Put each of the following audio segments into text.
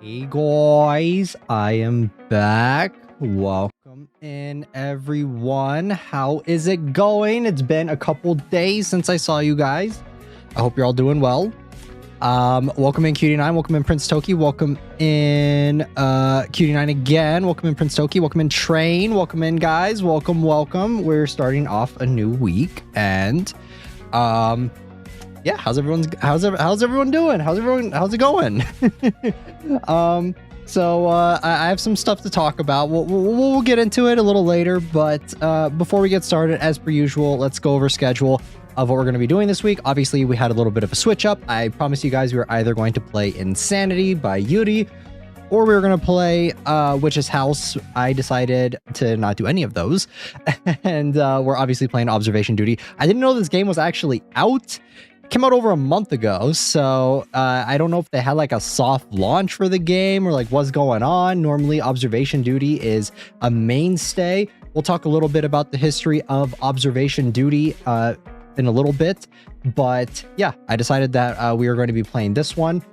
Hey guys, I am back. Welcome in everyone. How is it going? It's been a couple days since I saw you guys. I hope you're all doing well. Welcome in Cutie9, welcome in Prince Toki, welcome in Cutie9 again, welcome in Prince Toki, welcome in Train, welcome in guys, welcome. We're starting off a new week and yeah, how's everyone doing? How's it going? So I have some stuff to talk about. We'll get into it a little later, but before we get started, as per usual, let's go over schedule of what we're going to be doing this week. Obviously, we had a little bit of a switch up. I promised you guys we were either going to play Insanity by Yuri, or we were going to play Witch's House. I decided to not do any of those, and we're obviously playing Observation Duty. I didn't know this game was actually out. Came out over a month ago, so I don't know if they had like a soft launch for the game or like what's going on. Normally Observation Duty is a mainstay. We'll talk a little bit about the history of Observation Duty in a little bit, but yeah, I decided that we are going to be playing this one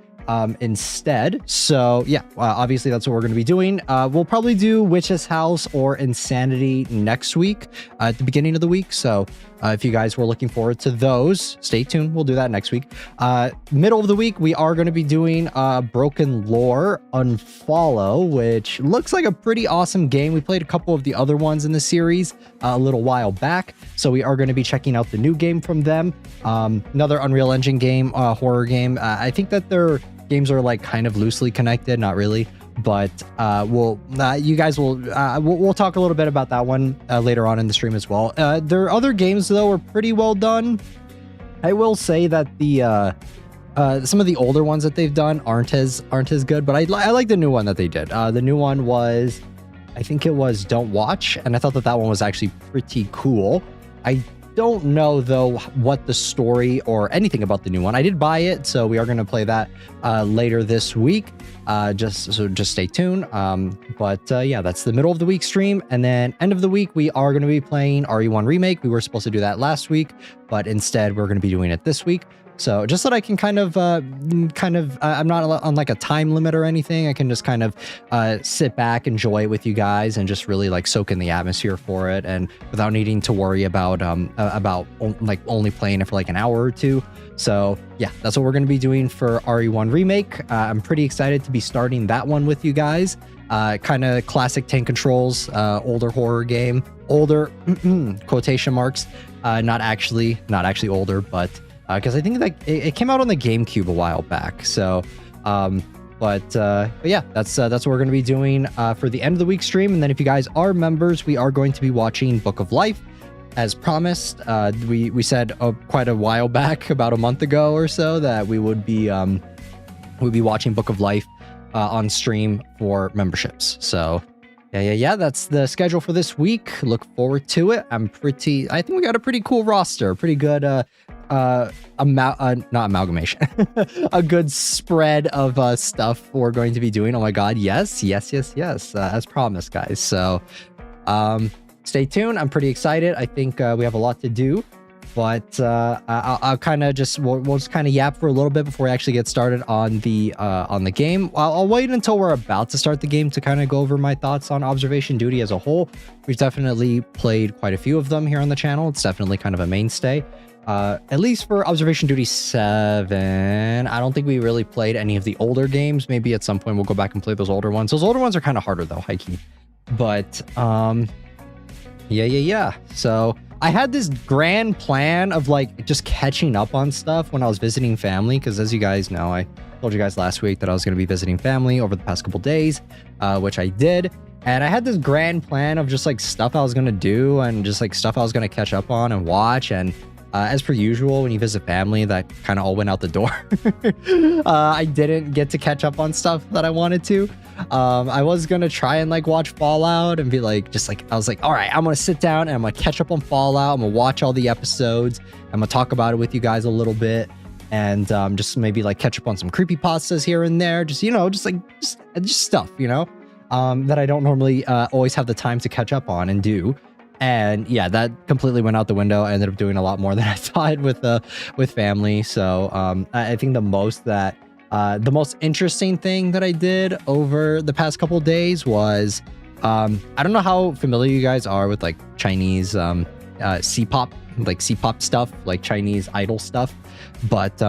instead. So yeah, obviously that's what we're going to be doing. We'll probably do Witch's House or Insanity next week at the beginning of the week. So if you guys were looking forward to those, stay tuned. We'll do that next week. Middle of the week, we are going to be doing Broken Lore Unfollow, which looks like a pretty awesome game. We played a couple of the other ones in the series a little while back. So we are going to be checking out the new game from them. Another Unreal Engine game, horror game. I think that their games are like kind of loosely connected, not really, but you guys will we'll talk a little bit about that one later on in the stream as well. Their other games though are pretty well done. I will say that the some of the older ones that they've done aren't as good, but I like the new one that they did. The new one was, I think it was Don't Watch, and I thought that one was actually pretty cool. I don't know though what the story or anything about the new one. I did buy it, so we are going to play that later this week. Just stay tuned. Yeah, that's the middle of the week stream, and then end of the week we are going to be playing RE1 Remake. We were supposed to do that last week, but instead we're going to be doing it this week. So just so that I can kind of I'm not on like a time limit or anything. I can just kind of sit back, enjoy it with you guys, and just really like soak in the atmosphere for it, and without needing to worry about like only playing it for like an hour or two. So yeah, that's what we're going to be doing for RE1 Remake. I'm pretty excited to be starting that one with you guys. Kind of classic tank controls, older horror game, older quotation marks, not actually older, but because I think like it came out on the GameCube a while back. So but yeah, that's what we're going to be doing for the end of the week stream. And then if you guys are members, we are going to be watching Book of Life as promised. We said quite a while back, about a month ago or so, that we would be watching Book of Life on stream for memberships. So yeah, that's the schedule for this week. Look forward to it. I think we got a pretty cool roster, pretty good not amalgamation, a good spread of stuff we're going to be doing. Oh my god, yes, as promised, guys. So stay tuned. I'm pretty excited. I think we have a lot to do, but I'll kind of we'll just kind of yap for a little bit before we actually get started on the game. I'll wait until we're about to start the game to kind of go over my thoughts on Observation Duty as a whole. We've definitely played quite a few of them here on the channel. It's definitely kind of a mainstay. At least for Observation Duty 7, I don't think we really played any of the older games. Maybe at some point we'll go back and play those older ones. Those older ones are kind of harder though, high-key. But yeah. So I had this grand plan of like just catching up on stuff when I was visiting family, because as you guys know, I told you guys last week that I was going to be visiting family over the past couple days, which I did. And I had this grand plan of just like stuff I was going to do and just like stuff I was going to catch up on and watch. And as per usual, when you visit family, that kind of all went out the door. I didn't get to catch up on stuff that I wanted to. I was gonna try and like watch Fallout and be like, I was like, all right, I'm gonna sit down and I'm gonna catch up on Fallout. I'm gonna watch all the episodes. I'm gonna talk about it with you guys a little bit, and just maybe like catch up on some creepypastas here and there. Just stuff, that I don't normally always have the time to catch up on and do. And yeah, that completely went out the window. I ended up doing a lot more than I thought with family. So I think the most that The most interesting thing that I did over the past couple days was, I don't know how familiar you guys are with like Chinese C-pop, like C-pop stuff, like Chinese idol stuff, but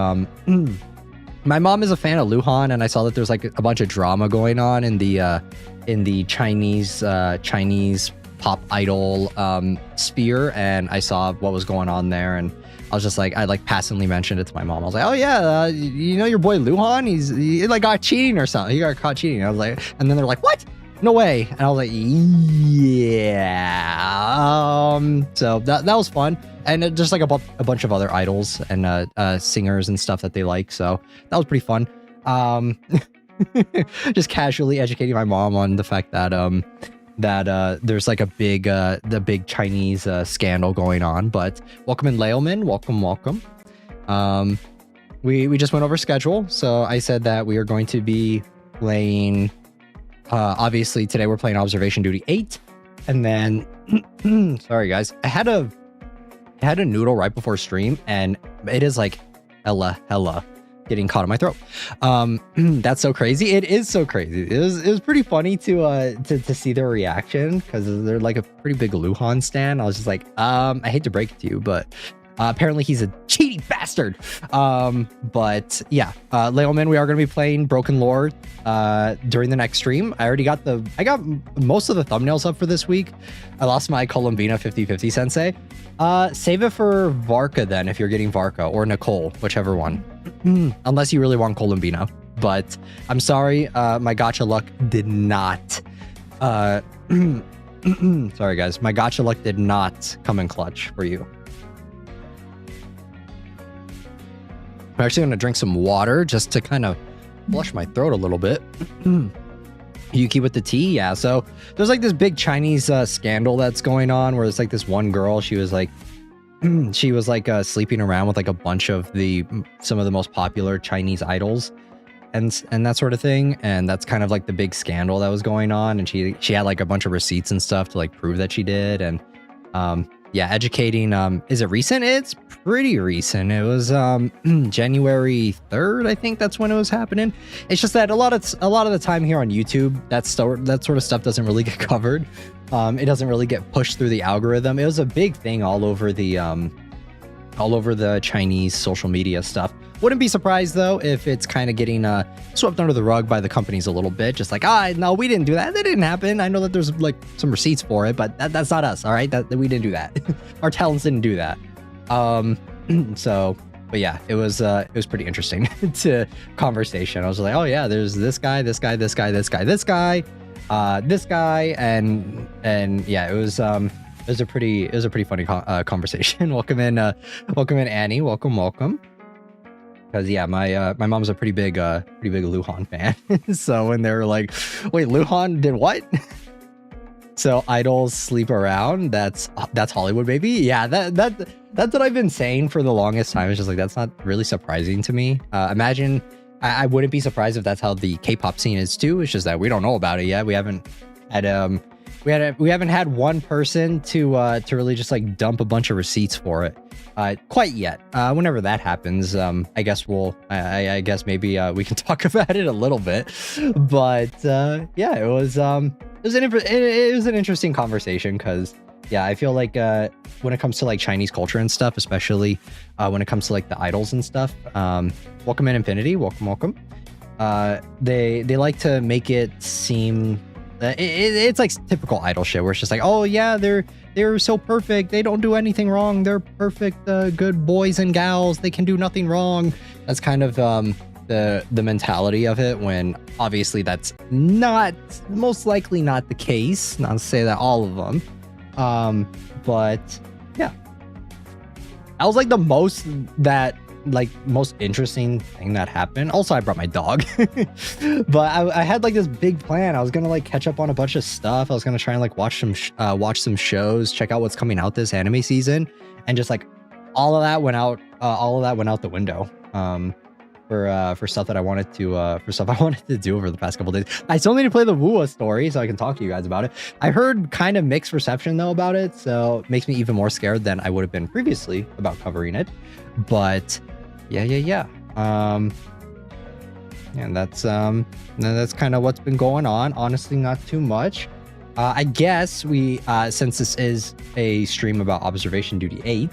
my mom is a fan of Luhan, and I saw that there's like a bunch of drama going on in the Chinese pop idol sphere, and I saw what was going on there, and I was just like, I like passively mentioned it to my mom. I was like, oh yeah, you know your boy Luhan, he like got cheating or something. He got caught cheating. I was like, and then they're like, what? No way. And I was like, yeah. So that was fun, and just like a bunch of other idols and singers and stuff that they like. So that was pretty fun. Just casually educating my mom on the fact that there's like the big Chinese scandal going on. But welcome in, Leoman. Welcome. We just went over schedule, so I said that we are going to be playing. Obviously today we're playing Observation Duty 8, and then sorry guys, I had a noodle right before stream, and it is like hella getting caught in my throat. That's so crazy. It is so crazy. It was pretty funny to see their reaction, because they're like a pretty big Luhan stan. I was just like, I hate to break it to you, but apparently he's a cheating bastard. But yeah, Leoman, we are going to be playing Broken Lore during the next stream. I got most of the thumbnails up for this week. I lost my Columbina 50/50 sensei. Save it for Varka then, if you're getting Varka, or Nicole, whichever one. Unless you really want Columbina. But I'm sorry, my gacha luck did not sorry guys, my gacha luck did not come in clutch for you. I'm actually going to drink some water just to kind of flush my throat a little bit. Yuki with the tea. Yeah, so there's like this big Chinese scandal that's going on, where it's like this one girl, she was like sleeping around with like a bunch of some of the most popular Chinese idols and that sort of thing, and that's kind of like the big scandal that was going on, and she had like a bunch of receipts and stuff to like prove that she did. And yeah, educating. Is it recent? It's pretty recent. It was January 3rd, I think that's when it was happening. It's just that a lot of the time here on YouTube, that sort of stuff doesn't really get covered. It doesn't really get pushed through the algorithm. It was a big thing all over the Chinese social media stuff. Wouldn't be surprised though if it's kind of getting swept under the rug by the companies a little bit. Just like, no, we didn't do that. That didn't happen. I know that there's like some receipts for it, but that's not us. All right, that we didn't do that. Our talents didn't do that. So, but yeah, it was pretty interesting to conversation. I was like, oh yeah, there's this guy, and yeah, it was a pretty funny conversation. Welcome in, Annie. Welcome. Because yeah, my mom's a pretty big Luhan fan. So when they were like, wait, Luhan did what? So idols sleep around. That's Hollywood, baby. Yeah, that's what I've been saying for the longest time. It's just like, that's not really surprising to me. Imagine, I wouldn't be surprised if that's how the K-pop scene is too. It's just that we don't know about it yet. We haven't had we haven't had one person to really just like dump a bunch of receipts for it quite yet. Whenever that happens, I guess I guess maybe we can talk about it a little bit. But yeah, it was an interesting conversation, because yeah, I feel like when it comes to like Chinese culture and stuff, especially when it comes to like the idols and stuff, welcome in Infinity, welcome. They like to make it seem it's like typical idol shit, where it's just like, oh yeah, they're so perfect, they don't do anything wrong, they're perfect good boys and gals, they can do nothing wrong. That's kind of the mentality of it, when obviously that's most likely not the case. Not to say that all of them, but yeah, that was like the most interesting thing that happened. Also, I brought my dog. But I had like this big plan. I was gonna like catch up on a bunch of stuff. I was gonna try and like watch some shows, check out what's coming out this anime season, and just like all of that went out the window for stuff that I wanted to do over the past couple days. I still need to play the Wua story so I can talk to you guys about it. I heard kind of mixed reception though about it, so it makes me even more scared than I would have been previously about covering it. But yeah. and that's kind of what's been going on. Honestly, not too much. I guess we since this is a stream about Observation Duty 8,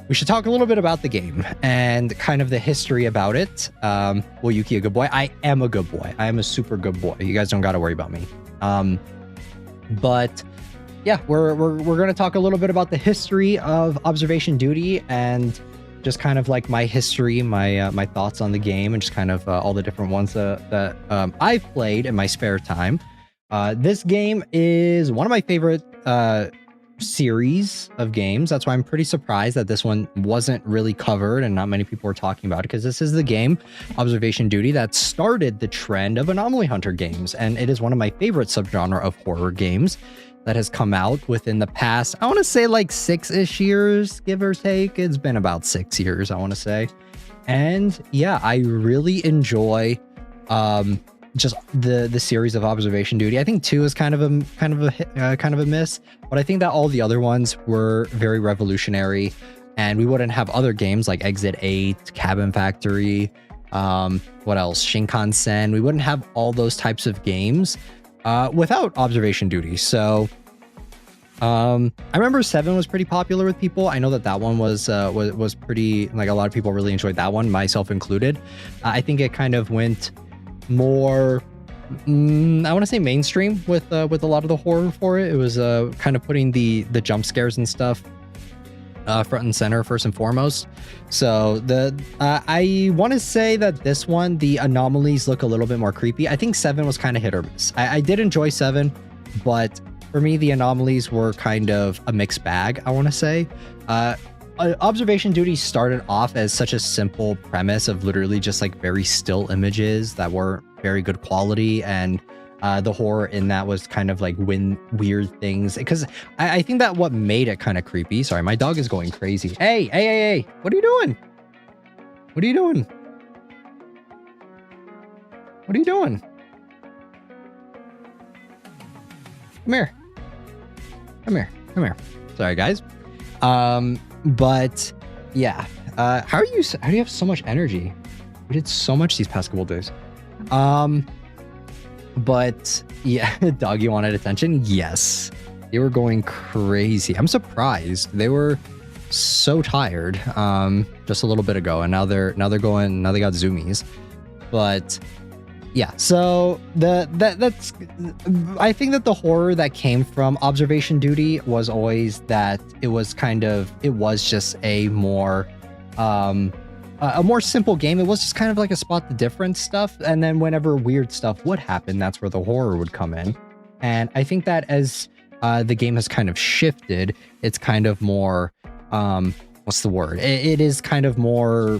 we should talk a little bit about the game and kind of the history about it. Well, Yuki, a good boy. I am a good boy. I am a super good boy. You guys don't got to worry about me. But yeah, we're going to talk a little bit about the history of Observation Duty and just kind of like my history, my thoughts on the game, and just kind of all the different ones that I've played in my spare time. This game is one of my favorite series of games. That's why I'm pretty surprised that this one wasn't really covered and not many people were talking about it, because this is the game, Observation Duty, that started the trend of Anomaly Hunter games, and it is one of my favorite subgenre of horror games that has come out within the past, I want to say like 6-ish years, give or take. It's been about 6 years, I want to say. And yeah, I really enjoy just the series of Observation Duty. I think 2 is kind of a miss, but I think that all the other ones were very revolutionary, and we wouldn't have other games like Exit 8, Cabin Factory, what else, Shinkansen. We wouldn't have all those types of games without Observation Duty. So I remember 7 was pretty popular with people. I know that one was pretty, like, a lot of people really enjoyed that one, myself included. I think it kind of went more I want to say mainstream with a lot of the horror for it. It was kind of putting the jump scares and stuff front and center first and foremost. So I want to say that this one, the anomalies look a little bit more creepy. I think 7 was kind of hit or miss. I did enjoy 7, but for me the anomalies were kind of a mixed bag, I want to say. Observation Duty started off as such a simple premise of literally just like very still images that were very good quality, and the horror in that was kind of like weird things, because I think that what made it kind of creepy. Sorry, my dog is going crazy. Hey, what are you doing? What are you doing? What are you doing? Come here. Sorry, guys. But yeah, how do you have so much energy? We did so much these past couple days. But yeah, doggy wanted attention. Yes, they were going crazy. I'm surprised. They were so tired just a little bit ago, and now they got zoomies. But yeah, so that's I think that the horror that came from Observation Duty was always that it was just a more simple game. It was just kind of like a spot the difference stuff, and then whenever weird stuff would happen, that's where the horror would come in. And I think that as the game has kind of shifted, it's kind of more what's the word? It is kind of more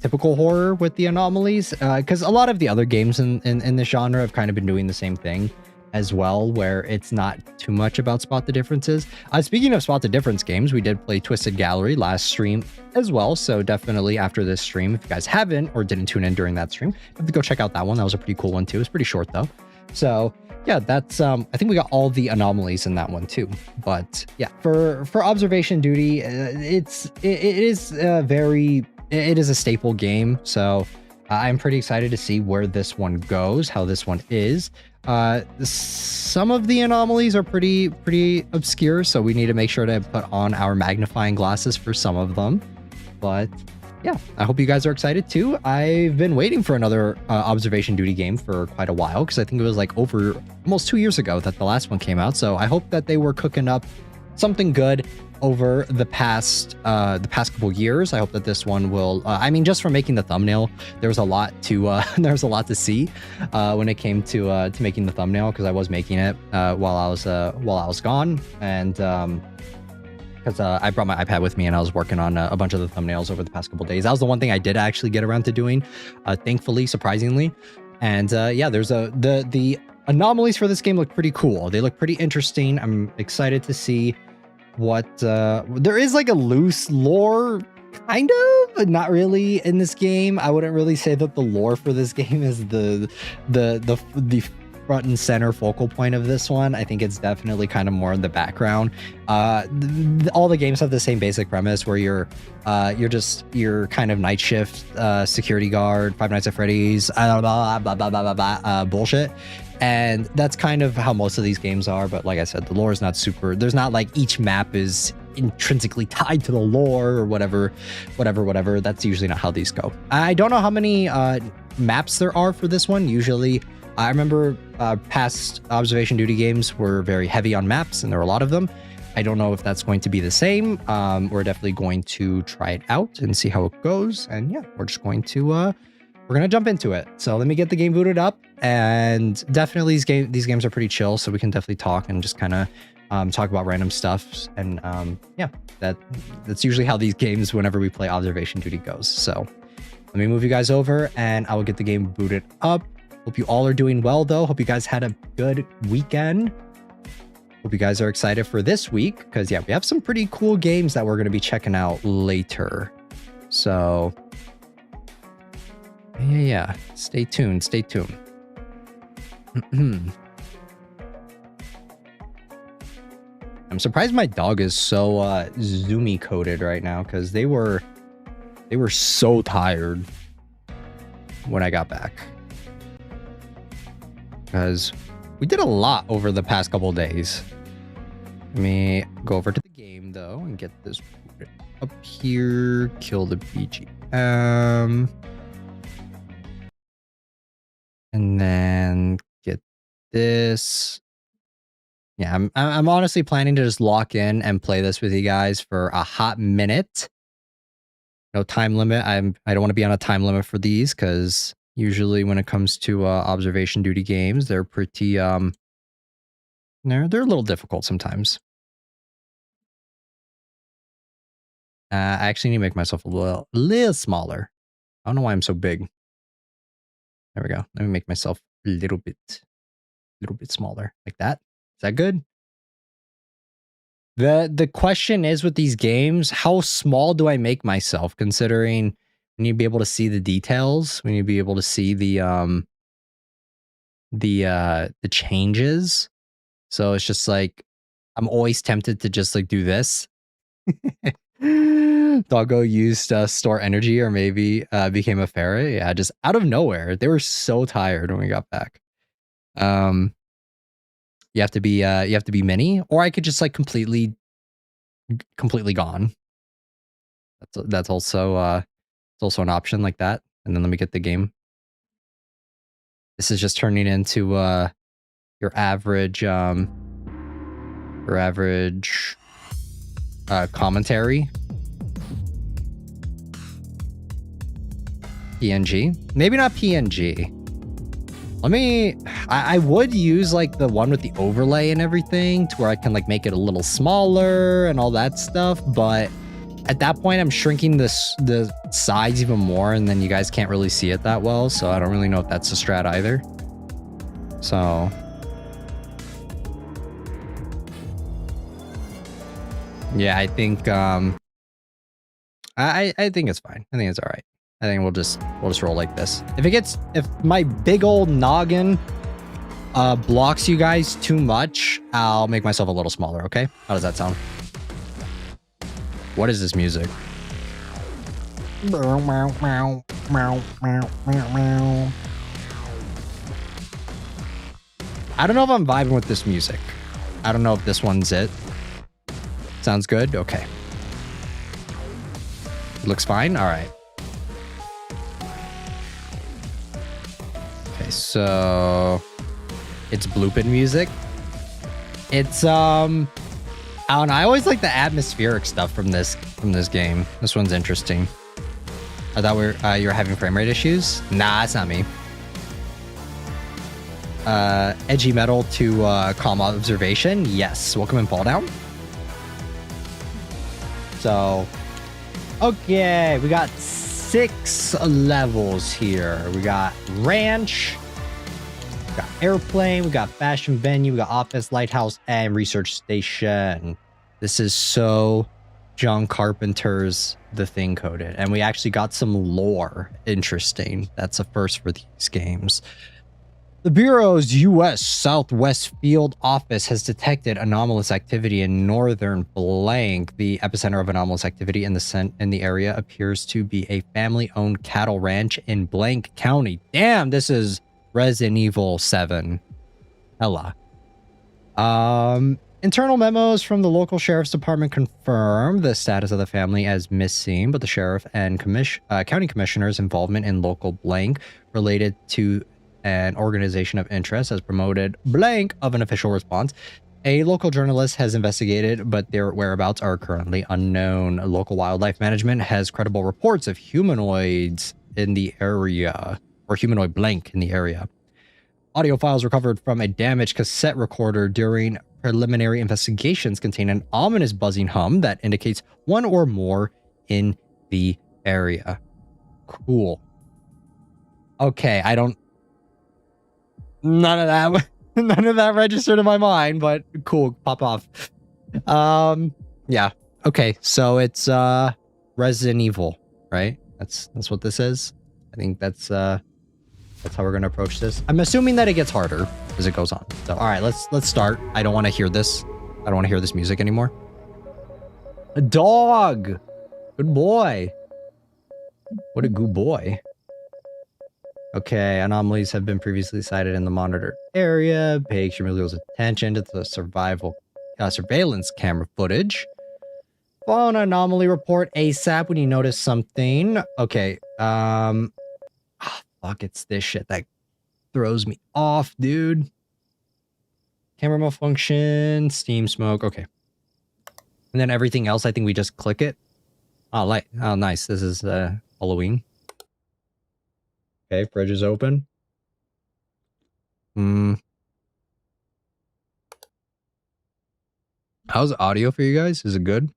typical horror with the anomalies, because a lot of the other games in the genre have kind of been doing the same thing as well, where it's not too much about spot the differences. Speaking of spot the difference games, we did play Twisted Gallery last stream as well, so definitely after this stream, if you guys haven't or didn't tune in during that stream, you have to go check out that one. That was a pretty cool one too. It's pretty short though. So yeah, that's I think we got all the anomalies in that one too. But yeah, for Observation Duty, it is a staple game, so I'm pretty excited to see where this one goes, how this one is. Some of the anomalies are pretty obscure, so we need to make sure to put on our magnifying glasses for some of them. But yeah, I hope you guys are excited too. I've been waiting for another Observation Duty game for quite a while, because I think it was like over almost 2 years ago that the last one came out. So I hope that they were cooking up something good over the past couple years. I hope that this one will. I mean, just from making the thumbnail, there was a lot to see when it came to making the thumbnail, because I was making it while I was gone, and because I brought my iPad with me and I was working on a bunch of the thumbnails over the past couple days. That was the one thing I did actually get around to doing, thankfully, surprisingly. And yeah, there's the anomalies for this game look pretty cool. They look pretty interesting. I'm excited to see what there is, like a loose lore, kind of, but not really in this game. I wouldn't really say that the lore for this game is the front and center focal point of this one. I think it's definitely kind of more in the background. All the games have the same basic premise where you're kind of night shift security guard, Five Nights at Freddy's, bullshit. And that's kind of how most of these games are. But like I said, the lore is not super. There's not like each map is intrinsically tied to the lore or whatever. That's usually not how these go. I don't know how many maps there are for this one. Usually, I remember past observation duty games were very heavy on maps, and there were a lot of them. I don't know if that's going to be the same. We're definitely going to try it out and see how it goes. And yeah, we're just going to we're gonna jump into it. So let me get the game booted up, and definitely these games are pretty chill, so we can definitely talk and just kind of talk about random stuff. And yeah, that's usually how these games, whenever we play observation duty, goes. So let me move you guys over, and I will get the game booted up. Hope you all are doing well, though. Hope you guys had a good weekend. Hope you guys are excited for this week, because yeah, we have some pretty cool games that we're going to be checking out later. So yeah, stay tuned. I'm surprised my dog is so zoomy coded right now, because they were so tired when I got back, because we did a lot over the past couple days. Let me go over to the game though and get this up here. Kill the BGM. And then get this. Yeah, I'm honestly planning to just lock in and play this with you guys for a hot minute. No time limit. I don't want to be on a time limit for these, because usually when it comes to observation duty games, they're pretty they're a little difficult sometimes. I actually need to make myself a little smaller. I don't know why I'm so big. There we go. Let me make myself a little bit smaller, like that. Is that good? The question is, with these games, how small do I make myself, considering we need to be able to see the details, we need to be able to see the changes. So it's just like, I'm always tempted to just like do this. Doggo used store energy, or maybe became a ferret. Yeah, just out of nowhere. They were so tired when we got back. You have to be mini, or I could just like completely gone. That's also it's also an option like that. And then let me get the game. This is just turning into your average commentary. PNG, maybe not PNG. I would use like the one with the overlay and everything, to where I can like make it a little smaller and all that stuff. But at that point, I'm shrinking the size even more, and then you guys can't really see it that well. So I don't really know if that's a strat either. So yeah, I think I think it's fine. I think it's all right. I think we'll just roll like this. If my big old noggin blocks you guys too much, I'll make myself a little smaller, okay? How does that sound? What is this music? I don't know if I'm vibing with this music. I don't know if this one's it. Sounds good? Okay. Looks fine? All right. Okay, so it's blooping music. It's I don't know. I always like the atmospheric stuff from this game. This one's interesting. I thought you were having frame rate issues. Nah, it's not me. Edgy metal to calm observation. Yes. Welcome in Fall Down. So, okay, we got 6 levels here. We got ranch, we got airplane, we got fashion venue, we got office, lighthouse, and research station. This is so John Carpenter's The Thing coded, and we actually got some lore. Interesting. That's a first for these games. The Bureau's U.S. Southwest Field Office has detected anomalous activity in northern blank. The epicenter of anomalous activity in the area appears to be a family-owned cattle ranch in blank county. Damn, this is Resident Evil 7. Hella. Internal memos from the local sheriff's department confirm the status of the family as missing, but the sheriff and county commissioner's involvement in local blank related to an organization of interest has promoted blank of an official response. A local journalist has investigated, but their whereabouts are currently unknown. Local wildlife management has credible reports of humanoids in the area, or humanoid blank in the area. Audio files recovered from a damaged cassette recorder during preliminary investigations contain an ominous buzzing hum that indicates one or more in the area. Cool. Okay, none of that registered in my mind, but cool, pop off. Yeah. Okay, so it's Resident Evil, right? That's what this is. I think that's how we're gonna approach this. I'm assuming that it gets harder as it goes on. So all right, let's start. I don't want to hear this. I don't want to hear this music anymore. A dog. Good boy. What a good boy. Okay, anomalies have been previously cited in the monitored area. Pay extremely close attention to the surveillance camera footage. Follow an anomaly report ASAP when you notice something. Okay, fuck, it's this shit that throws me off, dude. Camera malfunction, steam smoke, okay. And then everything else, I think we just click it. Oh, oh, nice. This is Halloween. Okay, fridge is open. How's audio for you guys? Is it good?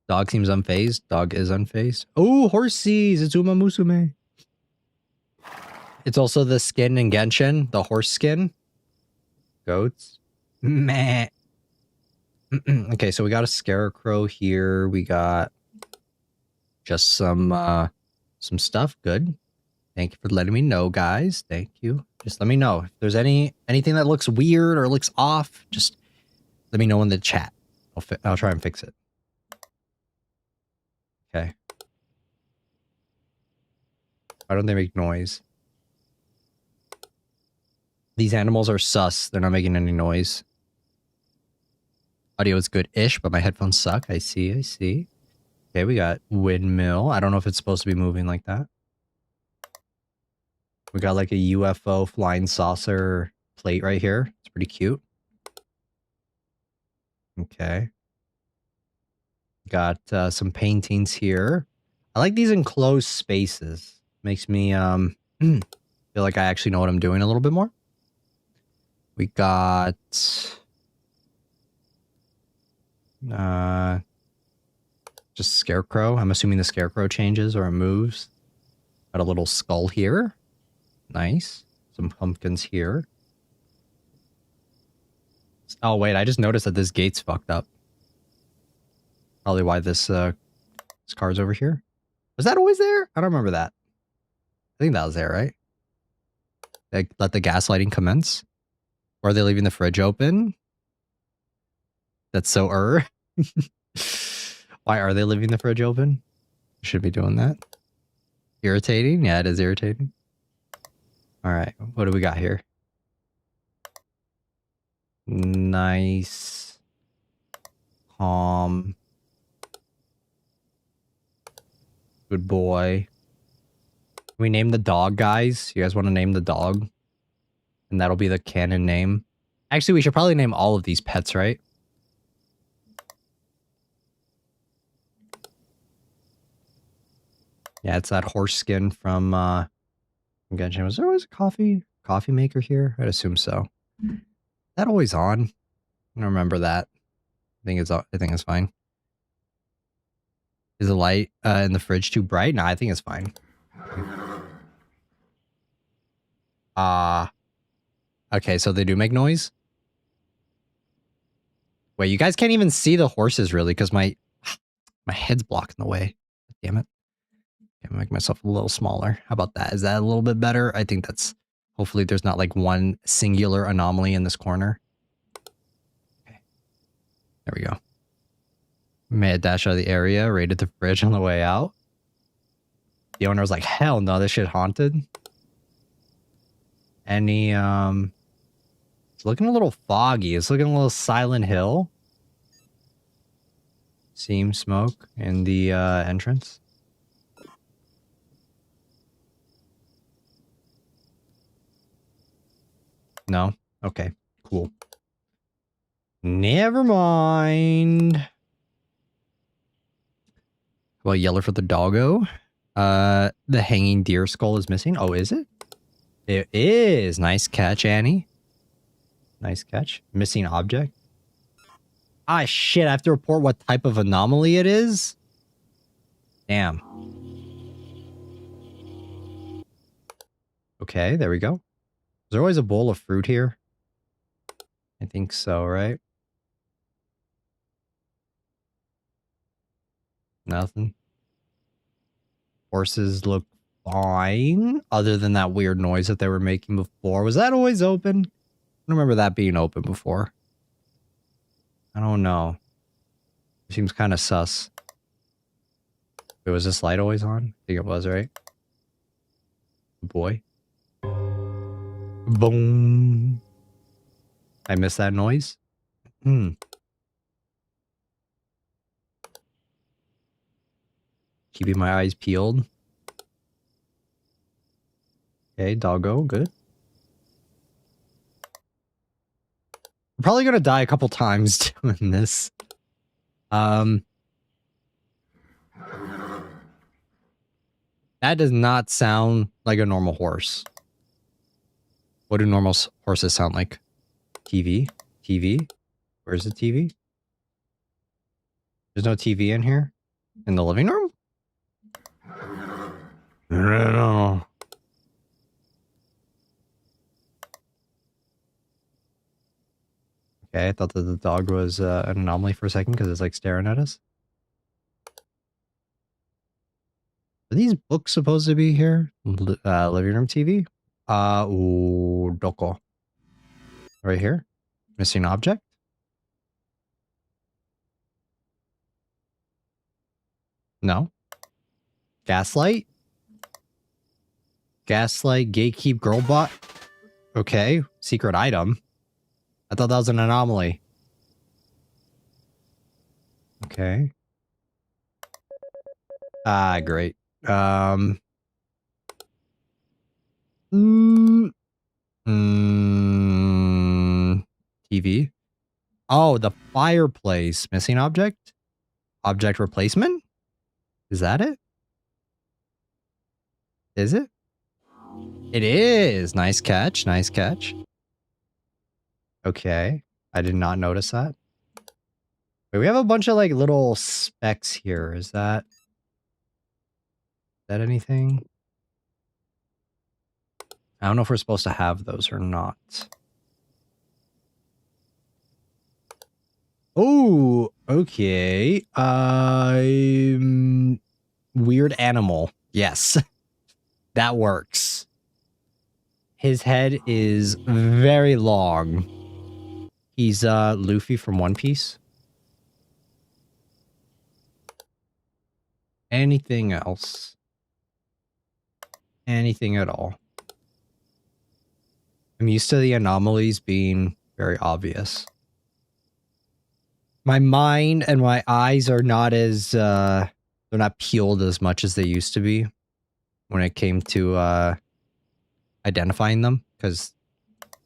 Dog seems unfazed. Dog is unfazed. Oh, horsies! It's Uma Musume. It's also the skin in Genshin, the horse skin. Goats. Meh. Okay, so we got a scarecrow here. We got just some stuff. Good. Thank you for letting me know, guys. Thank you. Just let me know if there's anything that looks weird or looks off. Just let me know in the chat. I'll try and fix it. Okay. Why don't they make noise? These animals are sus. They're not making any noise. Audio is good-ish, but my headphones suck. I see. Okay, we got windmill. I don't know if it's supposed to be moving like that. We got like a UFO flying saucer plate right here. It's pretty cute. Okay. Got some paintings here. I like these enclosed spaces. Makes me feel like I actually know what I'm doing a little bit more. We got just scarecrow. I'm assuming the scarecrow changes or it moves. Got a little skull here. Nice. Some pumpkins here. Oh wait, I just noticed that this gate's fucked up. Probably why this car's over here. Was that always there? I don't remember that. I think that was there, right? Like, let the gaslighting commence. Or are they leaving the fridge open? That's so Why are they leaving the fridge open? Should be doing that. Irritating? Yeah, it is irritating. All right, what do we got here? Nice. Calm. Good boy. Can we name the dog, guys? You guys want to name the dog? And that'll be the canon name. Actually, we should probably name all of these pets, right? Yeah, it's that horse skin from Genshin. Was there always a coffee maker here? I'd assume so. Is that always on? I don't remember that. I think it's fine. Is the light in the fridge too bright? No, I think it's fine. Okay, so they do make noise? Wait, you guys can't even see the horses really because my head's blocking the way. Damn it. I'm gonna make myself a little smaller. How about that? Is that a little bit better? I think that's Hopefully there's not like one singular anomaly in this corner. Okay. There we go. Made a dash out of the area, raided the fridge on the way out. The owner was like, hell no, this shit haunted. Any, it's looking a little foggy. It's looking a little Silent Hill. Seam smoke in the entrance. No? Okay, cool. Never mind. Well, yeller for the doggo. The hanging deer skull is missing. Oh, is it? It is. Nice catch, Annie. Nice catch. Missing object. Ah, shit. I have to report what type of anomaly it is? Damn. Okay, there we go. Is there always a bowl of fruit here? I think so, right? Nothing. Horses look fine, other than that weird noise that they were making before. Was that always open? I don't remember that being open before. I don't know. It seems kind of sus. Wait, was this light always on? I think it was, right? Boy. Boom. I missed that noise? Keeping my eyes peeled. Okay, doggo, good. I'm probably gonna die a couple times doing this. That does not sound like a normal horse. What do normal horses sound like? TV? TV? Where's the TV? There's no TV in here? In the living room? No. Okay, I thought that the dog was an anomaly for a second because it's like staring at us. Are these books supposed to be here? Living room TV? Ooh, doko. Right here? Missing object? No. Gaslight? Gaslight, gatekeep, girlbot? Okay, secret item. I thought that was an anomaly. Okay. Ah, great. TV. Oh, the fireplace. Missing object? Object replacement? Is that it? Is it? It is. Nice catch. Nice catch. Okay. I did not notice that. Wait, we have a bunch of like little specks here. Is that anything? I don't know if we're supposed to have those or not. Oh, okay. Weird animal. Yes. That works. His head is very long. He's Luffy from One Piece. Anything else? Anything at all? I'm used to the anomalies being very obvious. My mind and my eyes are not as they're not peeled as much as they used to be when it came to identifying them, because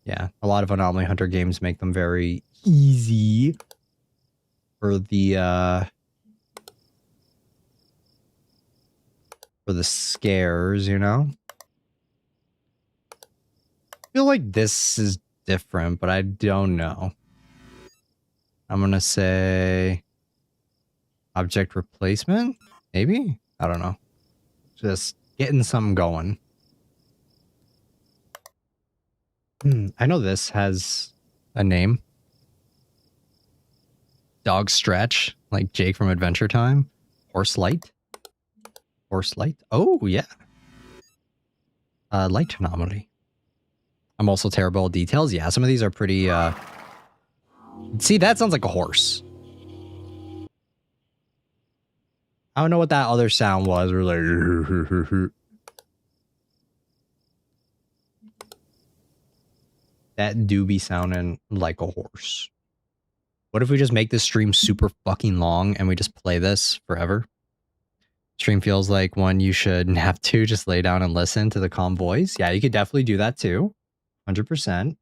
yeah, a lot of Anomaly Hunter games make them very easy for the scares, you know? I feel like this is different, but I don't know. I'm gonna say object replacement, maybe? I don't know. Just getting something going. I know this has a name. Dog Stretch, like Jake from Adventure Time. Horse Light. Horse Light. Oh, yeah. Light Anomaly. I'm also terrible at details. Yeah, some of these are pretty, see, that sounds like a horse. I don't know what that other sound was. We're like... That do be sounding like a horse. What if we just make this stream super fucking long and we just play this forever? Stream feels like one you should have to just lay down and listen to the calm voice. Yeah, you could definitely do that too. 100%.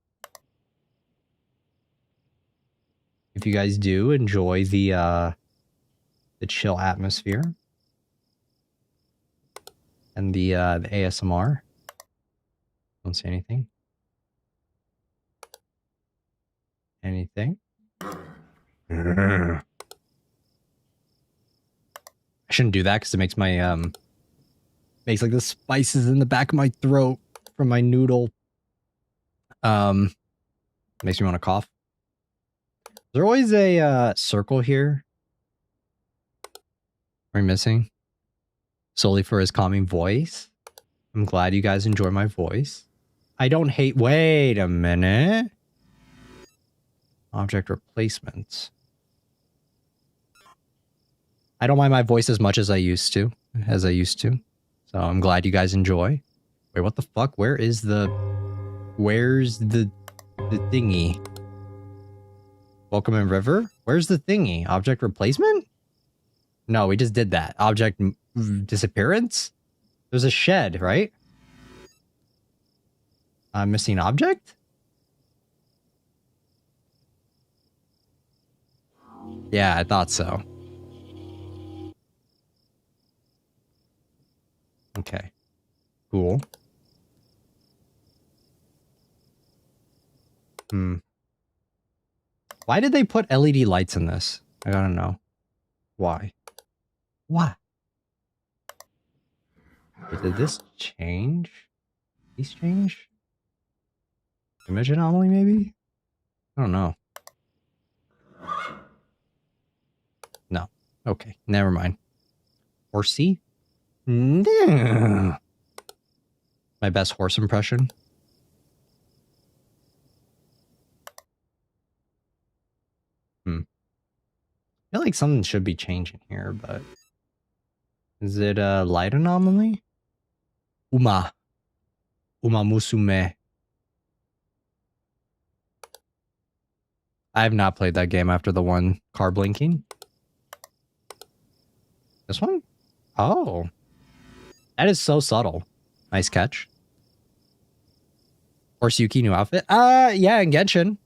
If you guys do enjoy the chill atmosphere and the ASMR. Don't say anything. Anything? I shouldn't do that because it makes my makes like the spices in the back of my throat from my noodle. Makes me want to cough. Is there always a circle here? Are we missing? Solely for his calming voice. I'm glad you guys enjoy my voice. I don't hate. Wait a minute. Object replacement. I don't mind my voice as much as I used to. So I'm glad you guys enjoy. Wait, what the fuck? Where's the thingy? Welcome in river? Where's the thingy? Object replacement? No, we just did that. Object disappearance? There's a shed, right? Missing object? Yeah, I thought so. Okay. Cool. Why did they put LED lights in this? I gotta know. Why? Why? Did this change? These change? Image anomaly, maybe? I don't know. No. Okay, never mind. Horsey? My best horse impression. I feel like something should be changing here, but... Is it a light anomaly? Uma Musume. I have not played that game after the one car blinking. This one? Oh. That is so subtle. Nice catch. Horse Yuki new outfit? Yeah, in Genshin.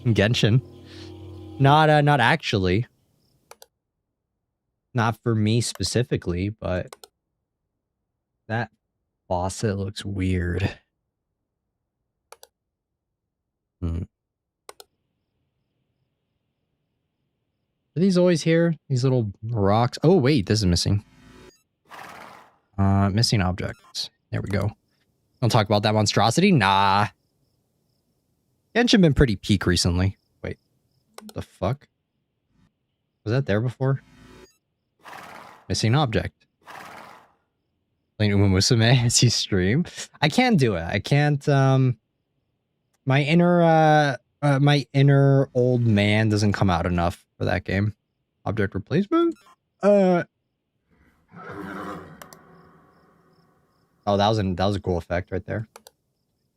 In Genshin. Not actually. Not for me specifically, but that faucet looks weird. Are these always here? These little rocks? Oh, wait, this is missing. Missing objects. There we go. Don't talk about that monstrosity? Nah. Genshin been pretty peak recently. Wait. What the fuck? Was that there before? Missing object. Playing Uma Musume as you stream. I can't do it. I can't, my inner old man doesn't come out enough for that game. Object replacement? Oh, that was a cool effect right there.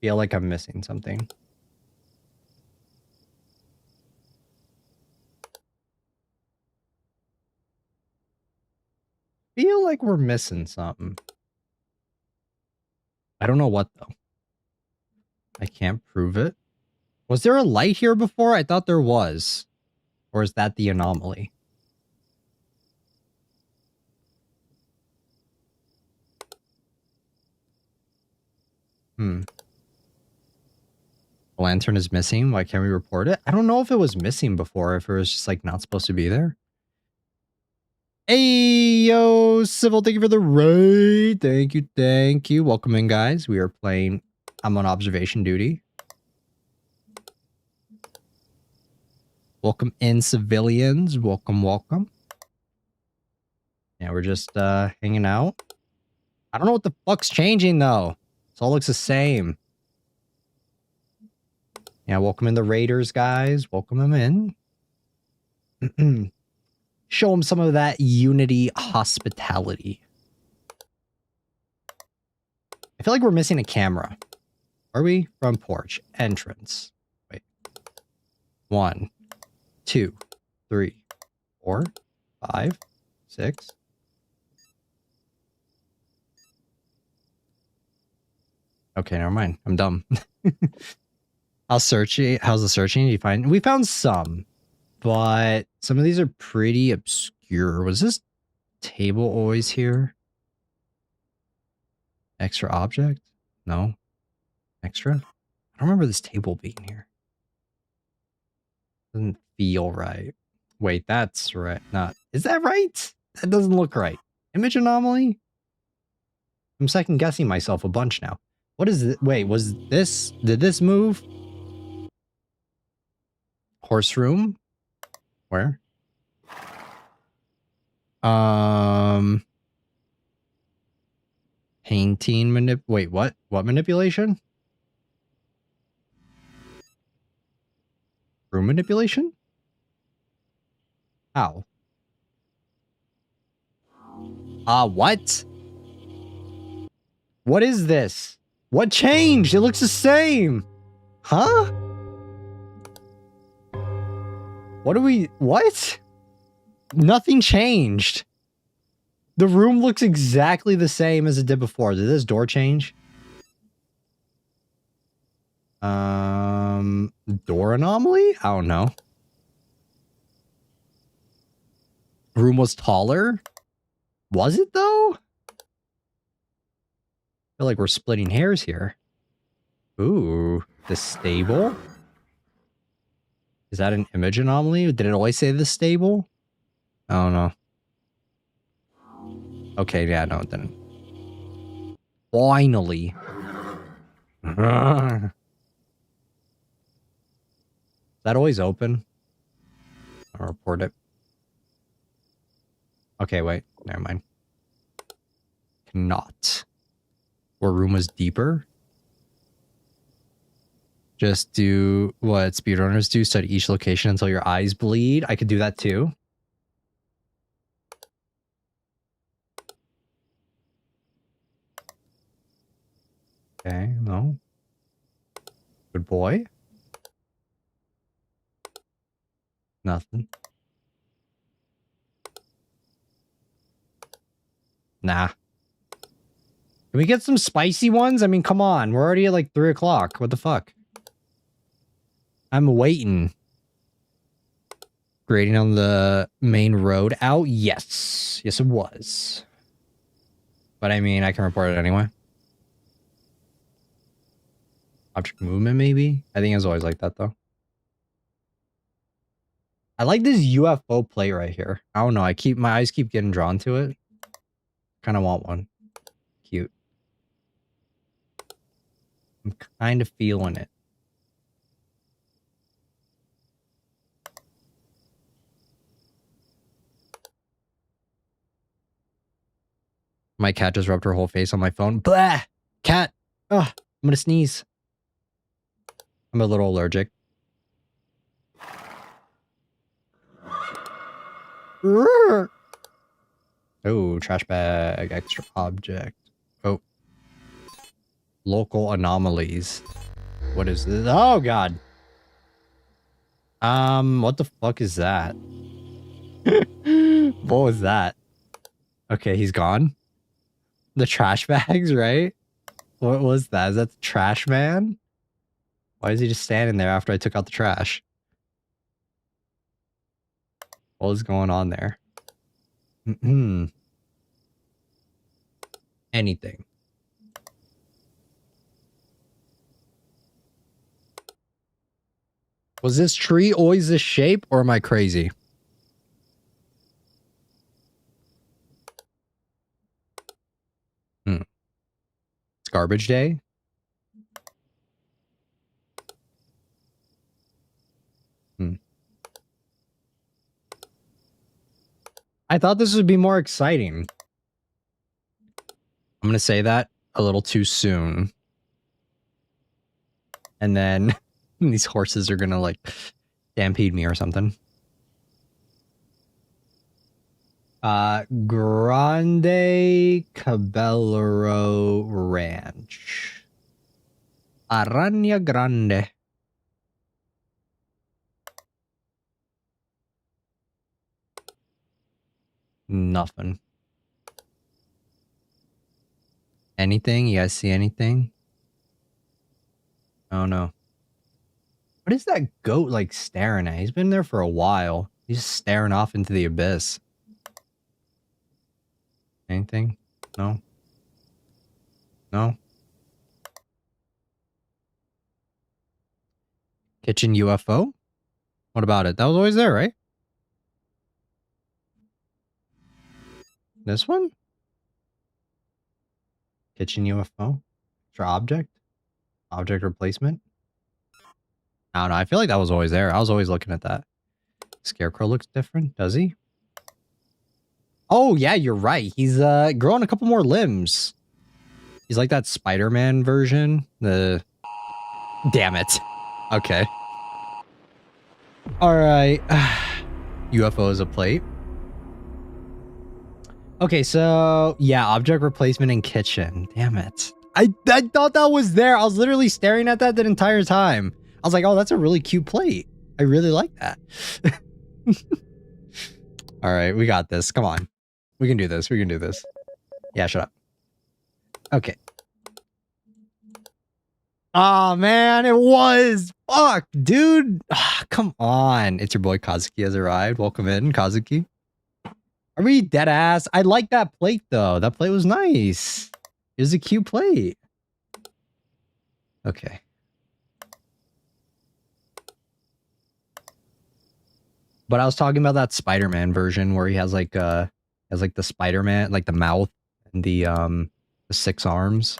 Feel like I'm missing something. Feel like we're missing something. I don't know what though. I can't prove it. Was there a light here before? I thought there was. Or is that the anomaly? The lantern is missing. Why can't we report it? I don't know if it was missing before, if it was just like not supposed to be there. Hey, yo, Civil, thank you for the raid. Thank you. Welcome in, guys. We are playing. I'm on observation duty. Welcome in, civilians. Welcome. Yeah, we're just hanging out. I don't know what the fuck's changing, though. It all looks the same. Yeah, welcome in the Raiders, guys. Welcome them in. Show them some of that Unity hospitality. I feel like we're missing a camera. Are we? Front porch. Entrance. Wait. 1, 2, 3, 4, 5, 6. Okay, never mind. I'm dumb. How's searching? How's the searching? Did you find? We found some, but some of these are pretty obscure. Was this table always here? Extra object? No. Extra? I don't remember this table being here. Doesn't feel right. Wait, that's right. Not. Is that right? That doesn't look right. Image anomaly? I'm second guessing myself a bunch now. What is it? Wait, was this? Did this move? Horse room? Where? Painting wait, what? What manipulation? Room manipulation? How? What? What is this? What changed? It looks the same. Huh? What? Nothing changed. The room looks exactly the same as it did before. Did this door change? Door anomaly? I don't know. Room was taller? Was it though? I feel like we're splitting hairs here. Ooh, the stable? Is that an image anomaly? Did it always say the stable? I don't know. Okay, yeah, no, it didn't. Finally. Is that always open? I'll report it. Okay, wait. Never mind. Cannot. Where room was deeper? Just do what speedrunners do. Study each location until your eyes bleed. I could do that too. Okay, no. Good boy. Nothing. Nah. Can we get some spicy ones? I mean, come on. We're already at like 3 o'clock. What the fuck? I'm waiting. Grading on the main road out? Yes. Yes, it was. But I mean, I can report it anyway. Object movement, maybe? I think it's always like that, though. I like this UFO plate right here. I don't know. My eyes keep getting drawn to it. Kind of want one. Cute. I'm kind of feeling it. My cat just rubbed her whole face on my phone. Blah! Cat! Ugh, I'm gonna sneeze. I'm a little allergic. Oh, trash bag, extra object. Oh. Local anomalies. What is this? Oh, God. What the fuck is that? What was that? Okay, he's gone. The trash bags, right? What was that? Is that the trash man? Why is he just standing there after I took out the trash? What is going on there? Anything. Was this tree always this shape, or am I crazy? It's garbage day. I thought this would be more exciting. I'm gonna say that a little too soon. And then These horses are gonna like stampede me or something. Grande Caballero Ranch. Araña Grande. Nothing. Anything? You guys see anything? Oh no. What is that goat like staring at? He's been there for a while. He's just staring off into the abyss. Anything? No? No? Kitchen UFO? What about it? That was always there, right? This one? Kitchen UFO? Extra object? Object replacement? I don't know. I feel like that was always there. I was always looking at that. Scarecrow looks different, does he? Oh, yeah, you're right. He's growing a couple more limbs. He's like that Spider-Man version. Damn it. Okay. All right. UFO is a plate. Okay, so yeah, object replacement in kitchen. Damn it. I thought that was there. I was literally staring at that the entire time. I was like, oh, that's a really cute plate. I really like that. All right, we got this. Come on. We can do this. We can do this. Yeah, shut up. Okay. Oh, man, it was. Fuck, dude. Come on. It's your boy Kazuki has arrived. Welcome in, Kazuki. Are we dead ass? I like that plate, though. That plate was nice. It was a cute plate. Okay. But I was talking about that Spider-Man version where he has like the Spider-Man, like the mouth and the 6 arms.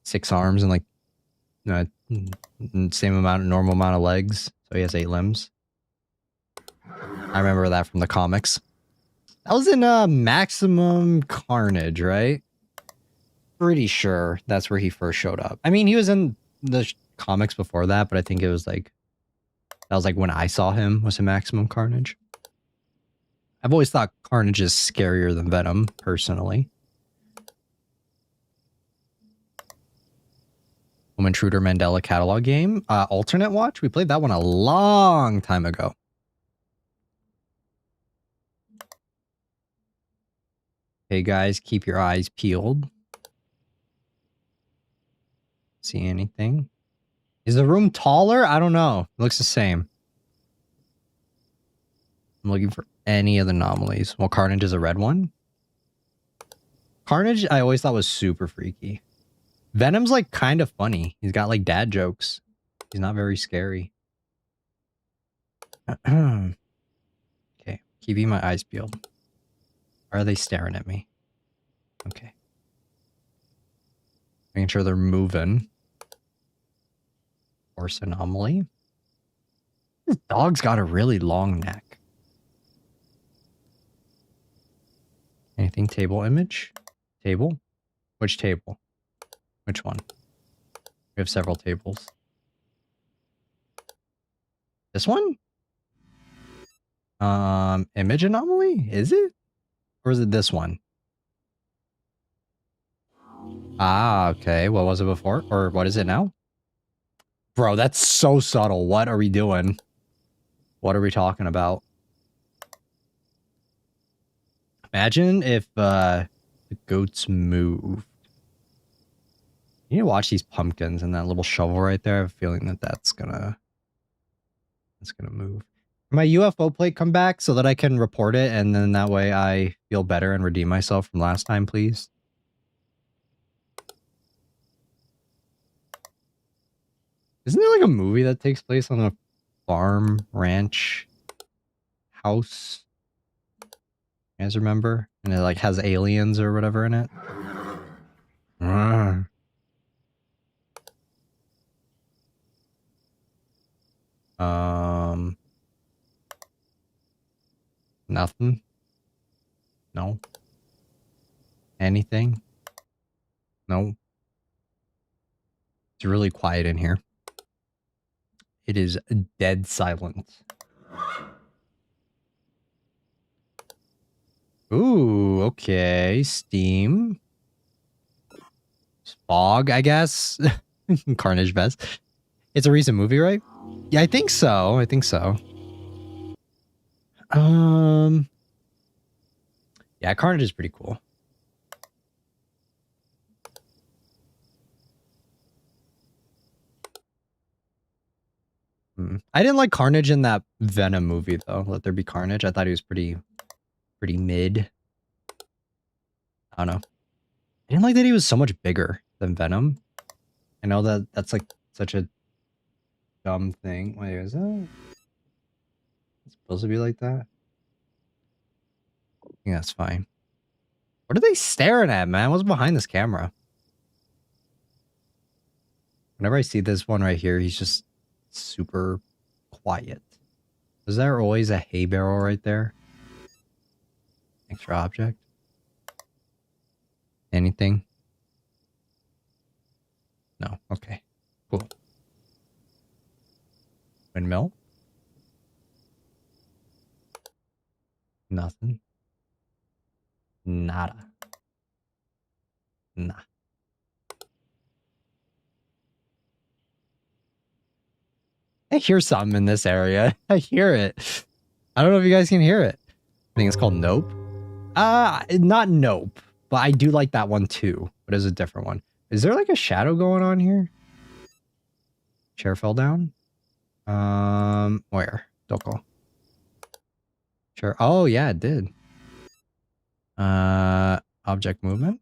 6 arms and like same amount, normal amount of legs. So he has 8 limbs. I remember that from the comics. That was in Maximum Carnage, right? Pretty sure that's where he first showed up. I mean, he was in the comics before that, but I think it was like that was like when I saw him was in Maximum Carnage. I've always thought Carnage is scarier than Venom, personally. Home Intruder Mandela catalog game. Alternate Watch. We played that one a long time ago. Hey guys, keep your eyes peeled. See anything? Is the room taller? I don't know. It looks the same. I'm looking for any of the anomalies. Well, Carnage is a red one. Carnage, I always thought was super freaky. Venom's like kind of funny. He's got like dad jokes. He's not very scary. Okay, keeping my eyes peeled. Or are they staring at me? Okay. Making sure they're moving. Horse anomaly. This dog's got a really long neck. Anything table image? Table? Which table? Which one? We have several tables. This one? Image anomaly? Is it? Or is it this one? Ah, okay. What was it before? Or what is it now? Bro, that's so subtle. What are we doing? What are we talking about? Imagine if the goats moved. You need to watch these pumpkins and that little shovel right there. I have a feeling that that's gonna move. My UFO plate come back so that I can report it, and then that way I feel better and redeem myself from last time, please. Isn't there like a movie that takes place on a farm, ranch, house? You guys remember? And it like has aliens or whatever in it? Nothing? No? Anything? No? It's really quiet in here. It is dead silent. Ooh, okay. Steam. Fog, I guess. Carnage Vest. It's a recent movie, right? Yeah, I think so. I think so. Yeah, Carnage is pretty cool. I didn't like Carnage in that Venom movie though. Let There Be Carnage. I thought he was pretty mid. I don't know. I didn't like that he was so much bigger than Venom. I know that that's like such a dumb thing. Wait, is that it's supposed to be like that? I think that's fine. What are they staring at, man? What's behind this camera? Whenever I see this one right here, he's just super quiet. Is there always a hay barrel right there? Extra object? Anything? No. Okay. Cool. Windmill? Nothing. Nada. Nah. I hear something in this area. I hear it. I don't know if you guys can hear it. I think it's called Nope. Not Nope, but I do like that one too. But it's a different one. Is there like a shadow going on here? Chair fell down. Where? Doko. Sure. Oh yeah, it did. Object movement.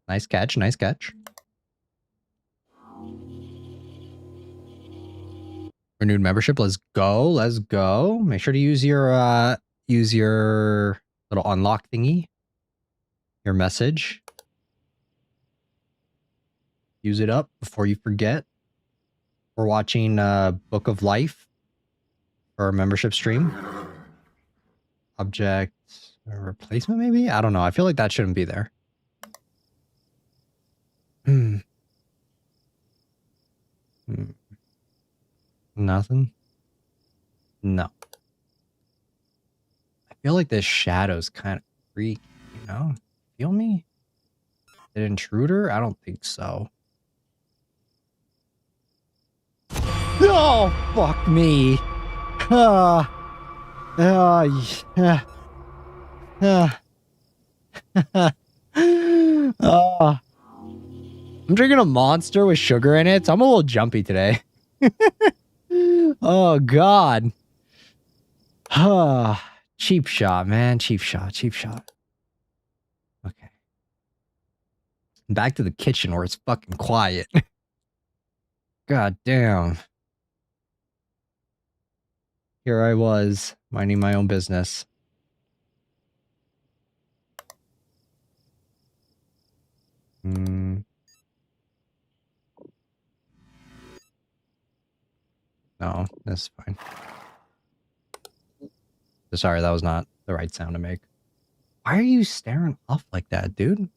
Nice catch. Nice catch. Renewed membership. Let's go. Let's go. Make sure to use your little unlock thingy. Your message. Use it up before you forget. We're watching Book of Life for our membership stream. Object replacement, maybe? I don't know. I feel like that shouldn't be there. Nothing? No. I feel like this shadow's kind of freaky, you know? Feel me? An intruder? I don't think so. Oh, fuck me. I'm drinking a Monster with sugar in it, so I'm a little jumpy today. Oh, God. Cheap shot, man. Cheap shot. Cheap shot. Okay. Back to the kitchen where it's fucking quiet. God damn. Here I was, minding my own business. No, that's fine. Sorry, that was not the right sound to make. Why are you staring off like that, dude? Can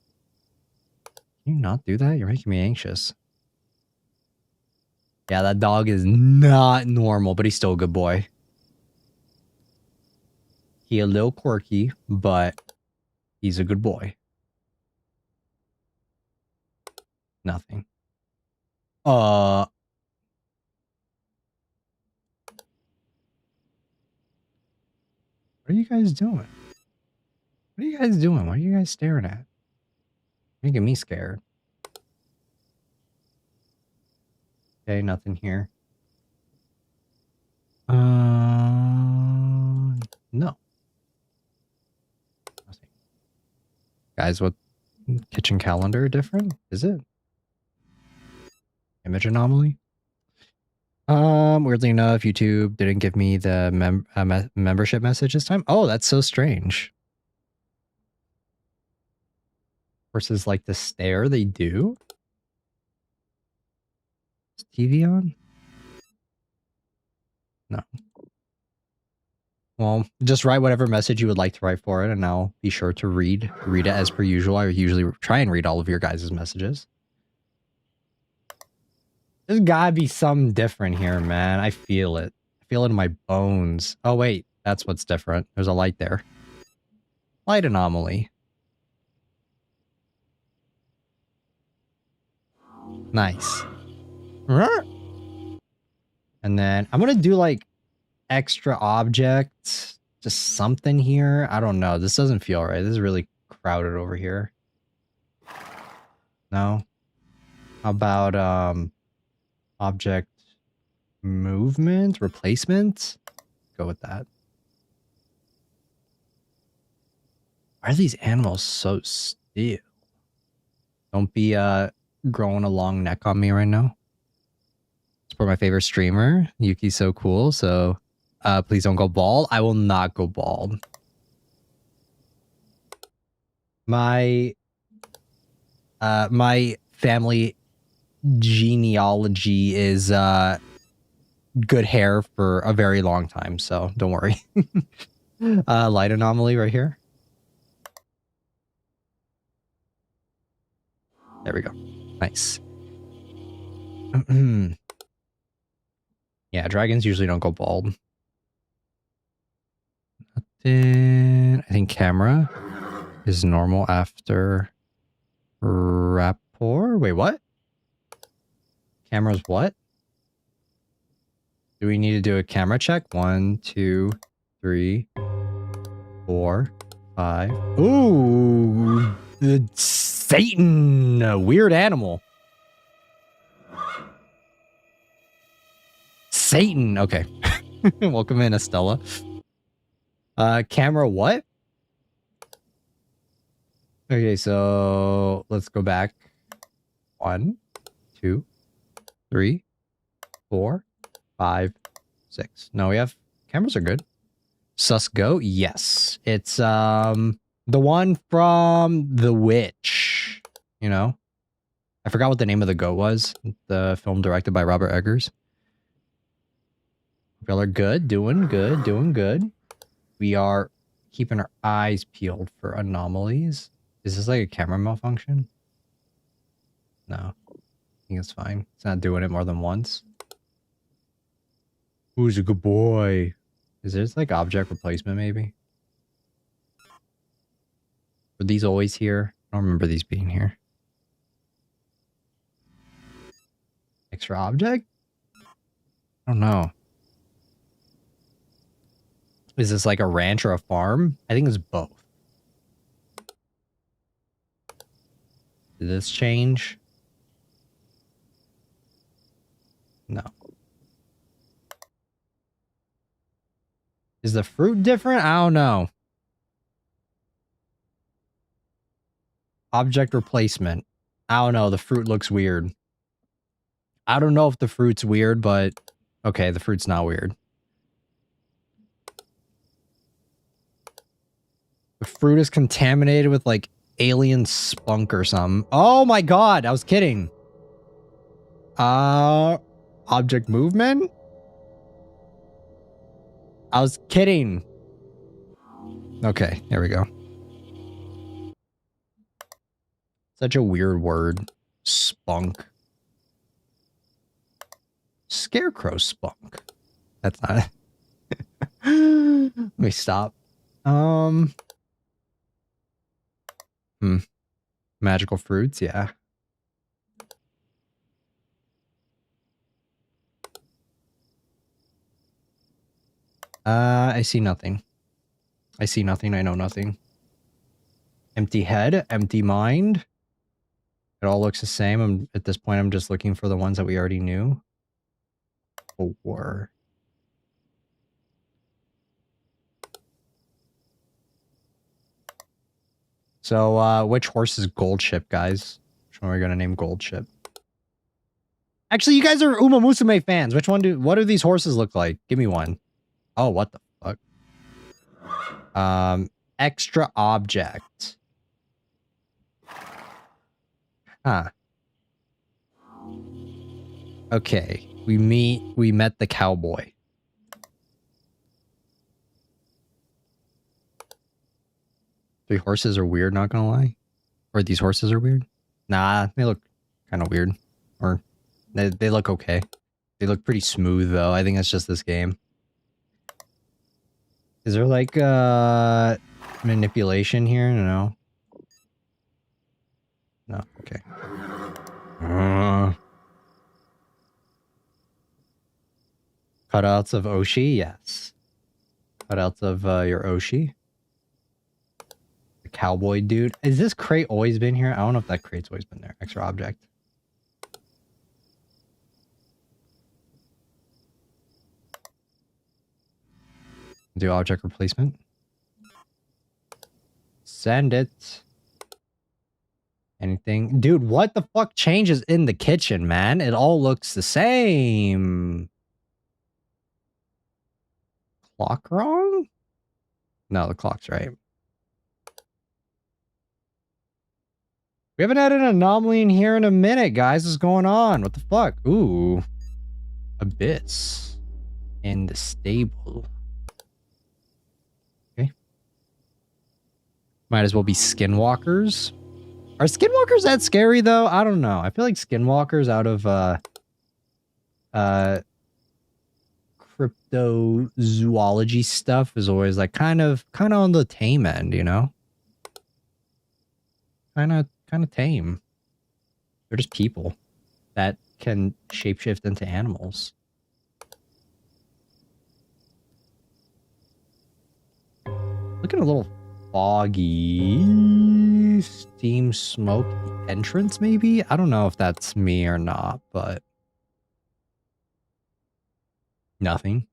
you not do that? You're making me anxious. Yeah, that dog is not normal, but he's still a good boy. He a little quirky, but he's a good boy. Nothing. What are you guys doing? What are you guys doing? What are you guys staring at? Making me scared. Okay, nothing here. No. Nothing. Guys, what kitchen calendar different? Is it? Image anomaly? Weirdly enough, YouTube didn't give me the membership message this time. Oh, that's so strange. Versus like the stare they do. Is TV on? No. Well, just write whatever message you would like to write for it, and I'll be sure to read it as per usual. I usually try and read all of your guys' messages. There's gotta be something different here, man. I feel it. I feel it in my bones. Oh, wait. That's what's different. There's a light there. Light anomaly. Nice. And then I'm gonna do like extra objects. Just something here. I don't know. This doesn't feel right. This is really crowded over here. No? How about object movement? Replacement? Go with that. Why are these animals so still? Don't be growing a long neck on me right now. Support my favorite streamer. Yuki's so cool, so please don't go bald. I will not go bald. My family genealogy is good hair for a very long time, so don't worry. Light anomaly right here. There we go. Nice. Yeah, dragons usually don't go bald. Then I think camera is normal after rapport. Wait, what? Camera's what? Do we need to do a camera check? 1, 2, 3, 4, 5. Ooh, Satan, a weird animal. Satan. Okay. Welcome in, Estella. Camera what? Okay, so let's go back. 1, 2, 3, 4, 5, 6. No, we have cameras are good. Sus goat? Yes. It's the one from The Witch. You know? I forgot what the name of the goat was. The film directed by Robert Eggers. Y'all are good, doing good, doing good. We are keeping our eyes peeled for anomalies. Is this like a camera malfunction? No. I think it's fine. It's not doing it more than once. Who's a good boy? Is this like object replacement maybe? Were these always here? I don't remember these being here. Extra object? I don't know. Is this like a ranch or a farm? I think it's both. Did this change? No. Is the fruit different? I don't know. Object replacement. I don't know. The fruit looks weird. I don't know if the fruit's weird, but okay, the fruit's not weird. The fruit is contaminated with like alien spunk or something. Oh my god, I was kidding. Object movement? I was kidding. Okay, there we go. Such a weird word. Spunk. Scarecrow spunk. That's not it. Let me stop. Magical fruits, yeah. I see nothing. I see nothing, I know nothing. Empty head, empty mind. It all looks the same. At this point, I'm just looking for the ones that we already knew. 4. So, which horse is Gold Ship, guys? Which one are we gonna name Gold Ship? Actually, you guys are Uma Musume fans. What do these horses look like? Give me one. Oh, what the fuck? Extra object. Huh. Okay. We met the cowboy. Three horses are weird, not gonna lie. Or these horses are weird? Nah, they look kind of weird. Or They look okay. They look pretty smooth though. I think it's just this game. Is there like manipulation here? No. No. Okay. Cutouts of Oshi, yes. Cutouts of your Oshi. The cowboy dude. Is this crate always been here? I don't know if that crate's always been there. Extra object. Do object replacement. Send it. Anything? Dude, what the fuck changes in the kitchen, man? It all looks the same. Clock wrong? No, the clock's right. We haven't had an anomaly in here in a minute, guys. What's going on? What the fuck? Ooh. Abyss. In the stable. Okay. Might as well be skinwalkers. Are skinwalkers that scary, though? I don't know. I feel like skinwalkers out of, cryptozoology stuff is always like kind of on the tame end, you know? Kind of tame. They're just people that can shapeshift into animals. Looking a little foggy. Steam smoke entrance, maybe? I don't know if that's me or not, but nothing.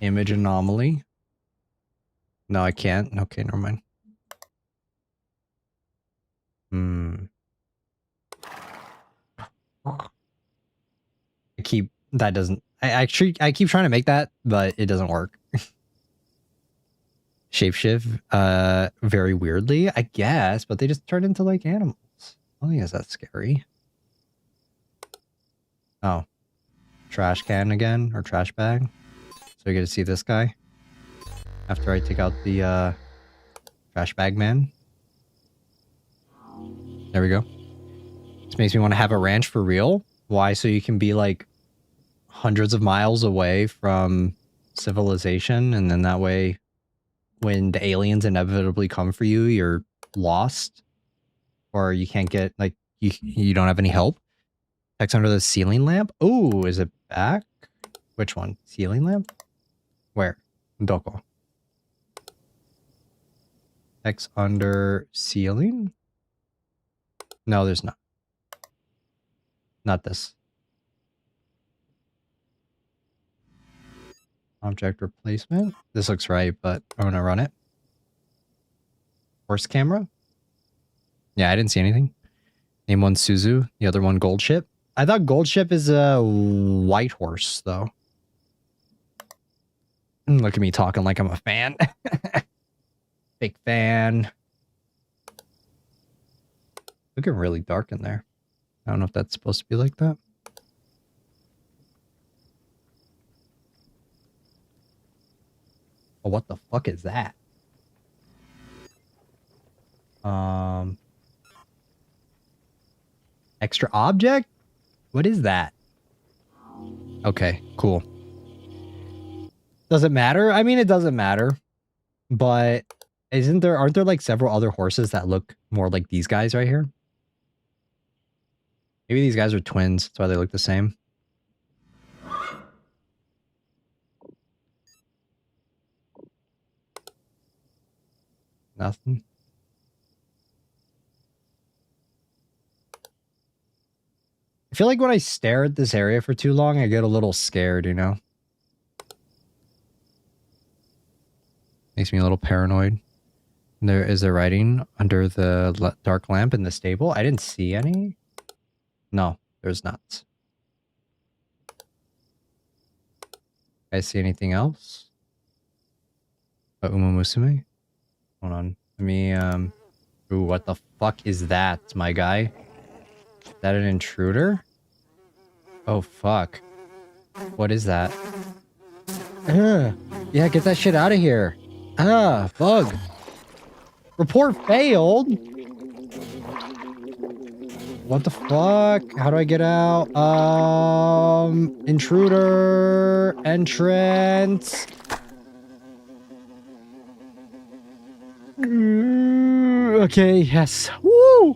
Image anomaly. No, I can't. Okay, never mind. I keep trying to make that, but it doesn't work. Shapeshift, very weirdly, I guess, but they just turn into like animals. I don't think that's scary. Oh. Trash can again, or trash bag. So we get to see this guy after I take out the trash bag man. There we go. This makes me want to have a ranch for real. Why? So you can be like hundreds of miles away from civilization, and then that way when the aliens inevitably come for you, you're lost, or you can't get, like, you don't have any help. Text under the ceiling lamp. Oh, is it back? Which one? Ceiling lamp? Where? Doko. Text under ceiling? No, there's not. Not this. Object replacement. This looks right, but I'm gonna run it. Horse camera? Yeah, I didn't see anything. Name one Suzu, the other one Gold Ship. I thought Gold Ship is a white horse, though. Look at me talking like I'm a fan. Big fan. Looking really dark in there. I don't know if that's supposed to be like that. Oh, what the fuck is that? Extra object? What is that? Okay, cool. Does it matter? I mean, it doesn't matter. But aren't there like several other horses that look more like these guys right here? Maybe these guys are twins. That's why they look the same. Nothing. I feel like when I stare at this area for too long, I get a little scared, you know? Makes me a little paranoid. Is there writing under the dark lamp in the stable? I didn't see any. No, there's not. Guys see anything else? Uma Musume? Hold on. Let me, Ooh, what the fuck is that, my guy? Is that an intruder? Oh, fuck. What is that? Yeah, get that shit out of here. Bug. Report failed. What the fuck? How do I get out? Intruder, entrance. Okay, yes. Woo!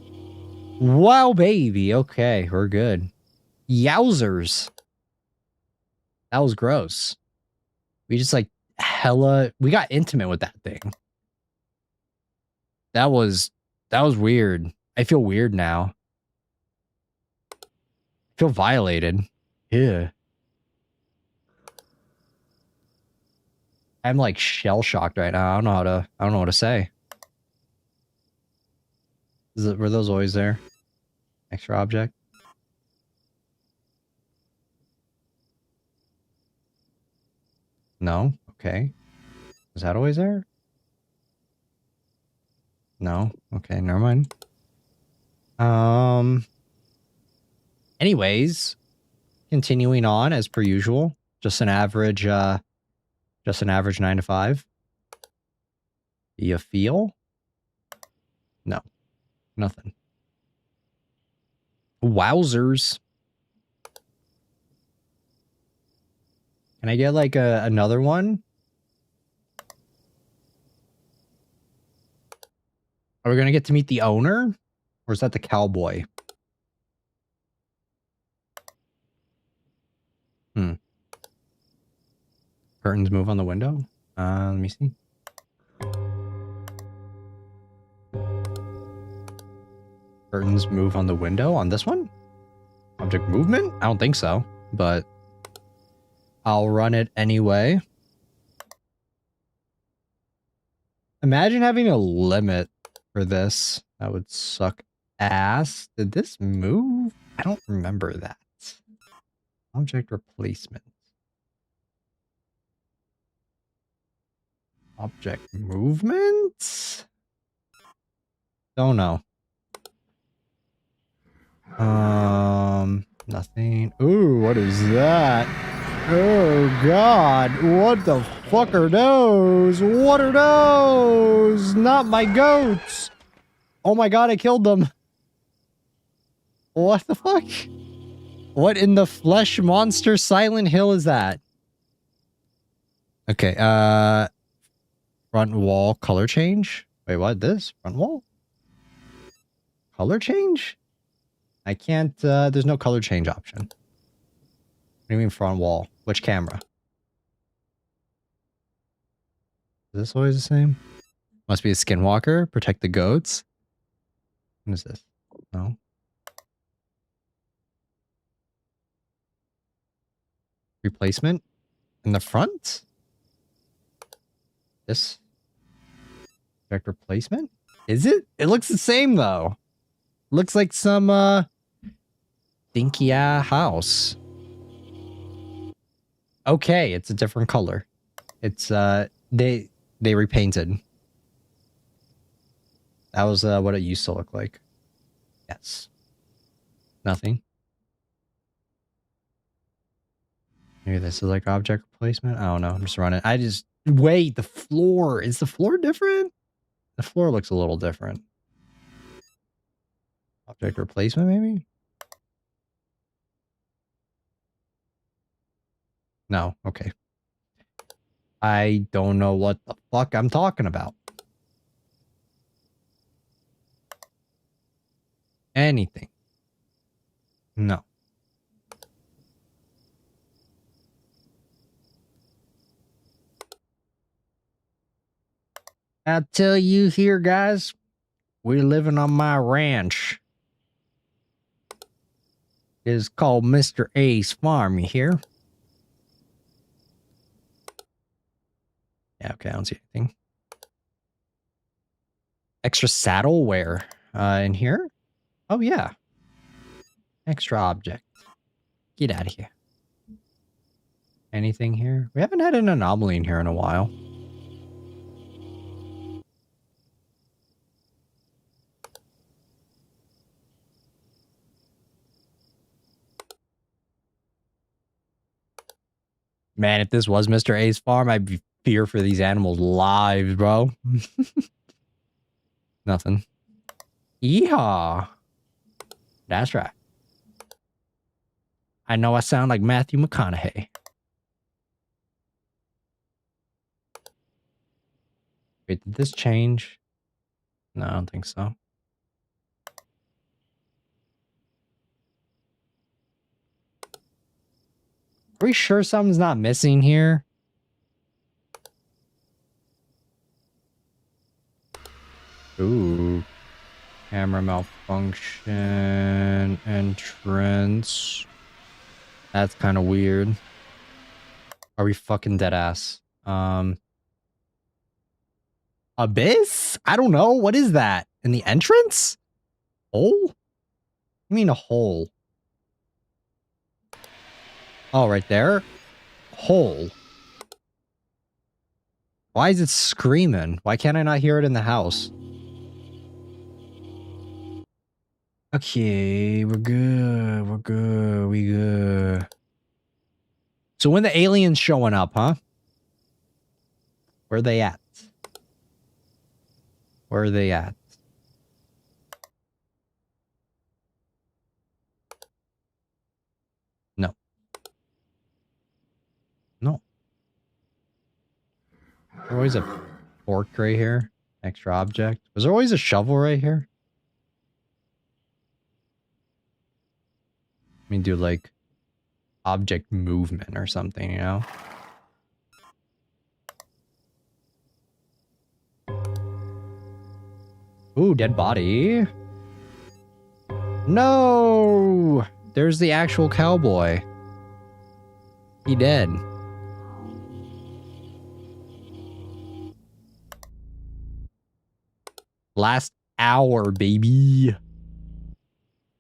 Wow, baby. Okay, we're good. Yowzers. That was gross. We just like we got intimate with that thing. That was weird. I feel weird now. I feel violated. Yeah. I'm like shell shocked right now. I don't know what to say. Were those always there? Extra object? No? Okay. Is that always there? No? Okay, never mind. Anyways, continuing on as per usual. Just an average 9 to 5. You feel? No. Nothing. Wowzers. Can I get like another one? Are we gonna get to meet the owner? Or is that the cowboy? Curtains move on the window? Let me see. Curtains move on the window on this one? Object movement? I don't think so, but I'll run it anyway. Imagine having a limit for this. That would suck ass. Did this move? I don't remember that. Object replacement. Object movement? Don't know. Nothing. Ooh, what is that? Oh god, what the fuck are those? What are those? Not my goats. Oh my god, I killed them. What the fuck? What in the flesh monster Silent Hill is that? Okay, front wall color change? Wait, what? This? Front wall? Color change? I can't, there's no color change option. What do you mean front wall? Which camera? Is this always the same? Must be a skinwalker. Protect the goats. What is this? No. Replacement? In the front? This? Object replacement? Is it? It looks the same though. Looks like some, dinky house. Okay, it's a different color. It's, they repainted. That was, what it used to look like. Yes. Nothing. Maybe this is like object replacement? I don't know. I'm just running. Wait, the floor. Is the floor different? The floor looks a little different. Object replacement, maybe? No, okay. I don't know what the fuck I'm talking about. Anything. No. I'll tell you here, guys. We're living on my ranch. It's called Mr. A's Farm, you hear? Yeah, okay, I don't see anything. Extra saddle where? In here? Oh, yeah. Extra object. Get out of here. Anything here? We haven't had an anomaly in here in a while. Man, if this was Mr. A's farm, I'd be fear for these animals' lives, bro. Nothing. Yeehaw. That's right. I know I sound like Matthew McConaughey. Wait, did this change? No, I don't think so. Are we sure something's not missing here? Ooh. Camera malfunction. Entrance. That's kind of weird. Are we fucking dead ass? Abyss? I don't know. What is that? In the entrance? Hole? You mean a hole? Oh, right there? Hole. Why is it screaming? Why can't I not hear it in the house? Okay, we're good. We're good. We good. So when the aliens showing up, huh? Where are they at? Where are they at? No. No. There's always a fork right here. Extra object. Was there always a shovel right here? I mean, do like object movement or something, you know? Ooh, dead body. No! There's the actual cowboy. He dead. Last hour, baby.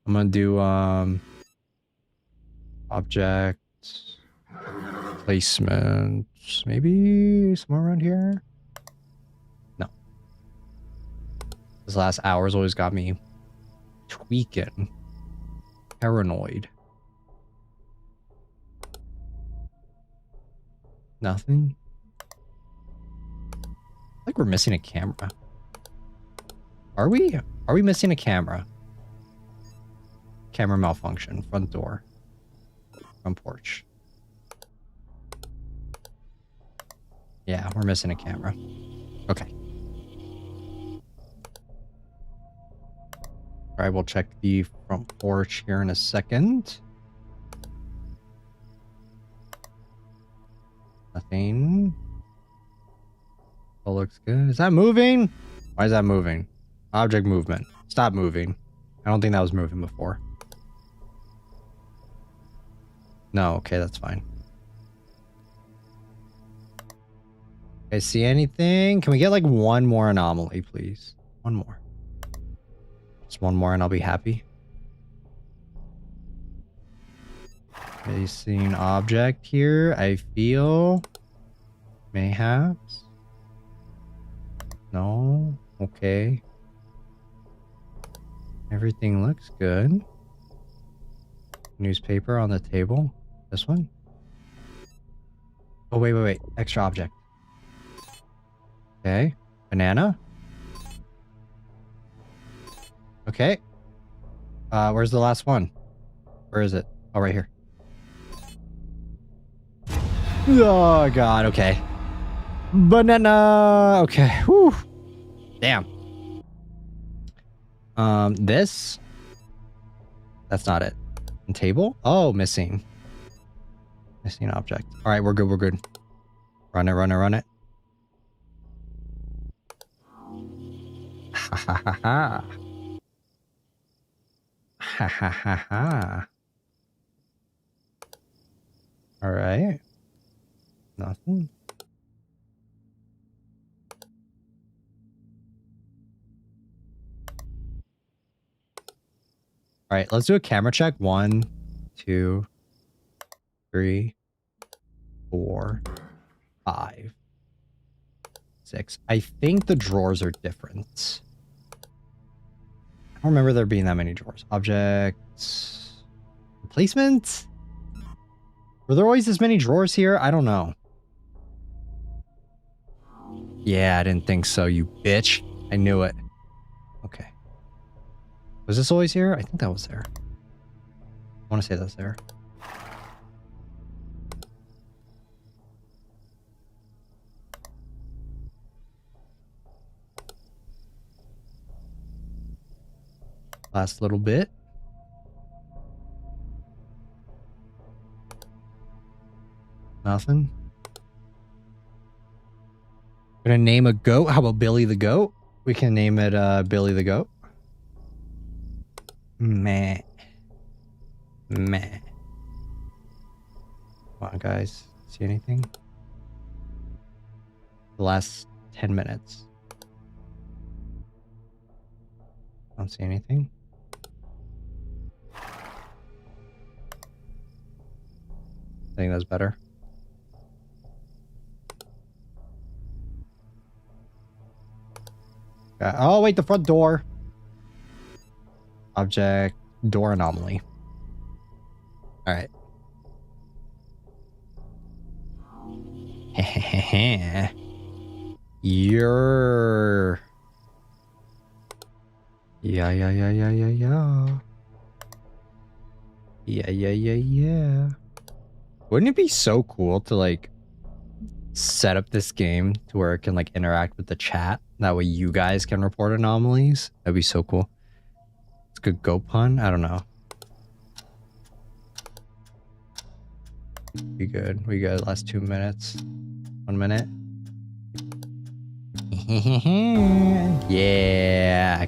I'm gonna do object placement. Maybe somewhere around here. No. This last hour's always got me tweaking. Paranoid. Nothing. I think we're missing a camera. Are we? Are we missing a camera? Camera malfunction. Front door. Front porch. Yeah, we're missing a camera. Okay. All right, we'll check the front porch here in a second. Nothing. All looks good. Is that moving? Why is that moving? Object movement. Stop moving. I don't think that was moving before. No, okay, that's fine. Okay, see anything? Can we get like one more anomaly, please? One more. Just one more and I'll be happy. Facing object here, I feel. Mayhaps. No. Okay. Everything looks good. Newspaper on the table. This one? Oh, wait. Extra object. Okay. Banana. Okay. Where's the last one? Where is it? Oh, right here. Oh, God. Okay. Banana. Okay. Whew. Damn. This. That's not it. And table? Oh, missing. Missing object. All right, we're good. We're good. Run it. Ha ha ha ha. Ha ha ha ha. All right. Nothing. All right, let's do a camera check. 1, 2, 3, 4, 5, 6. I think the drawers are different. I don't remember there being that many drawers. Objects. Replacement? Were there always this many drawers here? I don't know. Yeah, I didn't think so, you bitch. I knew it. Okay. Was this always here? I think that was there. want to say that's there. Last little bit. Nothing. Gonna name a goat. How about Billy the Goat? We can name it Billy the Goat. Meh. Meh. Come on, guys. See anything? The last 10 minutes. Don't see anything. I think that's better. Oh, wait, the front door. Object, door anomaly. All right. You're... Yeah. Yeah. Wouldn't it be so cool to, like, set up this game to where it can, like, interact with the chat? That way you guys can report anomalies? That'd be so cool. It's a good go pun? I don't know. We good. We good. Last 2 minutes. 1 minute. Yeah.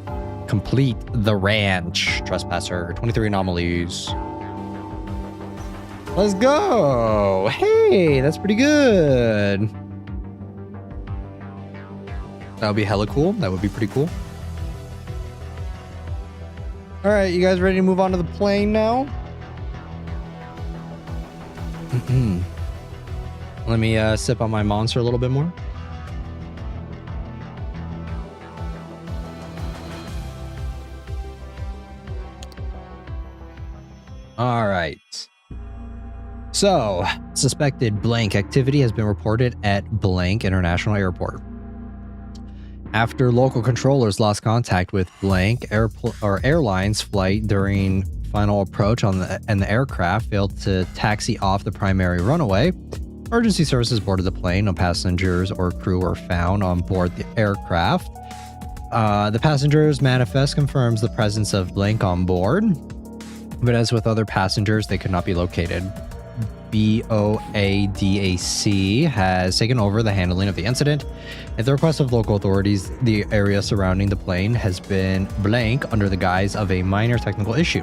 Complete the ranch. Trespasser. 23 anomalies. Let's go. Hey, that's pretty good. That would be hella cool. That would be pretty cool. All right, you guys ready to move on to the plane now? Let me sip on my monster a little bit more. All right. So, suspected blank activity has been reported at blank International Airport. After local controllers lost contact with blank airline's flight during final approach and the aircraft failed to taxi off the primary runway, emergency services boarded the plane. No passengers or crew were found on board the aircraft. The passengers' manifest confirms the presence of blank on board, but as with other passengers, they could not be located. BOADAC has taken over the handling of the incident. At the request of local authorities, the area surrounding the plane has been blank under the guise of a minor technical issue.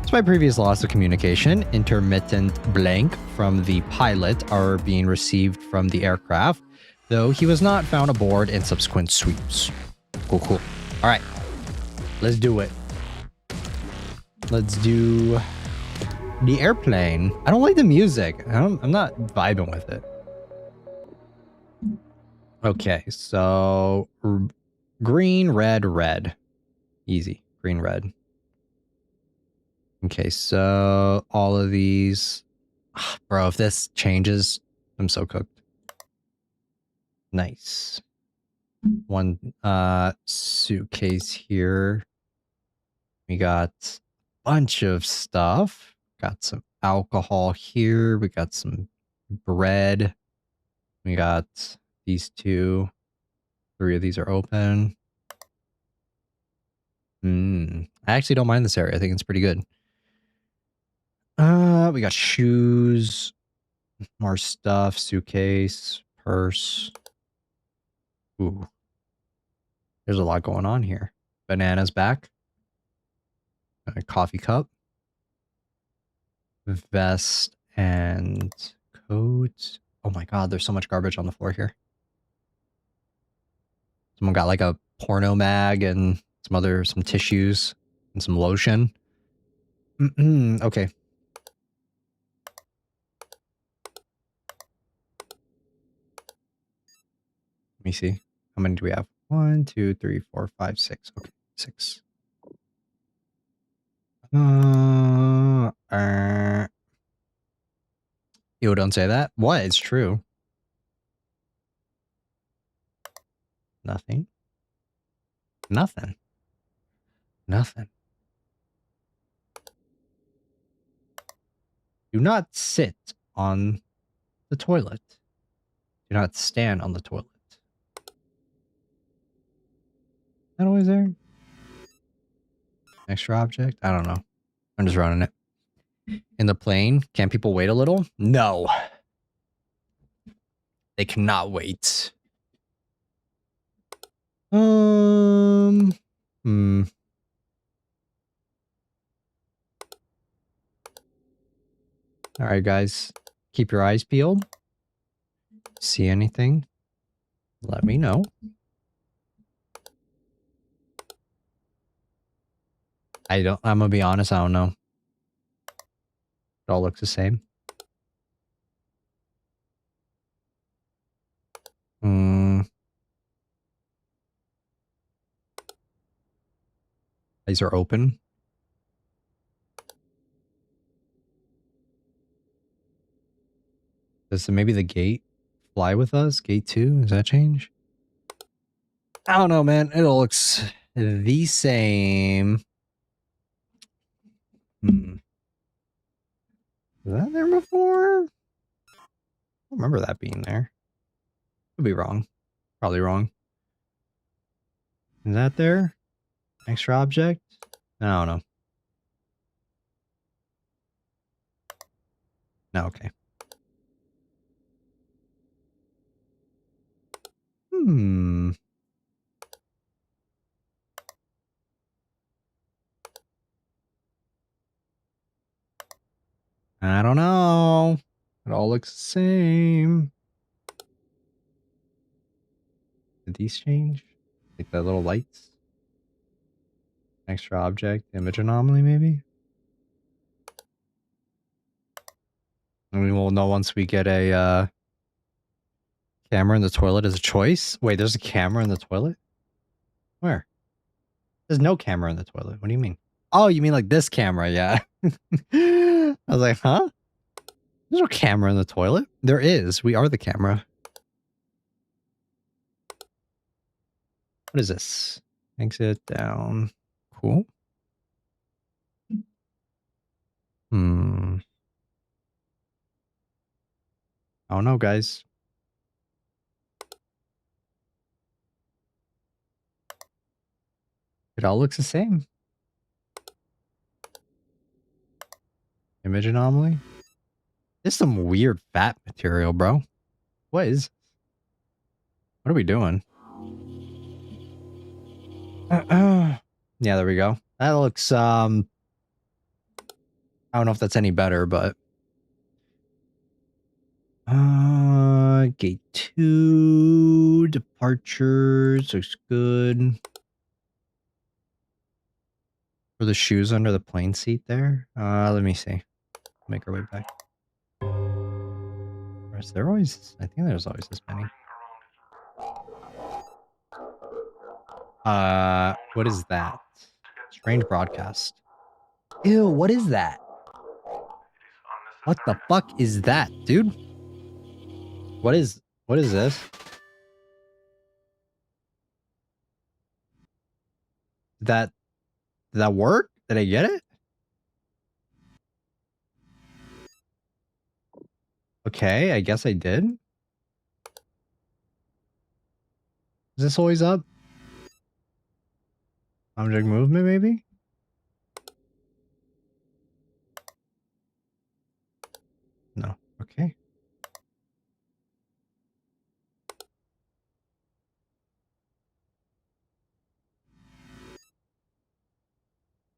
Despite previous loss of communication, intermittent blank from the pilot are being received from the aircraft, though he was not found aboard in subsequent sweeps. Cool. All right, let's do it. Let's do the airplane. I don't like the music. I'm not vibing with it. Okay, so green, red. Easy. Green, red. Okay, so all of these. Bro, if this changes, I'm so cooked. Nice. One suitcase here. We got a bunch of stuff. Got some alcohol here. We got some bread. We got these two. 3 of these are open. I actually don't mind this area. I think it's pretty good. We got shoes, more stuff, suitcase, purse. Ooh. There's a lot going on here. Bananas back. A coffee cup. Vest and coat. Oh my god, there's so much garbage on the floor here. Someone got like a porno mag and some tissues and some lotion. Okay. Let me see. How many do we have? 1, 2, 3, 4, 5, 6. Okay, 6. Ew, don't say that. What? It's true. Nothing. Do not sit on the toilet. Do not stand on the toilet. Is that always there? Extra object? I don't know. I'm just running it. In the plane, can people wait a little? No. They cannot wait. Hmm. All right, guys. Keep your eyes peeled. See anything? Let me know. I'm gonna be honest, I don't know. It all looks the same. Eyes are open. Does maybe the gate fly with us? Gate 2? Does that change? I don't know, man. It all looks the same. Was that there before? I don't remember that being there. Could be wrong. Probably wrong. Is that there? Extra object? I don't know. No, okay. I don't know. It all looks the same. Did these change? Like the little lights? Extra object, image anomaly, maybe? And we will know once we get a camera in the toilet as a choice. Wait, there's a camera in the toilet? Where? There's no camera in the toilet. What do you mean? Oh, you mean like this camera? Yeah. I was like, huh? There's no camera in the toilet. There is. We are the camera. What is this? Exit down. Cool. I don't know, guys. It all looks the same. Image anomaly. This is some weird fat material, bro. What is? What are we doing? Yeah, there we go. That looks, I don't know if that's any better, but gate 2 departures looks good. For the shoes under the plane seat there. Let me see. Make our way back. Is there always? I think there's always this many. What is that? Strange broadcast. Ew, what is that? What the fuck is that, dude? What is this? Did that work? Did I get it? Okay, I guess I did. Is this always up? Object movement, maybe? No. Okay.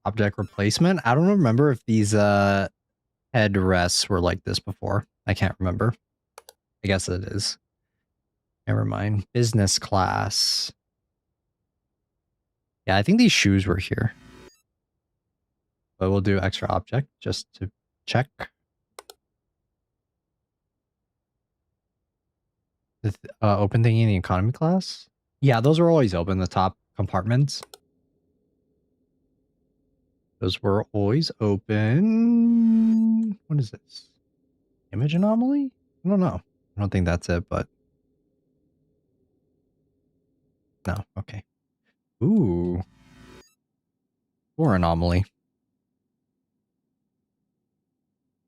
Object replacement? I don't remember if these headrests were like this before. I can't remember. I guess it is. Never mind. Business class. Yeah, I think these shoes were here. But we'll do extra object just to check. The open thingy in the economy class? Yeah, those are always open, the top compartments. Those were always open. What is this? Image anomaly? I don't know. I don't think that's it, but... No, okay. Ooh. Or anomaly.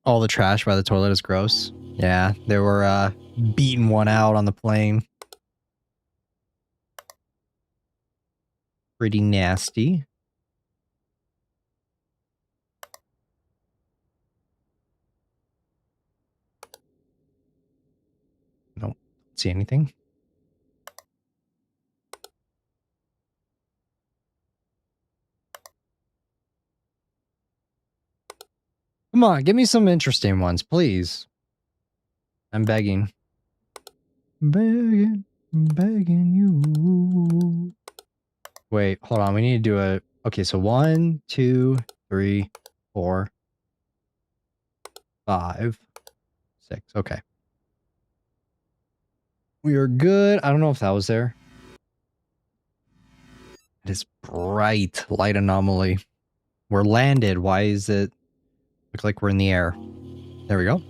All the trash by the toilet is gross. Yeah, they were beating one out on the plane. Pretty nasty. Nope, don't see anything. Come on, give me some interesting ones, please. I'm begging. Begging you. Wait, hold on. We need to do a... Okay, so 1, 2, 3, 4, 5, 6. Okay. We are good. I don't know if that was there. It is bright light anomaly. We're landed. Why is it look like we're in the air? There we go.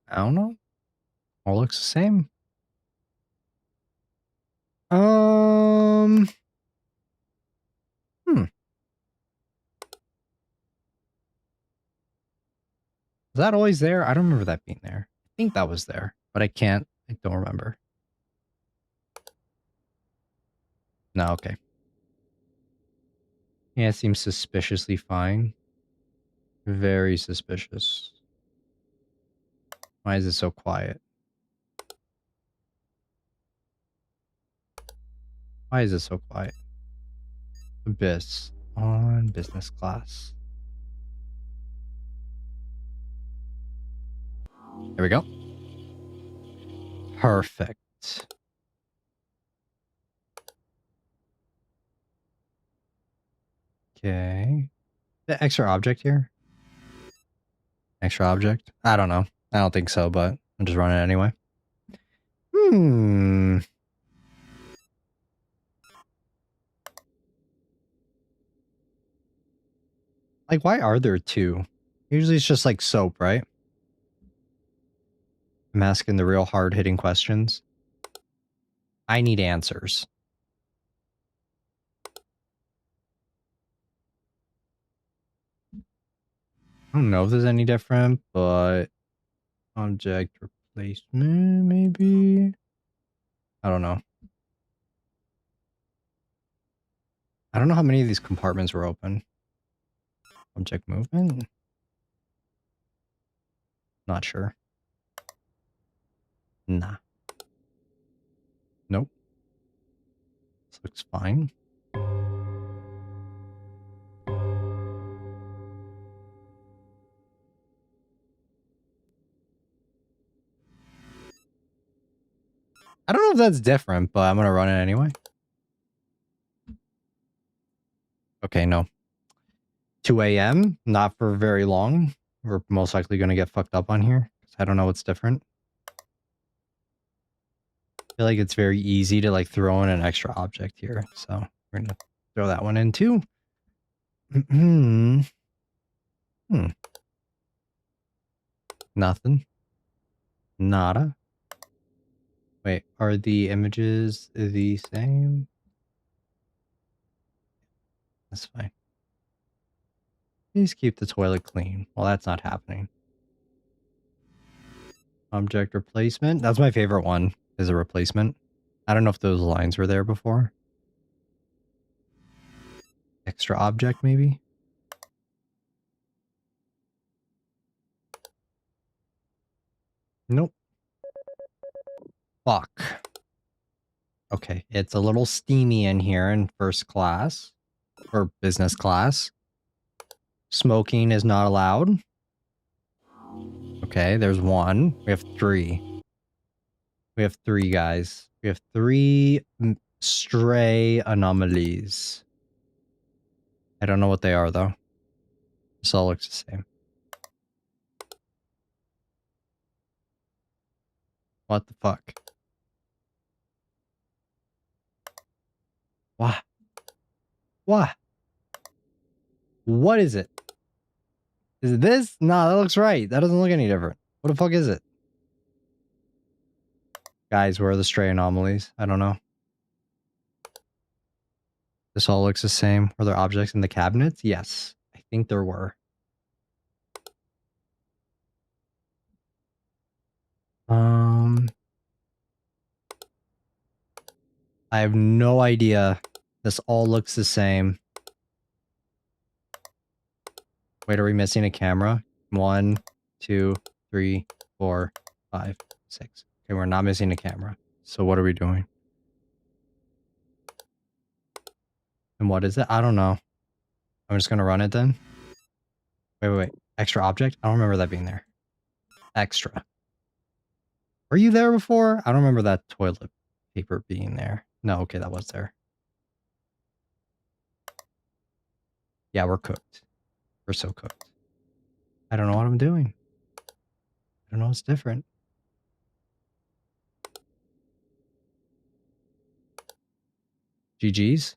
I don't know. All looks the same. Was that always there? I don't remember that being there. I think that was there, but I don't remember. No, okay. Yeah, it seems suspiciously fine. Very suspicious. Why is it so quiet? Why is it so quiet? Abyss on business class. There we go. Perfect. Okay. The extra object here? Extra object? I don't know. I don't think so, but I'm just running it anyway. Like, why are there two? Usually it's just like soap, right? I'm asking the real hard-hitting questions. I need answers. I don't know if there's any different, but object replacement, maybe? I don't know. I don't know how many of these compartments were open. Object movement? Not sure. Nah. Nope. This looks fine. I don't know if that's different, but I'm gonna run it anyway. Okay, no. 2 a.m. Not for very long. We're most likely gonna get fucked up on here. I don't know what's different. I feel like it's very easy to like throw in an extra object here. So we're gonna throw that one in too. Nothing. Nada. Wait, are the images the same? That's fine. Please keep the toilet clean. Well, that's not happening. Object replacement. That's my favorite one, is a replacement. I don't know if those lines were there before. Extra object, maybe? Nope. Fuck. Okay, it's a little steamy in here in first class. Or business class. Smoking is not allowed. Okay, there's one. We have 3. We have 3 guys. We have 3 stray anomalies. I don't know what they are, though. This all looks the same. What the fuck? Why? Why? What is it? Is it this? No, that looks right. That doesn't look any different. What the fuck is it? Guys, where are the stray anomalies? I don't know. This all looks the same. Were there objects in the cabinets? Yes. I think there were. I have no idea. This all looks the same. Wait, are we missing a camera? 1, 2, 3, 4, 5, 6. Okay, we're not missing a camera. So what are we doing? And what is it? I don't know. I'm just gonna run it then. Wait. Extra object? I don't remember that being there. Extra. Were you there before? I don't remember that toilet paper being there. No, okay, that was there. Yeah, we're cooked. We're so cooked. I don't know what I'm doing. I don't know what's different. GG's.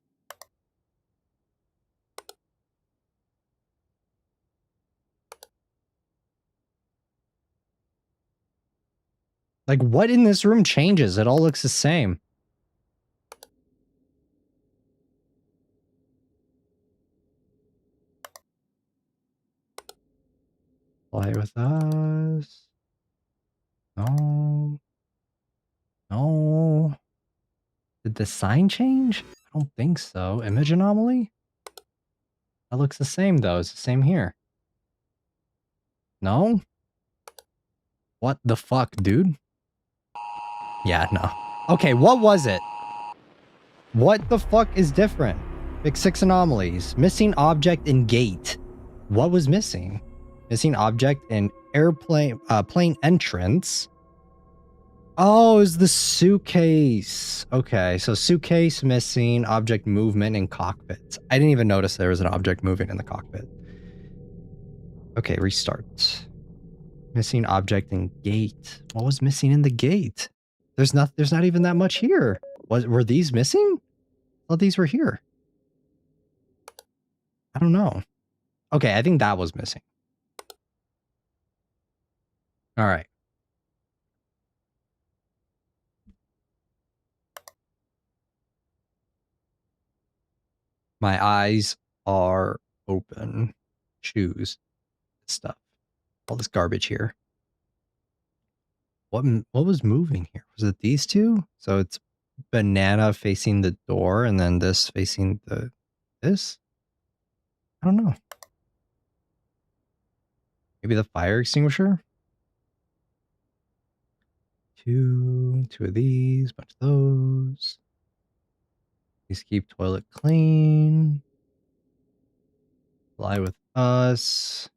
Like, what in this room changes? It all looks the same. Fly with us. No. No. Did the sign change? I don't think so. Image anomaly? That looks the same, though. It's the same here. No? What the fuck, dude? Yeah, no. Okay, what was it? What the fuck is different? Big 6 anomalies. Missing object in gate. What was missing? Missing object in airplane plane entrance. Oh, it's the suitcase. Okay, so suitcase missing, object movement in cockpit. I didn't even notice there was an object moving in the cockpit. Okay, restart. Missing object in gate. What was missing in the gate? There's not even that much here. Were these missing? Well, these were here. I don't know. Okay, I think that was missing. All right. My eyes are open. Choose stuff. All this garbage here. What was moving here? Was it these two? So it's banana facing the door and then this facing this? I don't know. Maybe the fire extinguisher? Two of these, bunch of those. Please keep toilet clean. Fly with us.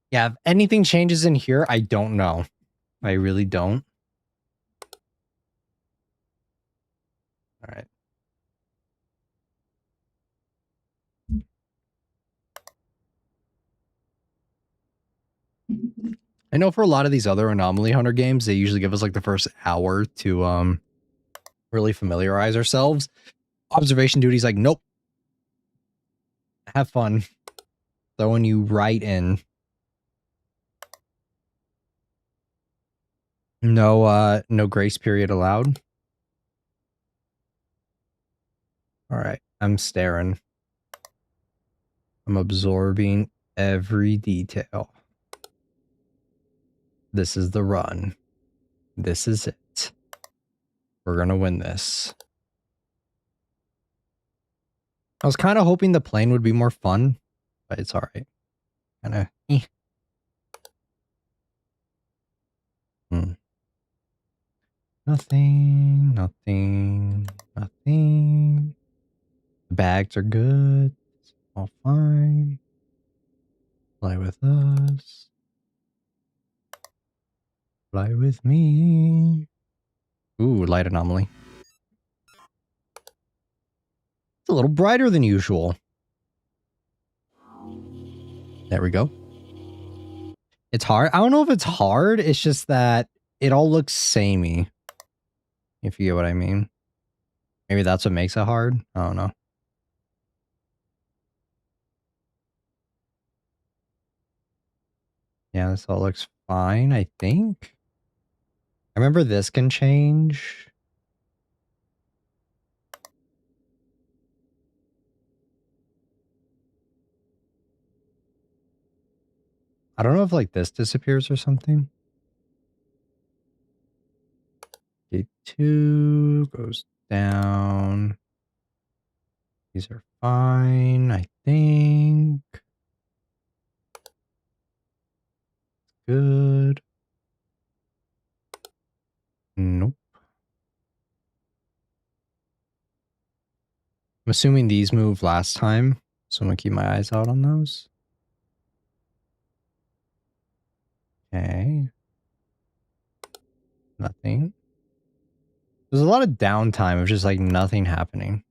Yeah, if anything changes in here, I don't know. I really don't. All right. I know for a lot of these other Anomaly Hunter games, they usually give us like the first hour to really familiarize ourselves. Observation duty's like, nope. Have fun. Throwing you right in. No grace period allowed. All right, I'm staring. I'm absorbing every detail. This is the run. This is it. We're gonna win this. I was kind of hoping the plane would be more fun, but it's all right. Kind of. Nothing. The bags are good. It's all fine. Fly with us. Fly with me. Ooh, light anomaly. It's a little brighter than usual. There we go. It's hard. I don't know if it's hard. It's just that it all looks samey. If you get what I mean. Maybe that's what makes it hard. I don't know. Yeah, this all looks fine, I think. I remember this can change. I don't know if like this disappears or something. D2 goes down. These are fine, I think. Good. Nope. I'm assuming these moved last time, so I'm gonna keep my eyes out on those. Okay. Nothing. There's a lot of downtime of just like nothing happening.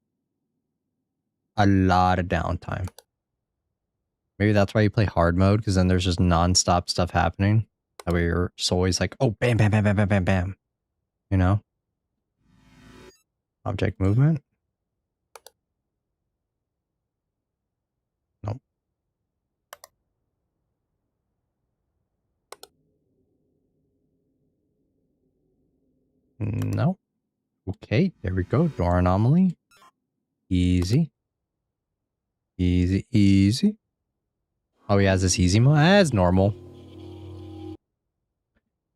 A lot of downtime. Maybe that's why you play hard mode, because then there's just non-stop stuff happening. That way you're just always like, oh, bam, bam, bam, bam, bam, bam, bam. You know? Object movement. Nope. Nope. Okay, there we go. Door anomaly. Easy. Easy, easy. Oh, he has this easy mode? That's normal.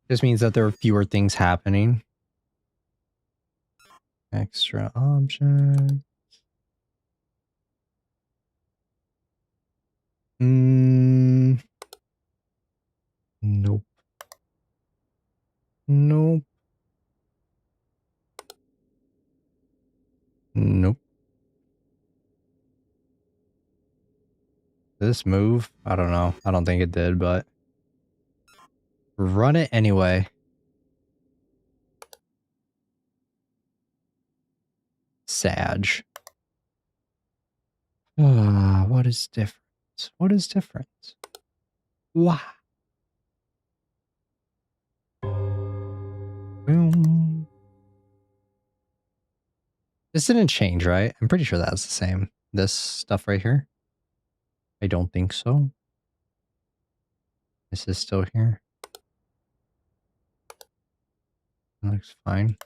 This means that there are fewer things happening. Extra object. Nope. Nope. Nope. Did this move? I don't know. I don't think it did, but run it anyway. Sag. What is different? What is different? Wow. Boom. This didn't change, right? I'm pretty sure that's the same. This stuff right here. I don't think so. This is still here. That looks fine.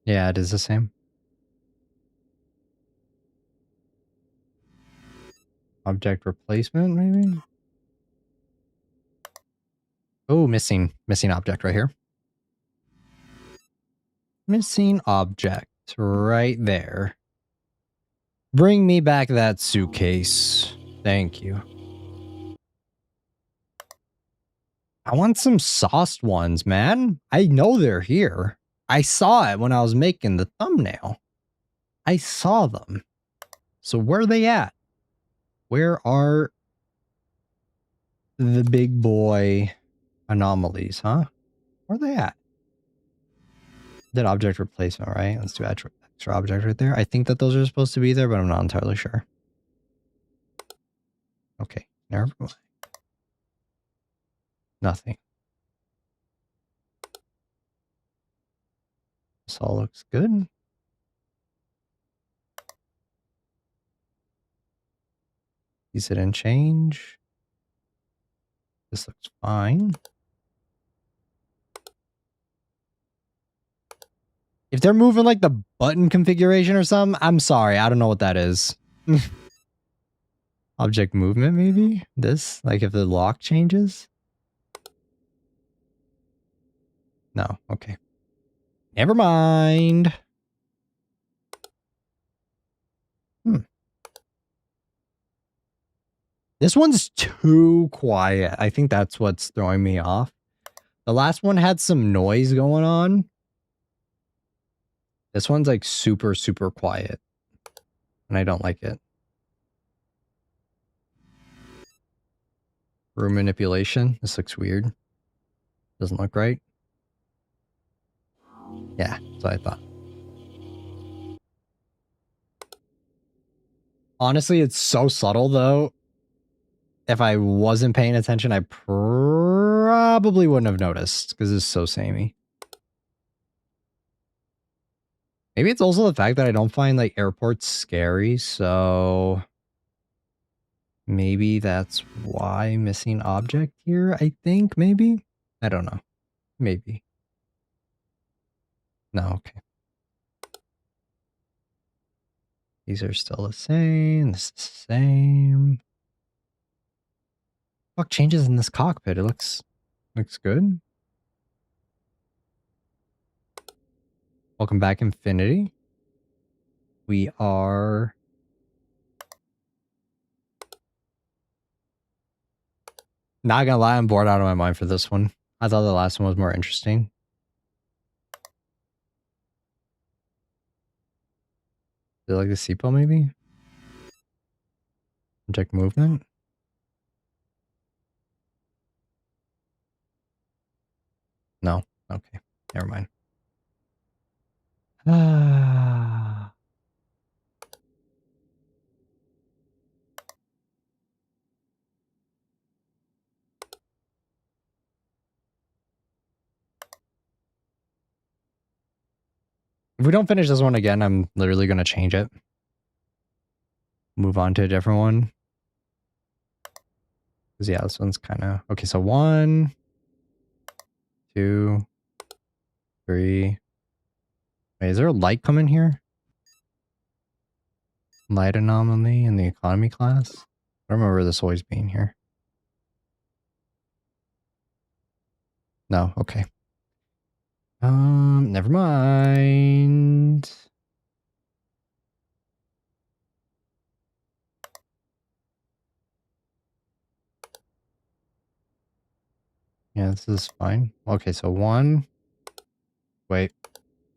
Yeah, it is the same. Object replacement, maybe? Oh, missing object right here. Missing object right there. Bring me back that suitcase. Thank you. I want some sauced ones, man. I know they're here. I saw it when I was making the thumbnail. I saw them. So where are they at? Where are the big boy anomalies, huh? Where are they at? Did object replacement, right? Let's do extra object right there. I think that those are supposed to be there, but I'm not entirely sure. Okay, never mind. Nothing. This all looks good. These didn't change. This looks fine. If they're moving like the button configuration or something, I'm sorry. I don't know what that is. Object movement, maybe? This? Like if the lock changes? No. Okay. Never mind. This one's too quiet. I think that's what's throwing me off. The last one had some noise going on. This one's like super, super quiet. And I don't like it. Room manipulation. This looks weird. Doesn't look right. Yeah, that's what I thought. Honestly, it's so subtle though. If I wasn't paying attention, I probably probably wouldn't have noticed because it's so samey. Maybe it's also the fact that I don't find like airports scary, so maybe that's why missing object here, I think, maybe? I don't know. Maybe. No, okay. These are still the same. This is the same. Fuck changes in this cockpit. It looks good. Welcome back, Infinity. We are not gonna lie, I'm bored out of my mind for this one. I thought the last one was more interesting. Is it like the seatbelt maybe? Object movement? No. Okay. Never mind. Ah. If we don't finish this one again, I'm literally going to change it. Move on to a different one. Because, yeah, this one's kind of... Okay, so 1, 2, 3. Wait, is there a light coming here? Light anomaly in the economy class? I don't remember this always being here. No, okay. Never mind. Yeah, this is fine. Okay, so 1. Wait.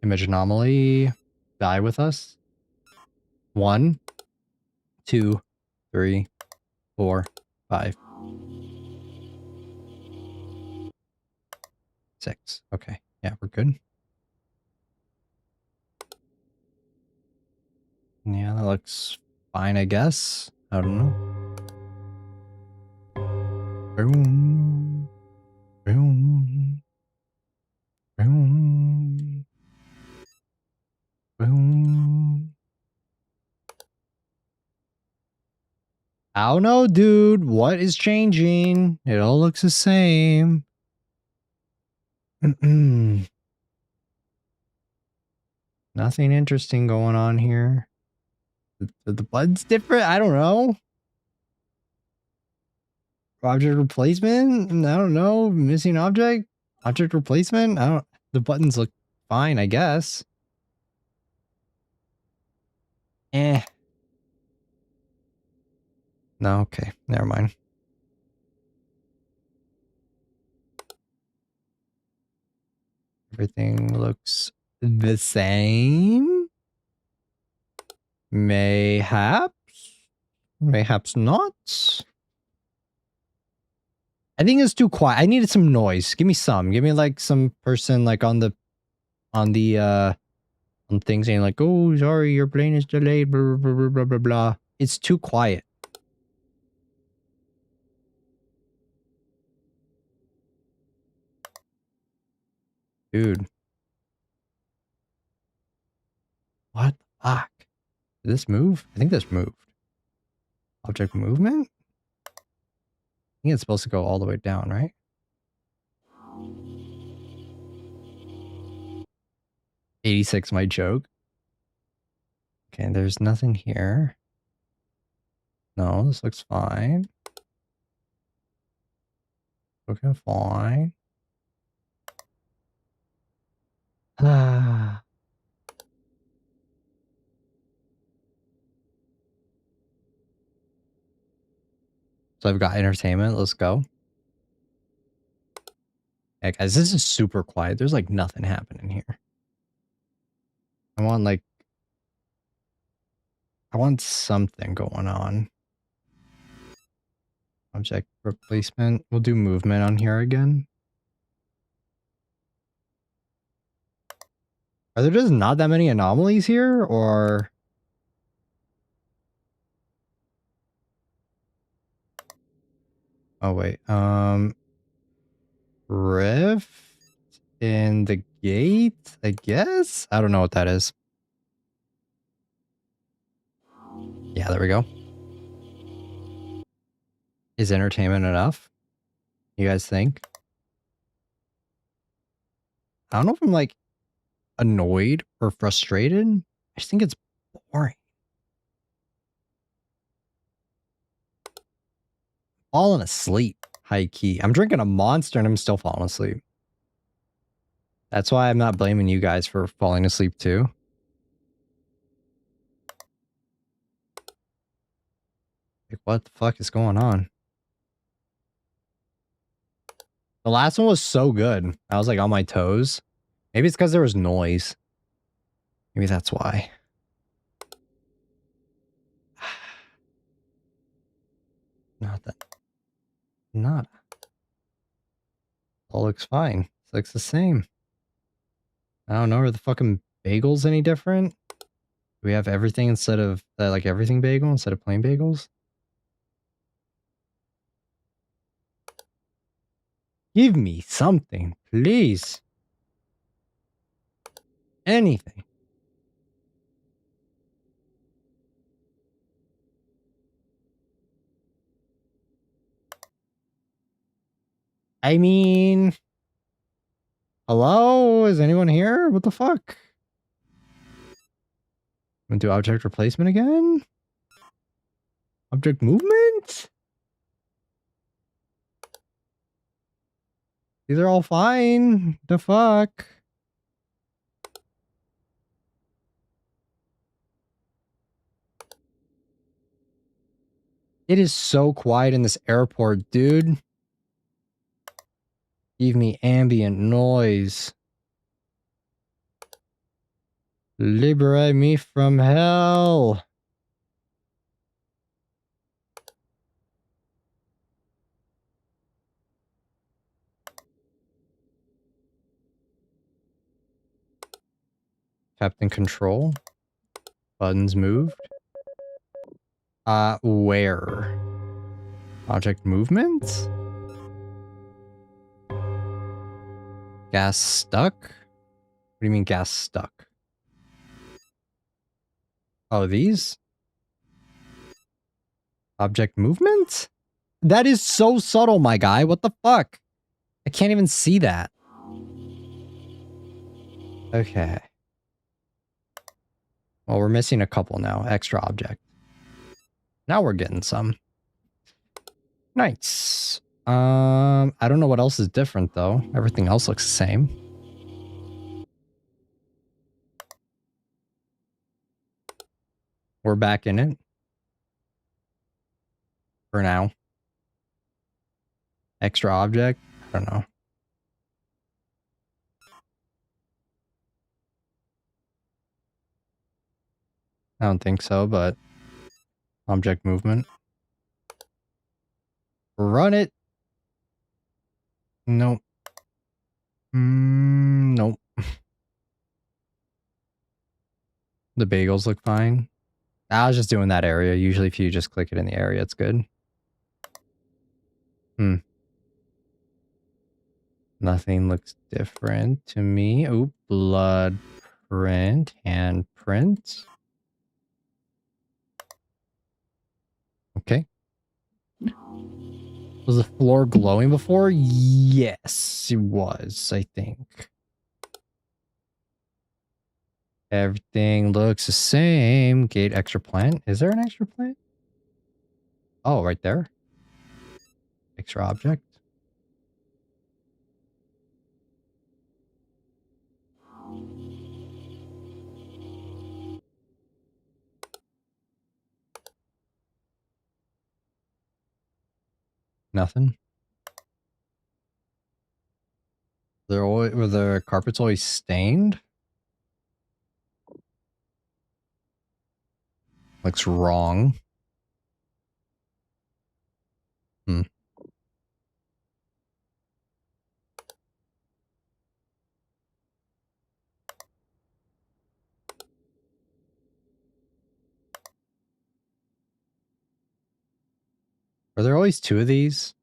Image anomaly. Die with us. 1, 2, 3, 4, 5, 6. Okay. Yeah, we're good. Yeah, that looks fine, I guess. I don't know. Boom. Boom. Boom. Boom. I don't know, dude. What is changing? It all looks the same. Nothing interesting going on here. The button's different? I don't know. Object replacement? I don't know. Missing object? Object replacement? I don't... The buttons look fine, I guess. Eh. No, okay. Never mind. Everything looks the same. Mayhaps? Mayhaps not. I think it's too quiet. I needed some noise. Give me some. Give me like some person like on things saying like, oh, sorry, your plane is delayed, blah, blah, blah, blah, blah, blah. It's too quiet. Dude. What the fuck? Did this move? I think this moved. Object movement? I think it's supposed to go all the way down, right? $86 my joke. Okay, there's nothing here. No, this looks fine. Looking fine. Ah. So I've got entertainment. Let's go. Yeah, guys, this is super quiet. There's like nothing happening here. I want something going on. Object replacement. We'll do movement on here again. Are there just not that many anomalies here, or... Oh, wait. Rift in the gate, I guess? I don't know what that is. Yeah, there we go. Is entertainment enough? You guys think? I don't know if I'm like annoyed or frustrated. I just think it's boring. Falling asleep, high key. I'm drinking a Monster and I'm still falling asleep. That's why I'm not blaming you guys for falling asleep too. Like, what the fuck is going on? The last one was so good. I was like on my toes. Maybe it's because there was noise. Maybe that's why. Not that. Not. All looks fine. It looks the same. I don't know. Are the fucking bagels any different? Do we have everything instead of like everything bagel instead of plain bagels? Give me something, please. Anything. I mean, hello? Is anyone here? What the fuck? I'm gonna do object replacement again? Object movement? These are all fine. The fuck? It is so quiet in this airport, dude. Give me ambient noise. Liberate me from hell. Captain Control. Buttons moved. Where? Object movement? Gas stuck? What do you mean gas stuck? Oh, these? Object movement? That is so subtle, my guy. What the fuck? I can't even see that. Okay. Well, we're missing a couple now. Extra object. Now we're getting some. Nice. I don't know what else is different, though. Everything else looks the same. We're back in it. For now. Extra object? I don't know. I don't think so, but... Object movement. Run it! Nope. Nope. The bagels look fine. I was just doing that area. Usually if you just click it in the area, it's good. Nothing looks different to me. Oh, blood print, hand print. Okay. Was the floor glowing before? Yes, it was, I think. Everything looks the same. Gate extra plant. Is there an extra plant? Oh, right there. Extra object. Nothing. Were the carpets always stained? Looks wrong. Are there always two of these?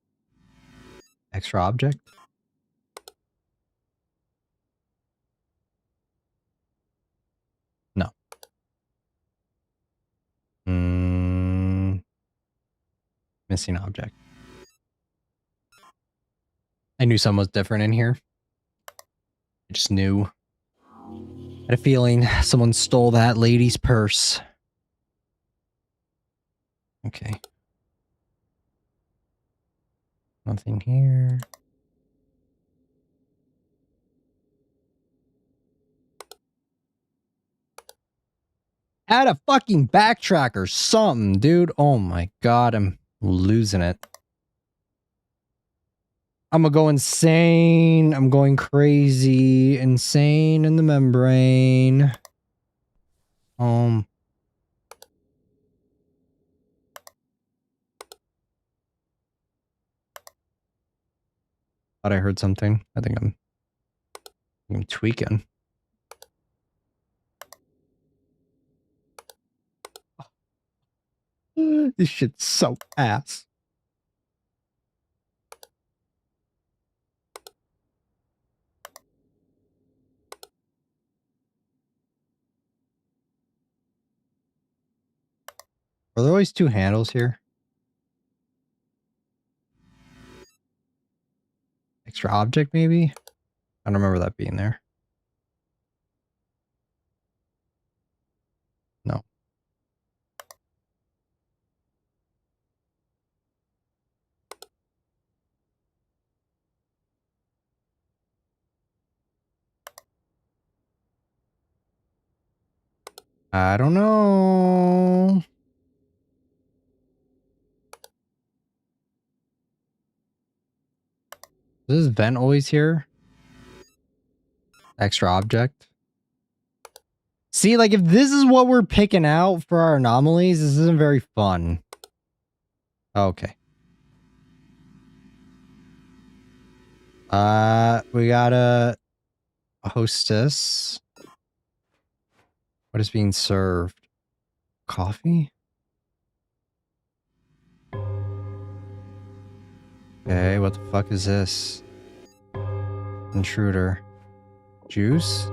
Extra object? Missing object. I knew something was different in here. I just knew. I had a feeling someone stole that lady's purse. Okay. Nothing here. Add a fucking backtrack or something, dude. Oh my god, I'm losing it. I'm gonna go insane. I'm going crazy. Insane in the membrane. Thought I heard something. I think I'm tweaking. This shit's so ass. Are there always two handles here? Extra object, maybe? I don't remember that being there. No. I don't know. Is this vent always here? Extra object? See, like, if this is what we're picking out for our anomalies, this isn't very fun. Okay. We got a hostess. What is being served? Coffee? Okay, what the fuck is this? Intruder. Juice? I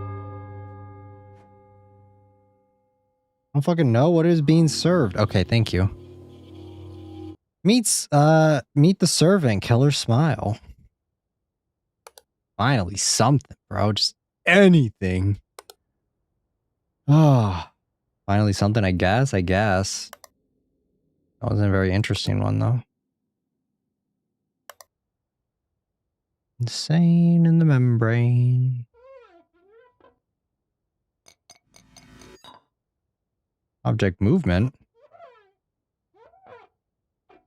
don't fucking know what is being served. Okay, thank you. Meet the servant, killer smile. Finally, something, bro. Just anything. Oh, finally something, I guess. That wasn't a very interesting one, though. Insane in the membrane. Object movement.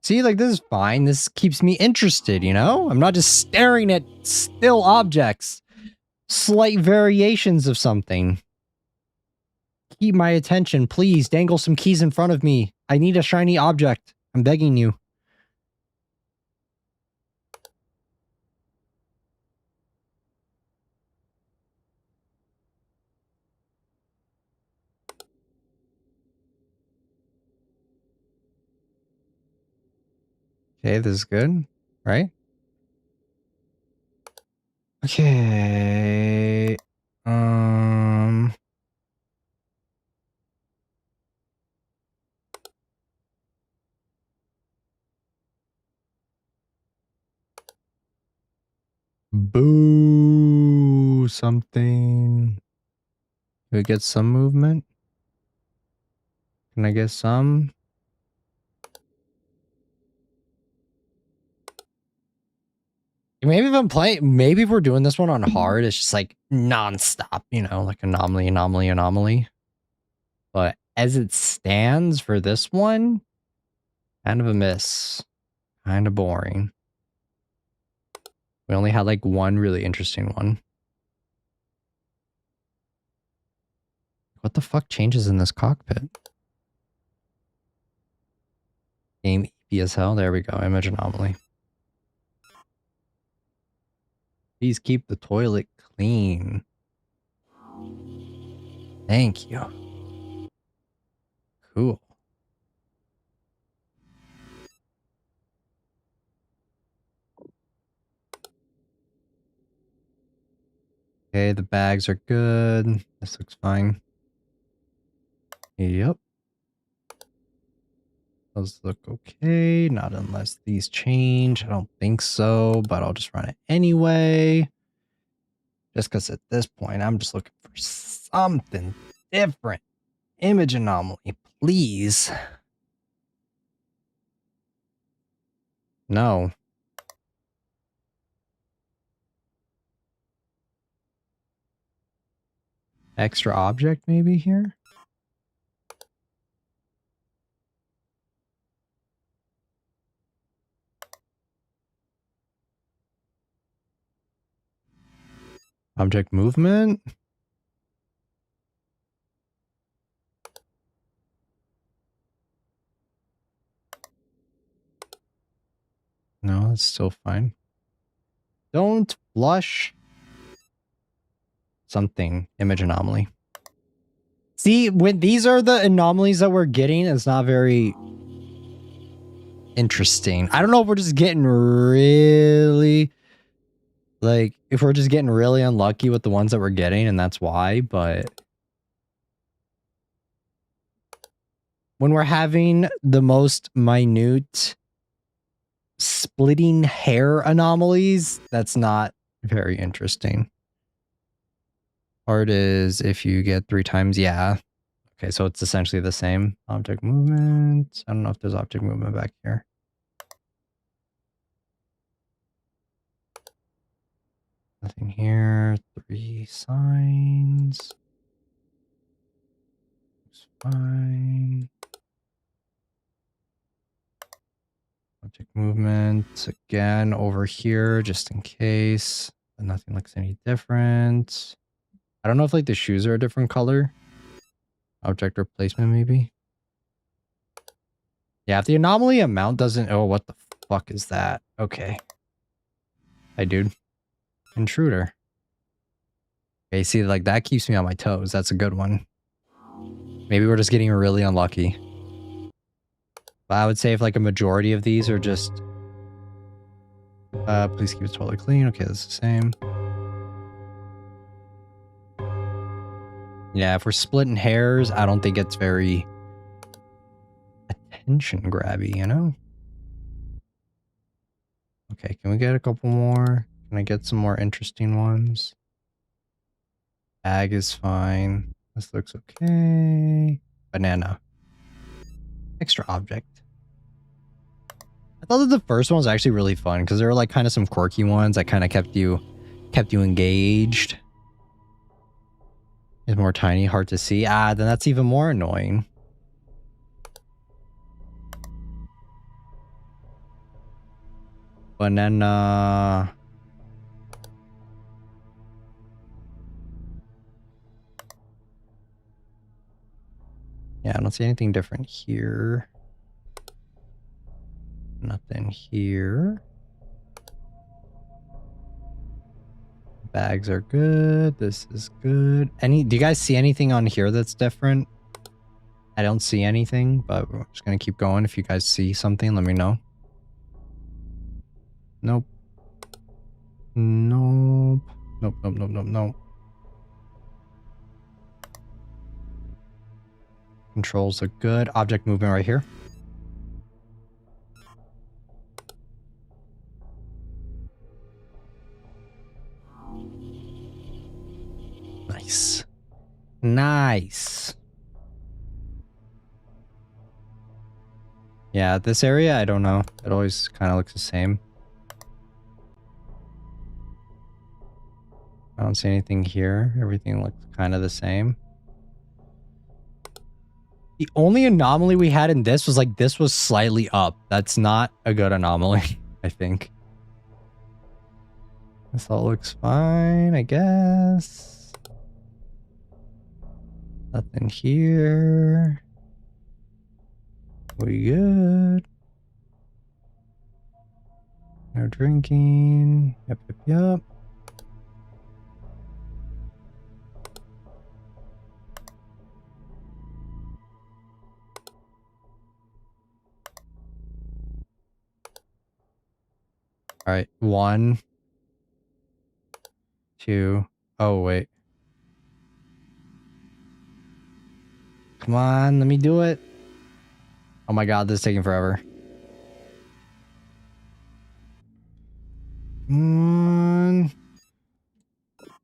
See, like, this is fine. This keeps me interested, you know? I'm not just staring at still objects. Slight variations of something. Keep my attention, please. Dangle some keys in front of me. I need a shiny object. I'm begging you. Okay, this is good, right? Okay. Boo something. Can we get some movement? Can I get some? Maybe if I'm playing, maybe if we're doing this one on hard, it's just like nonstop, you know, like anomaly. But as it stands for this one, kind of a miss. Kind of boring. We only had like one really interesting one. What the fuck changes in this cockpit? Game EPSL. There we go. Image anomaly. Please keep the toilet clean. Thank you. Cool. Okay, the bags are good. This looks fine. Yep. Those look okay. Not unless these change. I don't think so, but I'll just run it anyway. Just because at this point, I'm just looking for something different. Image anomaly, please. No. Extra object maybe here? Object movement? No, it's still fine. Don't flush something. Image anomaly. See, when these are the anomalies that we're getting, it's not very interesting. I don't know if we're just getting really... Like, if we're just getting really unlucky with the ones that we're getting, and that's why, but... When we're having the most minute splitting hair anomalies, that's not very interesting. Art is if you get 3 times, yeah. Okay, so it's essentially the same. Object movement. I don't know if there's object movement back here. Nothing here. 3 signs. Looks fine. Object movement again over here, just in case. But nothing looks any different. I don't know if like the shoes are a different color. Object replacement maybe. Yeah, if the anomaly amount doesn't... Oh, what the fuck is that? Okay. Hi, dude. Intruder. Okay, see, like that keeps me on my toes. That's a good one. Maybe we're just getting really unlucky. But I would say if like a majority of these are just... please keep it totally clean. Okay, that's the same. Yeah, if we're splitting hairs, I don't think it's very attention grabby, you know? Okay, can we get a couple more? Can I get some more interesting ones? Ag is fine. This looks okay. Banana. Extra object. I thought that the first one was actually really fun because there were like kind of some quirky ones that kind of kept you engaged. It's more tiny, hard to see. Ah, then that's even more annoying. Banana. Yeah, I don't see anything different here. Nothing here. Bags are good. This is good. Do you guys see anything on here that's different? I don't see anything, but we're just gonna keep going. If you guys see something, let me know. Nope. Nope. Nope, nope, nope, nope, nope. Controls are good. Object movement right here. Nice. Nice. Yeah, this area, I don't know. It always kind of looks the same. I don't see anything here. Everything looks kind of the same. The only anomaly we had in this was like this was slightly up. That's not a good anomaly, I think. This all looks fine, I guess. Nothing here. We good. No drinking. Yep, yep, yep. All right, 1, 2. Oh, wait. Come on, let me do it. Oh my god, this is taking forever.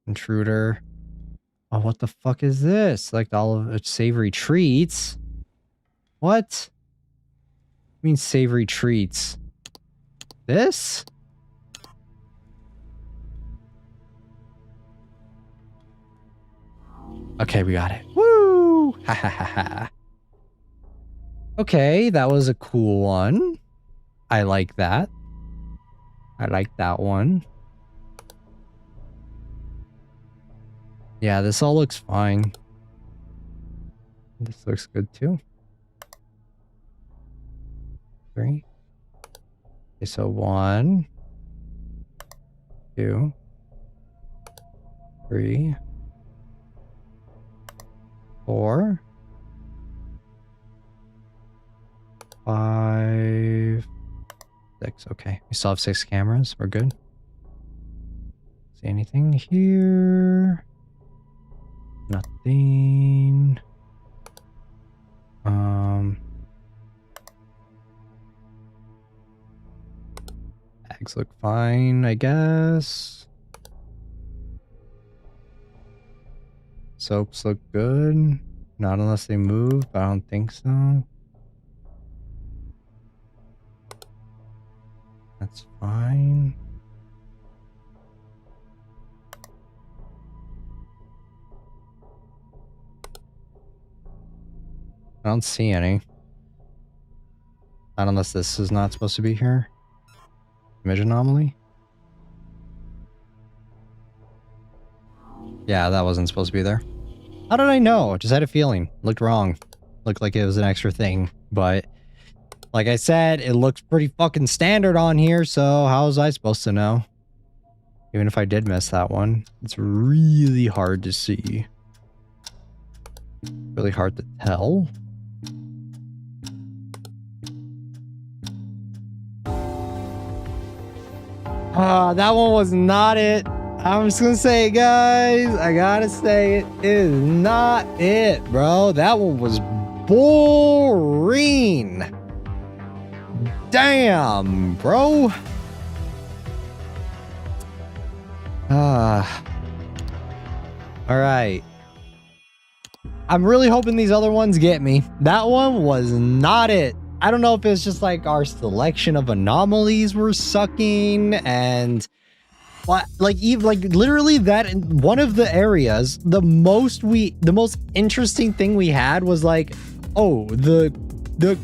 Intruder. Oh, what the fuck is this? Like all of its savory treats? What? I mean savory treats. This? Okay, we got it. Woo! Ha ha ha ha. Okay, that was a cool one. I like that. I like that one. Yeah, this all looks fine. This looks good too. 3. Okay, so 1, 2, 3, 4, 5, 6. Okay, we still have 6 cameras. We're good. See anything here? Nothing. Bags look fine, I guess. Soaps look good. Not unless they move, but I don't think so. That's fine. I don't see any. Not unless this is not supposed to be here. Image anomaly? Yeah, that wasn't supposed to be there. How did I know? Just had a feeling. Looked wrong. Looked like it was an extra thing. But, like I said, it looks pretty fucking standard on here, so how was I supposed to know? Even if I did miss that one. It's really hard to see. Really hard to tell. That one was not it. I'm just gonna say it, guys. I gotta say it is not it, bro. That one was boring. Damn, bro. All right. I'm really hoping these other ones get me. That one was not it. I don't know if it's just like our selection of anomalies were sucking and like even like literally that in one of the areas, the most interesting thing we had was like, oh, the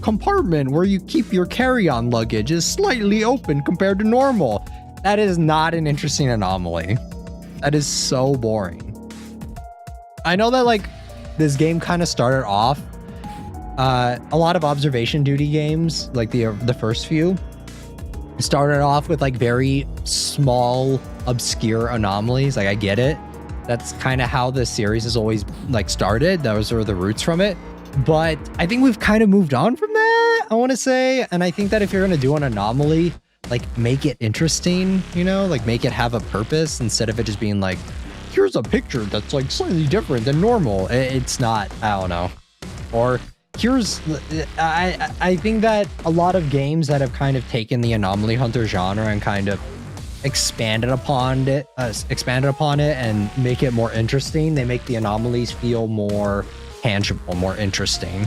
compartment where you keep your carry-on luggage is slightly open compared to normal. That is not an interesting anomaly. That is so boring. I know that like this game kind of started off a lot of observation duty games, like the first few, started off with like very small, obscure anomalies. Like I get it. That's kind of how the series has always like started. Those are the roots from it. But I think we've kind of moved on from that, I want to say. And I think that if you're going to do an anomaly, like make it interesting, you know, like make it have a purpose instead of it just being like, here's a picture that's like slightly different than normal. It's not, I don't know. Or here's, I think that a lot of games that have kind of taken the anomaly hunter genre and kind of expanded upon it and make it more interesting. They make the anomalies feel more tangible, more interesting.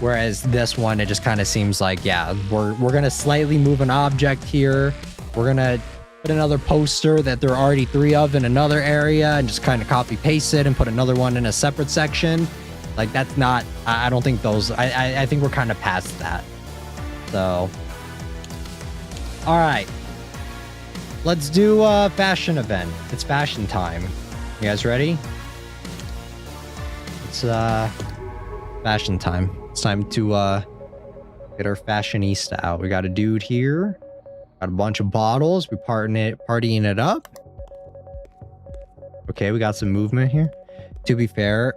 Whereas this one, it just kind of seems like, yeah, we're gonna slightly move an object here. We're gonna put another poster that there are already 3 of in another area and just kind of copy paste it and put another one in a separate section. Like that's not, I don't think those, I think we're kind of past that. So, all right, let's do a fashion event. It's fashion time. You guys ready? It's fashion time. It's time to get our fashionista out. We got a dude here. Got a bunch of bottles. We're partying it up. Okay, we got some movement here. To be fair,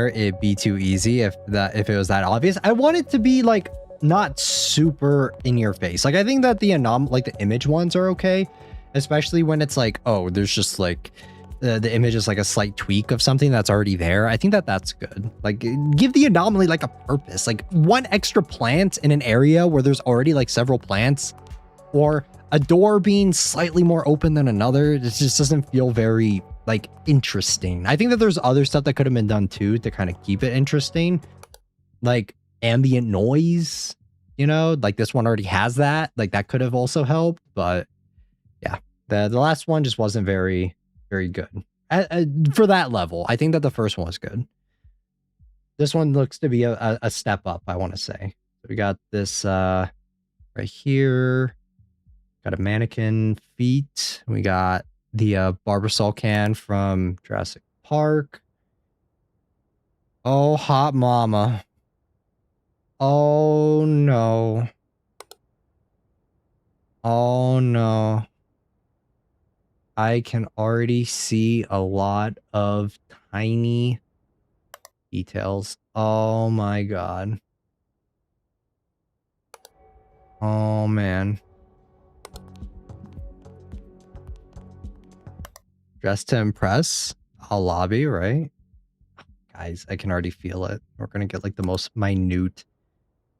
it'd be too easy if it was that obvious. I want it to be like not super in your face. Like I think that the image ones are okay, especially when it's like, oh, there's just like the image is like a slight tweak of something that's already there, I think that that's good. Like, give the anomaly like a purpose, like one extra plant in an area where there's already like several plants, or a door being slightly more open than another. It just doesn't feel very like interesting. I think that there's other stuff that could have been done too to kind of keep it interesting, like ambient noise, you know, like this one already has that. Like that could have also helped, but yeah, the last one just wasn't very good for that level. I think that the first one was good. This one looks to be a step up, I want to say. So we got this right here. Got a mannequin feet. We got the Barbasol can from Jurassic Park. Oh, hot mama. Oh, no. Oh, no. I can already see a lot of tiny details. Oh, my God. Oh, man. Dress to impress. I'll lobby, right? Guys, I can already feel it. We're gonna get like the most minute.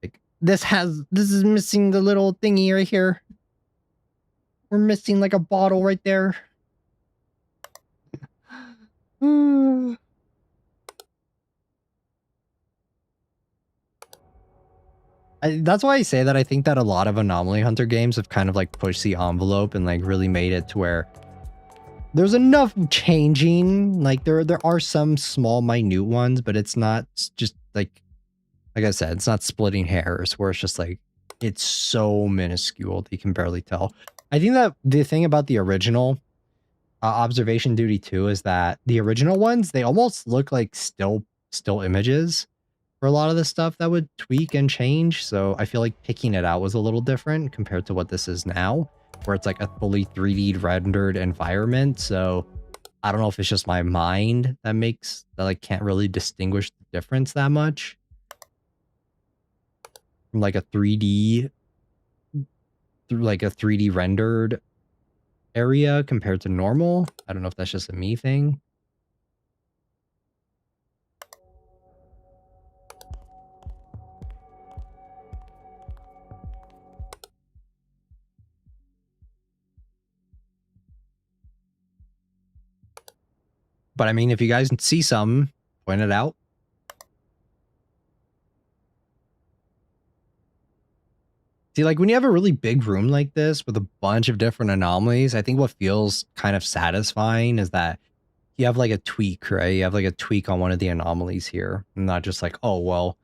Like this is missing the little thingy right here. We're missing like a bottle right there. That's why I say that I think that a lot of Anomaly Hunter games have kind of like pushed the envelope and like really made it to where there's enough changing. Like there are some small minute ones, but it's not just like I said, it's not splitting hairs where it's just like it's so minuscule that you can barely tell. I think that the thing about the original Observation Duty 2 is that the original ones, they almost look like still images for a lot of the stuff that would tweak and change. So I feel like picking it out was a little different compared to what this is now, where it's like a fully 3D rendered environment. So I don't know if it's just my mind that like can't really distinguish the difference that much from like a 3D rendered area compared to normal. I don't know if that's just a me thing. But I mean, if you guys see some, point it out. See, like when you have a really big room like this with a bunch of different anomalies, I think what feels kind of satisfying is that you have like a tweak, right? You have like a tweak on one of the anomalies here. And not just like, oh, well,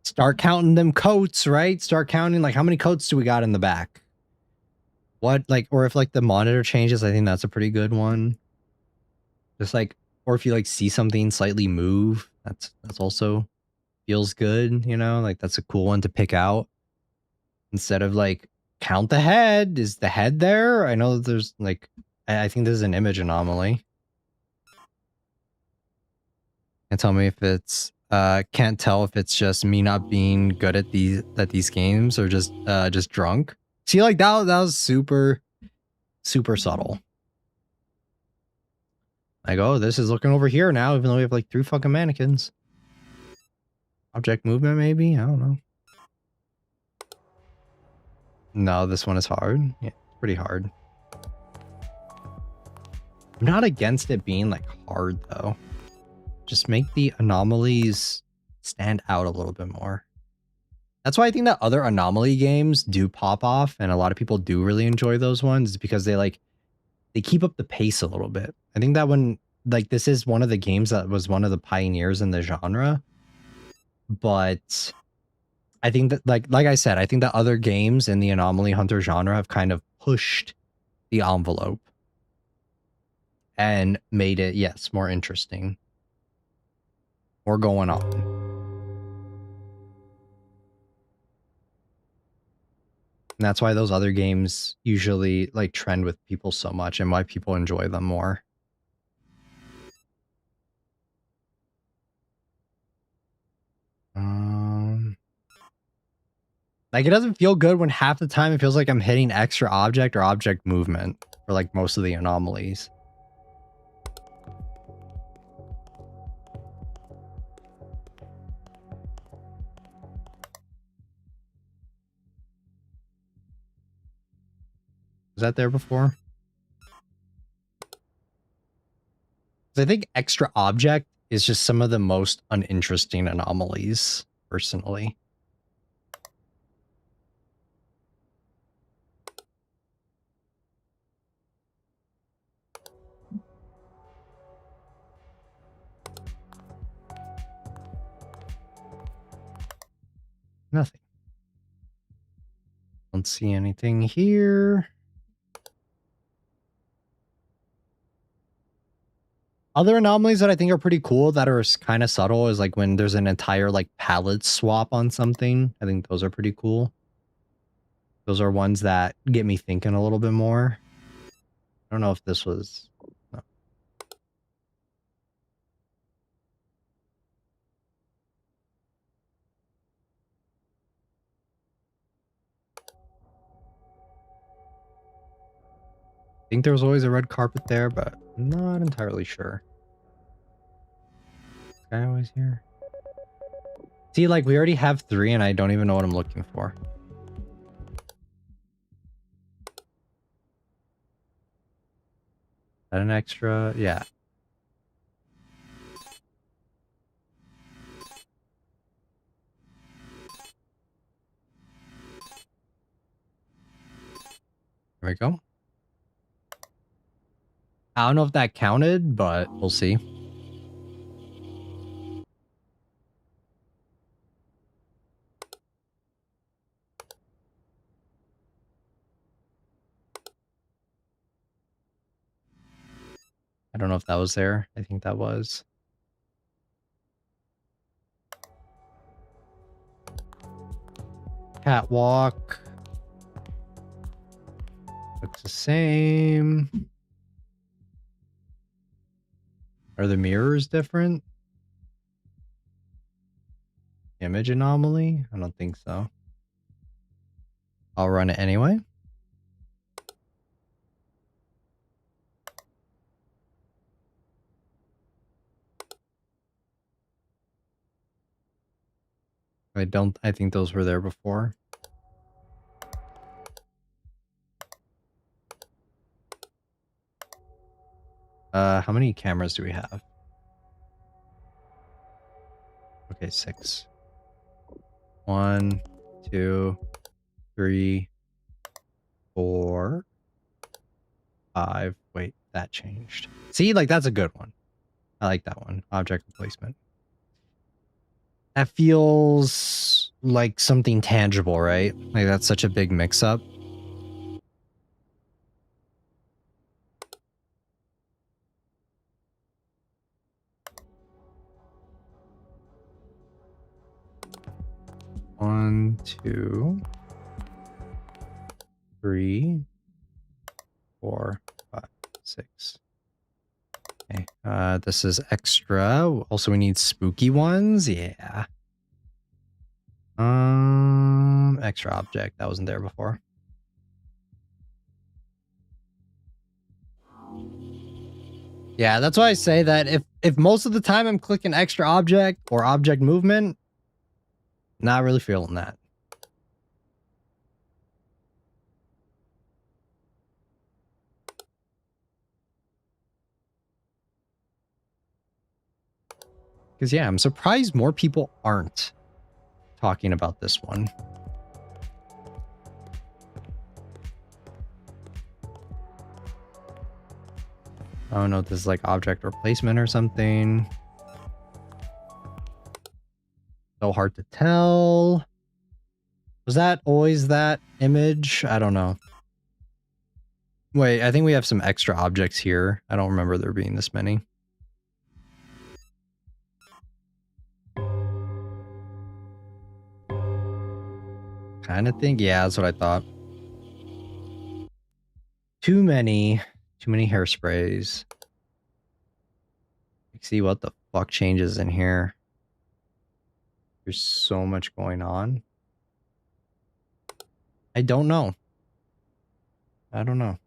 start counting them coats, right? Start counting like how many coats do we got in the back? What, like, or if like the monitor changes, I think that's a pretty good one. Just like, or if you like see something slightly move, that's also feels good, you know, like that's a cool one to pick out. Instead of like count the head, is the head there? I know that there's like, I think this is an image anomaly. And tell me if it's can't tell if it's just me not being good at these games or just drunk. See, like that was super subtle. Like, oh, this is looking over here now, even though we have like 3 fucking mannequins. Object movement, maybe? I don't know. No, this one is hard. Yeah, it's pretty hard. I'm not against it being like hard though. Just make the anomalies stand out a little bit more. That's why I think that other Anomaly games do pop off, and a lot of people do really enjoy those ones, because they keep up the pace a little bit. I think that when like this is one of the games that was one of the pioneers in the genre, but I think that like I said, I think that other games in the Anomaly Hunter genre have kind of pushed the envelope and made it, yes, more interesting. More going on. And that's why those other games usually like trend with people so much, and why people enjoy them more. Like it doesn't feel good when half the time it feels like I'm hitting extra object or object movement for like most of the anomalies. that there before? I think extra object is just some of the most uninteresting anomalies, personally. Nothing. Don't see anything here. Other anomalies that I think are pretty cool that are kind of subtle is like when there's an entire like palette swap on something. I think those are pretty cool. Those are ones that get me thinking a little bit more. I don't know if this was... No. I think there was always a red carpet there, but I'm not entirely sure. This guy always here. See, like we already have 3 and I don't even know what I'm looking for. Is that an extra? Yeah. There we go. I don't know if that counted, but we'll see. I don't know if that was there. I think that was. Catwalk. Looks the same. Are the mirrors different? Image anomaly? I don't think so. I'll run it anyway. I think those were there before. How many cameras do we have? Okay, 6. 1, 2, 3, 4, 5. Wait, that changed. See, like that's a good one. I like that one. Object replacement. That feels like something tangible, right? Like that's such a big mix-up. One, 2, 3, 4, 5, 6. Okay, this is extra. Also, we need spooky ones. Yeah. Extra object. That wasn't there before. Yeah, that's why I say that if most of the time I'm clicking extra object or object movement, not really feeling that. Because yeah, I'm surprised more people aren't talking about this one. I don't know if this is like object replacement or something. So hard to tell. Was that always that image? I don't know. Wait, I think we have some extra objects here. I don't remember there being this many. Kind of think. Yeah, that's what I thought. Too many hairsprays. See what the fuck changes in here. There's so much going on. I don't know. I don't know.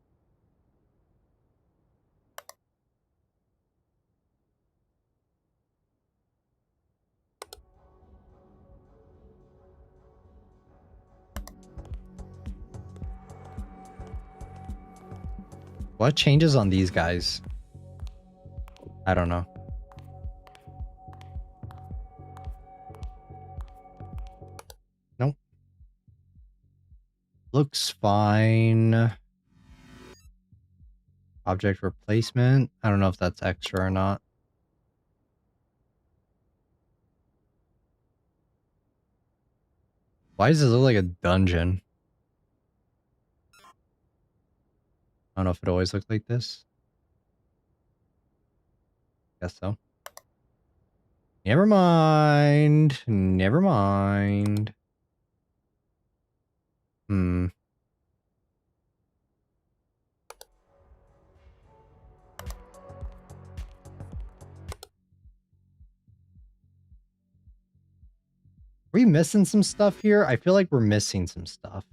What changes on these guys? I don't know. Nope. Looks fine. Object replacement. I don't know if that's extra or not. Why does it look like a dungeon? I don't know if it always looked like this. Guess so. Never mind. Never mind. Hmm. Are we missing some stuff here? I feel like we're missing some stuff.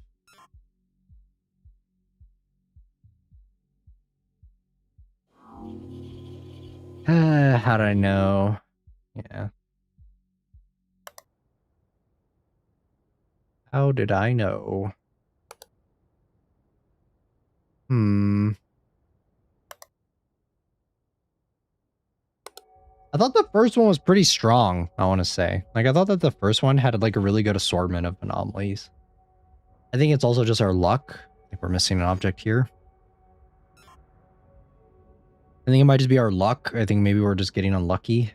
How did I know? Yeah. How did I know? I thought the first one was pretty strong, I want to say. Like, I thought that the first one had like a really good assortment of anomalies. I think it's also just our luck. I think we're missing an object here. I think it might just be our luck. I think maybe we're just getting unlucky.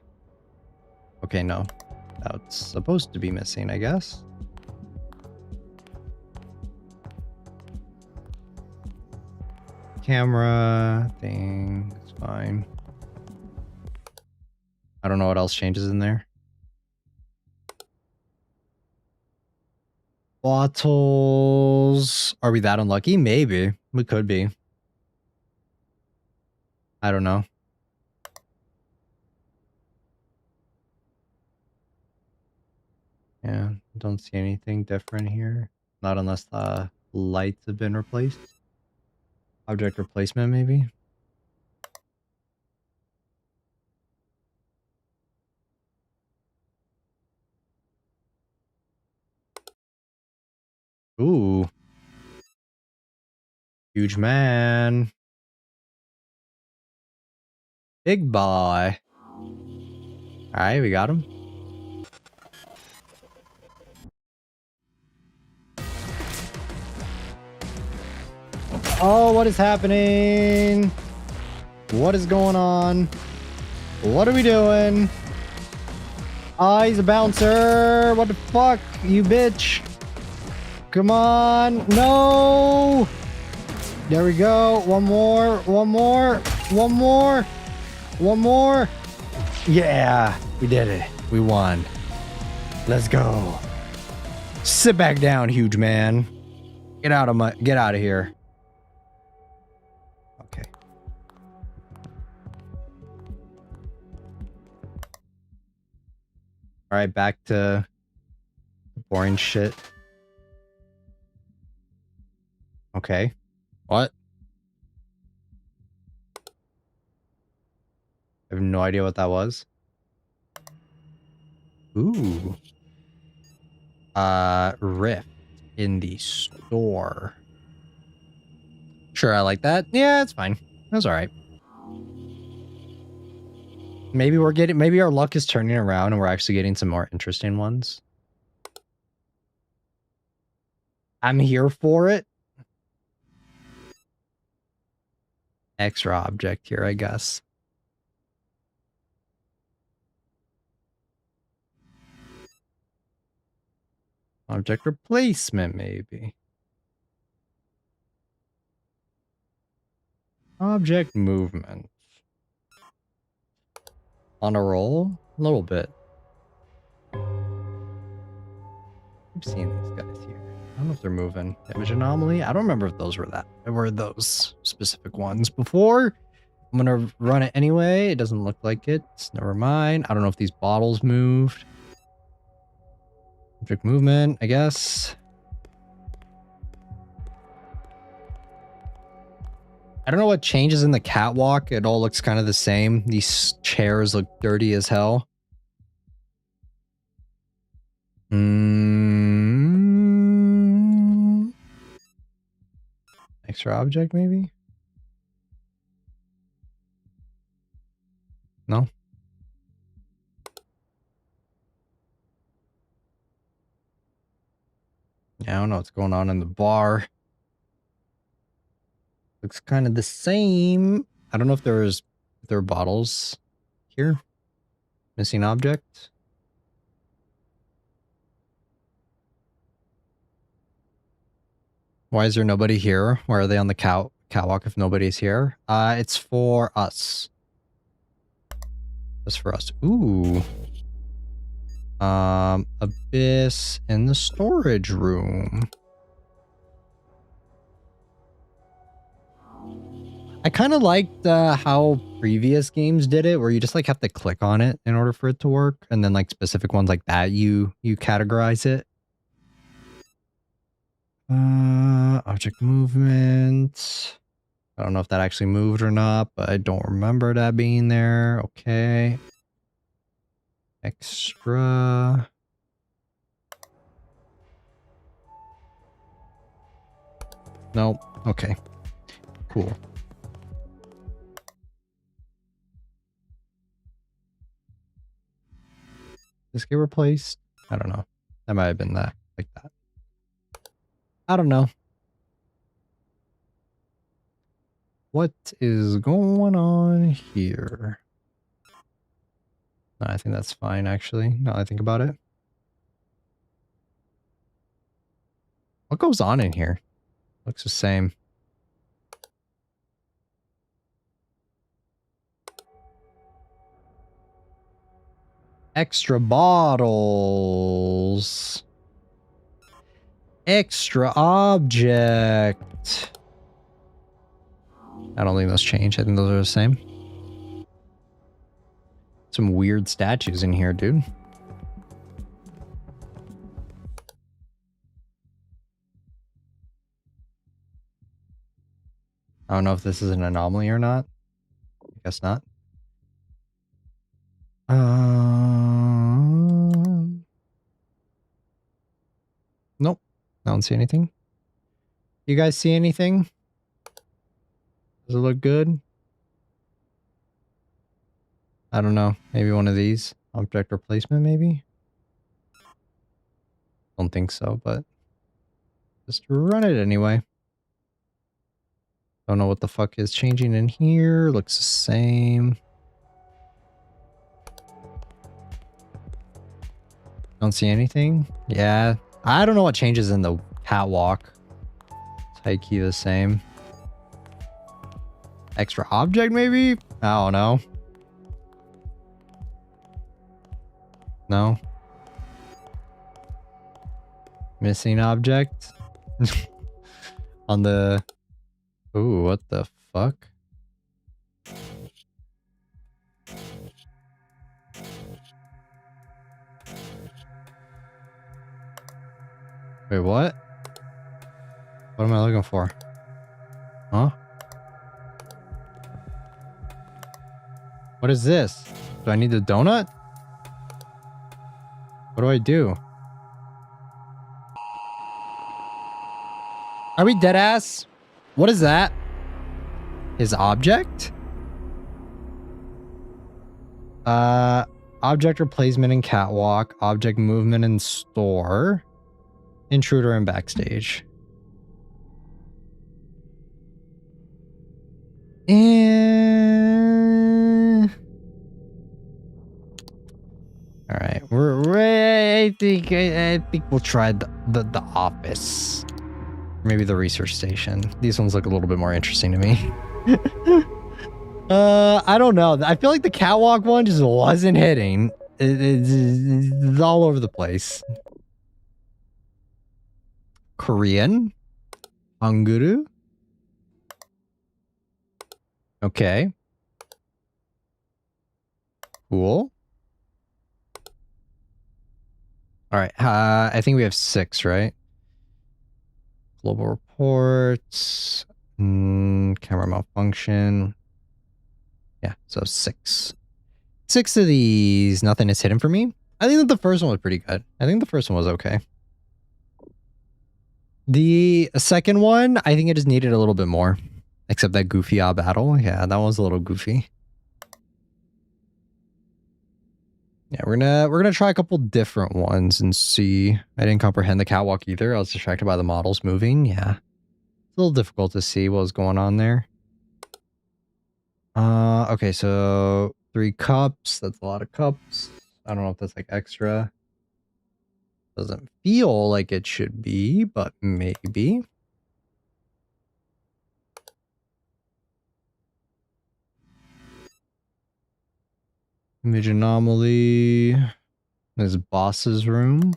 Okay, no. That's supposed to be missing, I guess. Camera thing. It's fine. I don't know what else changes in there. Bottles. Are we that unlucky? Maybe. We could be. I don't know. Yeah, don't see anything different here. Not unless the lights have been replaced. Object replacement, maybe? Ooh. Huge man. Big boy. Alright, we got him. Oh, what is happening? What is going on? What are we doing? Oh, he's a bouncer. What the fuck? You bitch. Come on. No. There we go. One more. One more. One more. One more. Yeah, we did it. We won. Let's go. Sit back down, huge man. Get out of here. Okay. All right, back to boring shit. Okay. What? I have no idea what that was. Ooh. Rift in the store. Sure, I like that. Yeah, it's fine. That's all right. Maybe our luck is turning around and we're actually getting some more interesting ones. I'm here for it. Extra object here, I guess. Object replacement, maybe. Object movement. On a roll? A little bit. I've seen these guys here. I don't know if they're moving. Image anomaly? I don't remember if those were those specific ones before. I'm gonna run it anyway. It doesn't look like it. Never mind. I don't know if these bottles moved. Object movement, I guess. I don't know what changes in the catwalk. It all looks kind of the same. These chairs look dirty as hell. Extra object, maybe? Yeah, I don't know what's going on in the bar. Looks kind of the same. I don't know if there are bottles here. Missing object. Why is there nobody here? Why are they on the catwalk if nobody's here? It's for us. It's for us. Ooh. Abyss in the storage room. I kind of liked how previous games did it, where you just like have to click on it in order for it to work, and then like specific ones like that you categorize it. Object movement. I don't know if that actually moved or not, but I don't remember that being there. Okay. Extra. Nope. Okay. Cool. This get replaced? I don't know. That might have been that, like that. I don't know. What is going on here? No, I think that's fine, actually. Now that I think about it. What goes on in here? Looks the same. Extra bottles. Extra object. I don't think those change. I think those are the same. Some weird statues in here, dude. I don't know if this is an anomaly or not. I guess not. Nope. I don't see anything. You guys see anything? Does it look good? I don't know. Maybe one of these. Object replacement, maybe? Don't think so, but just run it anyway. Don't know what the fuck is changing in here. Looks the same. Don't see anything? Yeah. I don't know what changes in the catwalk. It's high key the same. Extra object, maybe? I don't know. No. Missing object? On the... Ooh, what the fuck? Wait, what? What am I looking for? Huh? What is this? Do I need the donut? What do I do? Are we dead ass? What is that? His object? Object replacement in catwalk, object movement in store, intruder in backstage. And all right, I think we'll try the office, maybe the research station. These ones look a little bit more interesting to me. I don't know. I feel like the catwalk one just wasn't hitting. It's all over the place. Korean, Hanguru. Okay. Cool. All right. I think we have 6, right? Global reports. Camera malfunction. Yeah, so 6. 6 of these. Nothing is hidden for me. I think that the first one was pretty good. I think the first one was okay. The second one, I think it just needed a little bit more. Except that goofy battle. Yeah, that one was a little goofy. Yeah, we're gonna try a couple different ones and see. I didn't comprehend the catwalk either. I was distracted by the models moving. Yeah. It's a little difficult to see what was going on there. Okay, so 3 cups. That's a lot of cups. I don't know if that's like extra. Doesn't feel like it should be, but maybe. Image anomaly. This boss's room.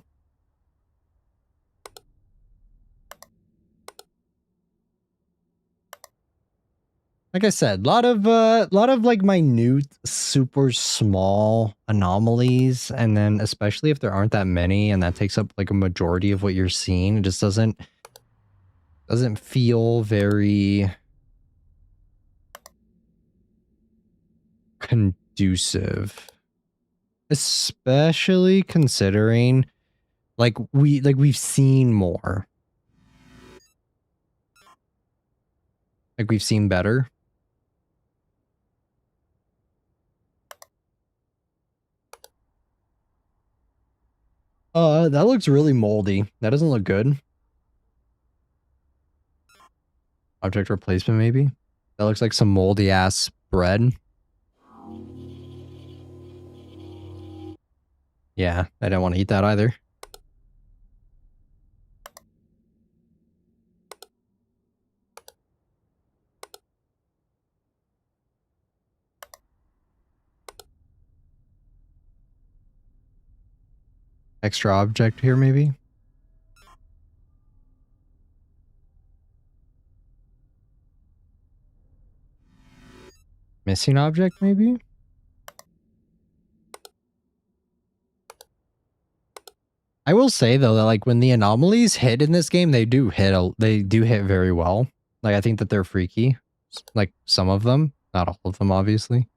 Like I said, lot of like minute, super small anomalies, and then especially if there aren't that many, and that takes up like a majority of what you're seeing, it just doesn't feel very conducive, especially considering we've seen more, like we've seen better. That looks really moldy. That doesn't look good. Object replacement, maybe? That looks like some moldy ass bread. Yeah, I don't want to eat that either. Extra object here, maybe? Missing object, maybe? I will say though that like when the anomalies hit in this game, they do hit very well. Like I think that they're freaky. Like some of them, not all of them, obviously.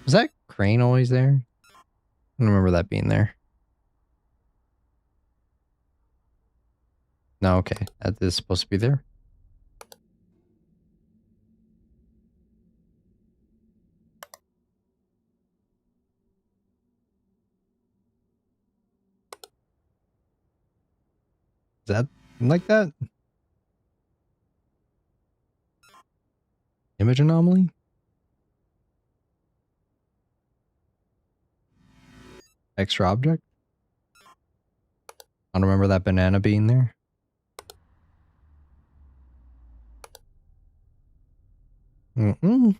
Was that crane always there? I don't remember that being there. No, okay. That is supposed to be there. Is that like that? Image anomaly? Extra object? I don't remember that banana being there. Mm-mm.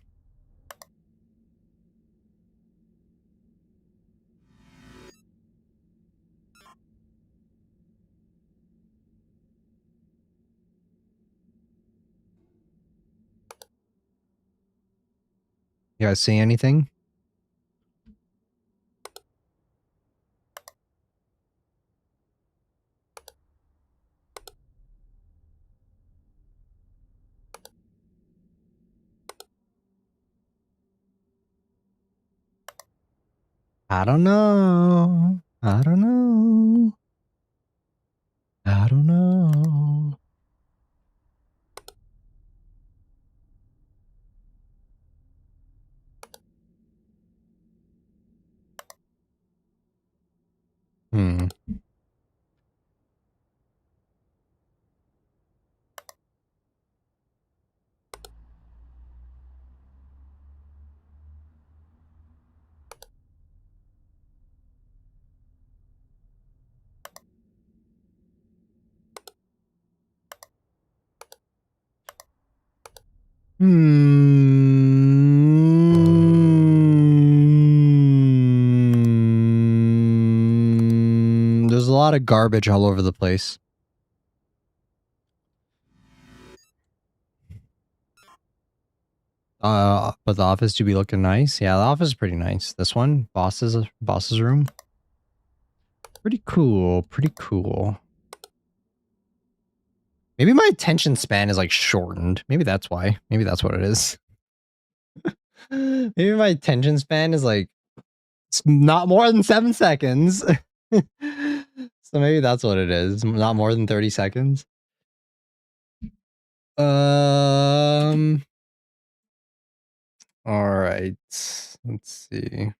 You guys see anything? I don't know. I don't know. I don't know. Hmm. There's a lot of garbage all over the place. But the office do be looking nice. Yeah, the office is pretty nice. This one, boss's room. Pretty cool. Pretty cool. Maybe my attention span is like shortened. Maybe that's why. Maybe that's what it is. Maybe my attention span is like it's not more than 7 seconds. So maybe that's what it is. Not more than 30 seconds. All right. Let's see.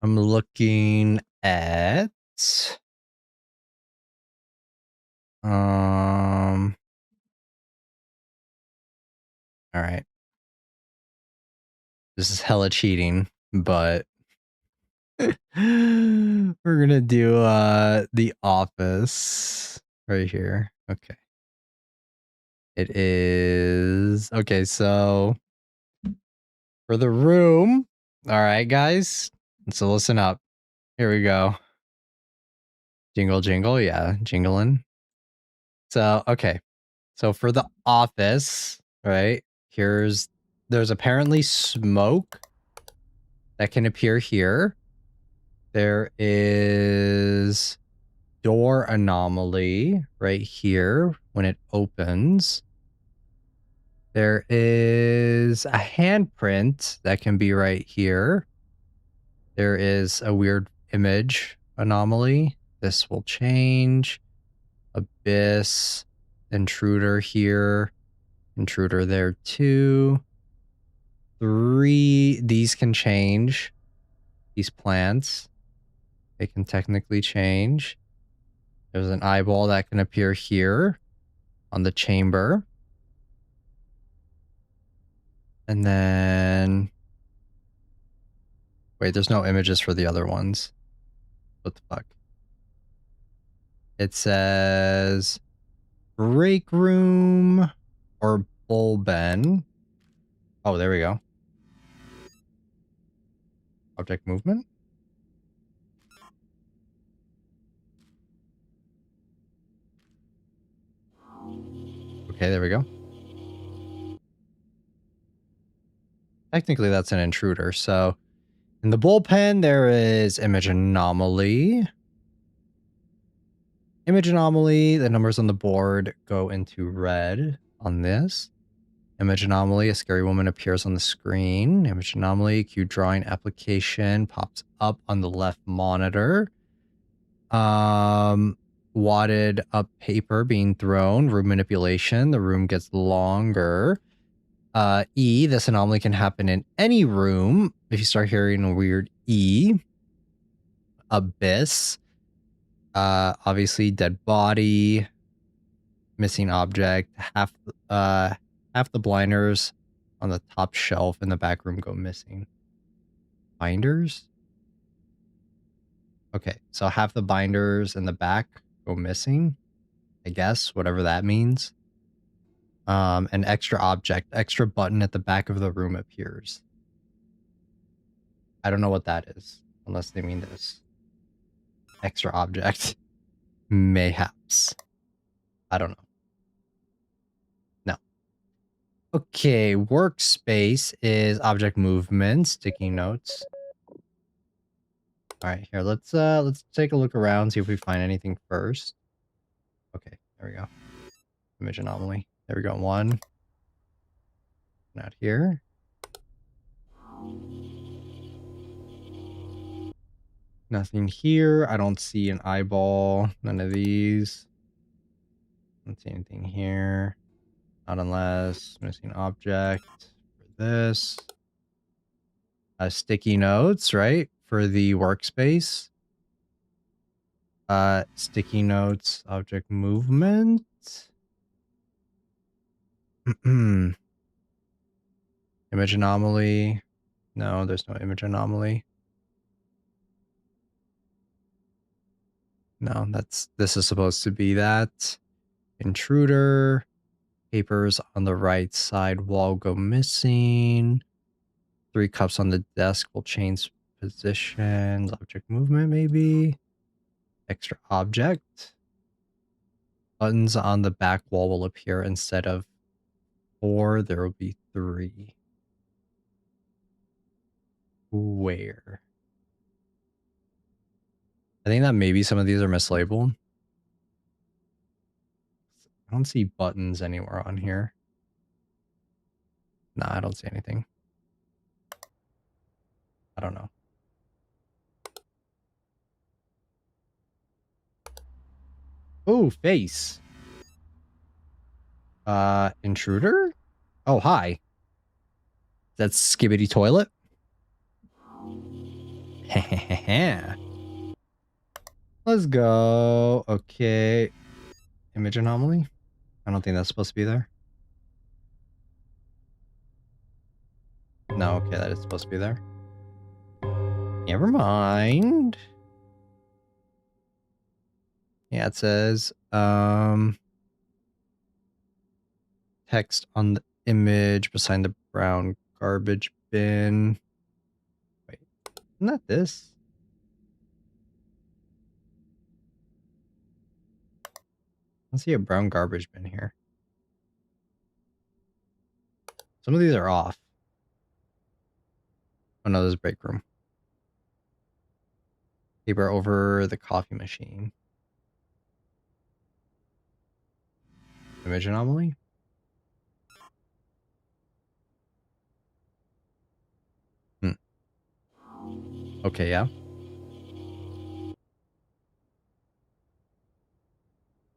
I'm looking at all right. This is hella cheating, but we're gonna do The Office right here. Okay. It is okay, so for the room. All right, guys. So listen up. Here we go. Jingle jingle, yeah, jingling. So okay. So for the office, right? There's apparently smoke that can appear here. There is door anomaly right here when it opens. There is a handprint that can be right here. There is a weird image anomaly. This will change. Abyss, intruder here, intruder there too. 3, these can change. These plants, they can technically change. There's an eyeball that can appear here on the chamber. And then, wait, there's no images for the other ones. What the fuck? It says break room or bulben. Oh, there we go. Object movement. Okay, there we go. Technically, that's an intruder. So in the bullpen, there is image anomaly. Image anomaly, the numbers on the board go into red on this. Image anomaly, a scary woman appears on the screen. Image anomaly, cue drawing application pops up on the left monitor. Wadded up paper being thrown, room manipulation, the room gets longer. E, this anomaly can happen in any room. If you start hearing a weird E. Abyss, obviously dead body, missing object, half the blinders on the top shelf in the back room go missing. Binders? Okay, so half the binders in the back go missing, I guess, whatever that means. An extra button at the back of the room appears. I don't know what that is, unless they mean this. Extra object. Mayhaps. I don't know. No. Okay, workspace is object movement, sticky notes. All right, here, let's take a look around, see if we find anything first. Okay, there we go. Image anomaly. There we go. 1. Not here. Nothing here. I don't see an eyeball. None of these. Don't see anything here. Not unless missing object for this. Sticky notes, right? For the workspace. Sticky notes, object movement. Image anomaly. No, there's no image anomaly. No, this is supposed to be that. Intruder. Papers on the right side wall go missing. 3 cups on the desk will change positions. Object movement, maybe. Extra object. Buttons on the back wall will appear instead of 4. There will be 3. Where? I think that maybe some of these are mislabeled. I don't see buttons anywhere on here. Nah, I don't see anything. I don't know. Oh, face. Intruder? Oh, hi. That's Skibbity Toilet. Let's go. Okay. Image anomaly? I don't think that's supposed to be there. No, okay, that is supposed to be there. Never mind. Yeah, it says text on the image beside the brown garbage bin. Wait, isn't that this? I see a brown garbage bin here. Some of these are off. Oh no, there's a break room. Paper over the coffee machine. Image anomaly? Okay, yeah.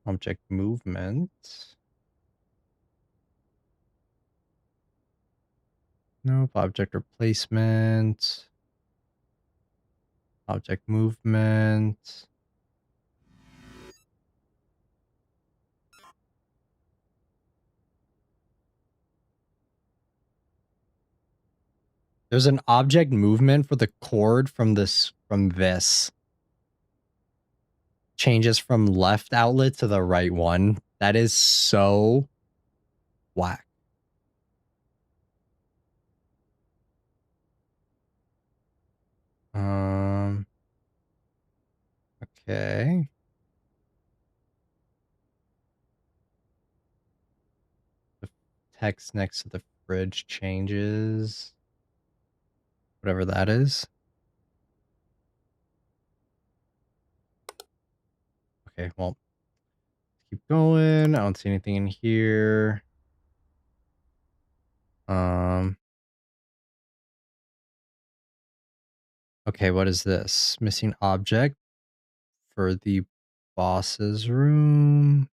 Object movement. Nope. Object replacement. Object movement. There's an object movement for the cord from this. Changes from left outlet to the right one. That is so whack. Okay. The text next to the fridge changes. Whatever that is. Okay, well, keep going. I don't see anything in here. Okay, what is this? Missing object for the boss's room.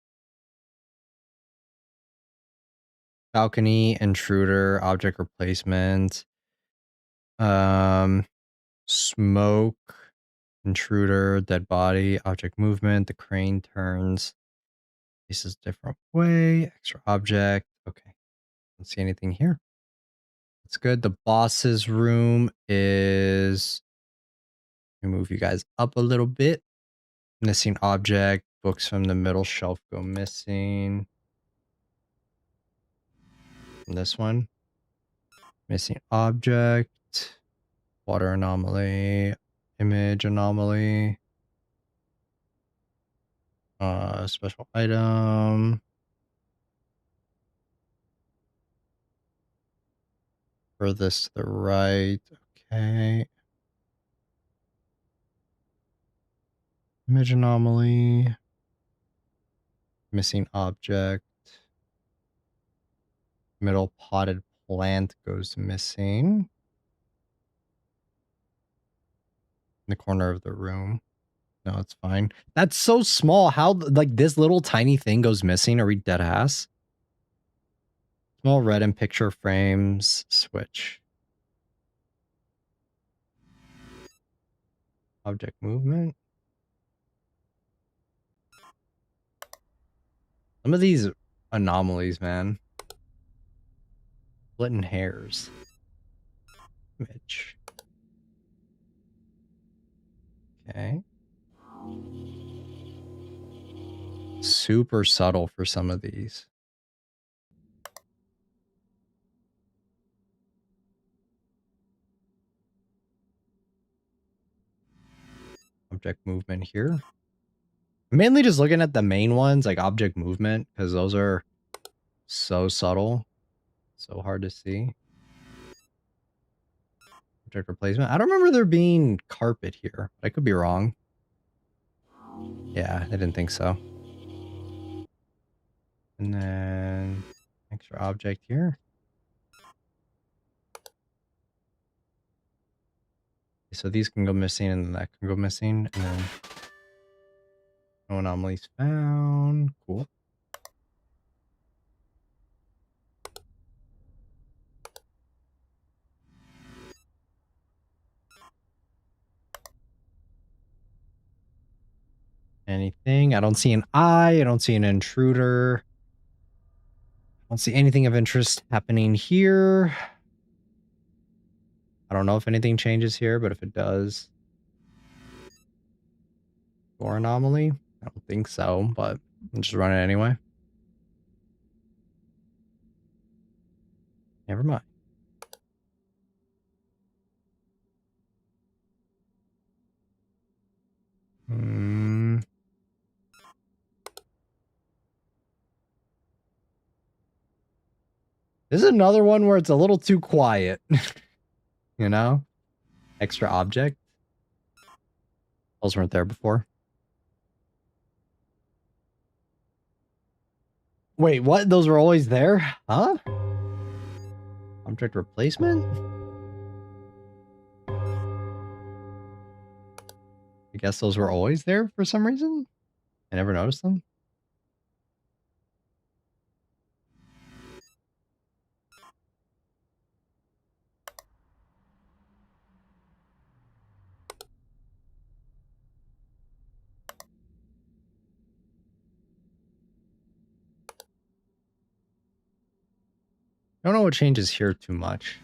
Balcony, intruder, object replacement. Smoke, intruder, dead body, object movement. The crane turns. Faces different way. Extra object. Okay. Don't see anything here. That's good. The boss's room is. Let me move you guys up a little bit. Missing object. Books from the middle shelf go missing. This one. Missing object. Water anomaly. Image anomaly. Special item. Furthest to the right. Okay. Image anomaly. Missing object. Middle potted plant goes missing. In the corner of the room. No, it's fine. That's so small. How, like, this little tiny thing goes missing? Are we dead ass? Small red and picture frames. Switch. Object movement. Some of these anomalies, man. Splitting hairs. Image. Okay. Super subtle for some of these. Object movement here. Mainly just looking at the main ones, like object movement, because those are so subtle. So hard to see. Object replacement. I don't remember there being carpet here. I could be wrong. Yeah, I didn't think so. And then extra object here. So these can go missing and then that can go missing. And then no anomalies found. Cool. Anything? I don't see an eye. I don't see an intruder. I don't see anything of interest happening here. I don't know if anything changes here, but if it does. Or anomaly? I don't think so, but I'll just run it anyway. Never mind. This is another one where it's a little too quiet. You know? Extra object. Those weren't there before. Wait, what? Those were always there? Huh? Object replacement? I guess those were always there for some reason. I never noticed them. I don't know what changes here too much.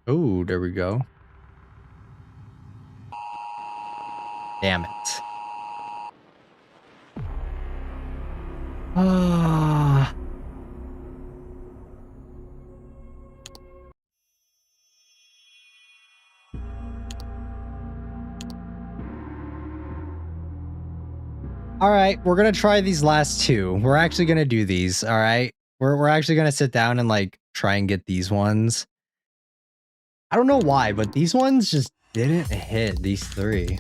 Oh, there we go. Damn it. Ah. All right, we're gonna try these last two. We're actually gonna do these. All right, we're actually gonna sit down and like try and get these ones. I don't know why, but these ones just didn't hit. These three.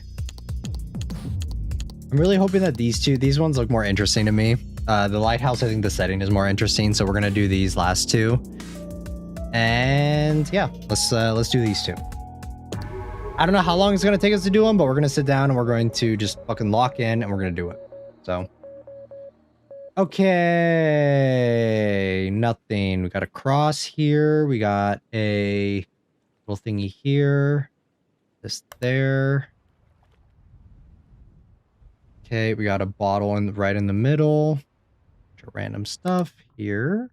I'm really hoping that these ones look more interesting to me. The lighthouse, I think the setting is more interesting, so we're gonna do these last two. And yeah, let's do these two. I don't know how long it's gonna take us to do them, but we're gonna sit down and we're going to just fucking lock in and we're gonna do it. So, okay, nothing. We got a cross here. We got a little thingy here. This there. Okay, we got a bottle right in the middle. Random stuff here.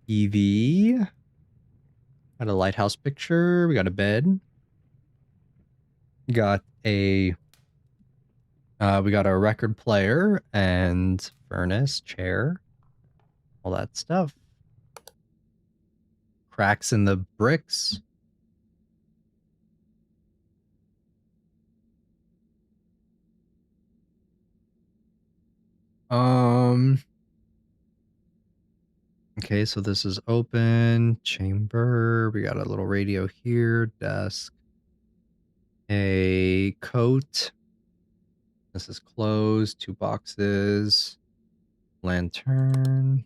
EV. Got a lighthouse picture. We got a bed. Got a we got a record player and furnace, chair, all that stuff. Cracks in the bricks. Okay, so this is open. Chamber. We got a little radio here. Desk. A coat. This is closed. 2 boxes. Lantern.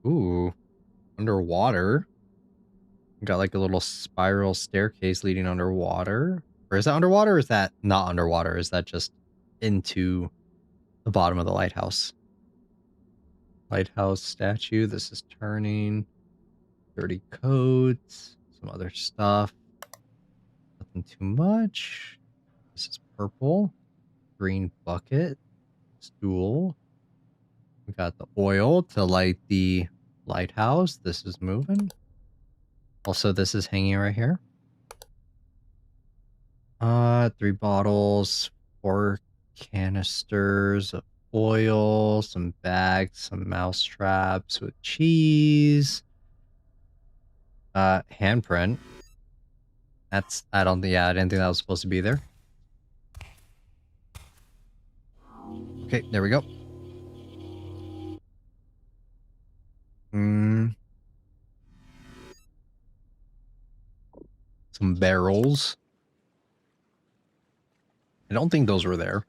Ooh. Underwater. We got like a little spiral staircase leading underwater. Or is that underwater or is that not underwater? Is that just into the bottom of the lighthouse? Lighthouse statue. This is turning. Dirty coats. Some other stuff. Nothing too much. This is purple. Green bucket. Stool. We got the oil to light the lighthouse. This is moving. Also, this is hanging right here. 3 bottles, 4 canisters of oil, some bags, some mouse traps with cheese. Handprint. That's, I didn't think that was supposed to be there. Okay, there we go. Some barrels. I don't think those were there.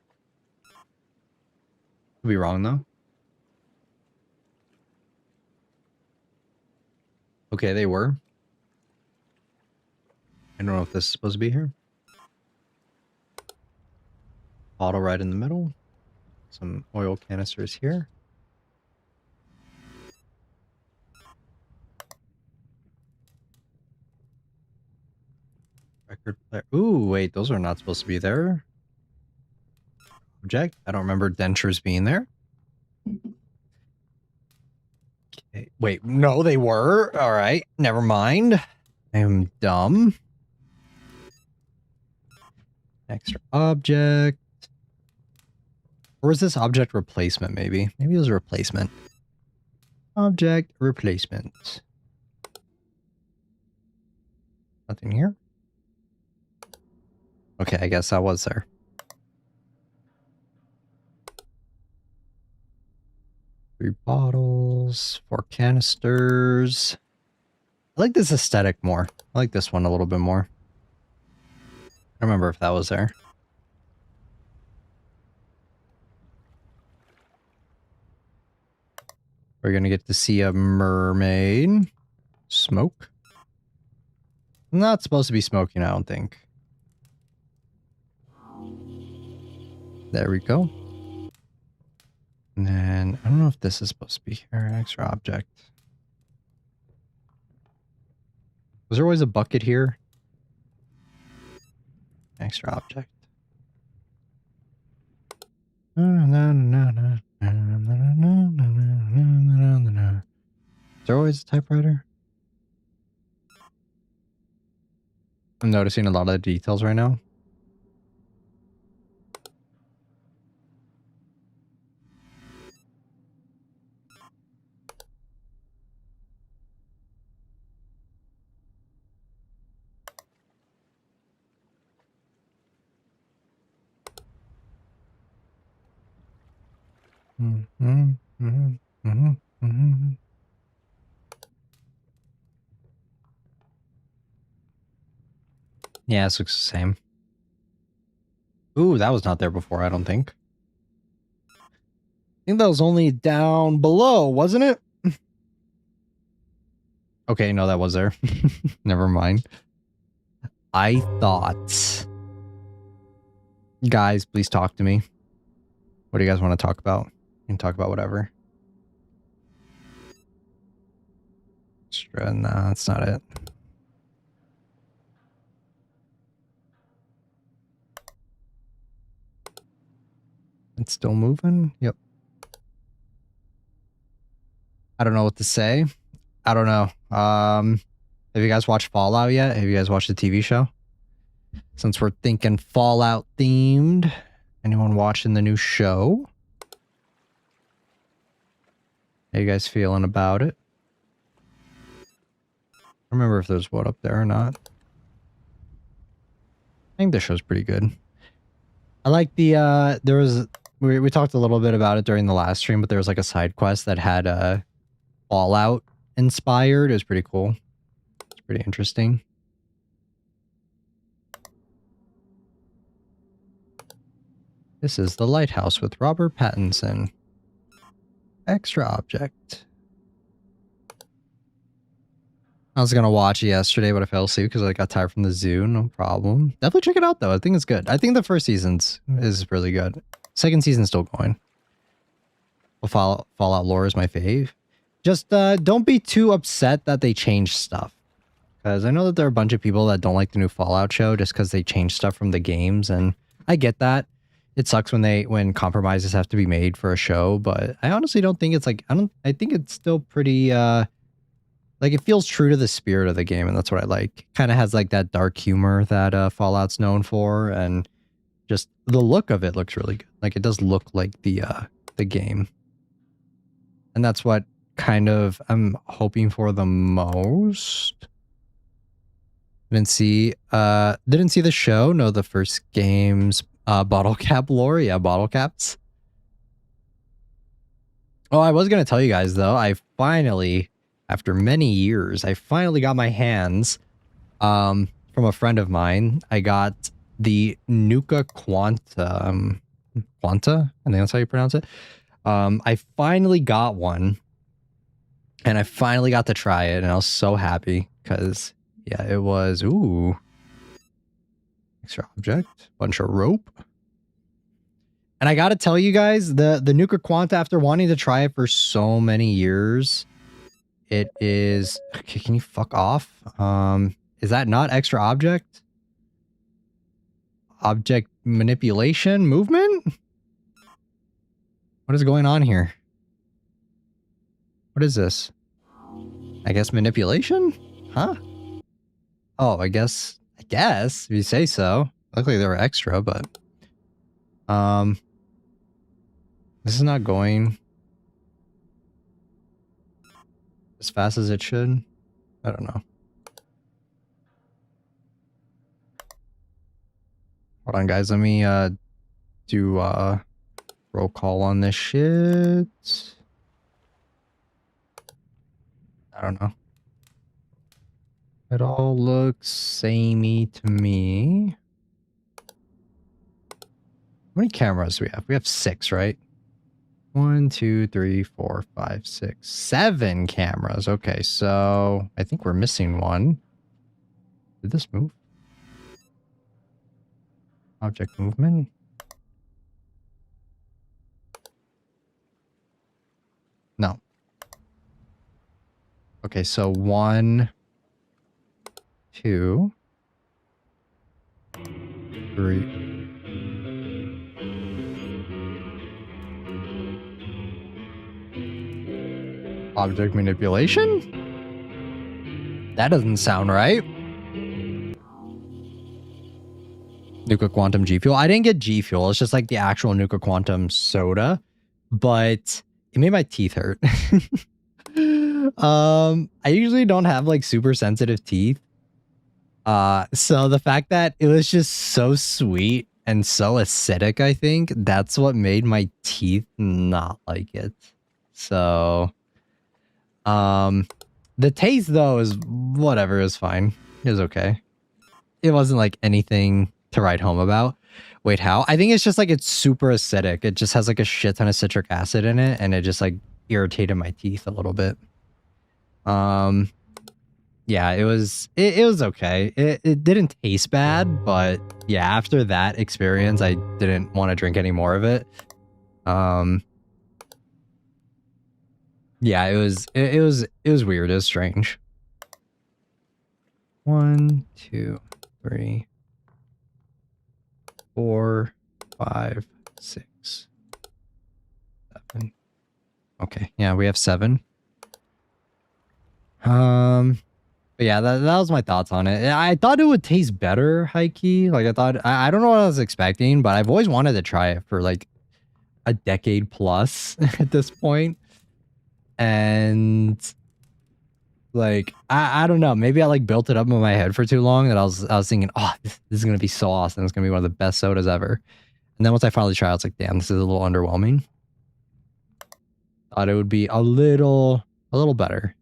Could be wrong though. Okay, they were. I don't know if this is supposed to be here. Bottle right in the middle. Some oil canisters here. Record player. Ooh, wait, those are not supposed to be there. Object. I don't remember dentures being there. Okay. Wait, no, they were. All right, never mind. I am dumb. Extra object. Or is this object replacement, maybe? Maybe it was a replacement. Object replacement. Nothing here? Okay, I guess that was there. 3 bottles, 4 canisters. I like this aesthetic more. I like this one a little bit more. I don't remember if that was there. We're gonna get to see a mermaid. Smoke. Not supposed to be smoking, I don't think. There we go. And then, I don't know if this is supposed to be here. Extra object. Was there always a bucket here? Extra object. Is there always a typewriter? I'm noticing a lot of the details right now. Yeah, this looks the same. Ooh, that was not there before, I don't think. I think that was only down below, wasn't it? Okay, no, that was there. Never mind. I thought... Guys, please talk to me. What do you guys want to talk about? You can talk about whatever. Extra, nah, that's not it. It's still moving? Yep. I don't know what to say. I don't know. Have you guys watched Fallout yet? Have you guys watched the TV show? Since we're thinking Fallout themed. Anyone watching the new show? How you guys feeling about it? I don't remember if there's what up there or not. I think this show's pretty good. I like the, there was, we talked a little bit about it during the last stream, but there was like a side quest that had Fallout inspired. It was pretty cool. It's pretty interesting. This is The Lighthouse with Robert Pattinson. Extra object. I was going to watch it yesterday, but I fell asleep because I got tired from the zoo. No problem. Definitely check it out, though. I think it's good. I think the first season's is really good. Second season's still going. Well, Fallout lore is my fave. Just don't be too upset that they changed stuff. Because I know that there are a bunch of people that don't like the new Fallout show just because they changed stuff from the games. And I get that. It sucks when compromises have to be made for a show. But I honestly don't think it's like... I think it's still pretty... like, it feels true to the spirit of the game, and that's what I like. Kind of has, like, that dark humor that Fallout's known for, and just the look of it looks really good. Like, it does look like the game. And that's what kind of I'm hoping for the most. Didn't see the show. No, the first game's bottle cap lore. Yeah, bottle caps. Oh, I was going to tell you guys, though. I finally... After many years, I finally got my hands from a friend of mine. I got the Nuka Quanta. Quanta? I think that's how you pronounce it. I finally got one. And I finally got to try it. And I was so happy because, yeah, it was... Ooh. Extra object. Bunch of rope. And I got to tell you guys, the Nuka Quanta, after wanting to try it for so many years... It is... Okay, can you fuck off? Is that not extra object? Object manipulation movement? What is going on here? What is this? I guess manipulation? Huh? Oh, I guess if you say so. Luckily they were extra, but this is not going as fast as it should. I don't know. Hold on, guys. Let me do roll call on this shit. I don't know. It all looks samey to me. How many cameras do we have? We have 6, right? 1, 2, 3, 4, 5, 6, 7 cameras. Okay, so I think we're missing one. Did this move? Object movement? No. Okay, so 1, 2, 3. Object manipulation? That doesn't sound right. Nuka Quantum G Fuel. I didn't get G Fuel. It's just like the actual Nuka Quantum soda, but it made my teeth hurt. I usually don't have like super sensitive teeth. So the fact that it was just so sweet and so acidic, I think that's what made my teeth not like it. So, the taste though is whatever. It was fine. It was okay. It wasn't like anything to write home about. Wait, how? I think it's just like it's super acidic. It just has like a shit ton of citric acid in it, and it just like irritated my teeth a little bit. Yeah, it was okay. It didn't taste bad, but yeah, after that experience, I didn't want to drink any more of it. Yeah, it was weird. It was strange. 1, 2, 3, 4, 5, 6, 7. Okay, yeah, we have 7. But yeah, that was my thoughts on it. I thought it would taste better, high-key. Like, I don't know what I was expecting, but I've always wanted to try it for like a decade plus at this point. And like, I don't know, maybe I like built it up in my head for too long that I was thinking, oh, this is gonna be so awesome. It's gonna be one of the best sodas ever. And then once I finally tried, I was like, damn, this is a little underwhelming. Thought it would be a little better.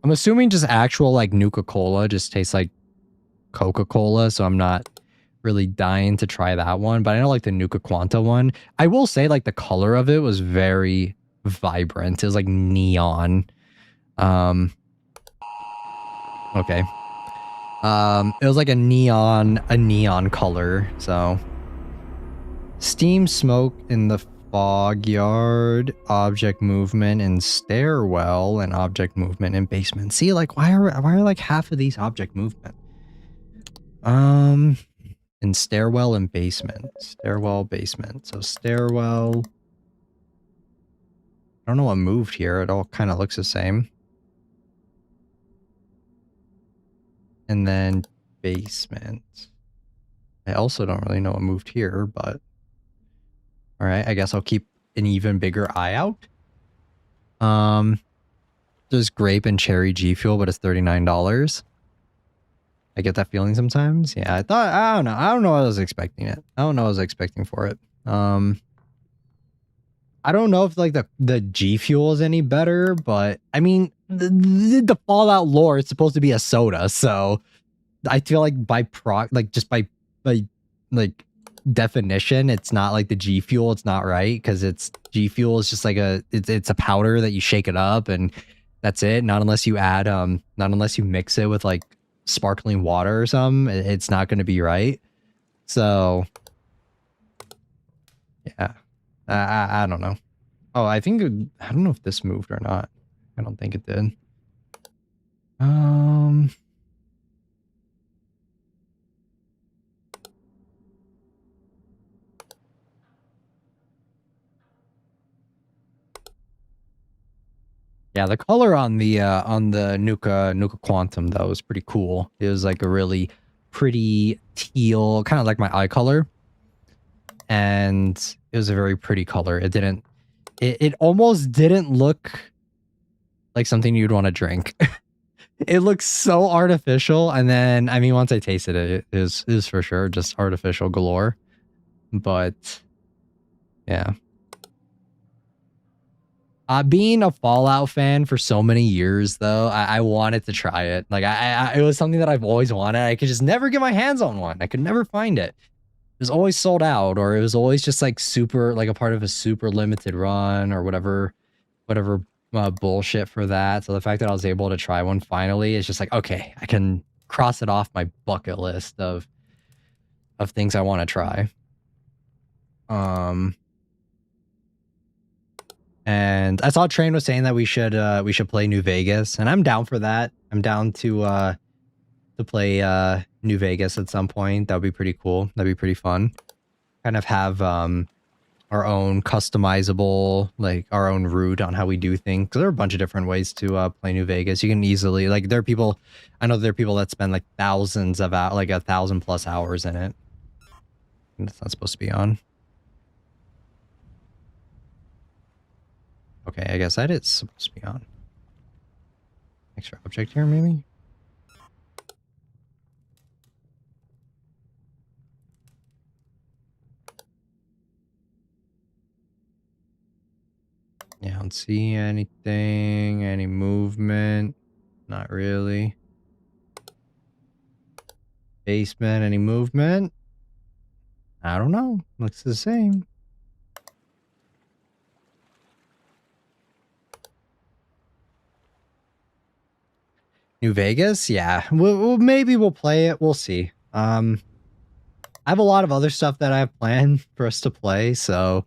I'm assuming just actual like Nuka-Cola just tastes like Coca-Cola, so I'm not really dying to try that one. But I know like the Nuka Quanta one. I will say like the color of it was very vibrant. It was like neon. Okay. It was like a neon color. So steam, smoke in the fog yard, object movement in stairwell, and object movement in basement. See, like why are like half of these object movement? In stairwell and basement. Stairwell, basement. So stairwell. I don't know what moved here. It all kind of looks the same. And then basement. I also don't really know what moved here, but all right, I guess I'll keep an even bigger eye out. There's grape and cherry G Fuel, but it's $39. I get that feeling sometimes. Yeah, I don't know. I don't know what I was expecting it. I don't know what I was expecting for it. I don't know if like the G Fuel is any better, but I mean, the Fallout lore is supposed to be a soda, so I feel like by like definition, it's not like the G Fuel. It's not right because it's G Fuel is just like it's a powder that you shake it up and that's it. Not unless you add not unless you mix it with like sparkling water or something, it's not going to be right. So yeah, I don't know. Oh, I don't know if this moved or not. I don't think it did. Yeah, the color on the Nuka Quantum though was pretty cool. It was like a really pretty teal, kind of like my eye color. And it was a very pretty color. It almost didn't look like something you'd want to drink. It looks so artificial, and then I mean once I tasted it, it is for sure just artificial galore. But yeah. Being a Fallout fan for so many years, though, I wanted to try it. Like, it was something that I've always wanted. I could just never get my hands on one. I could never find it. It was always sold out, or it was always just like super, like a part of a super limited run, or whatever bullshit for that. So the fact that I was able to try one finally is just like, okay, I can cross it off my bucket list of things I want to try. And I saw Train was saying that we should play New Vegas, and I'm down for that. I'm down to play New Vegas at some point. That would be pretty cool. That'd be pretty fun. Kind of have our own customizable, like our own route on how we do things. Because there are a bunch of different ways to play New Vegas. You can easily, like, there are people, I know there are people that spend like thousands of hours, like 1,000+ hours in it. That's not supposed to be on. Okay, I guess that is supposed to be on. Extra object here, maybe? Yeah, I don't see anything, any movement. Not really. Basement, any movement? I don't know. Looks the same. New Vegas? Yeah. Maybe we'll play it. We'll see. I have a lot of other stuff that I have planned for us to play, so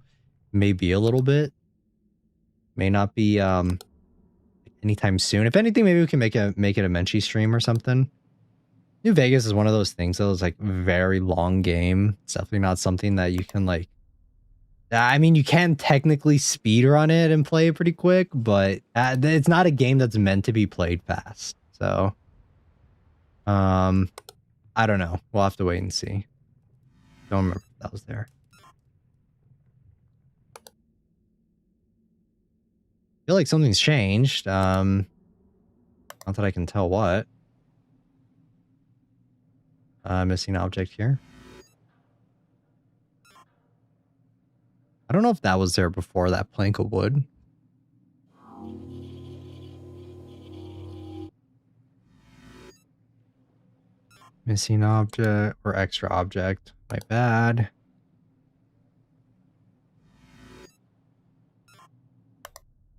maybe a little bit. May not be anytime soon. If anything, maybe we can make it a Menchie stream or something. New Vegas is one of those things that was like very long game. It's definitely not something that you can like. I mean, you can technically speedrun it and play it pretty quick, but it's not a game that's meant to be played fast. So, I don't know. We'll have to wait and see. Don't remember if that was there. I feel like something's changed. Not that I can tell what. Missing object here. I don't know if that was there before, that plank of wood. Missing object or extra object. My bad.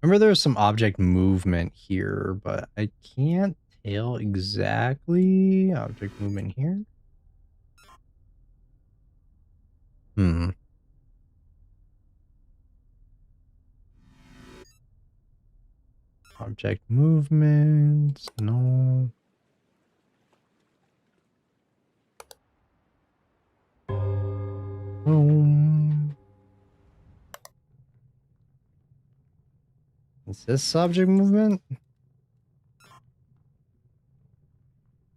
Remember there was some object movement here, but I can't tell exactly. Object movement here. Object movements, no. Is this object movement?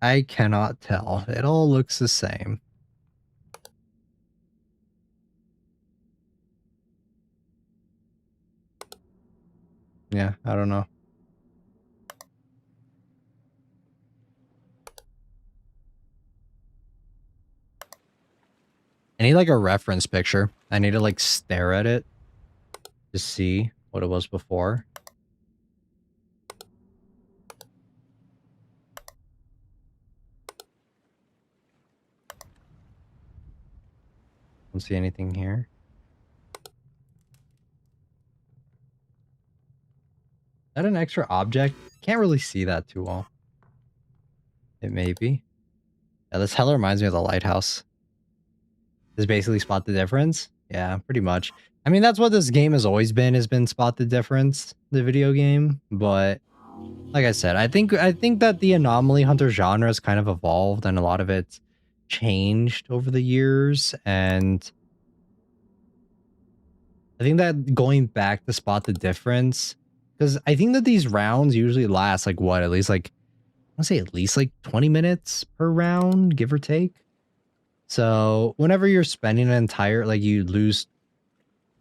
I cannot tell. It all looks the same. Yeah, I don't know. I need like a reference picture. I need to like stare at it to see what it was before. Don't see anything here. Is that an extra object? Can't really see that too well. It may be. Yeah, this hella reminds me of the lighthouse. Is basically spot the difference. Yeah, pretty much. I mean, that's what this game has always been spot the difference, the video game. But like I said, I think that the anomaly hunter genre has kind of evolved and a lot of it's changed over the years. And I think that going back to spot the difference, because I think that these rounds usually last like what, at least like, I want to say at least like 20 minutes per round, give or take. So whenever you're spending an entire, like you lose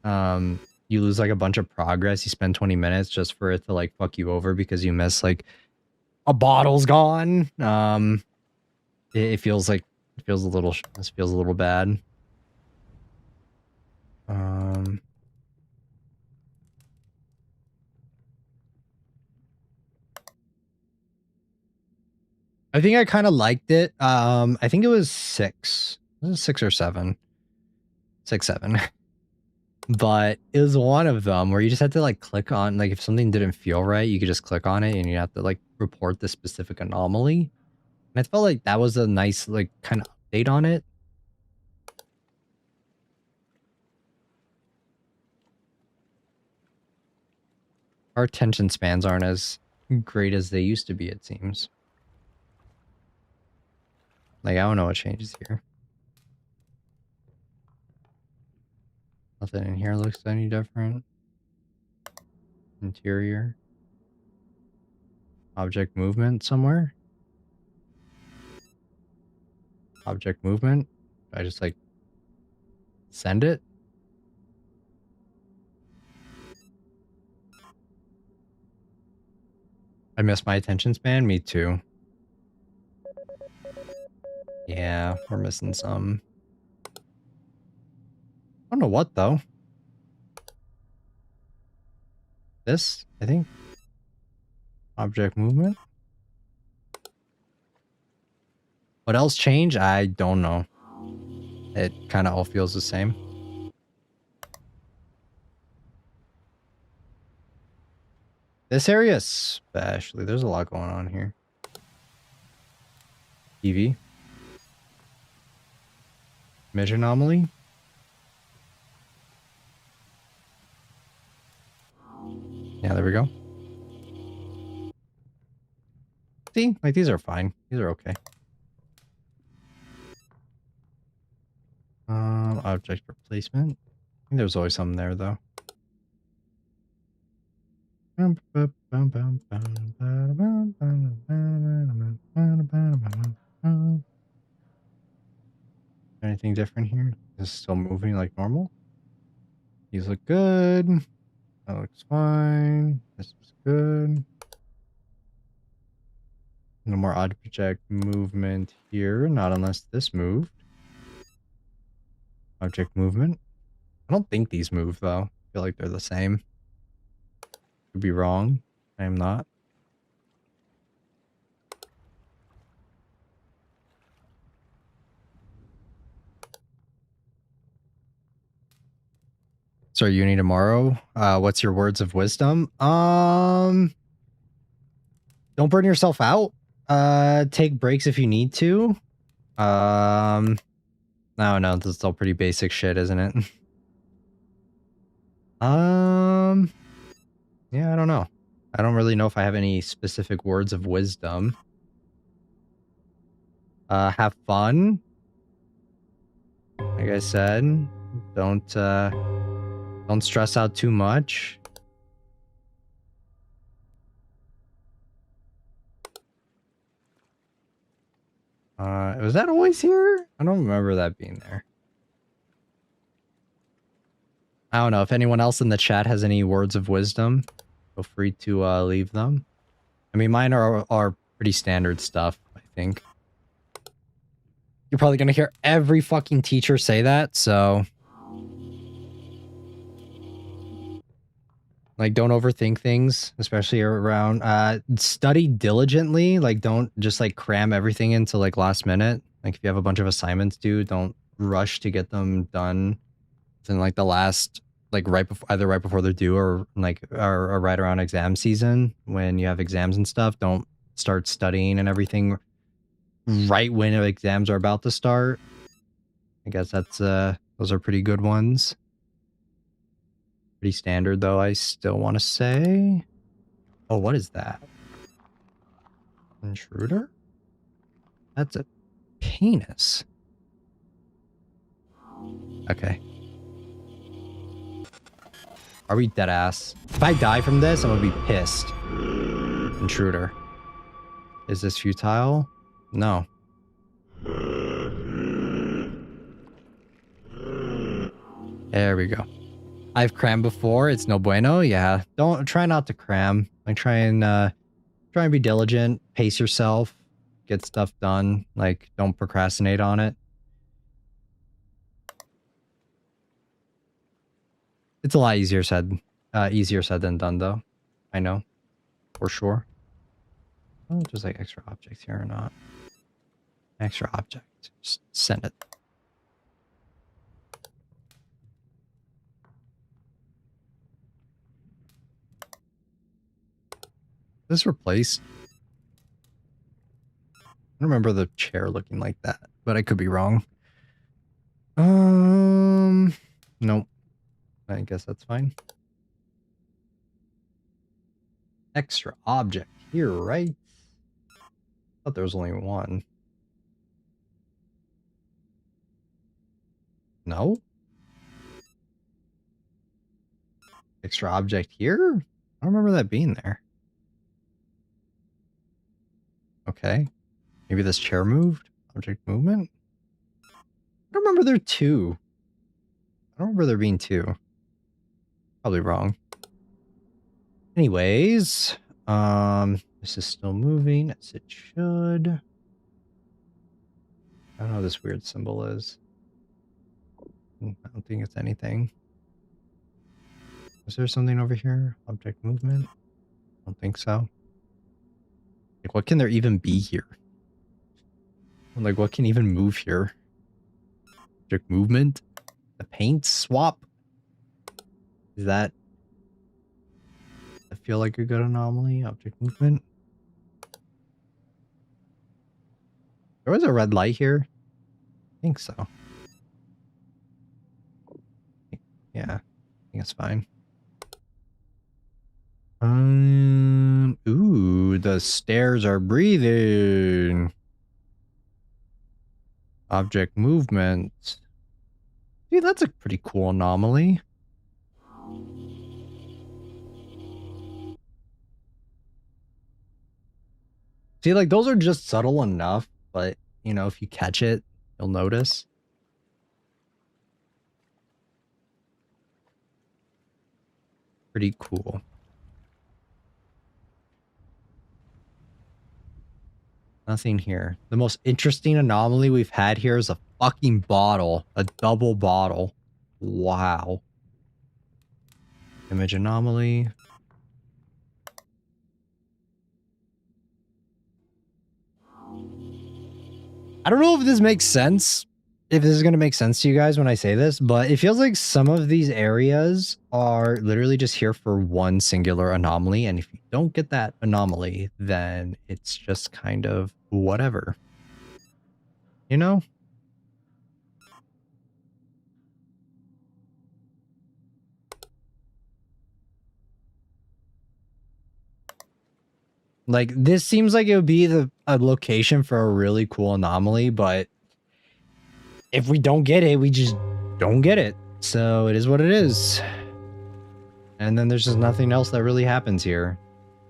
like a bunch of progress, you spend 20 minutes just for it to like fuck you over because you miss like a bottle's gone. It feels like, this feels a little bad. I think I kind of liked it. I think it was 6. Was it 6 or 7? 6, 7. But it was one of them where you just had to like click on, like if something didn't feel right, you could just click on it and you have to like report the specific anomaly. And I felt like that was a nice like kind of update on it. Our attention spans aren't as great as they used to be, it seems. Like, I don't know what changes here. Nothing in here looks any different. Interior. Object movement somewhere. Object movement. I just like send it. I missed my attention span. Me too. Yeah, we're missing some. I don't know what though. This, I think. Object movement. What else changed? I don't know. It kind of all feels the same. This area especially, there's a lot going on here. TV. Image anomaly. Yeah, there we go. See, like these are fine. These are okay. Object replacement. I think there's always something there though. Anything different here? Is it still moving like normal? These look good. That looks fine. This is good. No more object movement here, not unless this moved. Object movement. I don't think these move though. I feel like they're the same. Could be wrong. I am not. So uni tomorrow. What's your words of wisdom? Don't burn yourself out. Take breaks if you need to. No, this is still pretty basic shit, isn't it? Yeah, I don't know. I don't really know if I have any specific words of wisdom. Have fun. Like I said, don't stress out too much. Was that always here? I don't remember that being there. I don't know if anyone else in the chat has any words of wisdom. Feel free to leave them. I mean, mine are pretty standard stuff, I think. You're probably gonna hear every fucking teacher say that, so like don't overthink things, especially around study diligently. Like don't just like cram everything into like last minute. Like if you have a bunch of assignments due, don't rush to get them done within like the last, like right before, either right before they're due or like or right around exam season when you have exams and stuff. Don't start studying and everything right when exams are about to start. I guess that's those are pretty good ones. Pretty standard though, I still want to say. Oh, what is that? Intruder? That's a penis. Okay. Are we dead ass? If I die from this, I'm gonna be pissed. Intruder. Is this futile? No. There we go. I've crammed before. It's no bueno. Yeah. Don't try not to cram. Like try and be diligent, pace yourself, get stuff done. Like don't procrastinate on it. It's a lot easier said than done though. I know. For sure. Oh, just like extra objects here or not. Extra object. Just send it. This replaced. I don't remember the chair looking like that, but I could be wrong. Nope. I guess that's fine. Extra object here, right? I thought there was only one. No? Extra object here? I don't remember that being there. Okay. Maybe this chair moved? Object movement? I don't remember there two. I don't remember there being two. Probably wrong. Anyways, this is still moving as it should. I don't know what this weird symbol is. I don't think it's anything. Is there something over here? Object movement? I don't think so. Like, what can there even be here? Like, what can even move here? Object movement? The paint swap? Is that... I feel like a good anomaly. Object movement? There was a red light here. I think so. Yeah, I think it's fine. Ooh, the stairs are breathing. Object movement. Dude, that's a pretty cool anomaly. See, like, those are just subtle enough, but, you know, if you catch it, you'll notice. Pretty cool. Nothing here. The most interesting anomaly we've had here is a fucking bottle. A double bottle. Wow. Image anomaly. I don't know if this makes sense. If this is going to make sense to you guys when I say this, but it feels like some of these areas are literally just here for one singular anomaly. And if you don't get that anomaly, then it's just kind of whatever. You know? Like, this seems like it would be a location for a really cool anomaly, but if we don't get it, we just don't get it. So it is what it is. And then there's just nothing else that really happens here.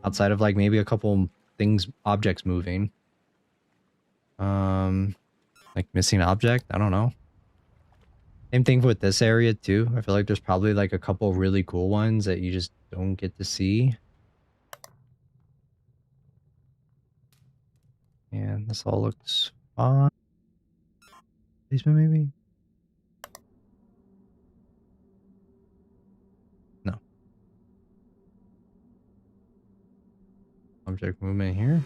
Outside of, like, maybe a couple things, objects moving. Like, missing object? I don't know. Same thing with this area, too. I feel like there's probably, like, a couple really cool ones that you just don't get to see. And this all looks fine. Basement, maybe? No. Object movement here.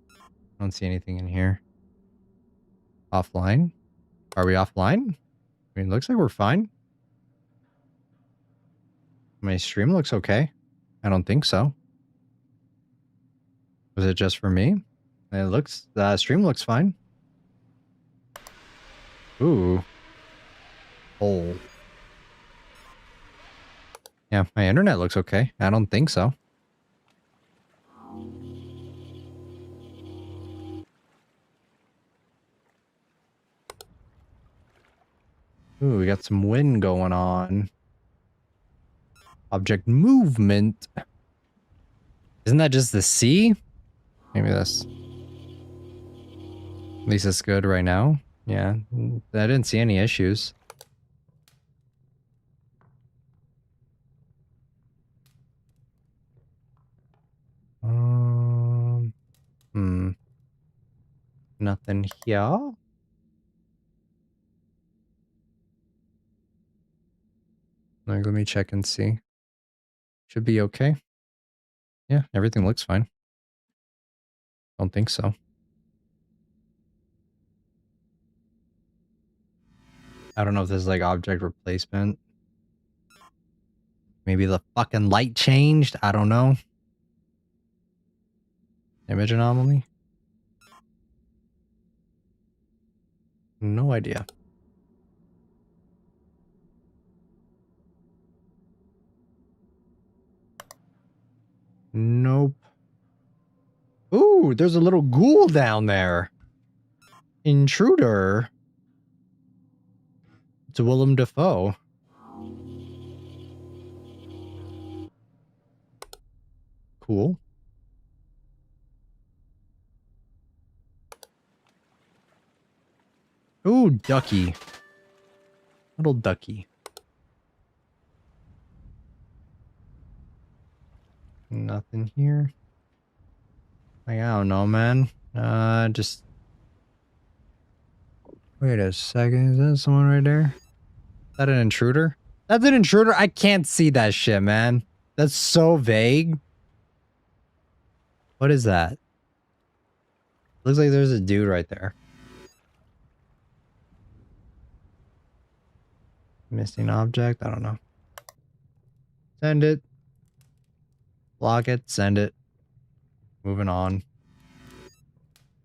I don't see anything in here. Offline? Are we offline? I mean, it looks like we're fine. My stream looks okay. I don't think so. Was it just for me? It looks, the stream looks fine. Ooh. Oh. Yeah, my internet looks okay. I don't think so. Ooh, we got some wind going on. Object movement. Isn't that just the sea? Maybe this. At least it's good right now. Yeah, I didn't see any issues. Nothing here. Like, let me check and see. Should be okay. Yeah, everything looks fine. Don't think so. I don't know if this is like object replacement. Maybe the fucking light changed. I don't know. Image anomaly? No idea. Nope. Ooh, there's a little ghoul down there. Intruder. It's Willem Dafoe. Cool. Ooh, ducky. Little ducky. Nothing here. Like, I don't know, man. Just... Wait a second. Is that someone right there? Is that an intruder? That's an intruder? I can't see that shit, man. That's so vague. What is that? Looks like there's a dude right there. Missing object? I don't know. Send it. Block it. Send it. Moving on.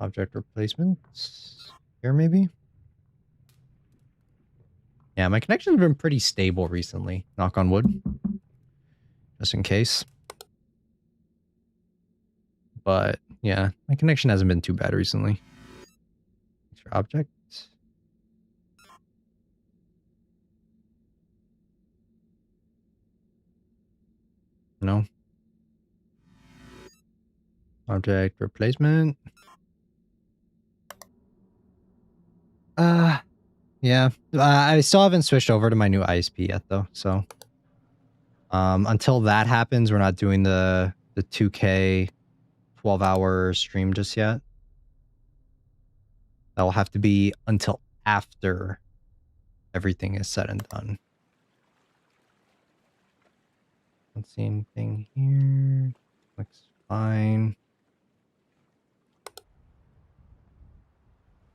Object replacement. Here, maybe? Yeah, my connection's been pretty stable recently. Knock on wood. Just in case. But, yeah, my connection hasn't been too bad recently. Extra object. No. Object replacement. Yeah. I still haven't switched over to my new ISP yet, though. So, until that happens, we're not doing the 2K 12-hour stream just yet. That will have to be until after everything is said and done. Don't see anything here. Looks fine.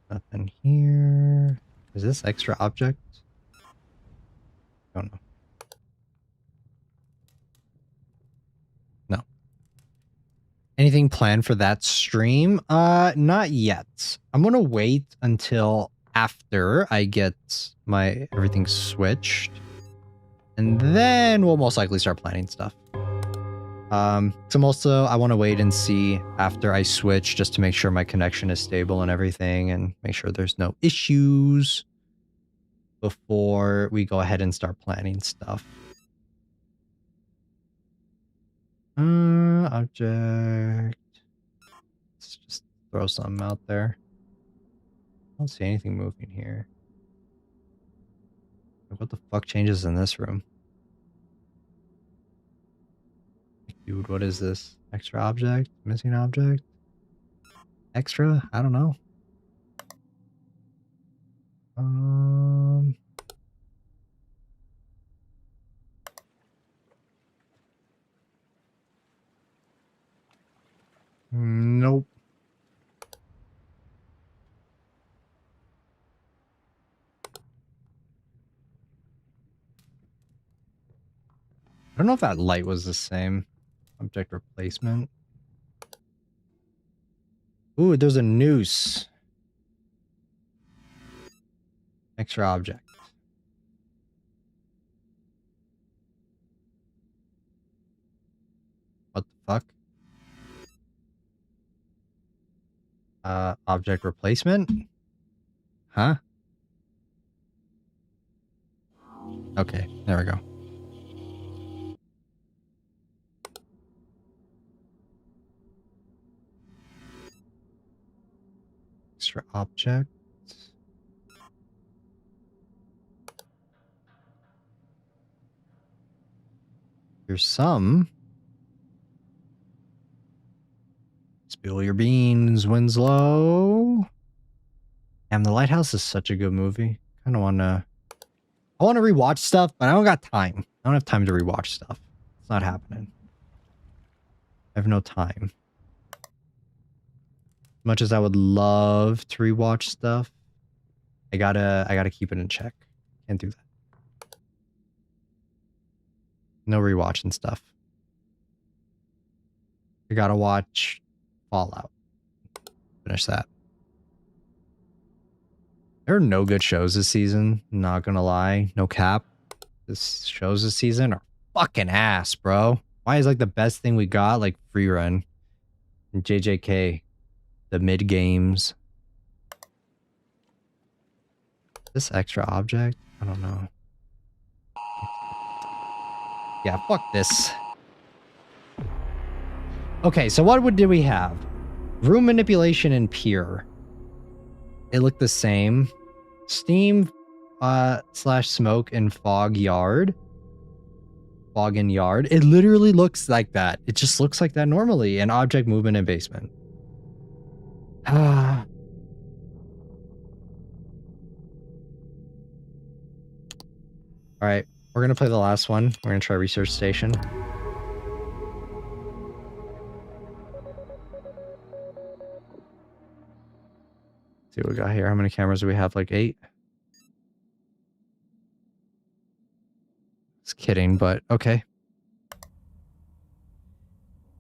Nothing here. Is this extra object? Don't know. No. Anything planned for that stream? Not yet. I'm gonna wait until after I get my everything switched. And then we'll most likely start planning stuff. So also I want to wait and see after I switch just to make sure my connection is stable and everything and make sure there's no issues before we go ahead and start planning stuff. Object. Let's just throw something out there. I don't see anything moving here. What the fuck changes in this room? Dude, what is this? Extra object? Missing object? Extra? I don't know. Nope. I don't know if that light was the same. Object replacement. Ooh, there's a noose. Extra object. What the fuck? Object replacement? Huh? Okay, there we go. Extra object. Here's some. Spill your beans, Winslow. Damn, The Lighthouse is such a good movie. I want to rewatch stuff, but I don't got time. I don't have time to rewatch stuff. It's not happening. I have no time. As much as I would love to rewatch stuff, I gotta keep it in check. Can't do that. No rewatching stuff. I gotta watch Fallout. Finish that. There are no good shows this season. Not gonna lie. No cap. This shows this season are fucking ass, bro. Why is like the best thing we got like Free Run and JJK, the mid games. This extra object? I don't know. Yeah, fuck this. Okay, so what did we have? Room manipulation and peer. It looked the same. Steam slash smoke and fog yard. Fog and yard. It literally looks like that. It just looks like that normally. And object movement and basement. All right, we're gonna play the last one. We're gonna try research station. See what we got here. How many cameras do we have? Like 8? Just kidding, but okay.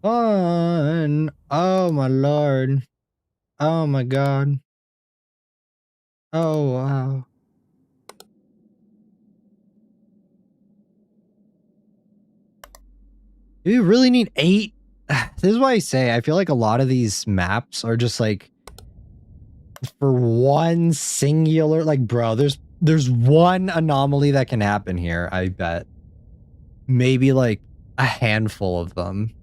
Fun. Oh my lord. Oh my god. Oh wow. Do you really need 8? This is why I say I feel like a lot of these maps are just like for one singular, like, bro, there's one anomaly that can happen here, I bet. Maybe like a handful of them.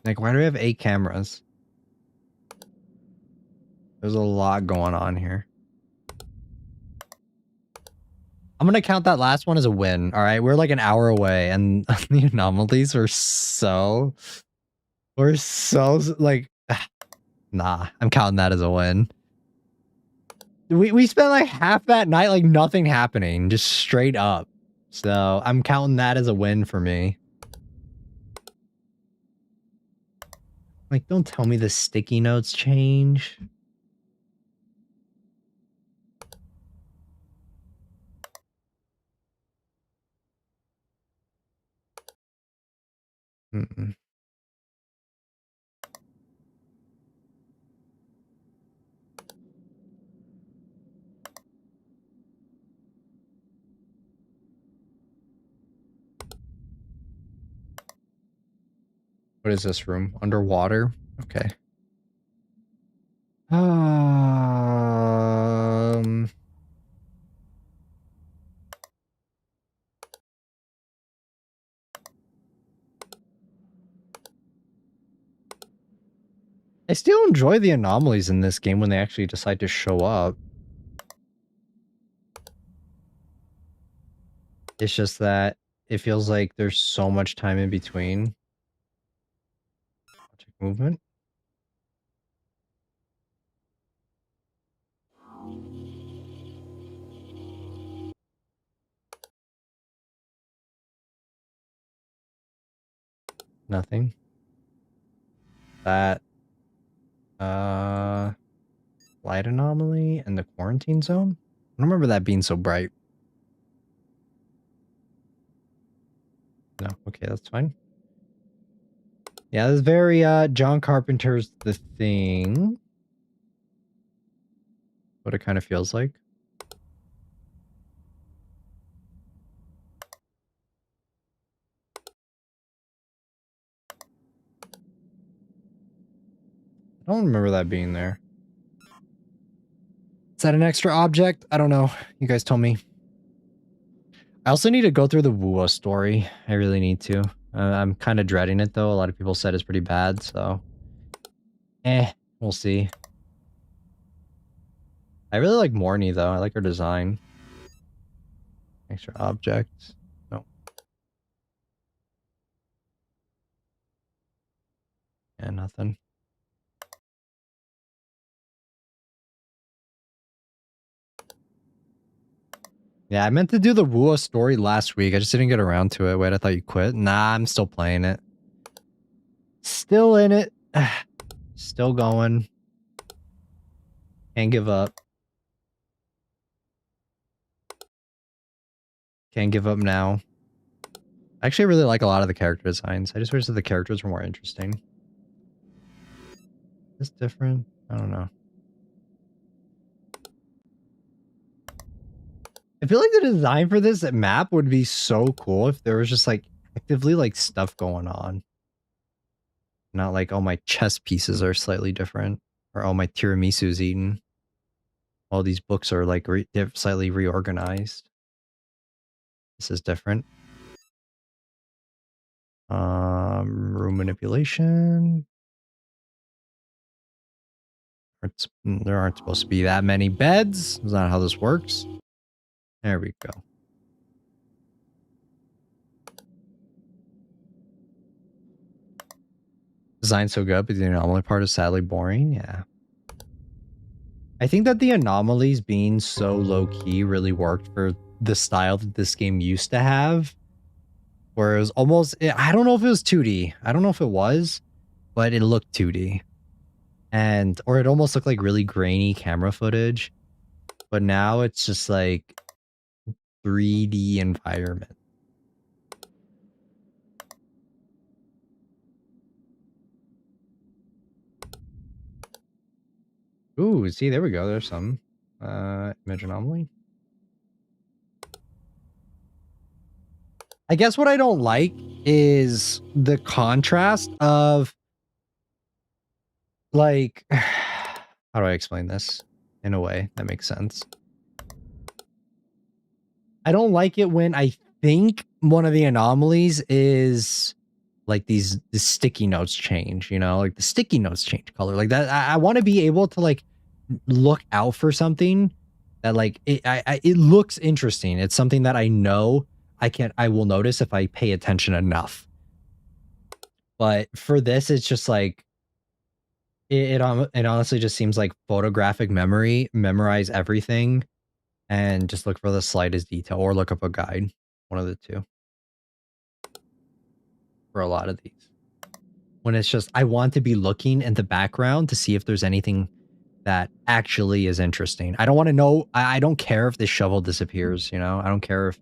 Like, why do we have 8 cameras? There's a lot going on here. I'm gonna count that last one as a win. All right, we're like an hour away, and the anomalies were so like, nah. I'm counting that as a win. We spent like half that night like nothing happening, just straight up. So I'm counting that as a win for me. Like, don't tell me the sticky notes change. Mm-mm. What is this room? Underwater? Okay. I still enjoy the anomalies in this game when they actually decide to show up. It's just that it feels like there's so much time in between. Object movement. Nothing. That light anomaly and the quarantine zone? I don't remember that being so bright. No, okay, that's fine. Yeah, this is very John Carpenter's The Thing. What it kind of feels like. I don't remember that being there. Is that an extra object? I don't know. You guys told me. I also need to go through the Wuo story. I really need to. I'm kind of dreading it, though. A lot of people said it's pretty bad, so... we'll see. I really like Morny, though. I like her design. Extra objects. No. Yeah, nothing. Yeah, I meant to do the Wuo story last week. I just didn't get around to it. Wait, I thought you quit. Nah, I'm still playing it. Still in it. Still going. Can't give up. Can't give up now. I actually really like a lot of the character designs. I just wish that the characters were more interesting. Is this different? I don't know. I feel like the design for this map would be so cool if there was just like actively like stuff going on. Not like, oh, my chess pieces are slightly different, or oh, my tiramisu's eaten. All these books are like slightly reorganized. This is different. Room manipulation. There aren't supposed to be that many beds. That's not how this works. There we go. Design's so good, but the anomaly part is sadly boring. Yeah. I think that the anomalies being so low-key really worked for the style that this game used to have. Where it was almost... I don't know if it was 2D. I don't know if it was, but it looked 2D. Or it almost looked like really grainy camera footage. But now it's just like 3D environment. Ooh, see, there we go. There's some. Image anomaly. I guess what I don't like is the contrast of, like, how do I explain this in a way that makes sense? I don't like it when I think one of the anomalies is like the sticky notes change, you know, like the sticky notes change color like that. I want to be able to like look out for something that like it looks interesting. It's something that I know I will notice if I pay attention enough. But for this, it's just like it honestly just seems like photographic memory, memorize everything and just look for the slightest detail or look up a guide. One of the two. For a lot of these. When it's just, I want to be looking in the background to see if there's anything that actually is interesting. I don't want to know. I don't care if this shovel disappears, you know? I don't care if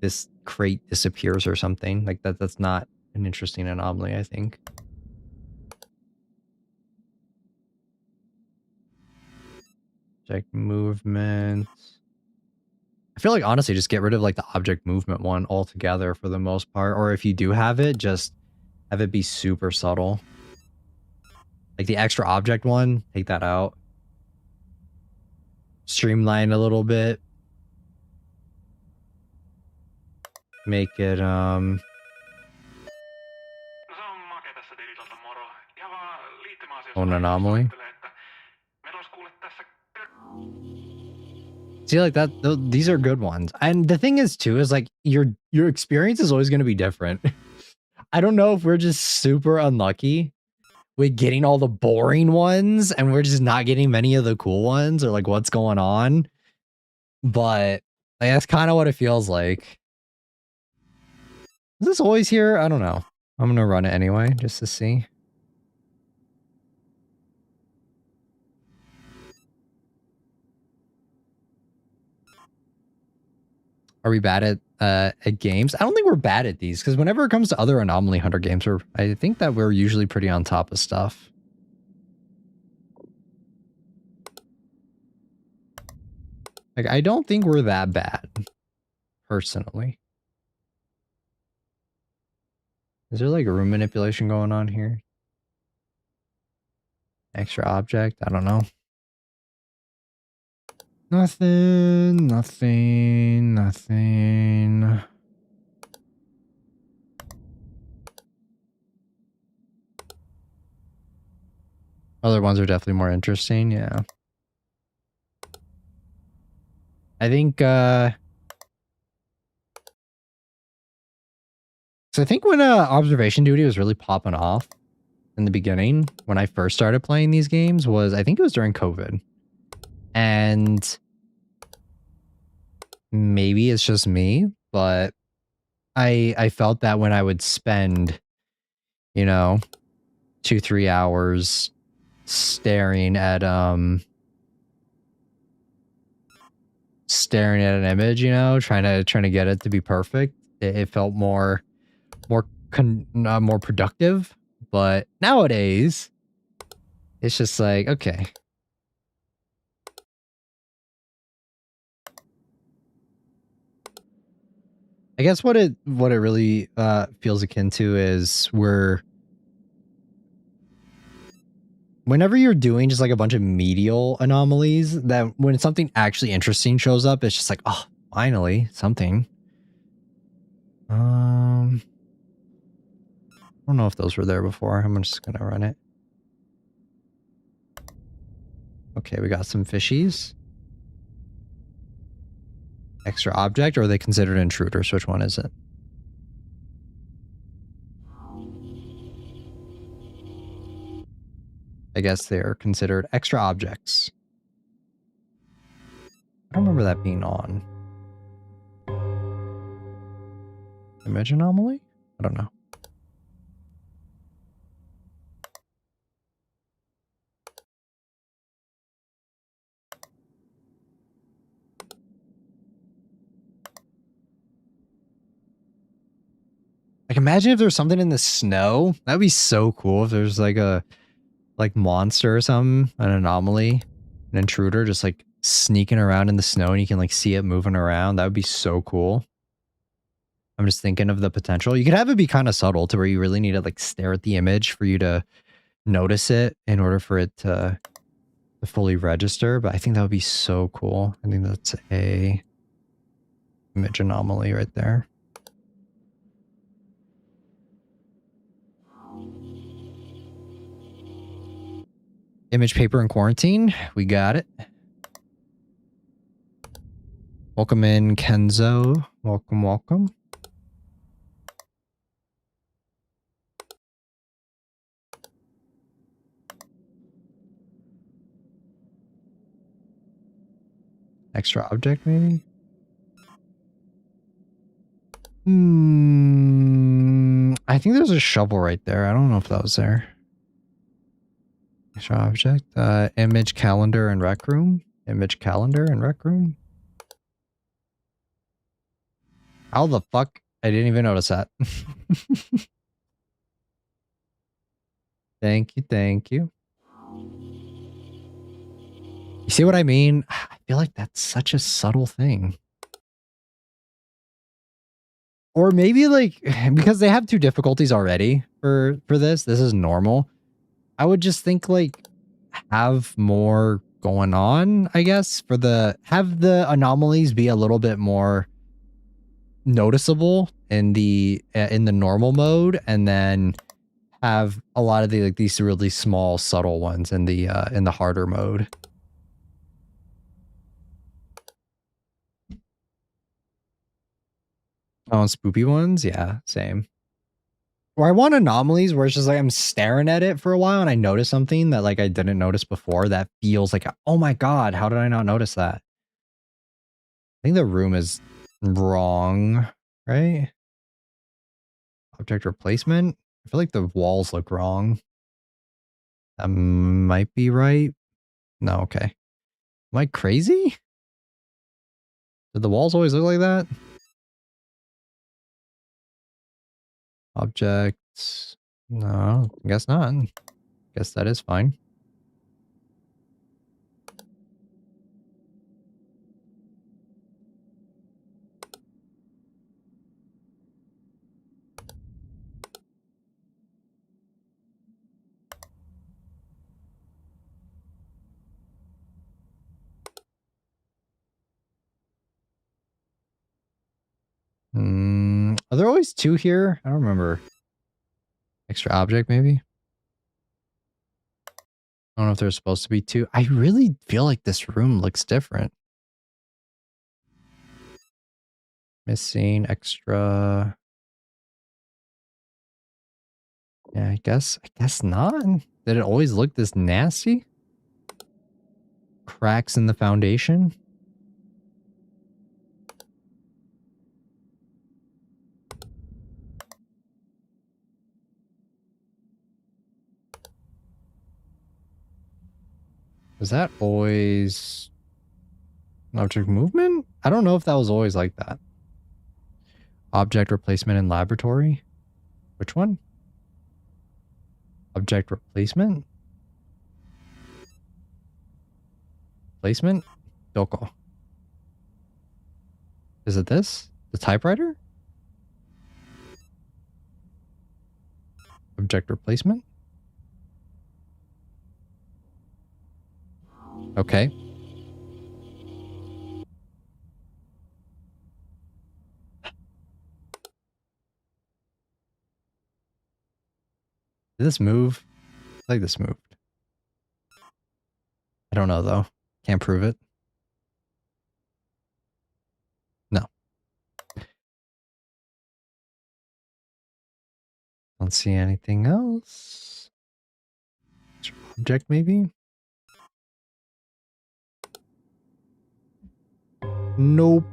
this crate disappears or something. Like that's not an interesting anomaly, I think. Check movement. I feel like honestly, just get rid of like the object movement one altogether for the most part. Or if you do have it, just have it be super subtle. Like the extra object one, take that out. Streamline a little bit. Make it, an anomaly. See, like that, these are good ones. And the thing is too, is like your experience is always going to be different. I don't know if we're just super unlucky with getting all the boring ones and we're just not getting many of the cool ones or like what's going on. But like, that's kind of what it feels like. Is this always here? I don't know. I'm going to run it anyway, just to see. Are we bad at games? I don't think we're bad at these because whenever it comes to other Anomaly Hunter games, I think that we're usually pretty on top of stuff. Like, I don't think we're that bad, personally. Is there like room manipulation going on here? Extra object, I don't know. Nothing, nothing, nothing. Other ones are definitely more interesting, yeah. I think, so I think when observation duty was really popping off in the beginning, when I first started playing these games, was, I think it was during COVID. And maybe it's just me, but I felt that when I would spend, you know, 2-3 hours staring at an image, you know, trying to get it to be perfect, it felt more productive. But nowadays it's just like, okay, I guess what it really feels akin to is whenever you're doing just like a bunch of medial anomalies, that when something actually interesting shows up, it's just like, oh, finally something. I don't know if those were there before. I'm just gonna run it. Okay, we got some fishies. Extra object, or are they considered intruders? Which one is it? I guess they're considered extra objects. I don't remember that being on. Image anomaly? I don't know. Like, imagine if there's something in the snow. That'd be so cool if there's like a monster or something, an anomaly, an intruder just like sneaking around in the snow and you can like see it moving around. That would be so cool. I'm just thinking of the potential. You could have it be kind of subtle to where you really need to like stare at the image for you to notice it in order for it to fully register. But I think that would be so cool. I think that's a image anomaly right there. Image paper in quarantine. We got it. Welcome in, Kenzo. Welcome, welcome. Extra object, maybe? I think there's a shovel right there. I don't know if that was there. Extra object. Image calendar and rec room. Image calendar and rec room. How the fuck? I didn't even notice that. Thank you, thank you. You see what I mean? I feel like that's such a subtle thing. Or maybe like, because they have 2 difficulties already for this. This is normal. I would just think like, have more going on, I guess, for have the anomalies be a little bit more noticeable in the normal mode, and then have a lot of these really small subtle ones in the harder mode. Oh, spoopy ones? Yeah, same. Or I want anomalies where it's just like I'm staring at it for a while and I notice something that like I didn't notice before that feels like, oh my god, how did I not notice that? I think the room is wrong, right? Object replacement? I feel like the walls look wrong. That might be right. No, okay. Am I crazy? Did the walls always look like that? Objects. No, I guess not. Guess that is fine. Are there always two here? I don't remember. Extra object, maybe? I don't know if there's supposed to be two. I really feel like this room looks different. Missing extra. Yeah, I guess not. Did it always look this nasty? Cracks in the foundation? Was that always object movement? I don't know if that was always like that. Object replacement in laboratory? Which one? Object replacement? Placement? Doko. Is it this? The typewriter? Object replacement? Okay. Did this move? I think this moved. I don't know though. Can't prove it. No. Don't see anything else. Object maybe? Nope.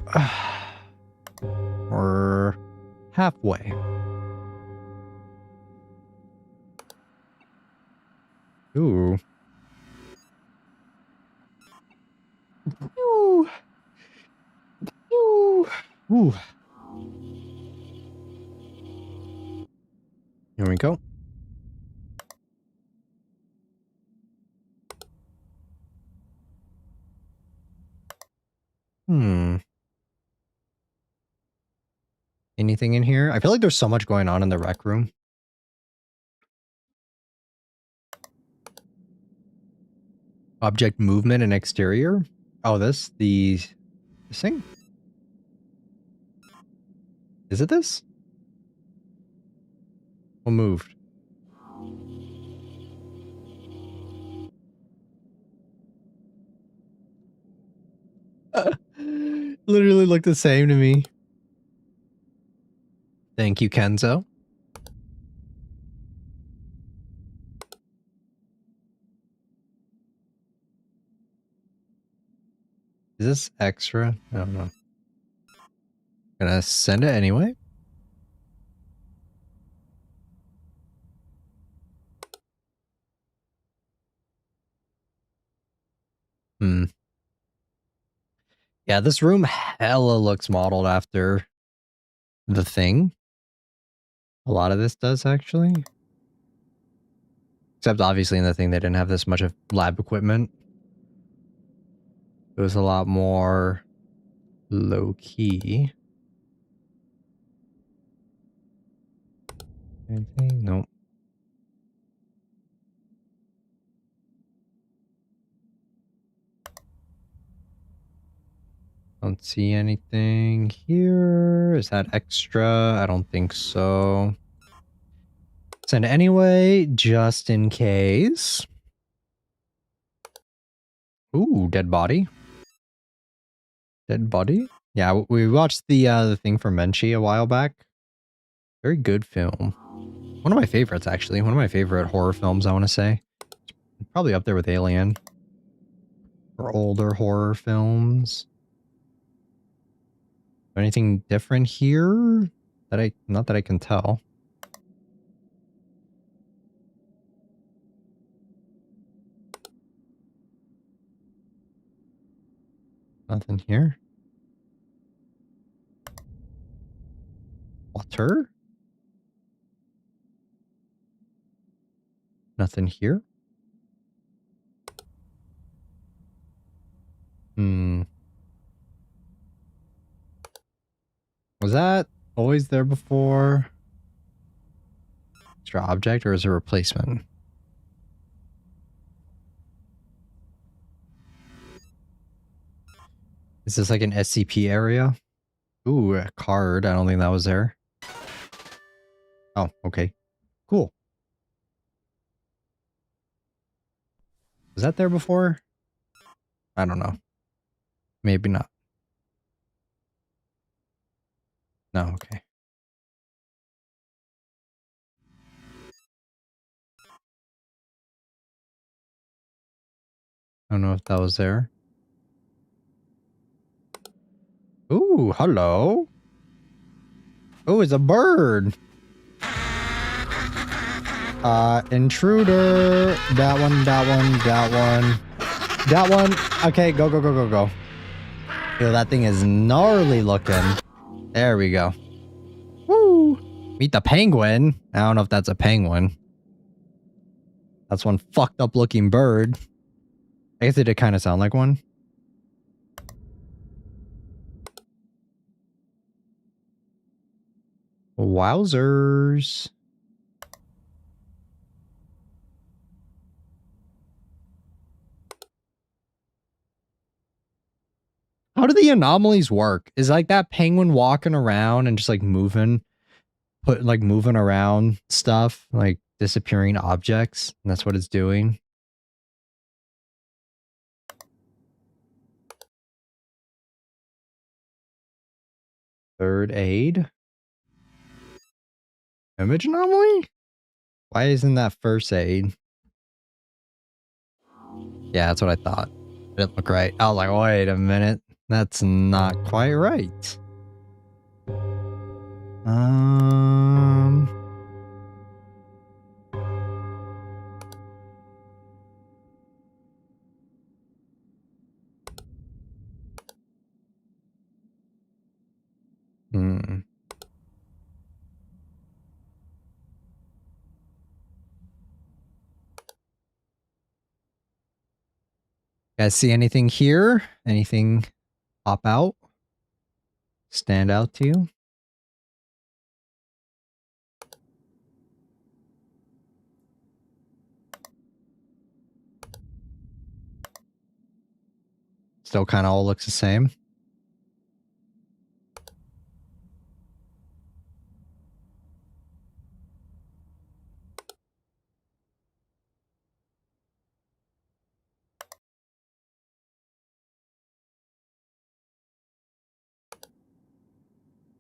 We're halfway. Ooh. Ooh. Ooh. Ooh. Here we go. Anything in here? I feel like there's so much going on in the rec room. Object movement and exterior. Oh, this thing? Is it this? What moved? Literally looked the same to me. Thank you, Kenzo. Is this extra? I don't know. Gonna send it anyway. Yeah, this room hella looks modeled after the thing. A lot of this does, actually. Except obviously in the thing they didn't have this much of lab equipment. It was a lot more low-key. Anything? Nope. Don't see anything here. Is that extra? I don't think so. Send it anyway, just in case. Ooh, dead body. Dead body? Yeah, we watched the thing for Menchie a while back. Very good film. One of my favorites, actually. One of my favorite horror films, I want to say. Probably up there with Alien. Or older horror films. Anything different here? Not that I can tell. Nothing here. Water? Nothing here. Was that always there before? Extra object or is it a replacement? Is this like an SCP area? Ooh, a card. I don't think that was there. Oh, okay. Cool. Was that there before? I don't know. Maybe not. No, okay. I don't know if that was there. Ooh, hello. Oh, it's a bird. Intruder. That one, that one, that one. That one. Okay, go, go, go, go, go. Yo, that thing is gnarly looking. There we go. Woo! Meet the penguin. I don't know if that's a penguin. That's one fucked up looking bird. I guess it did kind of sound like one. Wowzers. How do the anomalies work? Is like that penguin walking around and just like moving, moving around stuff, like disappearing objects, and that's what it's doing. Third aid. Image anomaly? Why isn't that first aid? Yeah, that's what I thought. It didn't look right. I was like, wait a minute. That's not quite right. Um... Hmm. Guys see anything here? Anything pop out? Stand out to you? Still kind of all looks the same.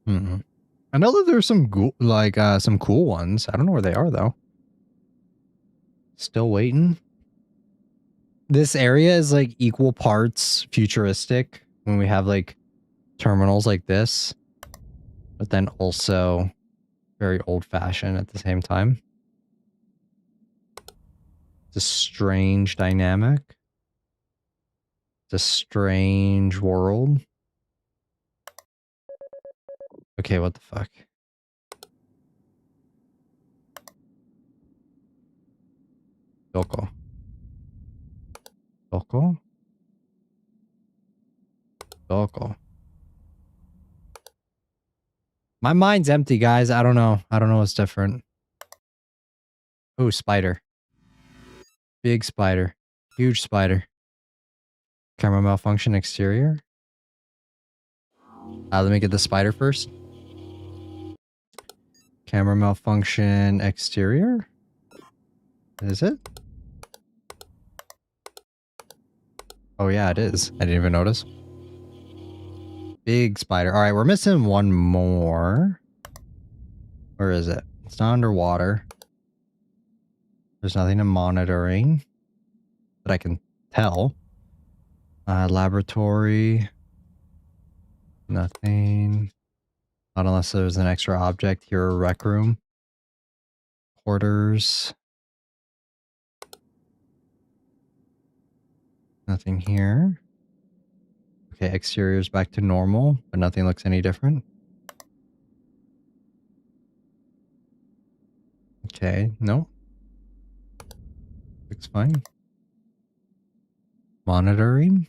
Hmm. I know that there's some some cool ones. I don't know where they are though. Still waiting. This area is like equal parts futuristic when we have like terminals like this, but then also very old fashioned at the same time. It's a strange dynamic. It's a strange world. Okay, what the fuck? Doko. Doko? Doko. My mind's empty, guys. I don't know. I don't know what's different. Oh, spider. Big spider. Huge spider. Camera malfunction exterior. Let me get the spider first. Camera malfunction exterior. Is it? Oh yeah, it is. I didn't even notice. Big spider. All right, we're missing one more. Where is it? It's not underwater. There's nothing in monitoring that I can tell. Laboratory. Nothing. Not unless there's an extra object here. Rec room. Quarters. Nothing here. Okay, exterior's back to normal, but nothing looks any different. Okay, no. Looks fine. Monitoring.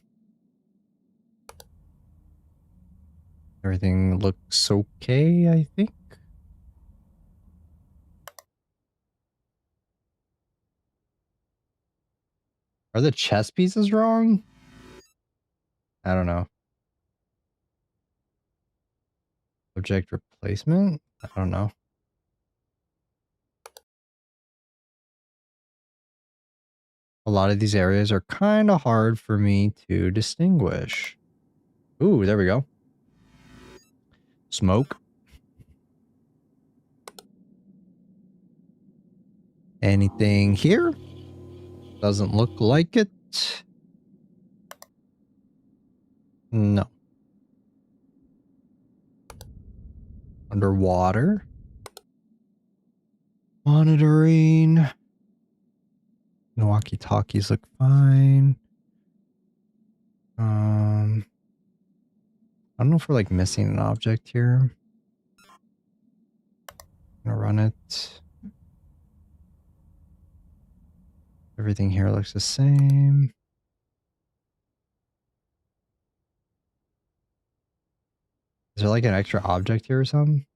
Everything looks okay, I think. Are the chess pieces wrong? I don't know. Object replacement? I don't know. A lot of these areas are kind of hard for me to distinguish. Ooh, there we go. Smoke. Anything here? Doesn't look like it. No. Underwater. Monitoring. The walkie-talkies look fine. I don't know if we're like missing an object here. I'm gonna run it. Everything here looks the same. Is there like an extra object here or something?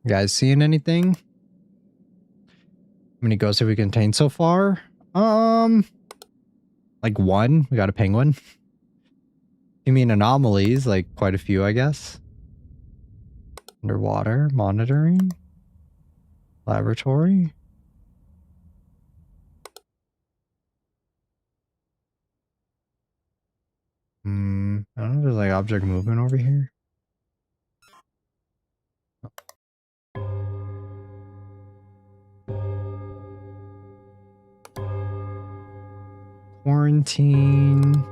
You guys seeing anything? How many ghosts have we contained so far? Like one. We got a penguin. You mean anomalies? Like quite a few, I guess. Underwater monitoring. Laboratory. I don't know if there's like object movement over here. Quarantine.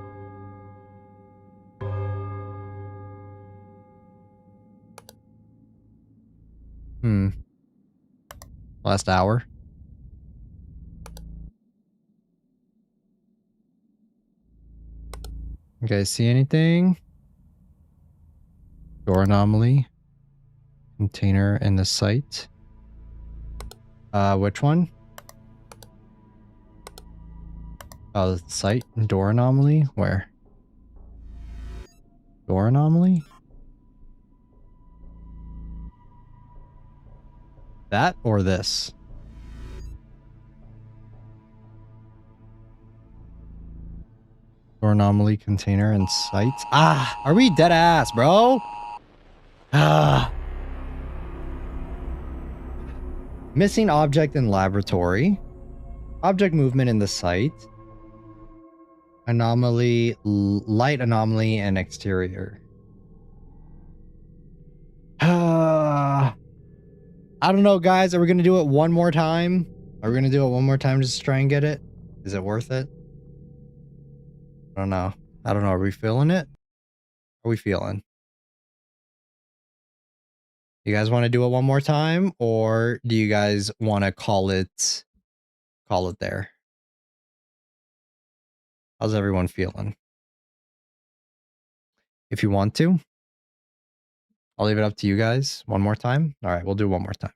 Last hour. You guys see anything? Door anomaly. Container in the site. Which one? Oh, the site. Door anomaly? Where? Door anomaly? That or this? Door anomaly container and sites. Ah, are we dead ass, bro? Ah. Missing object in laboratory. Object movement in the site. Anomaly, light anomaly, and exterior. I don't know, guys. Are we going to do it one more time? Are we going to do it one more time just to try and get it? Is it worth it? I don't know. I don't know. Are we feeling it? Are we feeling? You guys want to do it one more time? Or do you guys want to call it there? How's everyone feeling? If you want to, I'll leave it up to you guys one more time. All right, we'll do one more time.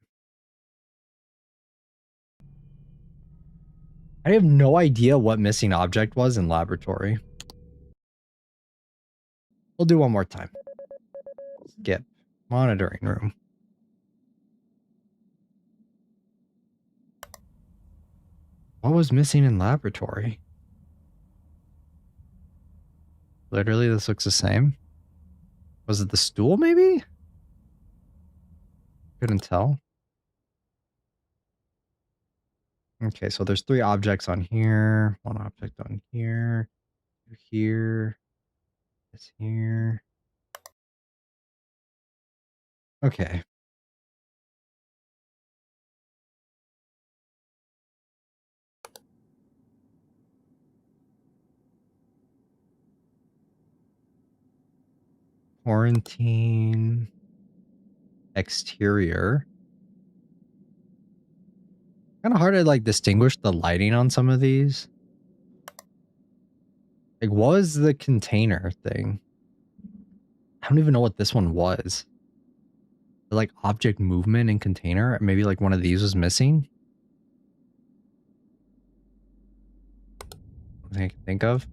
I have no idea what missing object was in laboratory. We'll do one more time. Skip. Monitoring room. What was missing in laboratory? Literally, this looks the same. Was it the stool, maybe? Couldn't tell. Okay, so there's 3 objects on here. 1 object on here. Here. It's here. Okay. Quarantine. Exterior. Kind of hard to like distinguish the lighting on some of these. Like, what was the container thing? I don't even know what this one was. Like object movement and container. Maybe like one of these was missing. Nothing I can think of.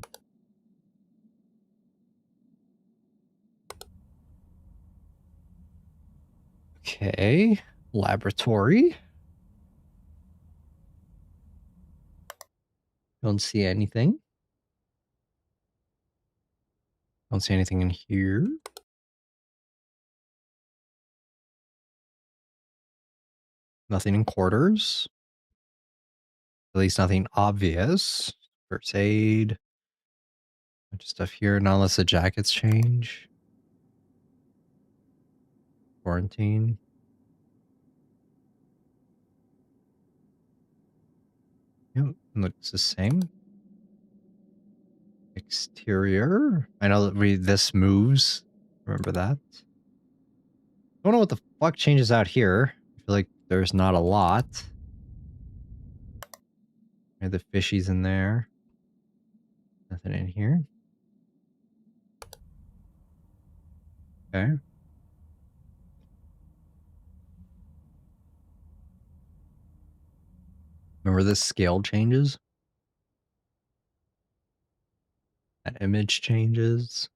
Okay. Laboratory. Don't see anything. Don't see anything in here. Nothing in quarters. At least nothing obvious. First aid. Bunch of stuff here, not unless the jackets change. Quarantine. Yep, looks the same. Exterior. I know that this moves. Remember that. I don't know what the fuck changes out here. I feel like there's not a lot. The fishies in there. Nothing in here. Okay. Remember this scale changes? That image changes.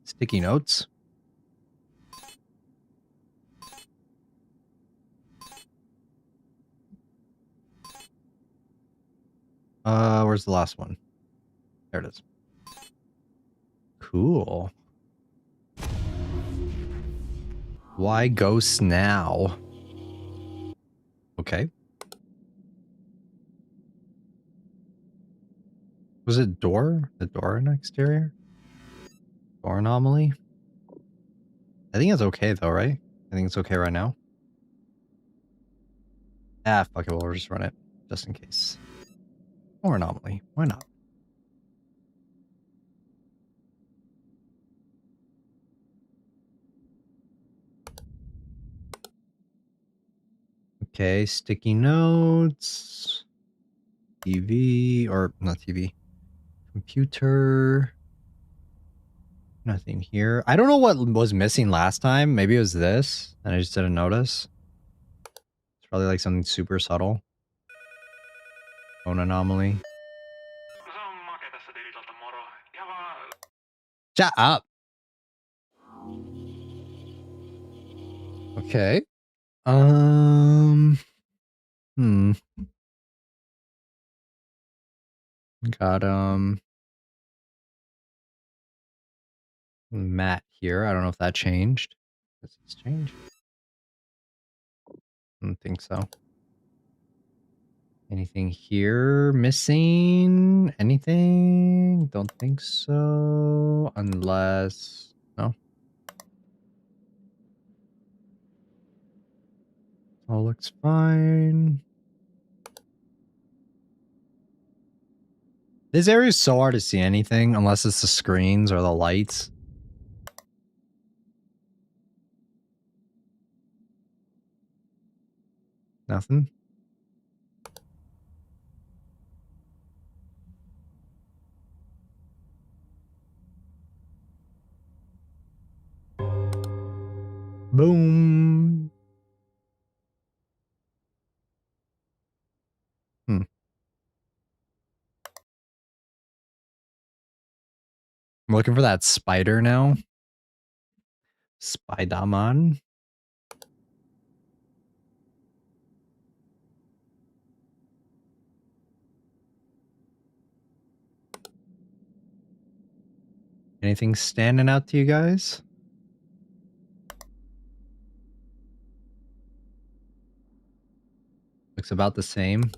Sticky notes. Where's the last one? There it is. Cool. Why ghosts now? Okay. Was it door? The door in exterior? Door anomaly? I think it's okay though, right? I think it's okay right now. Ah, fuck it, we'll just run it. Just in case. Or anomaly. Why not? Okay, sticky notes. TV, or not TV. Computer. Nothing here. I don't know what was missing last time. Maybe it was this, and I just didn't notice. It's probably like something super subtle. Phone anomaly. Shut up. Okay. Hmm. Got Matt here. I don't know if that changed. Does this change? I don't think so. Anything here missing? Anything? Don't think so. Unless no. All looks fine. This area is so hard to see anything unless it's the screens or the lights. Nothing. Boom. Hmm. I'm looking for that spider now. Spider-Man. Anything standing out to you guys? Looks about the same.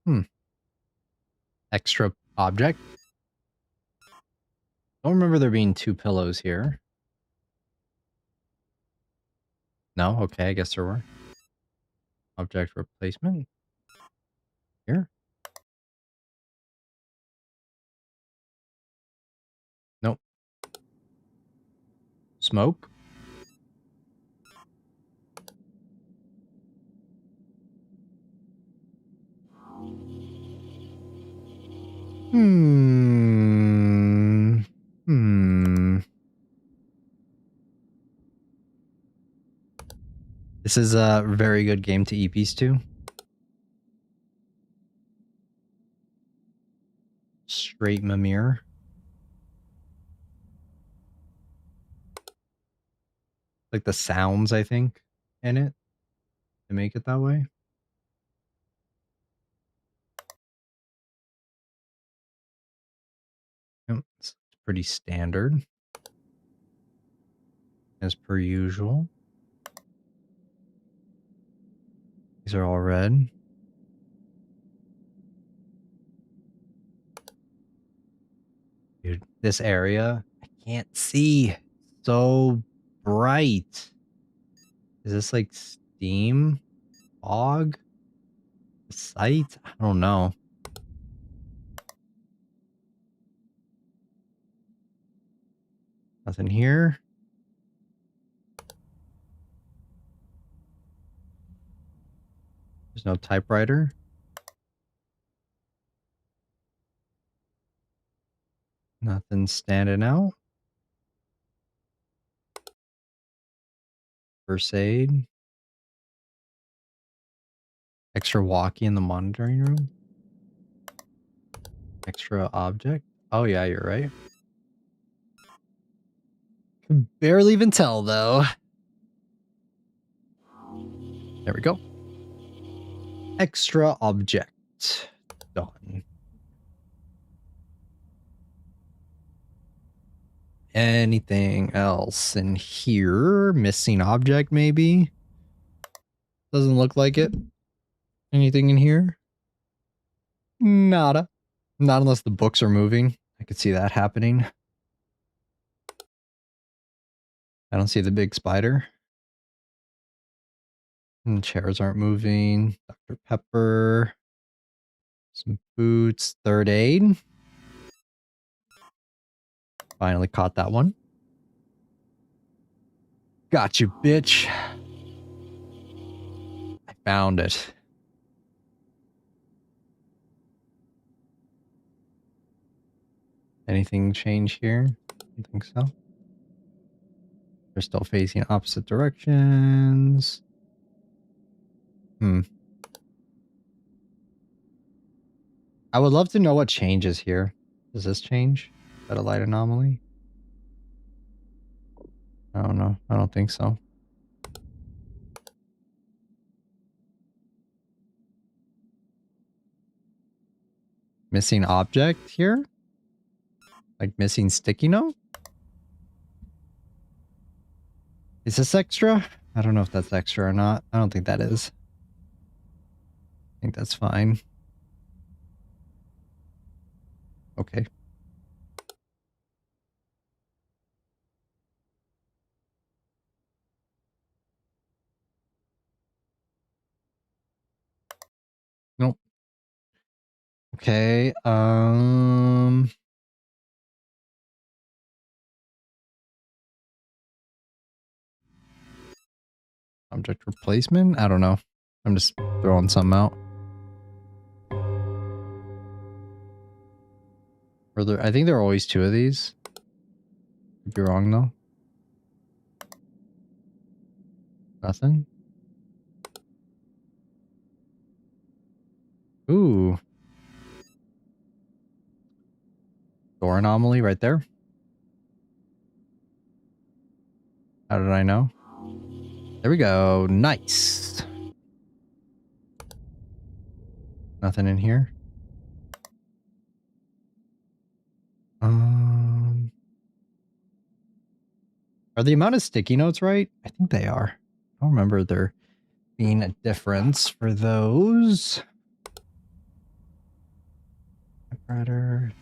Hmm. Extra object. Don't remember there being two pillows here. No? Okay, I guess there were. Object replacement. Here. Nope. Smoke. Hmm. Hmm. This is a very good game to E-piece to. Straight Mimir. Like the sounds, I think, in it to make it that way. It's pretty standard, as per usual. These are all red. Dude, this area, I can't see. So bright. Is this like Steam? Fog? Sight? I don't know. Nothing here. There's no typewriter. Nothing standing out. First aid. Extra walkie in the monitoring room. Extra object. Oh yeah, you're right. Can barely even tell though. There we go. Extra object. Done. Anything else in here? Missing object maybe? Doesn't look like it. Anything in here? Nada. Not unless the books are moving. I could see that happening. I don't see the big spider. And chairs aren't moving. Dr. Pepper. Some boots. Third aid. Finally caught that one. Got you, bitch. I found it. Anything change here? I don't think so. They're still facing opposite directions. I would love to know what changes here. Does this change? Is that a light anomaly? I don't know. I don't think so. Missing object here? Like missing sticky note? Is this extra? I don't know if that's extra or not. I don't think that is. I think that's fine. Okay. Nope. Okay. Object replacement? I don't know. I'm just throwing something out. I think there are always two of these. Could be wrong though. Nothing. Ooh. Door anomaly right there. How did I know? There we go. Nice. Nothing in here. Are the amount of sticky notes right? I think they are. I don't remember there being a difference for those. Typewriter.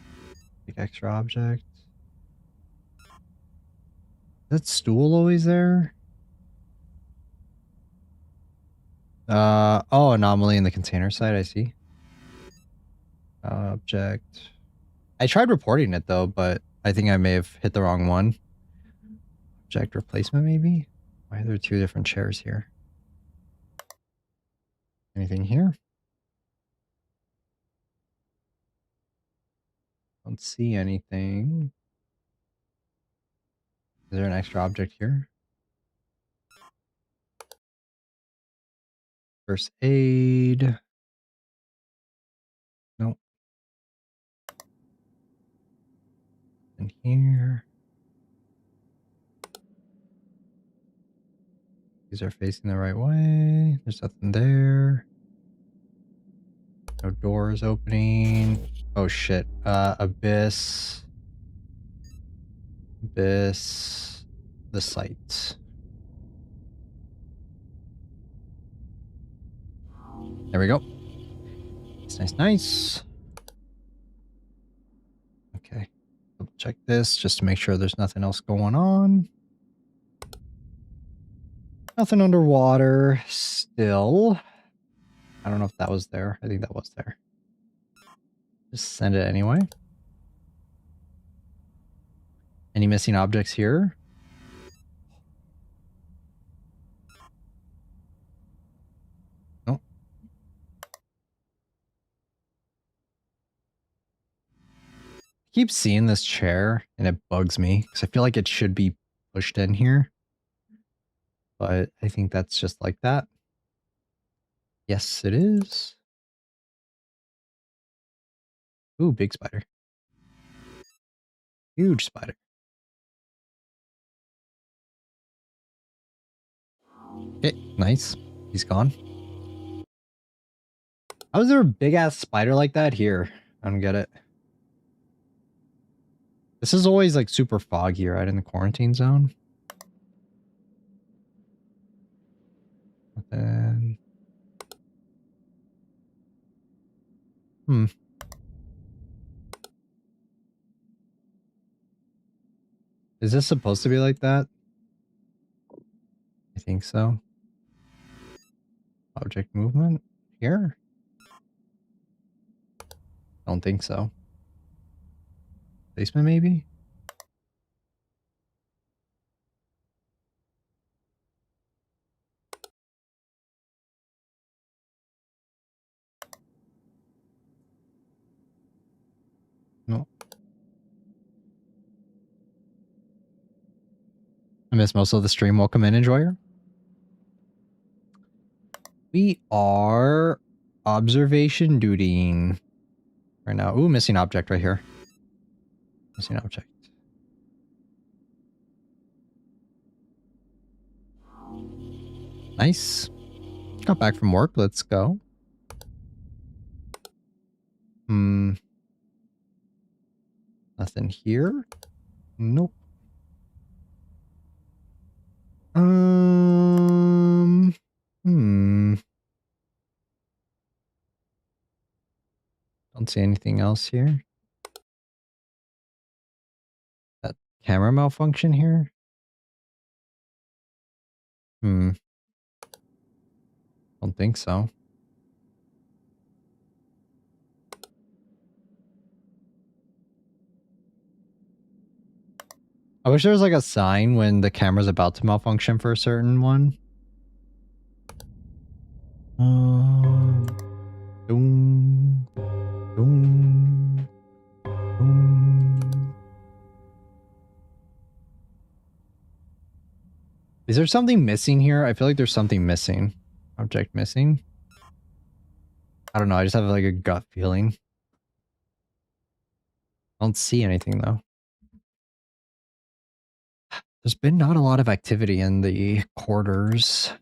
Big extra object. Is that stool always there? Oh, anomaly in the container side, I see. Object. I tried reporting it though, but I think I may have hit the wrong one. Object replacement, maybe? Why are there two different chairs here? Anything here? Don't see anything. Is there an extra object here? First aid. Nope. In here. These are facing the right way. There's nothing there. No doors opening. Oh shit. Abyss. Abyss. The site. There we go. Nice, nice. Okay. Double check this just to make sure there's nothing else going on. Nothing underwater still. I don't know if that was there. I think that was there. Just send it anyway. Any missing objects here? Nope. Keep seeing this chair and it bugs me because I feel like it should be pushed in here. But I think that's just like that. Yes, it is. Ooh, big spider. Huge spider. Okay, nice. He's gone. How is there a big ass spider like that here? I don't get it. This is always like super foggy, right? In the quarantine zone. Then... Is this supposed to be like that? I think so. Object movement here? Don't think so. Basement maybe? No. I missed most of the stream. Welcome in, enjoyer. We are observation dutying right now. Ooh, missing object right here. Missing object. Nice. Got back from work. Let's go. Nothing here. Nope. Don't see anything else here. That camera malfunction here? Don't think so. I wish there was like a sign when the camera's about to malfunction for a certain one. Doom, doom, doom. Is there something missing here? I feel like there's something missing. Object missing. I don't know. I just have like a gut feeling. I don't see anything though. There's been not a lot of activity in the quarters.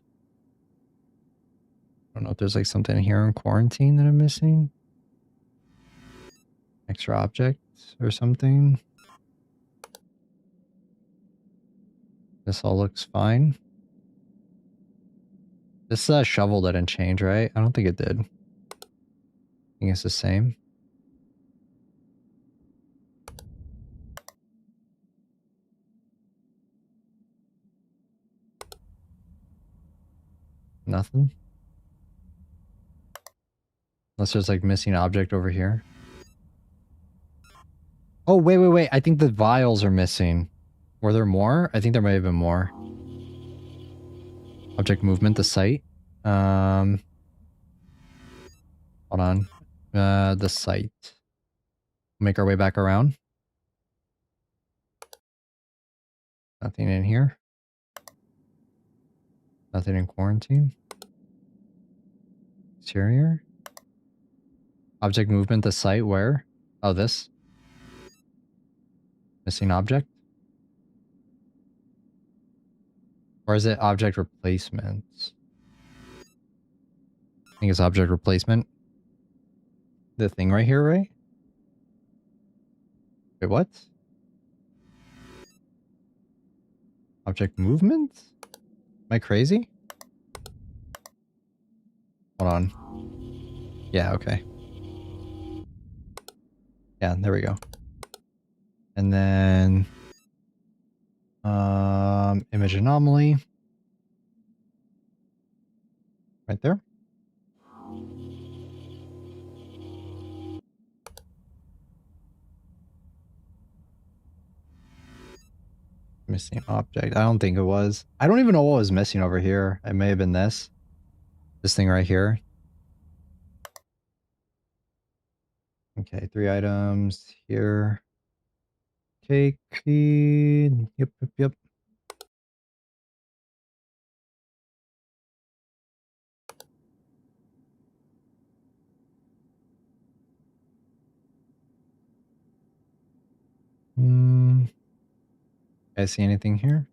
I don't know if there's like something here in quarantine that I'm missing. Extra objects or something. This all looks fine. This shovel didn't change, right? I don't think it did. I think it's the same. Nothing. Unless there's like missing object over here. Oh, wait. I think the vials are missing. Were there more? I think there might have been more. Object movement, the site. Hold on. The site. Make our way back around. Nothing in here. Nothing in quarantine. Exterior. Object movement, the site where? Oh, this. Missing object. Or is it object replacement? I think it's object replacement. The thing right here, right? Wait, what? Object movement? Am I crazy? Hold on. Yeah, okay. Yeah, there we go. And then image anomaly. Right there. Missing object. I don't think it was. I don't even know what was missing over here. It may have been this. This thing right here. Okay, 3 items here. Take feed. Yep, yep, yep. Guys see anything here?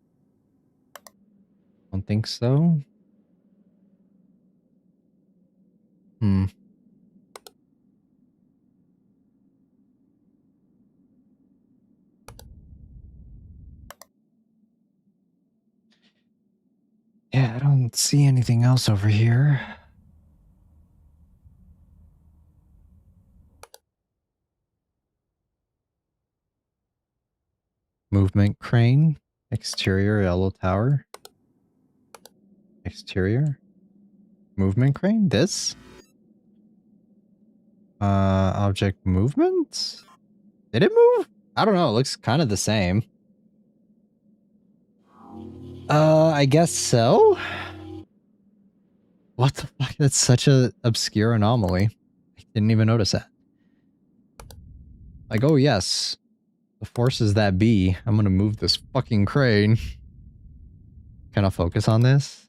Don't think so. Yeah, I don't see anything else over here. Movement crane. Exterior yellow tower. Exterior. Movement crane? This? Object movement? Did it move? I don't know. It looks kind of the same. I guess so. What the fuck? That's such a obscure anomaly. I didn't even notice that. Like, oh yes. The forces that be. I'm gonna move this fucking crane. Can I focus on this?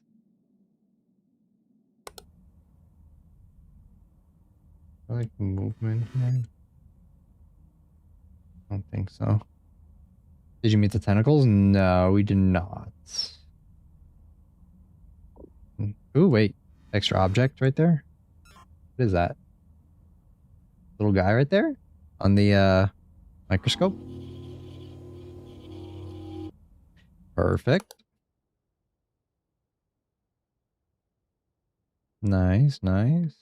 I like movement here. I don't think so. Did you meet the tentacles? No, we did not. Ooh, wait. Extra object right there? What is that? Little guy right there? On the microscope? Perfect. Nice, nice.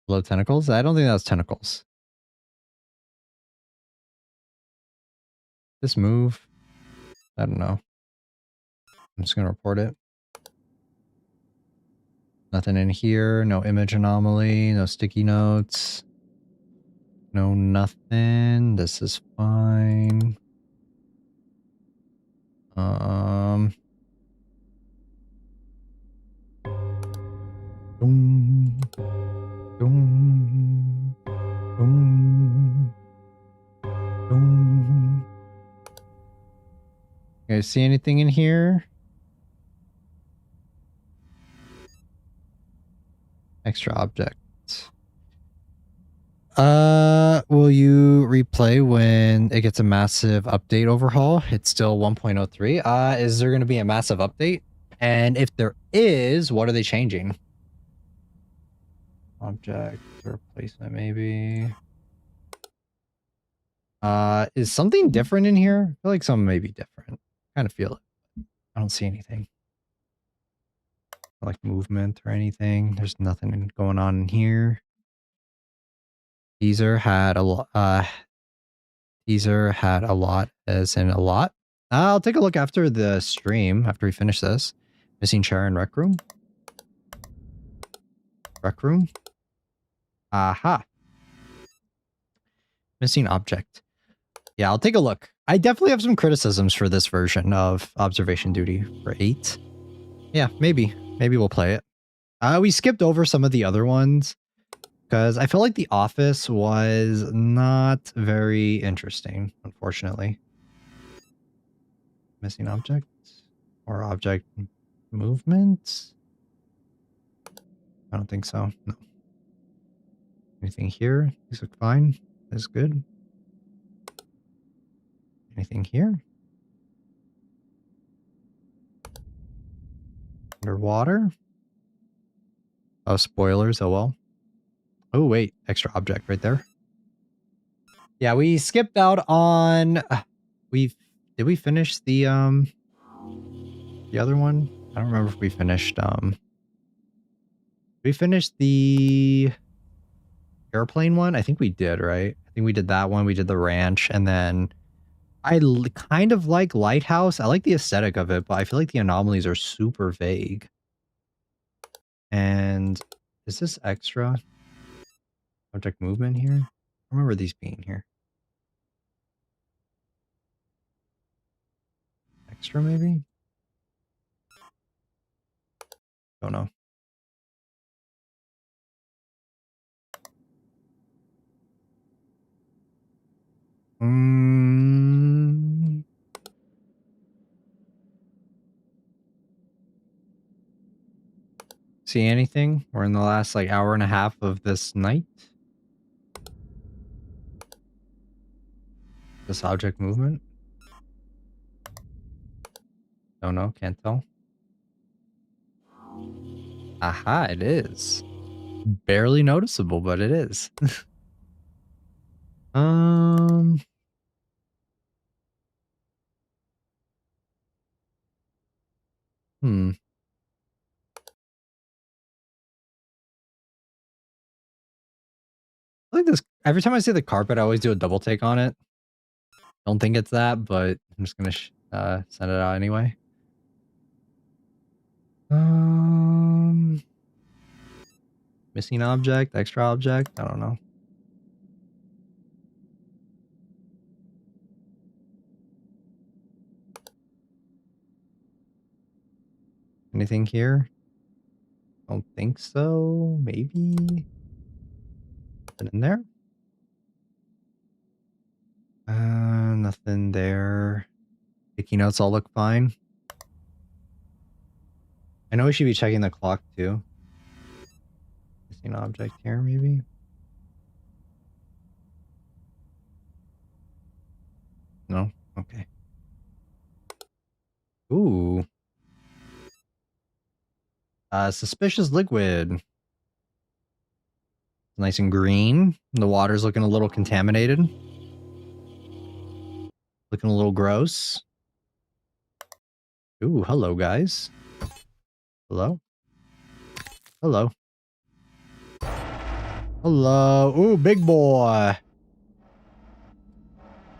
Low tentacles? I don't think that's tentacles. This move? I don't know. I'm just gonna report it. Nothing in here. No image anomaly. No sticky notes. No nothing. This is fine. Boom. Boom. Boom. Boom. You guys see anything in here? Extra object. Will you replay when it gets a massive update overhaul? It's still 1.03. Is there going to be a massive update? And if there is, what are they changing? Object replacement, maybe. Is something different in here? I feel like something may be different. Kind of feel it. I don't see anything. Like movement or anything. There's nothing going on in here. Teaser had a lot. Teaser had a lot, as in a lot. I'll take a look after the stream, after we finish this. Missing chair in rec room. Rec room. Aha. Missing object. Yeah, I'll take a look. I definitely have some criticisms for this version of Observation Duty for 8. Yeah, maybe. Maybe we'll play it. We skipped over some of the other ones because I feel like The Office was not very interesting, unfortunately. Missing object or object movement. I don't think so. No. Anything here? These look fine. That's good. Anything here? Underwater? Oh, spoilers. Oh, well. Oh, wait. Extra object right there. Yeah, we skipped out on... Did we finish the other one? I don't remember if we finished, we finished the airplane one? I think we did, right? I think we did that one. We did the ranch, and then kind of like Lighthouse. I like the aesthetic of it, but I feel like the anomalies are super vague. And is this extra object movement here? I remember these being here. Extra, maybe? Don't know. See anything? We're in the last like hour and a half of this night. This object movement? Don't know, can't tell. Aha, it is. Barely noticeable, but it is. I like this. Every time I see the carpet, I always do a double take on it. Don't think it's that, but I'm just gonna send it out anyway. Missing object, extra object. I don't know. Anything here? Don't think so. Maybe. Nothing in there. Nothing there. Sticky notes all look fine. I know we should be checking the clock too. Missing object here, maybe. No? Okay. Ooh. Suspicious liquid. Nice and green. The water's looking a little contaminated. Looking a little gross. Ooh, hello, guys. Hello? Hello. Hello. Ooh, big boy.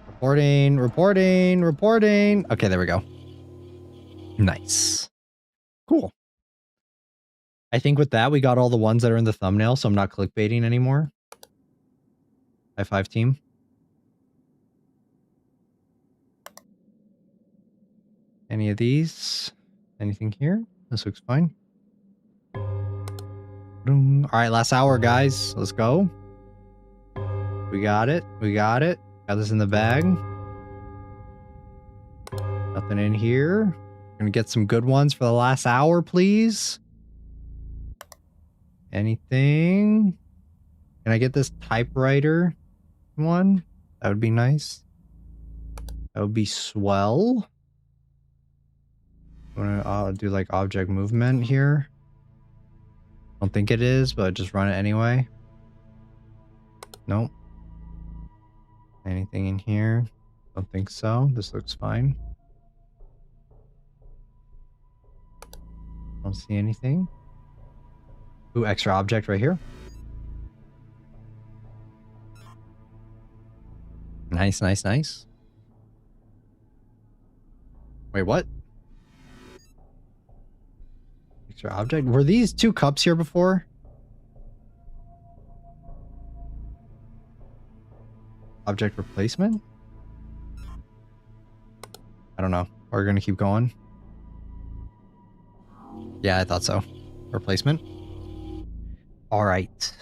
Reporting, reporting, reporting. Okay, there we go. Nice. Cool. I think with that, we got all the ones that are in the thumbnail, so I'm not clickbaiting anymore. High five, team. Any of these? Anything here? This looks fine. All right, last hour, guys. Let's go. We got it. We got it. Got this in the bag. Nothing in here. Gonna get some good ones for the last hour, please. Anything? Can I get this typewriter one? That would be nice. That would be swell. I'm gonna do like object movement here. Don't think it is, but just run it anyway. Nope. Anything in here? Don't think so. This looks fine. Don't see anything. Ooh, extra object right here. Nice, nice, nice. Wait, what? Extra object? Were these two cups here before? Object replacement? I don't know. We're gonna keep going. Yeah, I thought so. Replacement. All right.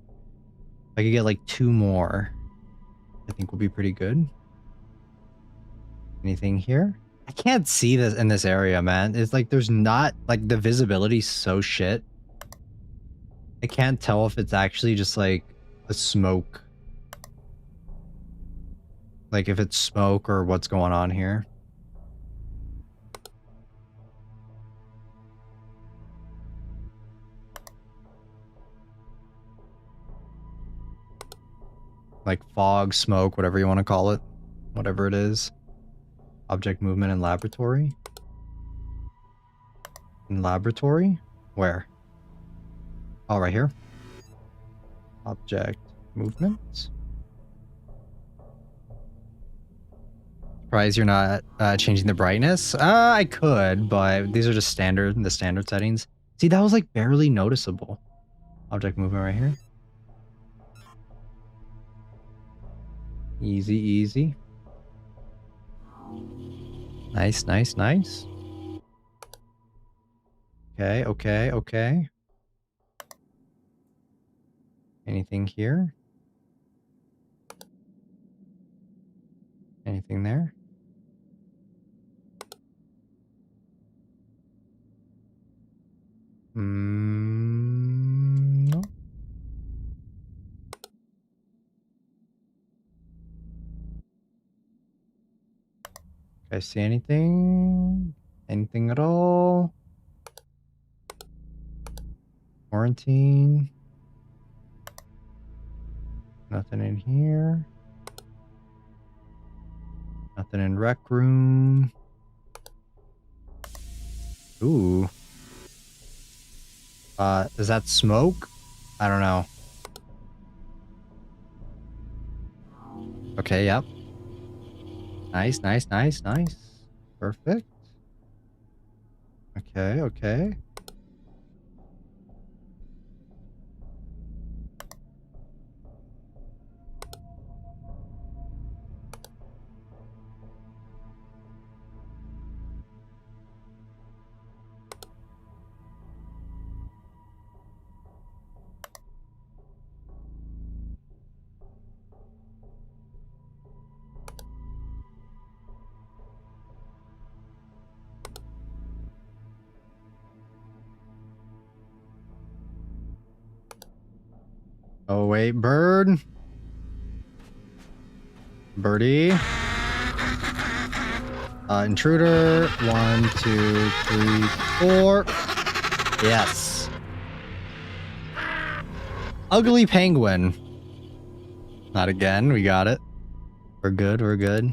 If I could get like 2 more, I think we'll be pretty good. Anything here? I can't see this in this area, man. It's like there's not, like, the visibility's so shit. I can't tell if it's actually just like a smoke. Like if it's smoke or what's going on here. Like fog, smoke, whatever you want to call it. Whatever it is. Object movement in laboratory. In laboratory? Where? Oh, right here. Object movement. Surprised you're not changing the brightness. I could, but these are just the standard settings. See, that was like barely noticeable. Object movement right here. Easy, easy. Nice, nice, nice. Okay, okay, okay. Anything here? Anything there? No. I see anything? Anything at all? Quarantine. Nothing in here. Nothing in rec room. Ooh. Is that smoke? I don't know. Okay, yep. Nice, nice, nice, nice. Perfect. Okay, okay. Oh, wait, bird. Birdie. Intruder. 1, 2, 3, 4. Yes. Ugly penguin. Not again. We got it. We're good. We're good.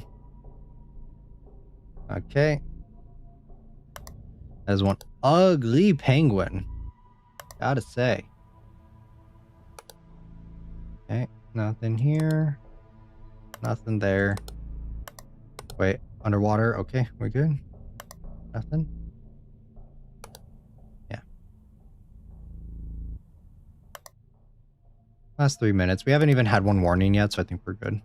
Okay. There's one ugly penguin. Gotta say. Okay. Nothing here. Nothing there. Wait. Underwater. Okay. We're good. Nothing. Yeah. Last 3 minutes. We haven't even had one warning yet, so I think we're good.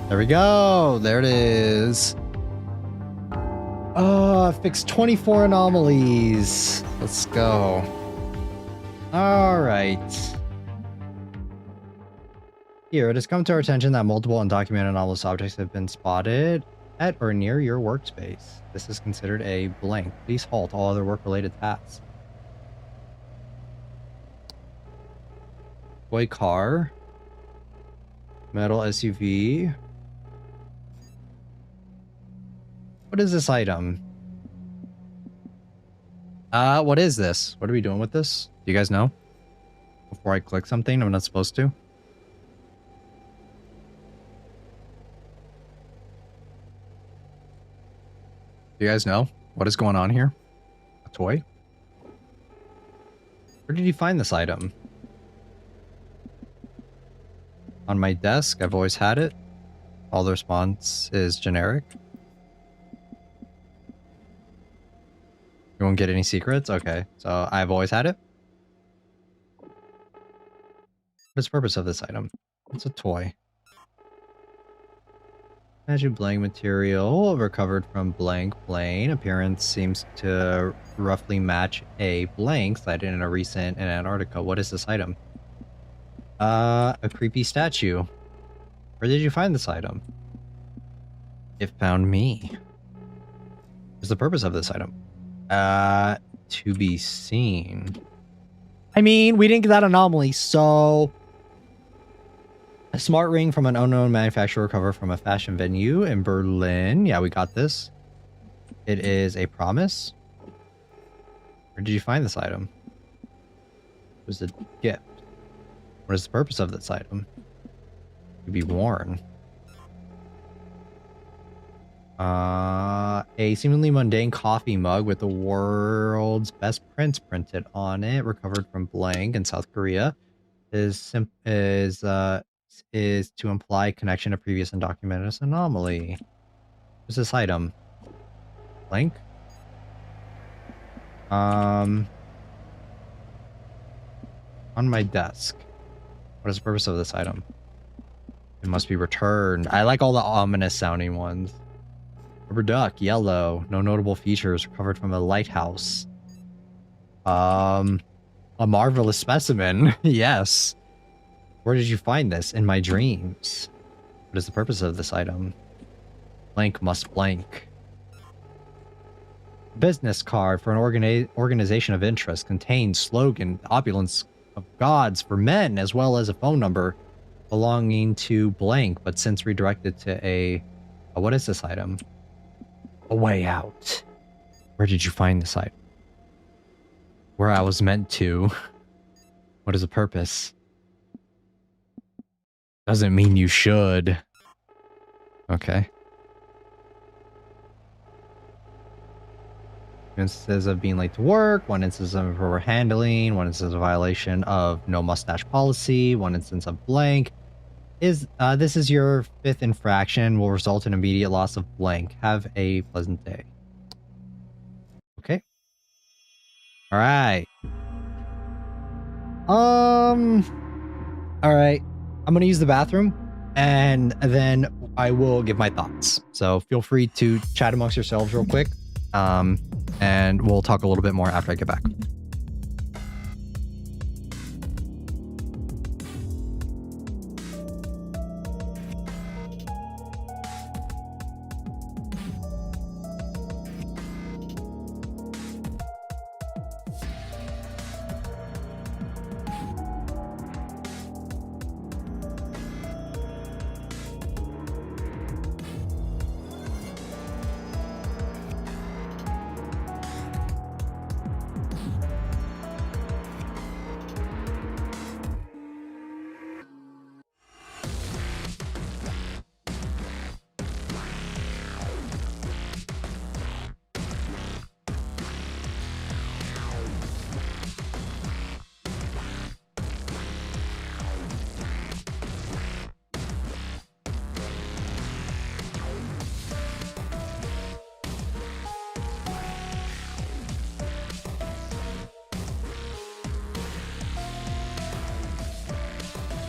There we go. There it is. Oh, I fixed 24 anomalies. Let's go. All right. Here, it has come to our attention that multiple undocumented anomalous objects have been spotted at or near your workspace. This is considered a blank. Please halt all other work-related tasks. Toy car. Metal SUV. What is this item? What is this? What are we doing with this? Do you guys know? Before I click something, I'm not supposed to. Do you guys know what is going on here? A toy? Where did you find this item? On my desk, I've always had it. All the response is generic. You won't get any secrets? Okay, so I've always had it. What's the purpose of this item? It's a toy. Magic blank material recovered from blank plane. Appearance seems to roughly match a blank sighted in a recent in Antarctica. What is this item? A creepy statue. Where did you find this item? It found me. What's the purpose of this item? To be seen. I mean, we didn't get that anomaly, so a smart ring from an unknown manufacturer recovered from a fashion venue in Berlin. Yeah, we got this. It is a promise. Where did you find this item? It was a gift. What is the purpose of this item? To be worn. A seemingly mundane coffee mug with the world's best prints printed on it, recovered from blank in South Korea, is to imply connection to previous undocumented anomaly. What's this item? Blank? On my desk. What is the purpose of this item? It must be returned. I like all the ominous sounding ones. Rubber duck, yellow, no notable features, recovered from a lighthouse. A marvelous specimen. Yes. Where did you find this? In my dreams. What is the purpose of this item? Blank must blank. Business card for an organization of interest contains slogan, opulence of gods for men, as well as a phone number belonging to blank, but since redirected to a what is this item? A way out. Where did you find this item? Where I was meant to. What is the purpose? Doesn't mean you should. Okay. Instances of being late to work, one instance of improper handling, one instance of violation of no mustache policy, one instance of blank. This is your 5th infraction, will result in immediate loss of blank. Have a pleasant day. Okay. All right. All right. I'm gonna use the bathroom, and then I will give my thoughts. So feel free to chat amongst yourselves real quick, and we'll talk a little bit more after I get back.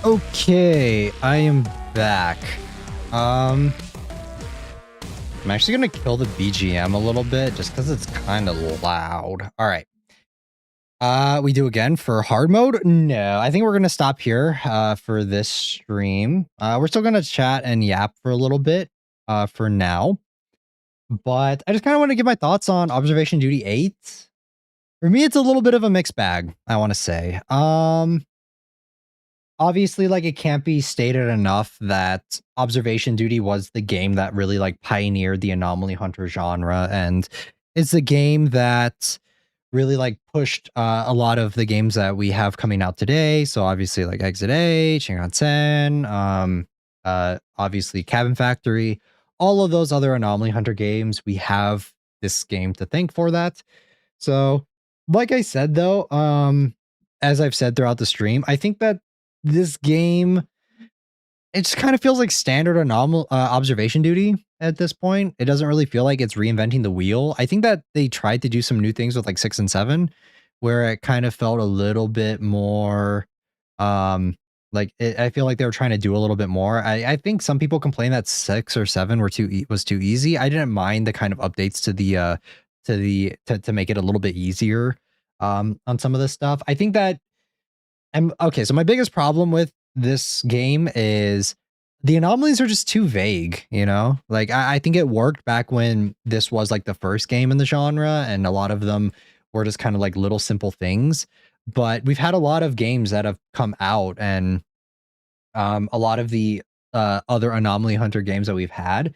Okay, I am back. I'm actually gonna kill the BGM a little bit just because it's kind of loud. All right. We do again for hard mode? No, I think we're gonna stop here for this stream. We're still gonna chat and yap for a little bit for now. But I just kind of want to give my thoughts on Observation Duty 8. For me, it's a little bit of a mixed bag, I want to say. Obviously, like, it can't be stated enough that Observation Duty was the game that really like pioneered the anomaly hunter genre, and it's a game that really like pushed a lot of the games that we have coming out today. So obviously like Exit A, Shinkansen, obviously Cabin Factory, all of those other anomaly hunter games, we have this game to thank for that. So like I said though, as I've said throughout the stream, I think that this game, it just kind of feels like standard Observation Duty at this point. It doesn't really feel like it's reinventing the wheel. I think that they tried to do some new things with like 6 and 7, where it kind of felt a little bit more, I feel like they were trying to do a little bit more. I think some people complain that 6 or 7 was too easy. I didn't mind the kind of updates to make it a little bit easier on some of this stuff. I think that okay, so my biggest problem with this game is the anomalies are just too vague, you know? Like, I think it worked back when this was like the first game in the genre, and a lot of them were just kind of like little simple things. But we've had a lot of games that have come out, and a lot of the other Anomaly Hunter games that we've had,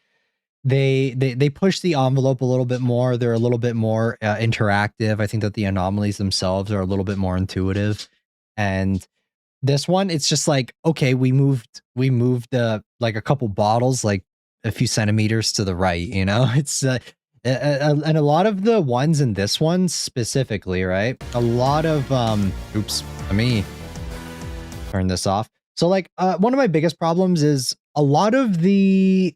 they push the envelope a little bit more. They're a little bit more interactive. I think that the anomalies themselves are a little bit more intuitive, and this one, it's just like, okay, we moved like a couple bottles, like a few centimeters to the right, you know? It's and a lot of the ones in this one specifically, right? A lot of oops, let me turn this off. So like one of my biggest problems is a lot of the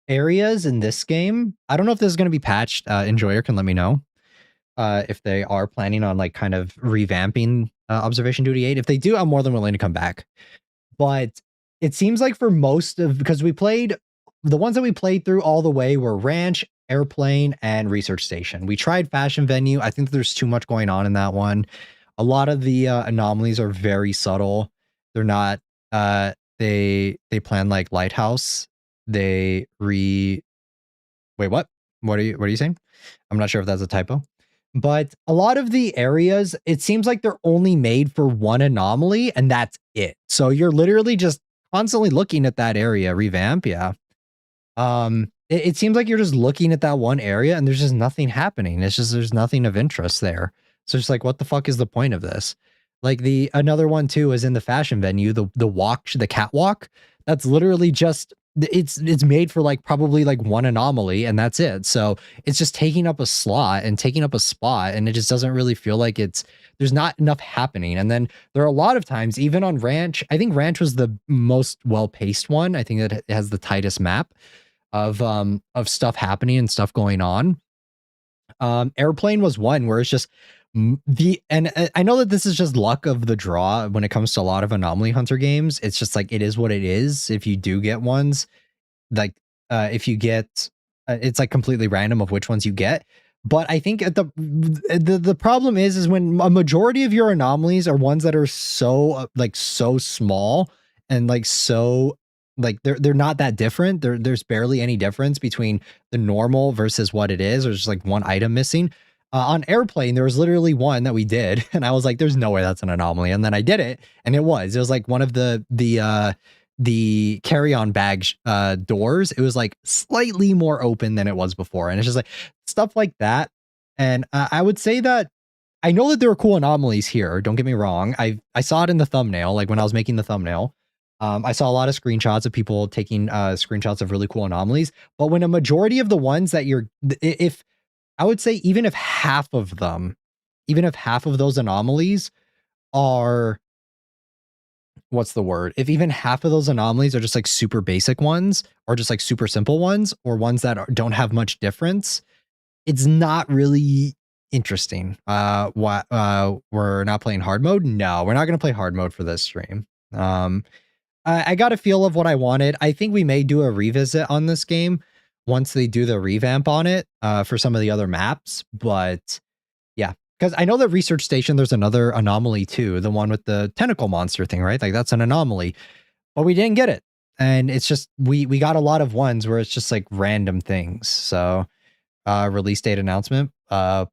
areas in this game. I don't know if this is going to be patched. Enjoyer can let me know if they are planning on like kind of revamping Observation Duty 8. If they do, I'm more than willing to come back. But it seems like for most of, because we played, the ones that we played through all the way were Ranch, Airplane, and Research Station. We tried Fashion Venue. I think there's too much going on in that one. A lot of the anomalies are very subtle. They're not, they plan like Lighthouse. Wait, what? What are you saying? I'm not sure if that's a typo. But a lot of the areas, it seems like they're only made for one anomaly, and that's it. So you're literally just constantly looking at that area. Revamp, yeah. It seems like you're just looking at that one area, and there's just nothing happening. It's just there's nothing of interest there. So it's like, what the fuck is the point of this? Like another one too is in the Fashion Venue, the catwalk. That's literally just it's made for like probably like one anomaly, and that's it. So it's just taking up a slot and taking up a spot, and it just doesn't really feel like there's not enough happening. And then there are a lot of times, even on Ranch, I think Ranch was the most well-paced one. I think that it has the tightest map of stuff happening and stuff going on. Airplane was one where it's just I know that this is just luck of the draw when it comes to a lot of Anomaly Hunter games. It's just like, it is what it is. If you do get ones, like if you get it's like completely random of which ones you get. But I think the problem is when a majority of your anomalies are ones that are so like so small and like so like they're not that different. There's barely any difference between the normal versus what it is. There's just like one item missing. On Airplane, there was literally one that we did, and I was like, "There's no way that's an anomaly." And then I did it, and it was. It was like one of the carry-on bag doors. It was like slightly more open than it was before, and it's just like stuff like that. And I would say that I know that there are cool anomalies here. Don't get me wrong. I saw it in the thumbnail, like when I was making the thumbnail. I saw a lot of screenshots of people taking screenshots of really cool anomalies. But when a majority of the ones that if I would say even if half of those anomalies are, what's the word? If even half of those anomalies are just like super basic ones, or just like super simple ones, or ones that don't have much difference, it's not really interesting. We're not playing hard mode? No, we're not going to play hard mode for this stream. I got a feel of what I wanted. I think we may do a revisit on this game once they do the revamp on it for some of the other maps. But yeah, because I know that Research Station, there's another anomaly too, the one with the tentacle monster thing, right? Like that's an anomaly, but we didn't get it. And it's just, we got a lot of ones where it's just like random things. So release date announcement,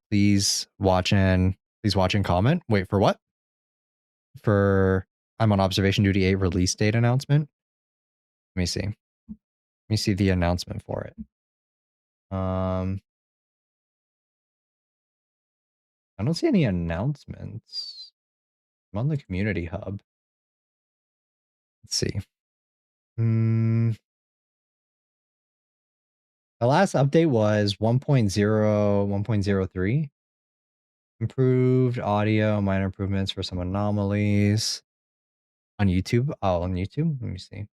please watch and comment. Wait, for what? For I'm on Observation Duty 8 release date announcement. Let me see. Let me see the announcement for it. I don't see any announcements. I'm on the community hub. Let's see. The last update was 1.0, 1.03. Improved audio, minor improvements for some anomalies. On YouTube? Oh, on YouTube? Let me see.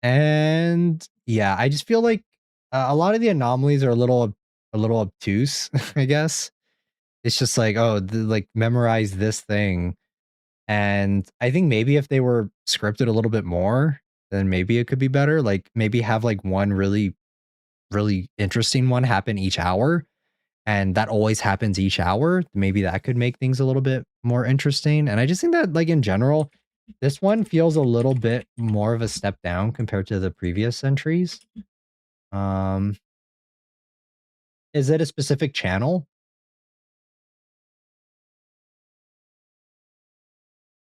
And yeah, I just feel like a lot of the anomalies are a little obtuse, I guess. It's just like, oh, like memorize this thing. And I think maybe if they were scripted a little bit more, then maybe it could be better. Like maybe have like one really, really interesting one happen each hour. And that always happens each hour. Maybe that could make things a little bit more interesting. And I just think that like in general, This one feels a little bit more of a step down compared to the previous entries. Is it a specific channel?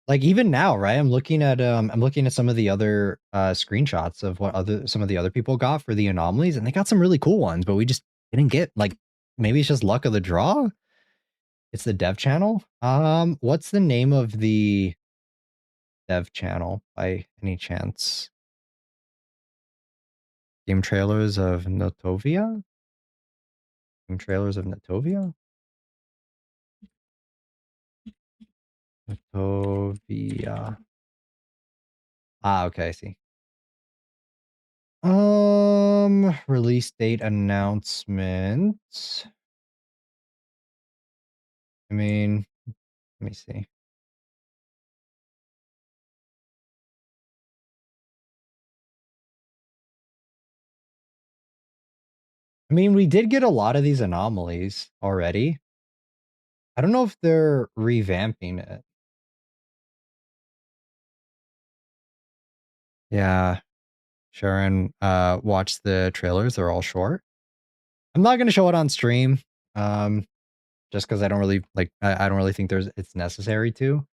Like even now, right? I'm looking at some of the other screenshots of what some of the other people got for the anomalies, and they got some really cool ones, but we just didn't get, like, maybe it's just luck of the draw. It's the dev channel. What's the name of the dev channel by any chance? Game trailers of Notovia? Game trailers of Notovia? Notovia. Ah, okay, I see. Release date announcement. I mean, let me see. I mean, we did get a lot of these anomalies already. I don't know if they're revamping it. Yeah. Sharon, watch the trailers. They're all short. I'm not going to show it on stream. Just because I don't really like, I don't really think it's necessary to.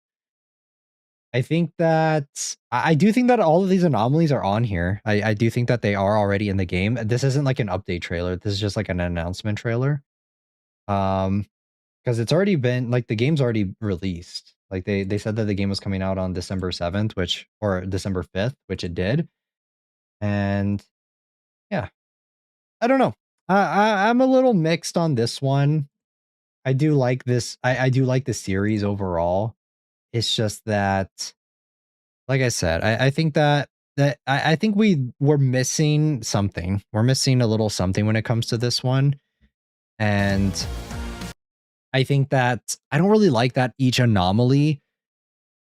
I think that I do think that all of these anomalies are on here. I do think that they are already in the game. This isn't like an update trailer. This is just like an announcement trailer. Because it's already been, like, the game's already released. Like they said that the game was coming out on December 7th, or December 5th, which it did. And yeah, I don't know. I'm a little mixed on this one. I do like this. I do like the series overall. It's just that, like I said, I think I think we're missing something. We're missing a little something when it comes to this one. And I think that I don't really like that each anomaly,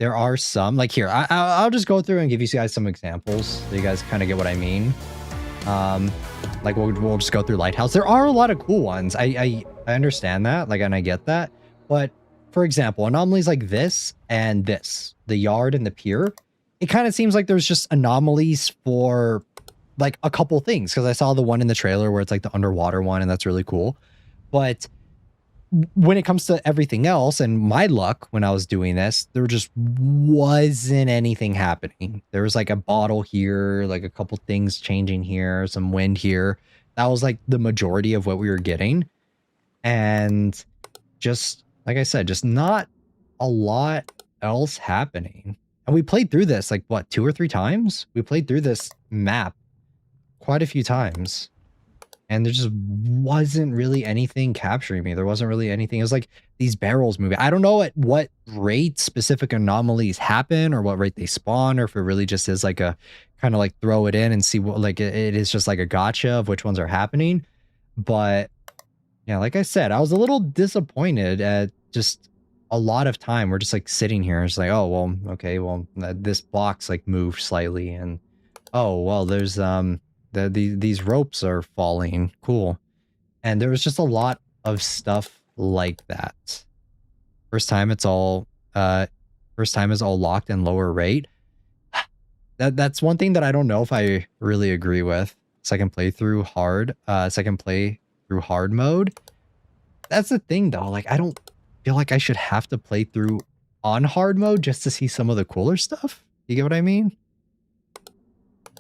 there are some, like here, I'll just go through and give you guys some examples so you guys kind of get what I mean. Like we'll just go through Lighthouse. There are a lot of cool ones. I understand that, like, and I get that. But for example, anomalies like this and this, the yard and the pier, it kind of seems like there's just anomalies for like a couple things. Because I saw the one in the trailer where it's like the underwater one, and that's really cool. But when it comes to everything else, and my luck when I was doing this, there just wasn't anything happening. There was like a bottle here, like a couple things changing here, some wind here. That was like the majority of what we were getting. And just, like I said, just not a lot else happening. And we played through this like, what, 2 or 3 times? We played through this map quite a few times. And there just wasn't really anything capturing me. There wasn't really anything. It was like these barrels moving. I don't know at what rate specific anomalies happen or what rate they spawn, or if it really just is like a kind of like throw it in and see what, like it is just like a gotcha of which ones are happening. But yeah, like I said, I was a little disappointed at just a lot of time. We're just like sitting here and it's like, oh, well, okay, well, this box like moved slightly, and oh, well, there's these ropes are falling. Cool. And there was just a lot of stuff like that. First time it's all first time is all locked and lower rate. That's one thing that I don't know if I really agree with. Second playthrough hard mode. That's the thing though. Like, I don't feel like I should have to play through on hard mode just to see some of the cooler stuff. You get what I mean?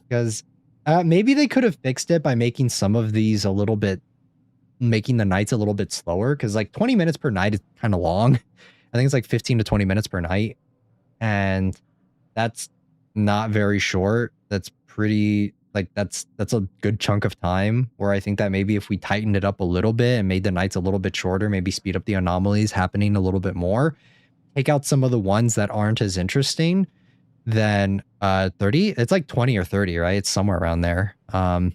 Because maybe they could have fixed it by making some of these making the nights a little bit slower. Because like 20 minutes per night is kind of long. I think it's like 15 to 20 minutes per night. And that's not very short. That's pretty, like, that's a good chunk of time, where I think that maybe if we tightened it up a little bit and made the nights a little bit shorter, maybe speed up the anomalies happening a little bit more, take out some of the ones that aren't as interesting, then 30, it's like 20 or 30, right? It's somewhere around there. So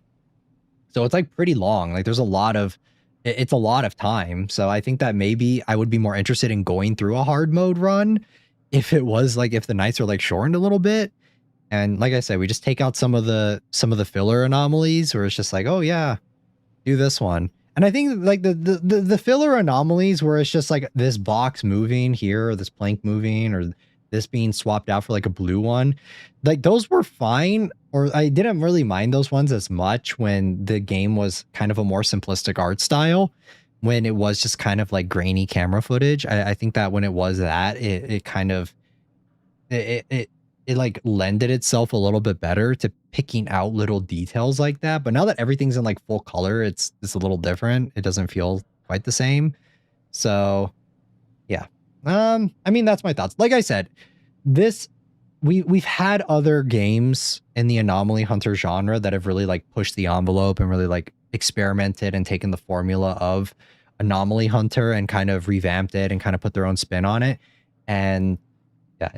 it's like pretty long. Like there's it's a lot of time. So I think that maybe I would be more interested in going through a hard mode run if it was like, if the nights are like shortened a little bit. And like I said, we just take out some of the filler anomalies, where it's just like, oh yeah, do this one. And I think like the filler anomalies where it's just like this box moving here, or this plank moving, or this being swapped out for like a blue one, like those were fine, or I didn't really mind those ones as much when the game was kind of a more simplistic art style, when it was just kind of like grainy camera footage. I think that when it was that, it kind of it like lended itself a little bit better to picking out little details like that. But now that everything's in like full color, it's a little different. It doesn't feel quite the same. So yeah. I mean, that's my thoughts. Like I said, we've had other games in the Anomaly Hunter genre that have really like pushed the envelope and really like experimented and taken the formula of Anomaly Hunter and kind of revamped it and kind of put their own spin on it. And yeah,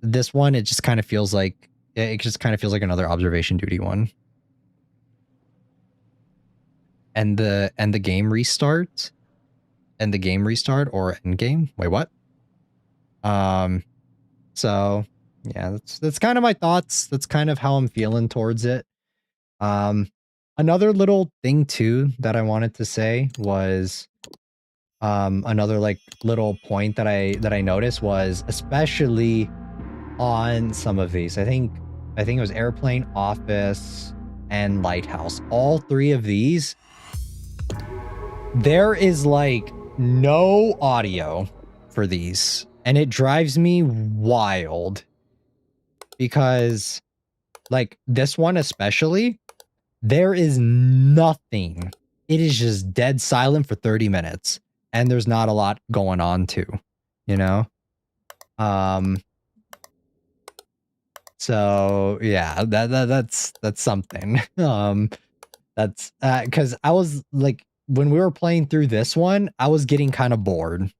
this one, it just kind of feels like another observation duty one. And the game restart. And the game restart or end game. Wait, what? So yeah, that's kind of my thoughts. That's kind of how I'm feeling towards it. Another little thing too that I wanted to say was another like little point that I noticed was, especially on some of these, I think it was Airplane, Office, and Lighthouse. All three of these, there is like no audio for these, and it drives me wild because like this one especially, there is nothing. It is just dead silent for 30 minutes and there's not a lot going on too, you know? So yeah, that's something. That's because I was like, when we were playing through this one, I was getting kind of bored,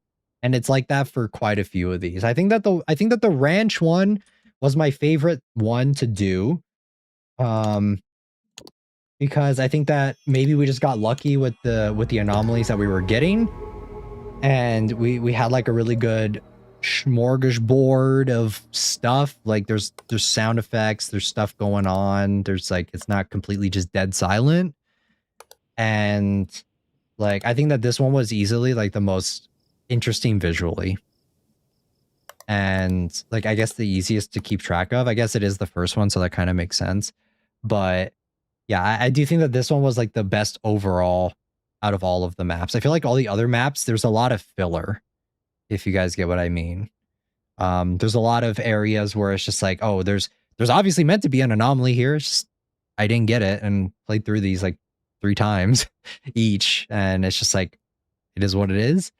and it's like that for quite a few of these. I think that the ranch one was my favorite one to do, because I think that maybe we just got lucky with the anomalies that we were getting, and we had like a really good smorgasbord of stuff. Like there's sound effects, there's stuff going on, there's like, it's not completely just dead silent. And like I think that this one was easily like the most interesting visually, and like I guess the easiest to keep track of. I guess it is the first one, so that kind of makes sense. But yeah, I do think that this one was like the best overall out of all of the maps. I feel like all the other maps, there's a lot of filler, if you guys get what I mean. There's a lot of areas where it's just like, oh, there's obviously meant to be an anomaly here. It's just, I didn't get it and played through these like 3 times each, and it's just like, it is what it is.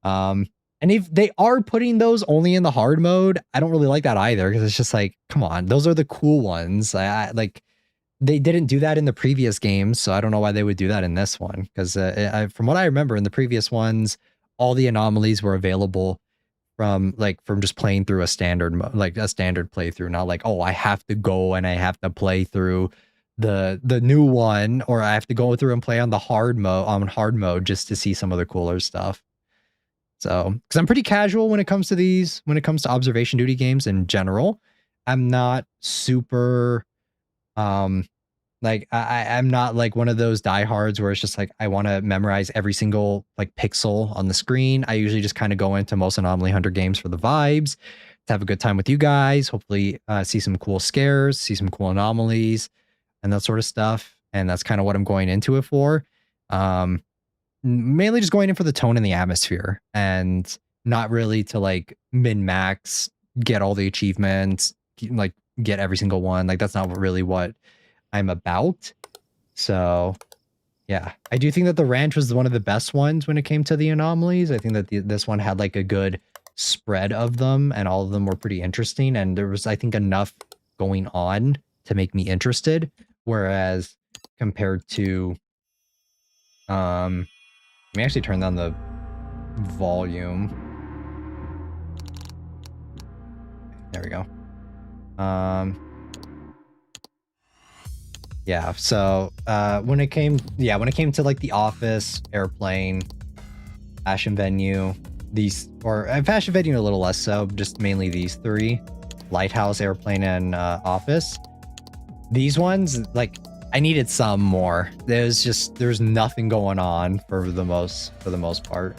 And if they are putting those only in the hard mode, I don't really like that either, because it's just like, come on, those are the cool ones. I like, they didn't do that in the previous games, so I don't know why they would do that in this one. Because from what I remember in the previous ones, all the anomalies were available from just playing through a standard playthrough, not like, oh, I have to go and I have to play through the new one, or I have to go through and play on the hard mode just to see some of the cooler stuff. So, because I'm pretty casual when it comes to these, when it comes to observation duty games in general, I'm not super like I'm not like one of those diehards where it's just like I want to memorize every single like pixel on the screen. I usually just kind of go into most Anomaly Hunter games for the vibes, to have a good time with you guys, hopefully see some cool scares, see some cool anomalies, and that sort of stuff. And that's kind of what I'm going into it for. Mainly just going in for the tone and the atmosphere, and not really to like min-max, get all the achievements, like get every single one. Like that's not really what I'm about. So yeah, I do think that the ranch was one of the best ones when it came to the anomalies. I think that this one had like a good spread of them, and all of them were pretty interesting, and there was, I think, enough going on to make me interested. Whereas compared to let me actually turn down the volume. There we go. Yeah, so when it came to like the Office, Airplane, Fashion Venue, these, or Fashion Venue a little less so, just mainly these 3, Lighthouse, Airplane, and Office. These ones, like, I needed some more. There's nothing going on for the most part.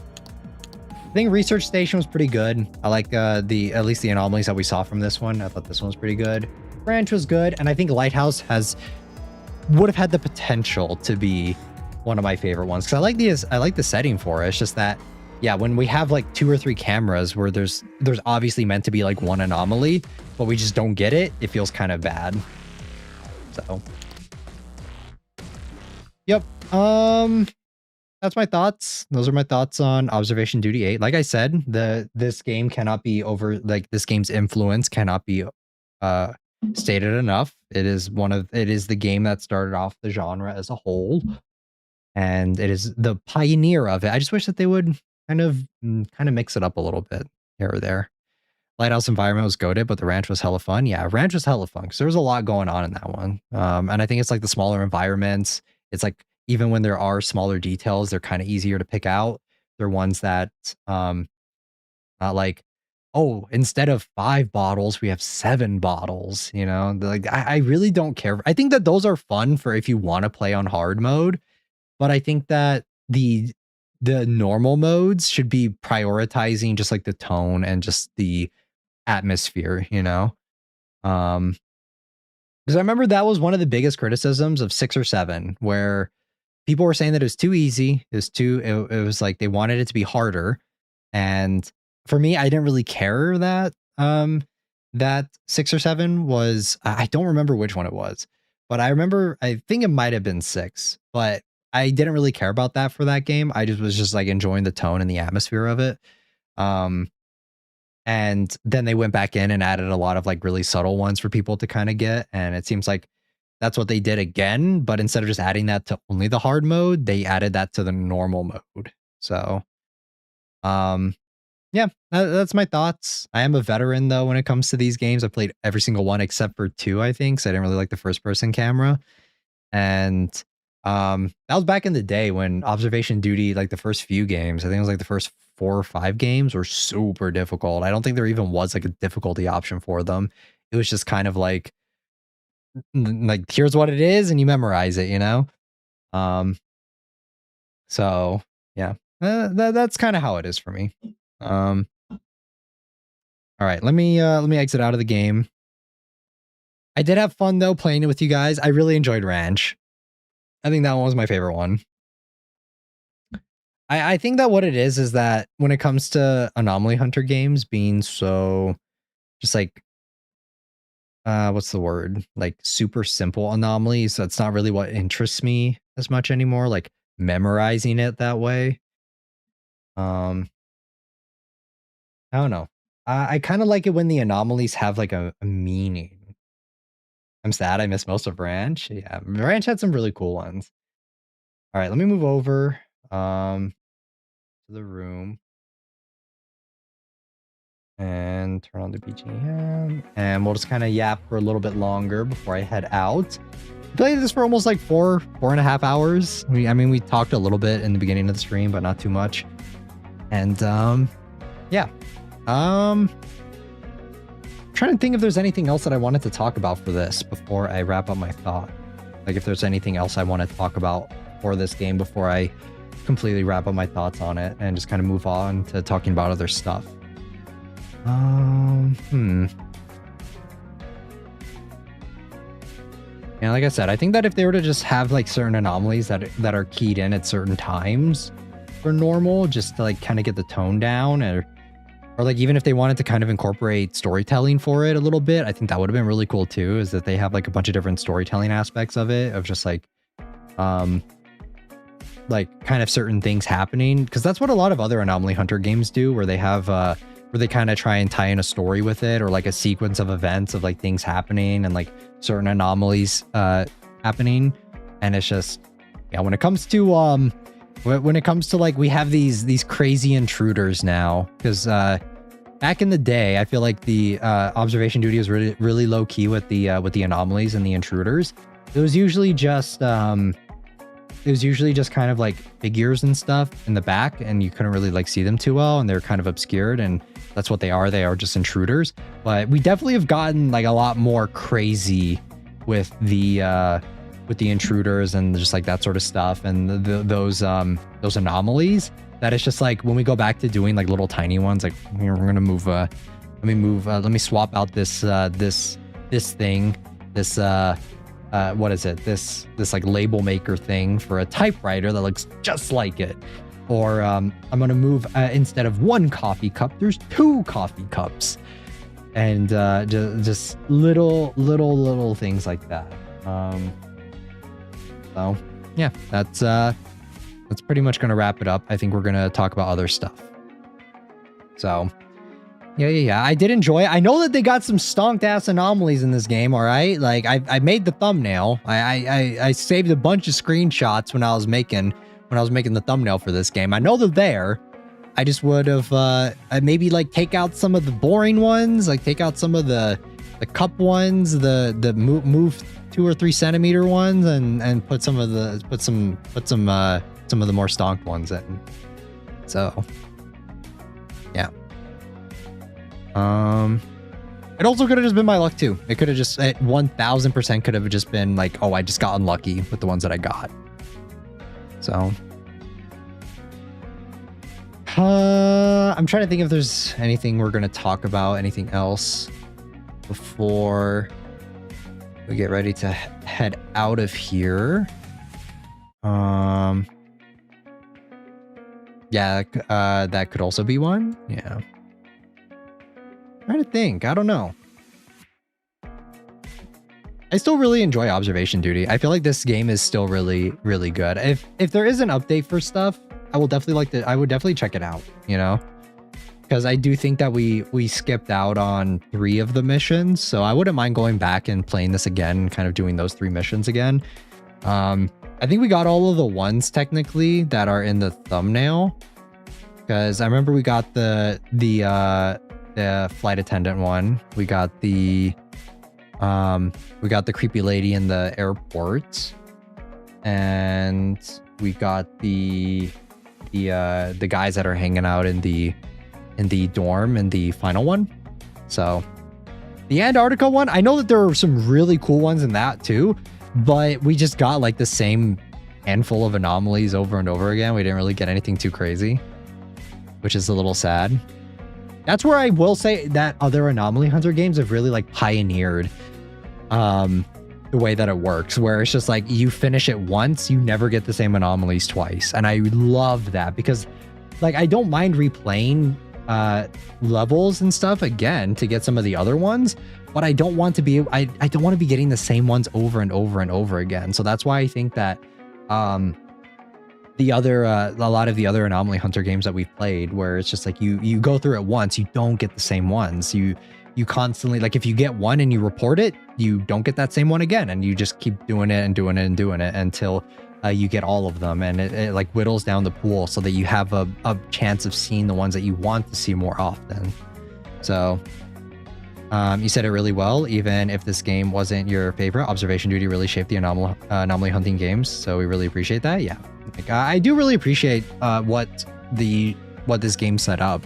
I think Research Station was pretty good. I like at least the anomalies that we saw from this one. I thought this one was pretty good. Branch was good, and I think Lighthouse would have had the potential to be one of my favorite ones because I like the setting for it. It's just that, yeah, when we have like 2 or 3 cameras where there's obviously meant to be like one anomaly, but we just don't get it, it feels kind of bad. So, yep. That's my thoughts. Those are my thoughts on Observation Duty 8. Like I said, this game cannot be this game's influence cannot be stated enough. It is the game that started off the genre as a whole, and it is the pioneer of it. I just wish that they would kind of mix it up a little bit here or there. Lighthouse environment was goated, but the ranch was hella fun. Yeah, ranch was hella fun because there was a lot going on in that one. And I think it's like the smaller environments. It's like even when there are smaller details, they're kind of easier to pick out. They're ones that not like, oh, instead of 5 bottles, we have 7 bottles. You know, like I really don't care. I think that those are fun for if you want to play on hard mode, but I think that the normal modes should be prioritizing just like the tone and just the atmosphere, you know? Because I remember that was one of the biggest criticisms of 6 or 7, where people were saying that it was too easy. It was like they wanted it to be harder. And for me, I didn't really care that that 6 or 7 was, I don't remember which one it was, but I think it might have been 6, but I didn't really care about that for that game. I was just like enjoying the tone and the atmosphere of it. And then they went back in and added a lot of like really subtle ones for people to kind of get. And it seems like that's what they did again. But instead of just adding that to only the hard mode, they added that to the normal mode. So, yeah, that's my thoughts. I am a veteran though when it comes to these games. I played every single one except for 2, I think. So I didn't really like the first person camera. And that was back in the day when Observation Duty, like the first few games, I think it was like the first 4 or 5 games were super difficult. I don't think there even was like a difficulty option for them. It was just kind of like here's what it is and you memorize it, you know? So yeah, that's kind of how it is for me. All right, let me exit out of the game. I did have fun though playing it with you guys. I really enjoyed Ranch. I think that one was my favorite one. I think that what it is that when it comes to Anomaly Hunter games being so just like, what's the word? Like super simple anomalies. That's not really what interests me as much anymore. Like memorizing it that way. I don't know. I kind of like it when the anomalies have like a meaning. I'm sad I missed most of Ranch. Yeah, Ranch had some really cool ones. All right, let me move over to the room and turn on the BGM, and we'll just kind of yap for a little bit longer before I head out. I played this for almost like 4.5 hours. I mean, we talked a little bit in the beginning of the stream, but not too much. And yeah. Trying to think if there's anything else that I wanted to talk about for this before I wrap up my thought. Like if there's anything else I want to talk about for this game before I completely wrap up my thoughts on it and just kind of move on to talking about other stuff. Yeah, like I said, I think that if they were to just have like certain anomalies that are keyed in at certain times for normal, just to like kind of get the tone down, or like even if they wanted to kind of incorporate storytelling for it a little bit, I think that would have been really cool too, is that they have like a bunch of different storytelling aspects of it, of just like kind of certain things happening, because that's what a lot of other Anomaly Hunter games do, where they have where they kind of try and tie in a story with it, or like a sequence of events of like things happening and like certain anomalies happening. And it's just, yeah, when it comes to like, we have these crazy intruders now, because back in the day, I feel like the Observation Duty was really low key with the anomalies and the intruders. It was usually just kind of like figures and stuff in the back, and you couldn't really like see them too well, and they're kind of obscured, and that's what they are just intruders. But we definitely have gotten like a lot more crazy with the with the intruders and just like that sort of stuff, and those anomalies, that it's just like when we go back to doing like little tiny ones, like we're gonna move let me swap out this thing, what is it, this like label maker thing for a typewriter that looks just like it. Or I'm gonna move instead of 1 coffee cup, there's 2 coffee cups, and just little things like that. So yeah, that's pretty much gonna wrap it up. I think we're gonna talk about other stuff. So yeah, I did enjoy it. I know that they got some stonked ass anomalies in this game. All right, like I made the thumbnail. I saved a bunch of screenshots when I was making the thumbnail for this game. I know they're there. I just would have maybe like take out some of the boring ones, like take out some of the cup ones, the move 2 or 3 centimeter ones, and put some of the more stonked ones in. So yeah. It also could have just been my luck too. It could have just 1000% could have just been like, oh, I just got unlucky with the ones that I got. So I'm trying to think if there's anything we're going to talk about, anything else before we get ready to head out of here. Yeah, that could also be one. Yeah. Trying to think. I don't know. I still really enjoy observation duty. I feel like this game is still really, really good. If there is an update for stuff, I would definitely check it out, you know? Because I do think that we skipped out on 3 of the missions, so I wouldn't mind going back and playing this again and kind of doing those 3 missions again. I think we got all of the ones technically that are in the thumbnail, because I remember we got the flight attendant one. We got the creepy lady in the airport, and we got the guys that are hanging out in the dorm in the final one. So the Antarctica one, I know that there are some really cool ones in that too, but we just got like the same handful of anomalies over and over again. We didn't really get anything too crazy, which is a little sad. That's where I will say that other Anomaly Hunter games have really like pioneered the way that it works, where it's just like you finish it once, you never get the same anomalies twice. And I love that, because like I don't mind replaying levels and stuff again to get some of the other ones, but I don't want to be getting the same ones over and over and over again. So that's why I think that a lot of the other Anomaly Hunter games that we've played, where it's just like you go through it once, you don't get the same ones. You constantly, like if you get one and you report it, you don't get that same one again, and you just keep doing it and doing it and doing it until you get all of them, and it like whittles down the pool so that you have a chance of seeing the ones that you want to see more often. So you said it really well. Even if this game wasn't your favorite, Observation Duty really shaped the anomaly hunting games, so we really appreciate that. Yeah, like, I do really appreciate what this game set up,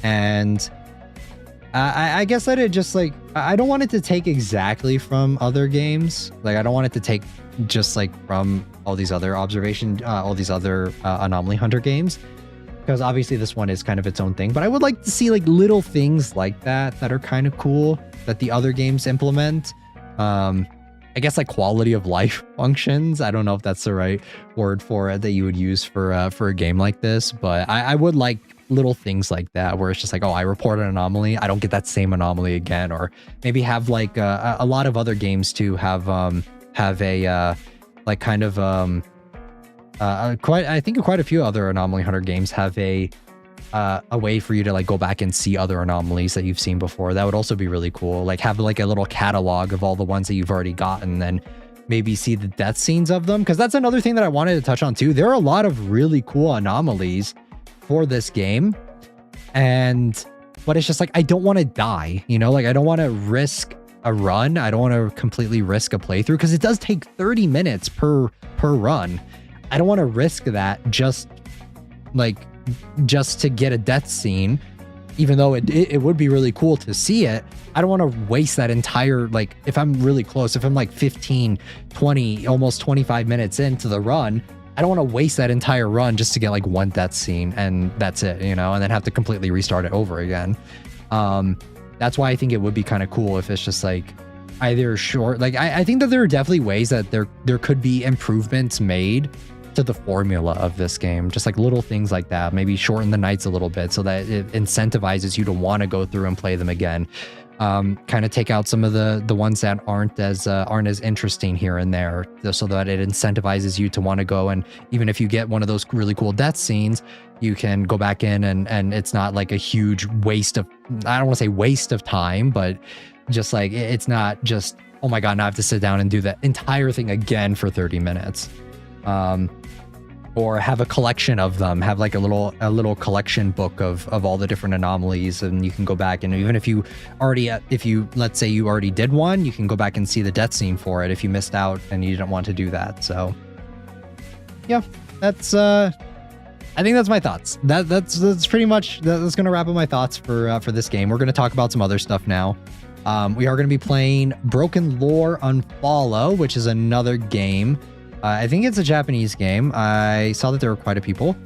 and I guess that it just like, I don't want it to take exactly from other games. Like I don't want it to take just like from all these other Anomaly Hunter games, because obviously this one is kind of its own thing, but I would like to see like little things like that are kind of cool that the other games implement. I guess like quality of life functions. I don't know if that's the right word for it that you would use for a game like this, but I would like little things like that, where it's just like, oh, I report an anomaly, I don't get that same anomaly again. Or maybe have like a lot of other games too have a like kind of I think quite a few other Anomaly Hunter games have a way for you to like go back and see other anomalies that you've seen before. That would also be really cool. Like have like a little catalog of all the ones that you've already gotten, and then maybe see the death scenes of them, because that's another thing that I wanted to touch on too. There are a lot of really cool anomalies for this game, but it's just like, I don't want to die, you know, like I don't want to risk a run. I don't want to completely risk a playthrough, because it does take 30 minutes per run. I don't want to risk that just to get a death scene even though it would be really cool to see it, I don't want to waste that entire, like, if I'm really close, if I'm like 15, 20, almost 25 minutes into the run, I don't want to waste that entire run just to get like one death scene and that's it, you know, and then have to completely restart it over again. That's why I think it would be kind of cool if it's just like either short, like I think that there are definitely ways that there could be improvements made to the formula of this game, just like little things like that. Maybe shorten the nights a little bit so that it incentivizes you to want to go through and play them again. Kind of take out some of the ones that aren't as interesting here and there, so that it incentivizes you to want to go, and even if you get one of those really cool death scenes, you can go back in and it's not like a huge waste of, I don't want to say waste of time, but just like it's not just, oh my god, now I have to sit down and do that entire thing again for 30 minutes. Or have a collection of them, have like a little collection book of all the different anomalies, and you can go back, and even if you let's say you already did one, you can go back and see the death scene for it if you missed out and you didn't want to do that. So yeah, that's I think that's my thoughts. That's pretty much, that's gonna wrap up my thoughts for this game. We're gonna talk about some other stuff now. We are gonna be playing Broken Lore Unfollow, which is another game. I think it's a Japanese game. I saw that there were quite a people.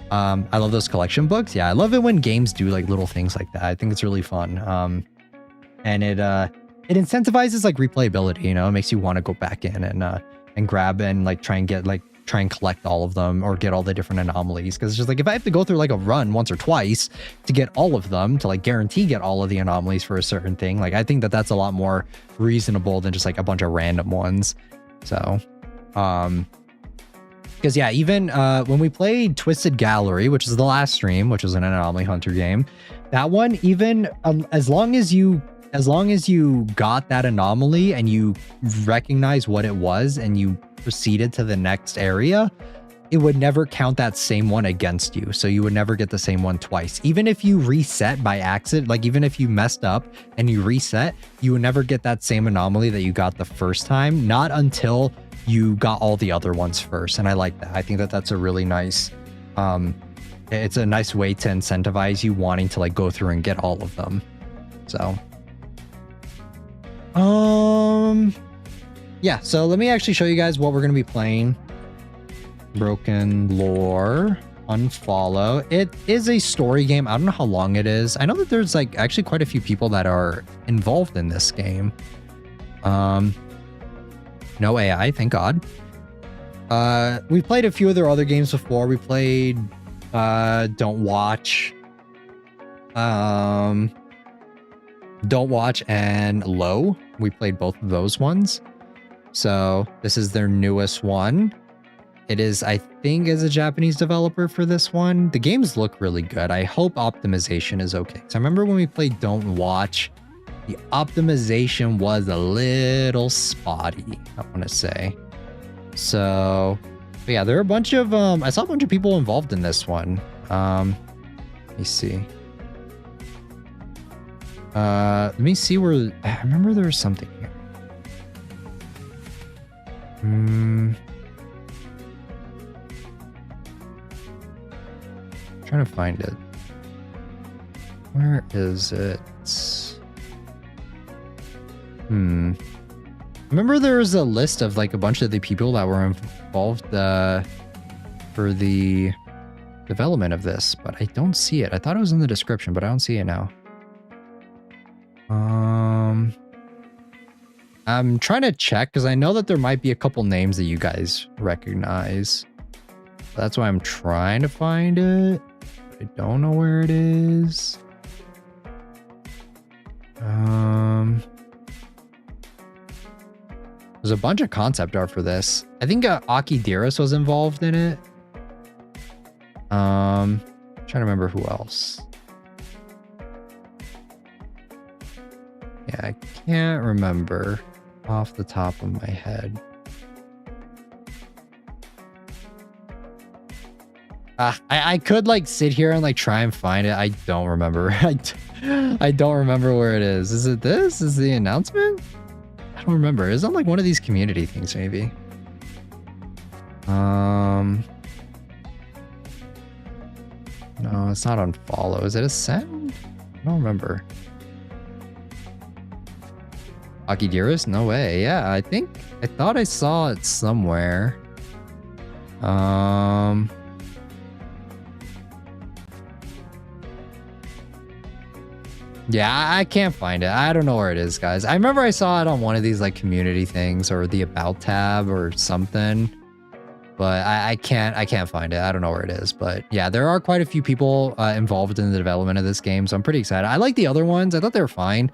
I love those collection books. Yeah, I love it when games do like little things like that. I think it's really fun. And it incentivizes like replayability, you know, it makes you want to go back in and grab and like try and collect all of them or get all the different anomalies. Because it's just like, if I have to go through like a run once or twice to get all of them, to like guarantee get all of the anomalies for a certain thing, like I think that that's a lot more reasonable than just like a bunch of random ones. So because yeah, even when we played Twisted Gallery, which is the last stream, which is an Anomaly Hunter game, that one, even as long as you got that anomaly and you recognize what it was and you proceeded to the next area, it would never count that same one against you. So you would never get the same one twice. Even if you reset by accident, like even if you messed up and you reset, you would never get that same anomaly that you got the first time, not until you got all the other ones first. And I like that. I think that that's a really nice, it's a nice way to incentivize you wanting to like go through and get all of them. So, yeah, so let me actually show you guys what we're going to be playing. Broken Lore Unfollow. It is a story game. I don't know how long it is. I know that there's like actually quite a few people that are involved in this game. No AI, thank God. We played a few of their other games before. We played Don't Watch. Don't Watch and Low. We played both of those ones. So this is their newest one. It is, I think, is a Japanese developer for this one. The games look really good. I hope optimization is okay. So I remember when we played Don't Watch, the optimization was a little spotty, I want to say. So, but yeah, there are a bunch of, I saw a bunch of people involved in this one. Let me see. Let me see where, I remember there was something here. Trying to find it. Where is it? Remember there was a list of like a bunch of the people that were involved for the development of this, but I don't see it. I thought it was in the description, but I don't see it now. I'm trying to check because I know that there might be a couple names that you guys recognize. That's why I'm trying to find it. I don't know where it is. There's a bunch of concept art for this. I think Aki Dearest was involved in it. Trying to remember who else. Yeah, I can't remember off the top of my head. I could like sit here and like try and find it. I don't remember. I don't remember where it is. Is it this? Is the announcement? I don't remember. It's on like one of these community things, maybe. No, it's not Unfollow. Is it Ascend? I don't remember. Akidiris? No way. Yeah, I thought I saw it somewhere. Yeah, I can't find it. I don't know where it is, guys. I remember I saw it on one of these like community things or the About tab or something, but I can't find it. I don't know where it is, but yeah, there are quite a few people involved in the development of this game, so I'm pretty excited. I like the other ones. I thought they were fine.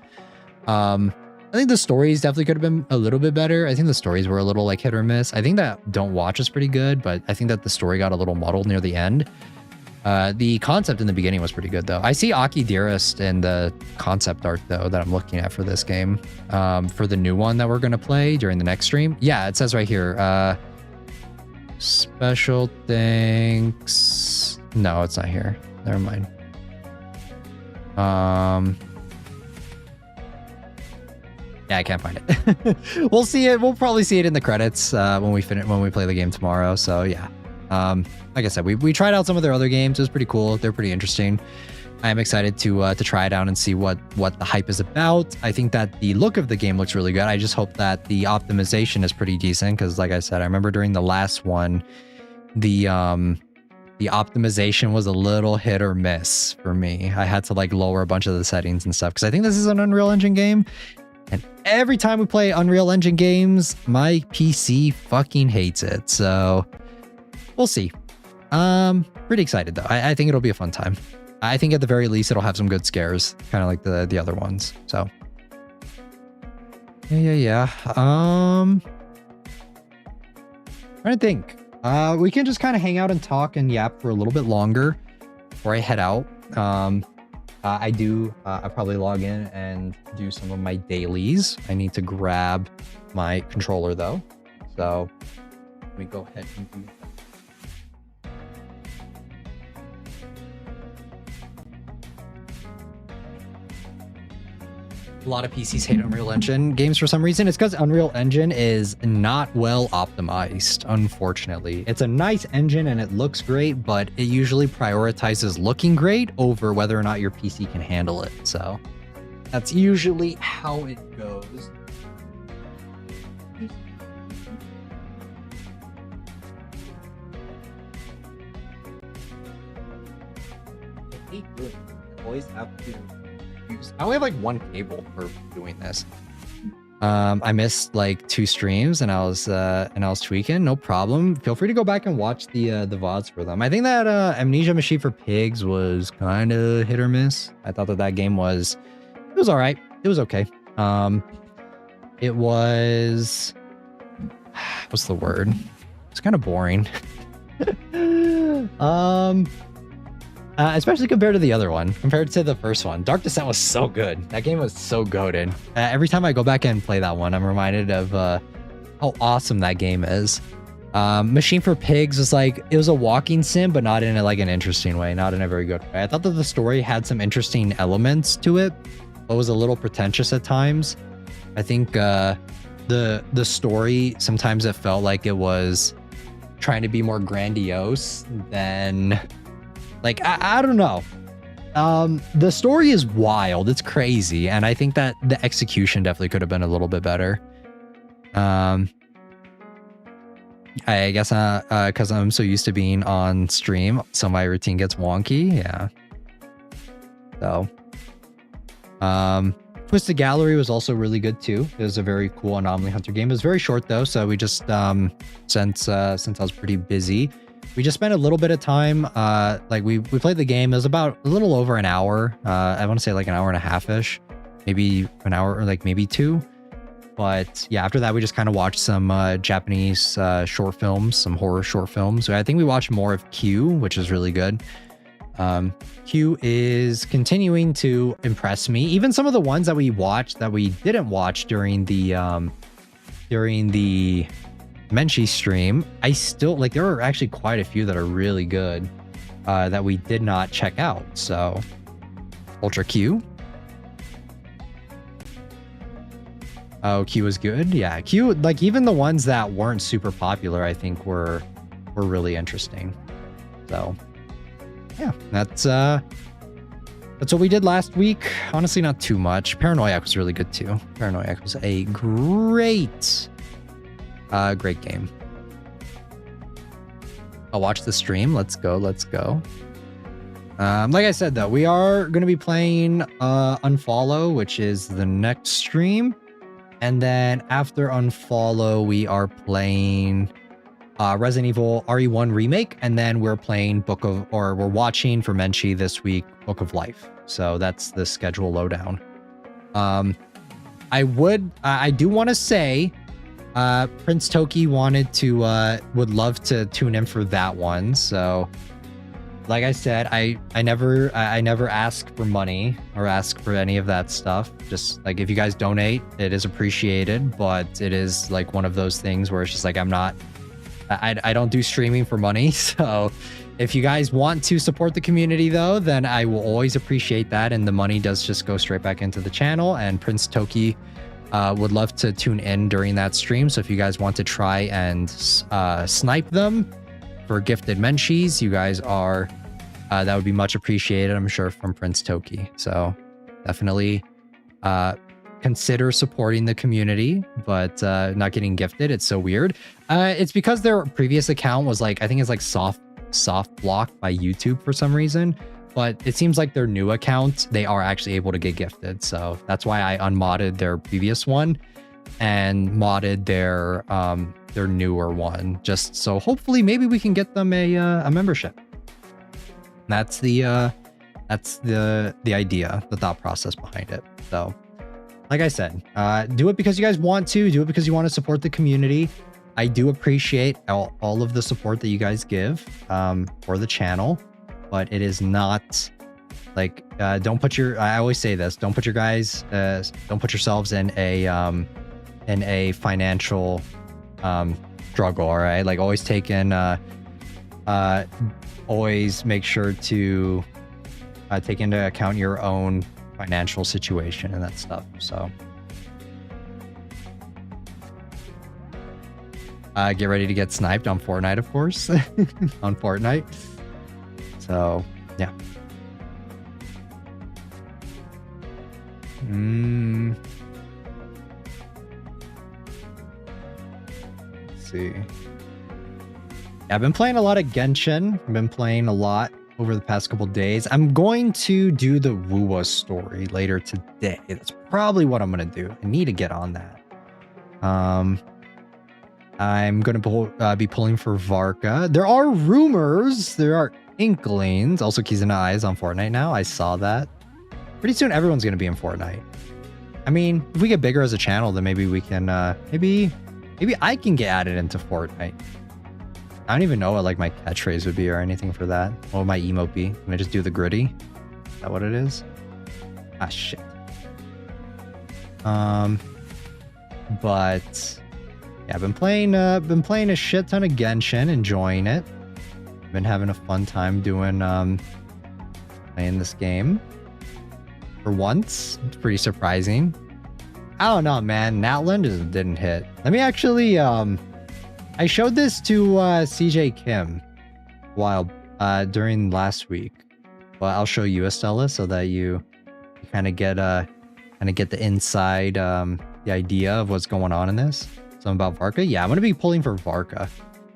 I think the stories definitely could have been a little bit better. I think the stories were a little like hit or miss. I think that Don't Watch is pretty good, but I think that the story got a little muddled near the end. The concept in the beginning was pretty good, though. I see Aki Dearest in the concept art, though, that I'm looking at for this game. For the new one that we're going to play during the next stream. Yeah, it says right here. Special thanks. No, it's not here. Never mind. Yeah, I can't find it. We'll see it. We'll probably see it in the credits when we play the game tomorrow. So yeah. Like I said, we tried out some of their other games. It was pretty cool. They're pretty interesting. I am excited to try it out and see what the hype is about. I think that the look of the game looks really good. I just hope that the optimization is pretty decent because, like I said, I remember during the last one, the optimization was a little hit or miss for me. I had to like lower a bunch of the settings and stuff because I think this is an Unreal Engine game. And every time we play Unreal Engine games, my PC fucking hates it. So we'll see. Pretty excited though. I think it'll be a fun time. I think at the very least it'll have some good scares, kind of like the other ones. So yeah. Trying to think. We can just kind of hang out and talk and yap for a little bit longer before I head out. I'll probably log in and do some of my dailies. I need to grab my controller though. So let me go ahead and do that. A lot of PCs hate Unreal Engine games for some reason. It's because Unreal Engine is not well optimized, unfortunately. It's a nice engine and it looks great, but it usually prioritizes looking great over whether or not your PC can handle it. So that's usually how it goes. I hate doing it. I always have to I only have like one cable for doing this. I missed like 2 streams and I was tweaking. No problem. Feel free to go back and watch the VODs for them. I think that Amnesia Machine for Pigs was kind of hit or miss. I thought that game was all right. It was okay. It was what's the word? It's kind of boring. Especially compared to the other one, compared to the first one. Dark Descent was so good. That game was so goated. Every time I go back and play that one, I'm reminded of how awesome that game is. Machine for Pigs was like, it was a walking sim, but not in an interesting way, not in a very good way. I thought that the story had some interesting elements to it, but was a little pretentious at times. I think the story, sometimes it felt like it was trying to be more grandiose than... Like, I don't know. The story is wild. It's crazy. And I think that the execution definitely could have been a little bit better. I guess because I'm so used to being on stream, so my routine gets wonky. Yeah. So, Twisted Gallery was also really good too. It was a very cool Anomaly Hunter game. It was very short though, so we just since I was pretty busy, we just spent a little bit of time. Like we played the game. It was about a little over an hour. I want to say like an hour and a half-ish, maybe an hour or like maybe 2. But yeah, after that, we just kind of watched some Japanese short films, some horror short films. So I think we watched more of Q, which is really good. Q is continuing to impress me. Even some of the ones that we watched that we didn't watch during the Menchie stream, I still like, there are actually quite a few that are really good that we did not check out. So Ultra Q. Oh, Q was good. Yeah, Q, like even the ones that weren't super popular, I think were really interesting. So yeah, that's That's what we did last week. Honestly, not too much. Paranoiac was really good too. Paranoiac was a great game. I'll watch the stream. Let's go. Let's go. Like I said, though, we are going to be playing Unfollow, which is the next stream. And then after Unfollow, we are playing Resident Evil RE1 Remake. And then we're playing we're watching for Menchie this week, Book of Life. So that's the schedule lowdown. I do want to say, Prince Toki would love to tune in for that one. So like I said, I never ask for money or ask for any of that stuff. Just like, if you guys donate, it is appreciated, but it is like one of those things where it's just like, I don't do streaming for money. So if you guys want to support the community though, then I will always appreciate that. And the money does just go straight back into the channel, and Prince Toki would love to tune in during that stream. So if you guys want to try and snipe them for gifted Menshies, you guys are, that would be much appreciated, I'm sure, from Prince Toki. So definitely consider supporting the community, but not getting gifted. It's so weird. It's because their previous account was like, I think it's like soft blocked by YouTube for some reason. But it seems like their new account, they are actually able to get gifted. So that's why I unmodded their previous one and modded their newer one, just so hopefully maybe we can get them a membership. That's the idea, the thought process behind it. So like I said, do it because you guys want to, do it because you want to support the community. I do appreciate all of the support that you guys give for the channel, but it is not like, don't put I always say this, don't put yourselves in a financial struggle. All right, like always always make sure to take into account your own financial situation and that stuff. So get ready to get sniped on Fortnite, of course. On Fortnite. So yeah. Let's see. Yeah, I've been playing a lot of Genshin. I've been playing a lot over the past couple days. I'm going to do the Wuwa story later today. That's probably what I'm going to do. I need to get on that. I'm going to be pulling for Varka. There are rumors. There are inklings. Also, Kizuna Eyes on Fortnite now. I saw that. Pretty soon, everyone's going to be in Fortnite. I mean, if we get bigger as a channel, then maybe we can, maybe I can get added into Fortnite. I don't even know what like my catchphrase would be or anything for that. What would my emote be? Can I just do the gritty? Is that what it is? Ah, shit. But yeah, I've been playing a shit ton of Genshin, enjoying it. Been having a fun time doing playing this game. For once, it's pretty surprising. I don't know, man. Natland just didn't hit. Let me actually I showed this to CJ Kim while during last week. But I'll show you, Estella, so that you kind of get the inside the idea of what's going on in this. Something about Varka. Yeah, I'm gonna be pulling for Varka.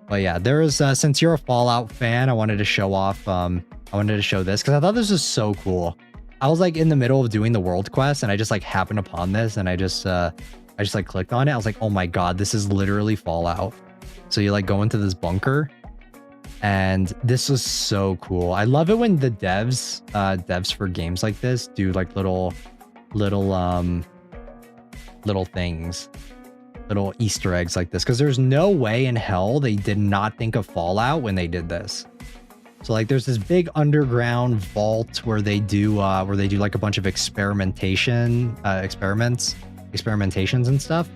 But yeah, there is since you're a Fallout fan, I wanted to show off. I wanted to show this because I thought this was so cool. I was like in the middle of doing the world quest, and I just like happened upon this, and I just like clicked on it. I was like, oh my god, this is literally Fallout. So you like go into this bunker, and this was so cool. I love it when the devs for games like this do like little things, little Easter eggs like this, because there's no way in hell they did not think of Fallout when they did this. So like there's this big underground vault where they do like a bunch of experimentations and stuff.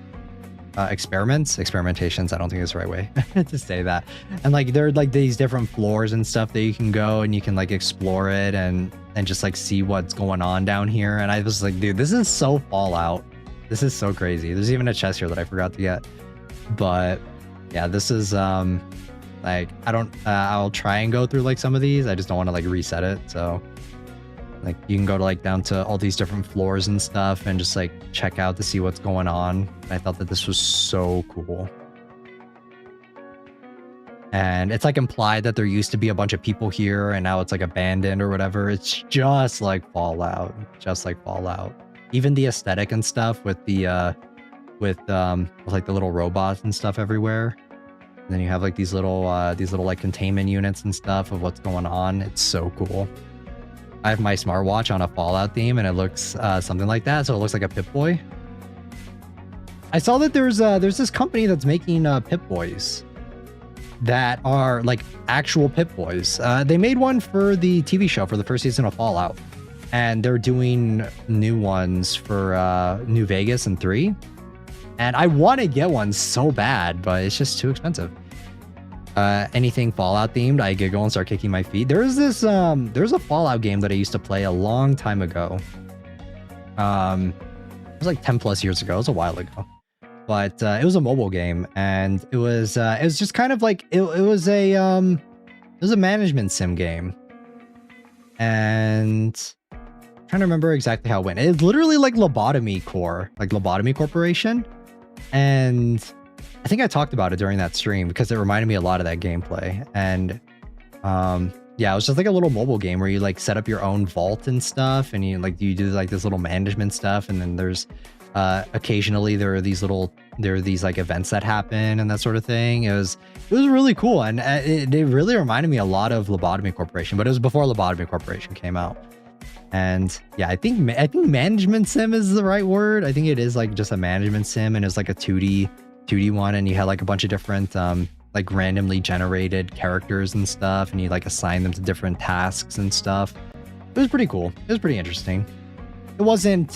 Experimentations, I don't think it's the right way to say that. And like there are like these different floors and stuff that you can go and you can like explore it and just like see what's going on down here. And I was like, dude, this is so Fallout. This is so crazy. There's even a chest here that I forgot to get. But yeah, this is like I'll try and go through like some of these. I just don't want to like reset it. So Like you can go to like down to all these different floors and stuff and just like check out to see what's going on. I thought that this was so cool. And it's like implied that there used to be a bunch of people here and now it's like abandoned or whatever. It's just like Fallout, Even the aesthetic and stuff with the with like the little robots and stuff everywhere. And then you have like these little like containment units and stuff of what's going on. It's so cool. I have my smartwatch on a Fallout theme and it looks something like that. So it looks like a Pip-Boy. I saw that there's this company that's making Pip-Boys that are like actual Pip-Boys. They made one for the TV show for the first season of Fallout. And they're doing new ones for New Vegas and 3. And I want to get one so bad, but it's just too expensive. Anything Fallout themed, I giggle and start kicking my feet. There's a Fallout game that I used to play a long time ago. It was like 10 plus years ago. It was a while ago, but it was a mobile game, and it was just kind of like it was a management sim game, and I'm trying to remember exactly how it went. It's literally like Lobotomy Corporation, and I think I talked about it during that stream because it reminded me a lot of that gameplay. And yeah, it was just like a little mobile game where you like set up your own vault and stuff, and you do like this little management stuff, and then there's occasionally there are these like events that happen and that sort of thing. It was really cool, and it really reminded me a lot of Lobotomy Corporation, but it was before Lobotomy Corporation came out. And yeah, I think management sim is the right word. I think it is like just a management sim, and it's like a 2D one, and you had like a bunch of different like randomly generated characters and stuff, and you like assign them to different tasks and stuff. It was pretty cool. It was pretty interesting. It wasn't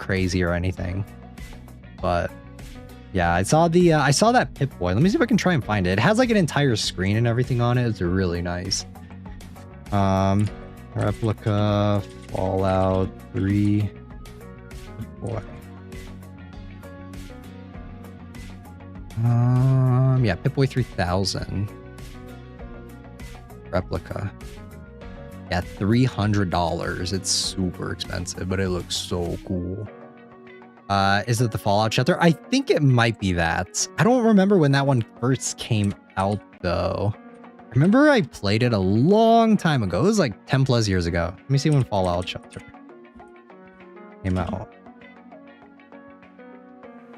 crazy or anything, but yeah, I saw that Pip-Boy. Let me see if I can try and find it. It has like an entire screen and everything on it. It's really nice. Replica Fallout 3 Pip-Boy. Yeah, Pip-Boy 3000 replica. Yeah, $300. It's super expensive, but it looks so cool. Is it the Fallout Shelter? I think it might be that. I don't remember when that one first came out though. I remember I played it a long time ago. It was like 10 plus years ago. Let me see when Fallout Shelter came out.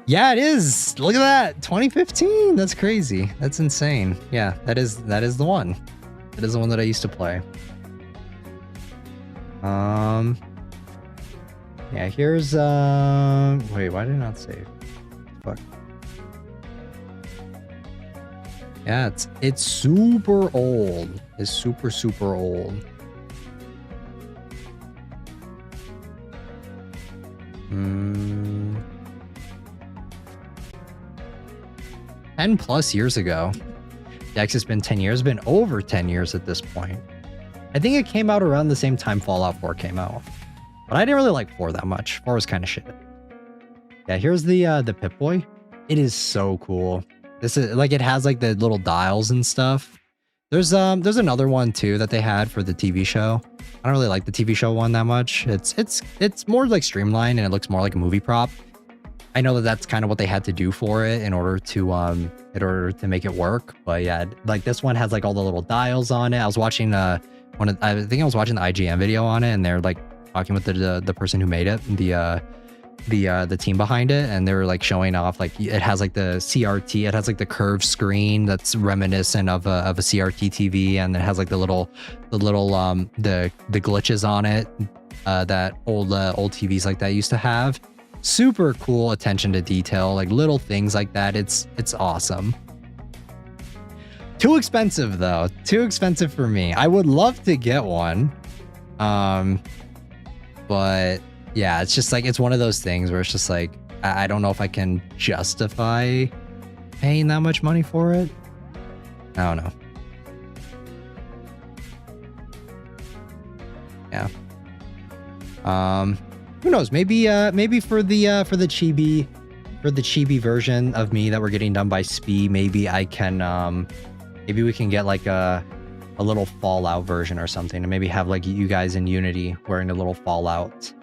Yeah, it is. Look at that. 2015. That's crazy. That's insane. Yeah, that is the one. That is the one that I used to play. Yeah, here's wait, why did I not save? Fuck. Yeah, it's super old. It's super old. 10 plus years ago. Dex has been 10 years, been over 10 years at this point. I think it came out around the same time Fallout 4 came out. But I didn't really like 4 that much. 4 was kind of shit. Yeah, here's the Pip-Boy. It is so cool. This is like, it has like the little dials and stuff. There's another one too that they had for the TV show. I don't really like the TV show one that much. It's more like streamlined and it looks more like a movie prop. I know that that's kind of what they had to do for it in order to make it work. But yeah, like this one has like all the little dials on it. I was watching I think I was watching the IGN video on it, and they're like talking with the person who made it, the team behind it, and they were like showing off like it has like the CRT, it has like the curved screen that's reminiscent of a CRT TV, and it has like the glitches on it that old TVs like that used to have. Super cool attention to detail, like little things like that. It's awesome. Too expensive though. Too expensive for me. I would love to get one. But yeah, it's just like, it's one of those things where it's just like, I don't know if I can justify paying that much money for it. I don't know. Yeah. Who knows? Maybe for the chibi version of me that we're getting done by Spee, maybe I can maybe we can get like a a little Fallout version or something, and maybe have like you guys in Unity wearing the little Fallout,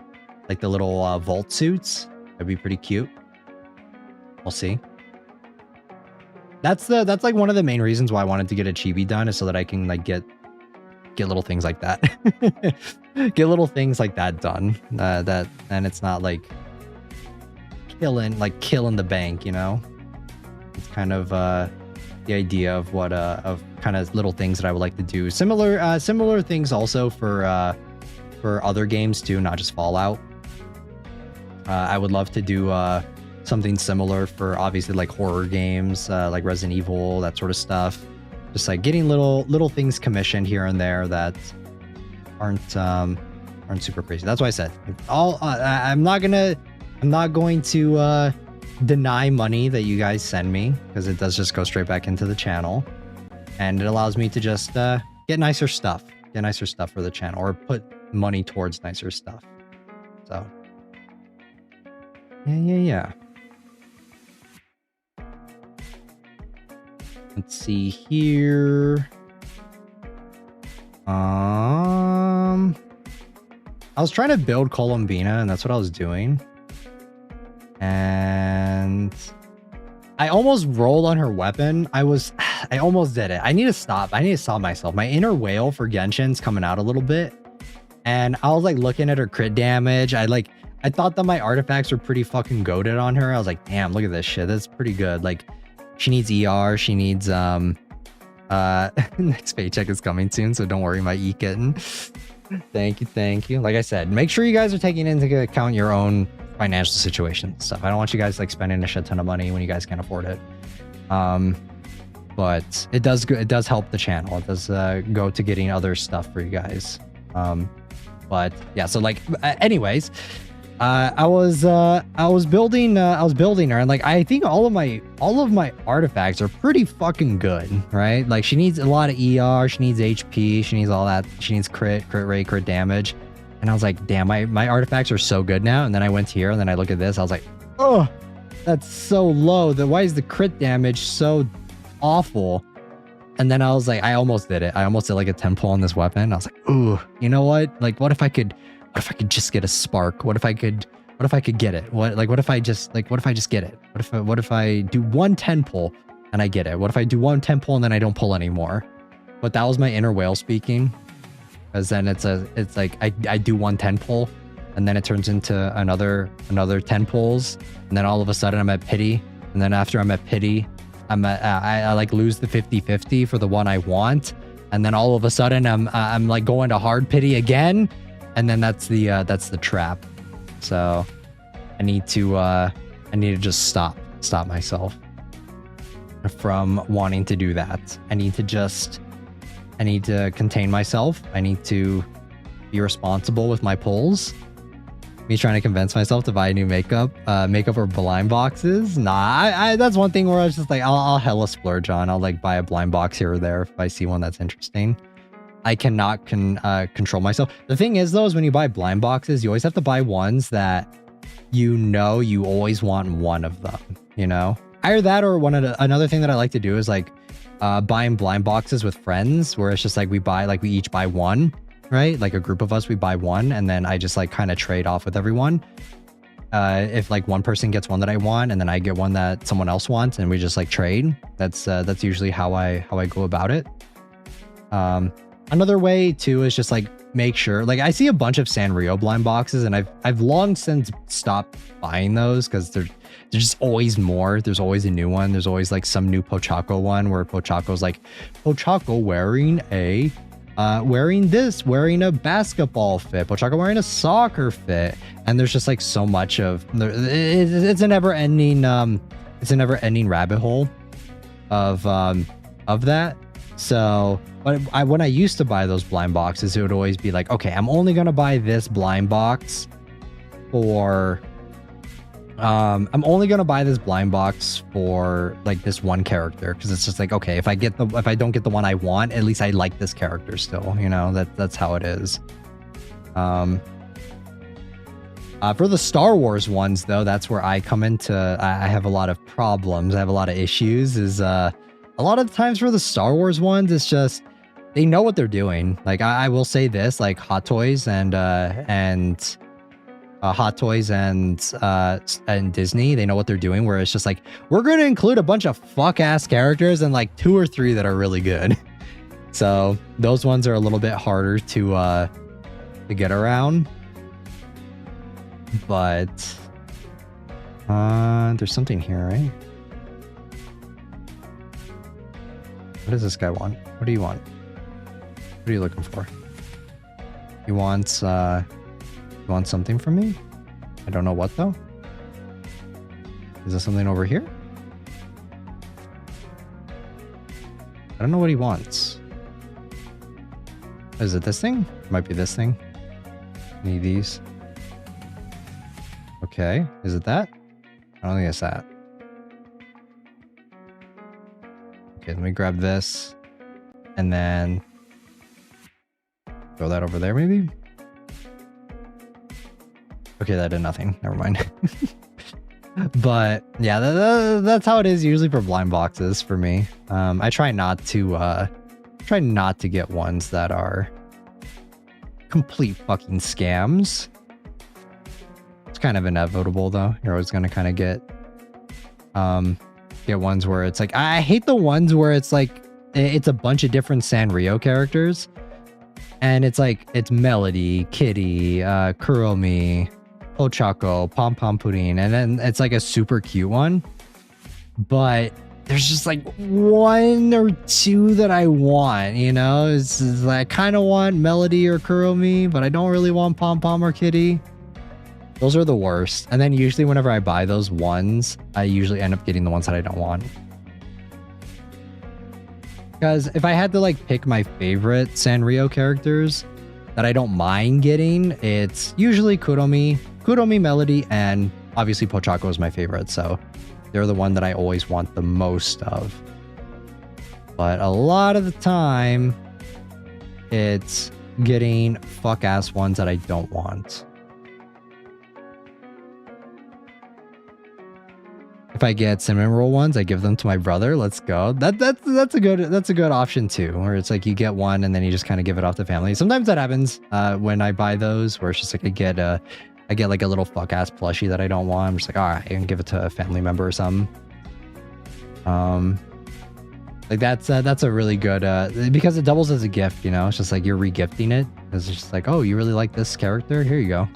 like the little vault suits. That'd be pretty cute. We'll see. That's like one of the main reasons why I wanted to get a chibi done, is so that I can like get little things like that. Get little things like that done. And it's not like killing the bank, you know? It's kind of the idea of what of kind of little things that I would like to do. Similar things also for other games too, not just Fallout. I would love to do something similar for obviously like horror games, like Resident Evil, that sort of stuff. Just like getting little things commissioned here and there that aren't super crazy. That's why I said I'm not going to deny money that you guys send me, because it does just go straight back into the channel, and it allows me to just get nicer stuff for the channel, or put money towards nicer stuff. So yeah. Let's see here. I was trying to build Columbina, and that's what I was doing. And I almost rolled on her weapon. I almost did it. I need to stop myself. My inner whale for Genshin's coming out a little bit. And I was like looking at her crit damage. I thought that my artifacts were pretty fucking goated on her. I was like, damn, look at this shit. That's pretty good. Like, she needs ER. She needs next paycheck is coming soon, so don't worry, my e-kitten. Thank you. Like I said, make sure you guys are taking into account your own financial situation and stuff. I don't want you guys like spending a shit ton of money when you guys can't afford it. But it does help the channel. It does go to getting other stuff for you guys. But yeah, so like anyways, I was building her, and like I think all of my artifacts are pretty fucking good, right? Like she needs a lot of ER, she needs HP, she needs all that, she needs crit rate, crit damage. And I was like, damn, my artifacts are so good now. And then I went here, and then I look at this, I was like, oh, that's so low. Why is the crit damage so awful? And then I was like, I almost did it. I almost did like a 10 pull on this weapon. I was like, ooh, you know what? Like, what if I could just get a spark? What if I could get it? What if I just get it? What if I do one 10 pull and I get it? What if I do one 10 pull and then I don't pull anymore? But that was my inner whale speaking. Because then it's like I do one 10 pull, and then it turns into another 10 pulls, and then all of a sudden I'm at pity, and then after I'm at pity, I like lose the 50-50 for the one I want, and then all of a sudden I'm like going to hard pity again, and then that's the trap. So I need to just stop myself from wanting to do that. I need to contain myself. I need to be responsible with my pulls. Me trying to convince myself to buy new makeup or blind boxes. Nah, that's one thing where I was just like, I'll hella splurge on. I'll like buy a blind box here or there if I see one that's interesting. I cannot control myself. The thing is though, is when you buy blind boxes, you always have to buy ones that you always want one of them, you know? Either that, or another thing that I like to do is like buying blind boxes with friends, where it's just like we each buy one, right? Like a group of us, we buy one, and then I just like kind of trade off with everyone. If like one person gets one that I want, and then I get one that someone else wants, and we just like trade. That's usually how I go about it. Another way too is just like make sure, like I see a bunch of Sanrio blind boxes, and I've long since stopped buying those because there's just always more. There's always a new one. There's always like some new Pochako one where Pochako's like Pochako wearing a basketball fit, Pochako wearing a soccer fit, and there's just like so much of it's a never ending rabbit hole of that. So when I used to buy those blind boxes, it would always be like, okay, I'm only gonna buy this blind box for like this one character, because it's just like, okay, if I don't get the one I want, at least I like this character still, you know. That's how it is. For the Star Wars ones though, that's where I come into, I have a lot of problems, I have a lot of issues. Is a lot of the times for the Star Wars ones, it's just they know what they're doing. Like I will say this, like Hot Toys and Hot Toys and Disney, they know what they're doing, where it's just like, we're going to include a bunch of fuck ass characters and like 2 or 3 that are really good. So those ones are a little bit harder to get around. But there's something here, right? What does this guy want? What do you want? What are you looking for? He wants something from me? I don't know what though. Is there something over here? I don't know what he wants. Is it this thing? Might be this thing. Need these. Okay, is it that? I don't think it's that. Okay, let me grab this and then throw that over there maybe. Okay, that did nothing. Never mind. But yeah, that's how it is usually for blind boxes for me. I try not to get ones that are complete fucking scams. It's kind of inevitable though. You're always gonna kind of get ones where it's like, I hate the ones where it's like it's a bunch of different Sanrio characters, and it's like it's Melody, Kitty, Kuromi, Pochako, Pom Pom Pudding, and then it's like a super cute one, but there's just like 1 or 2 that I want, you know? It's like, I kind of want Melody or Kuromi, but I don't really want Pom Pom or Kitty. Those are the worst. And then usually whenever I buy those ones, I usually end up getting the ones that I don't want. Because if I had to like pick my favorite Sanrio characters that I don't mind getting, it's usually Kuromi, Melody, and obviously Pochako is my favorite. So they're the one that I always want the most of. But a lot of the time, it's getting fuck ass ones that I don't want. If I get cinnamon roll ones, I give them to my brother. Let's go. That's a good option too. Where it's like you get one and then you just kind of give it off to family. Sometimes that happens when I buy those, where it's just like I get like a little fuck ass plushie that I don't want. I'm just like, all right, I can give it to a family member or something. Like that's a really good because it doubles as a gift. You know, it's just like you're regifting it. It's just like, oh, you really like this character? Here you go.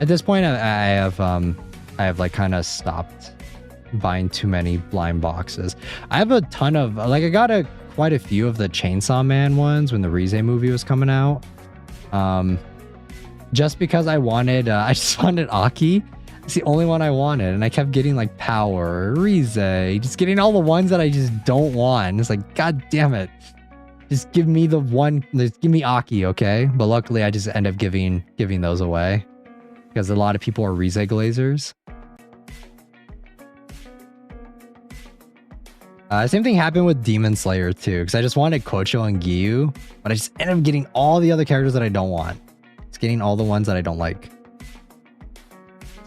At this point, I have like kind of stopped buying too many blind boxes. I have a ton of like I got quite a few of the Chainsaw Man ones when the Rize movie was coming out. Just because I just wanted Aki. It's the only one I wanted, and I kept getting like Power, Rize, just getting all the ones that I just don't want. It's like, god damn it. Just give me the one, just give me Aki, okay? But luckily I just end up giving those away. Because a lot of people are Rize Glazers. Same thing happened with Demon Slayer too, because I just wanted Kocho and Giyu, but I just ended up getting all the other characters that I don't want. Just getting all the ones that I don't like.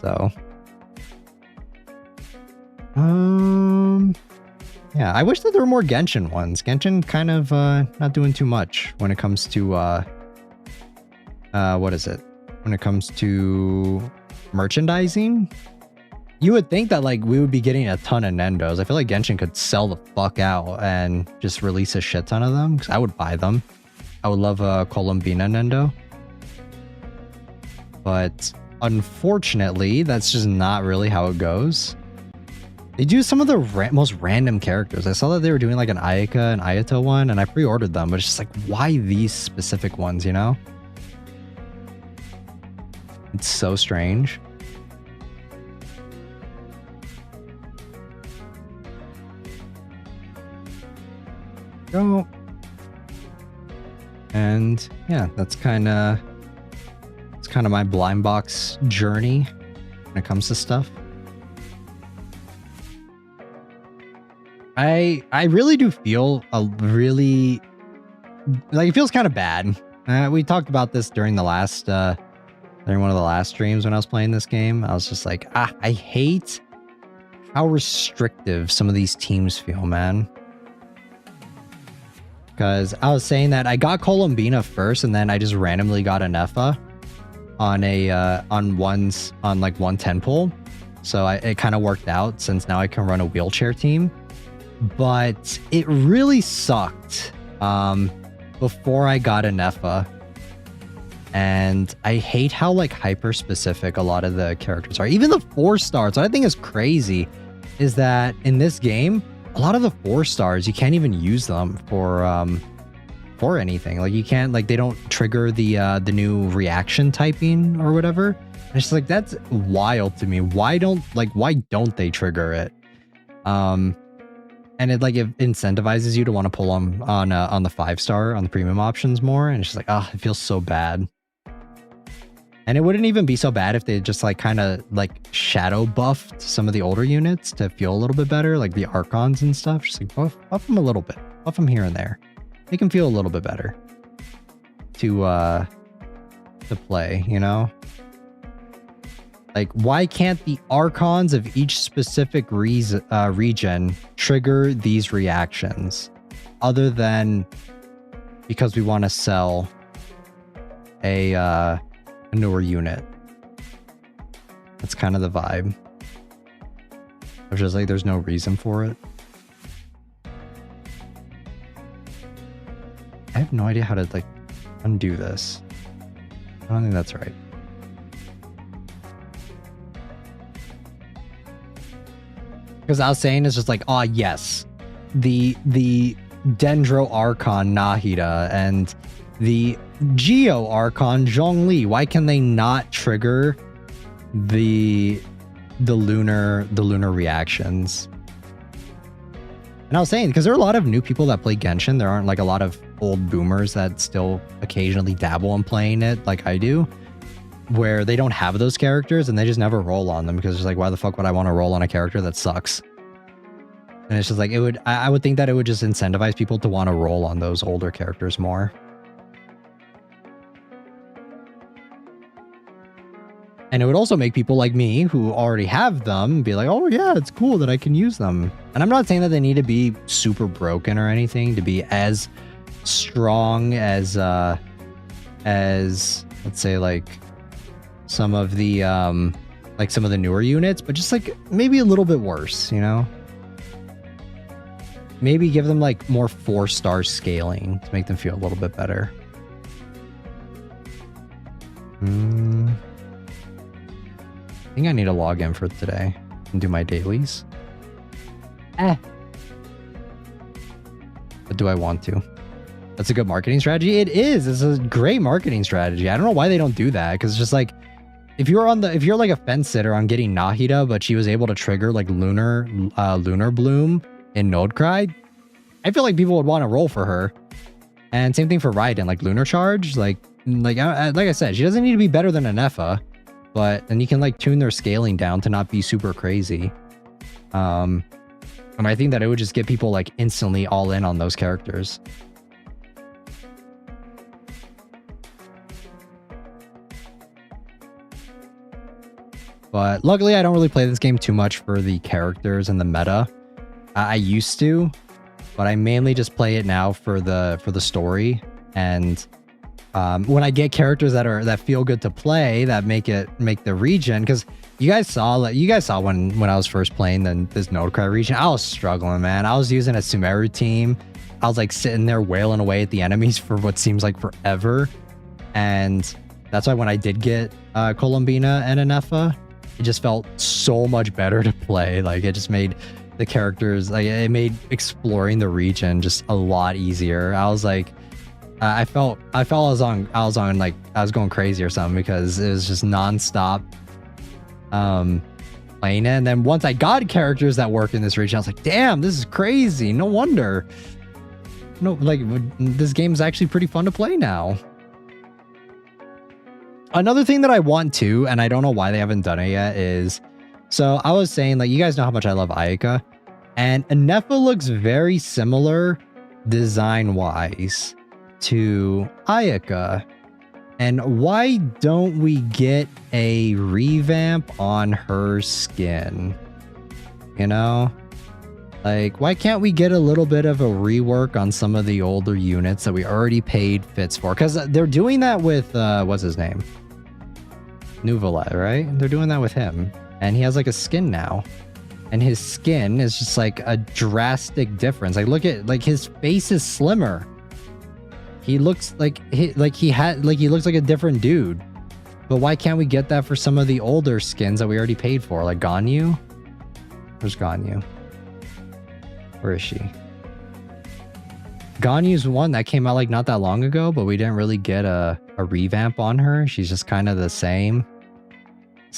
So, yeah, I wish that there were more Genshin ones. Genshin kind of not doing too much when it comes to what is it? When it comes to merchandising. You would think that like we would be getting a ton of Nendos. I feel like Genshin could sell the fuck out and just release a shit ton of them, because I would buy them. I would love a Columbina Nendo. But unfortunately, that's just not really how it goes. They do some of the most random characters. I saw that they were doing like an Ayaka and Ayato one, and I pre-ordered them, but it's just like, why these specific ones, you know? It's so strange. Go. And yeah, that's kind of my blind box journey when it comes to stuff. I really do feel it feels kind of bad. We talked about this during the last during one of the last streams when I was playing this game. I was just like, I hate how restrictive some of these teams feel, man. Because I was saying that I got Columbina first, and then I just randomly got an Efa on a on like 110 pull. So it kind of worked out, since now I can run a wheelchair team. But it really sucked before I got an Efa. And I hate how like hyper specific a lot of the characters are. Even the 4-stars. What I think is crazy is that in this game, a lot of the 4-stars, you can't even use them for anything. Like you can't, like they don't trigger the new reaction typing or whatever. And it's just like, that's wild to me. Why don't they trigger it? And it like it incentivizes you to want to pull them on the 5-star on the premium options more. And it's just like, oh, it feels so bad. And it wouldn't even be so bad if they just like kind of like shadow buffed some of the older units to feel a little bit better, like the Archons and stuff. Just like buff them a little bit, buff them here and there. Make them feel a little bit better to play, you know? Like, why can't the Archons of each specific region trigger these reactions, other than because we want to sell a newer unit? That's kind of the vibe. It's just like there's no reason for it. I have no idea how to like undo this. I don't think that's right. Because I was saying it's just like, oh yes, the Dendro Archon Nahida and the Geo Archon Zhongli. Why can they not trigger the lunar reactions? And I was saying, because there are a lot of new people that play Genshin. There aren't like a lot of old boomers that still occasionally dabble in playing it like I do, where they don't have those characters and they just never roll on them, because it's like, why the fuck would I want to roll on a character that sucks? And it's just like, I would think that it would just incentivize people to want to roll on those older characters more. And it would also make people like me who already have them be like, oh yeah, it's cool that I can use them. And I'm not saying that they need to be super broken or anything to be as strong as let's say like some of the newer units, but just like maybe a little bit worse, you know? Maybe give them like more 4-star scaling to make them feel a little bit better. I think I need to log in for today and do my dailies. But do I want to? That's a good marketing strategy. It is. It's a great marketing strategy. I don't know why they don't do that, because it's just like, if you're like a fence sitter on getting Nahida, but she was able to trigger like lunar bloom in Nodecry, I feel like people would want to roll for her. And same thing for Raiden, like lunar charge, like I said, she doesn't need to be better than an Efa, but then you can like tune their scaling down to not be super crazy. And I think that it would just get people like instantly all in on those characters. But luckily, I don't really play this game too much for the characters and the meta. I used to, but I mainly just play it now for the story. And when I get characters that feel good to play, that make the region, because you guys saw when I was first playing this Nodecry region, I was struggling, man. I was using a Sumeru team. I was like sitting there wailing away at the enemies for what seems like forever. And that's why when I did get Columbina and Anefa, it just felt so much better to play. Like it just made the characters, like it made exploring the region just a lot easier. I was like, I felt I was going crazy or something, because it was just nonstop playing it. And then once I got characters that work in this region, I was like, damn, this is crazy. No wonder. No, like this game is actually pretty fun to play now. Another thing that I want to, and I don't know why they haven't done it yet, is, so I was saying, like, you guys know how much I love Ayaka, and Anefa looks very similar design-wise to Ayaka. And why don't we get a revamp on her skin? you know? Like, why can't we get a little bit of a rework on some of the older units that we already paid fits for? Because they're doing that with, what's his name? Nuvolet, right? They're doing that with him. And he has like a skin now. And his skin is just like a drastic difference. Like, look at, like, his face is slimmer. He looks like, he looks like a different dude. But why can't we get that for some of the older skins that we already paid for? Like Ganyu? Where's Ganyu? Where is she? Ganyu's one that came out like not that long ago, but we didn't really get a revamp on her. She's just kind of the same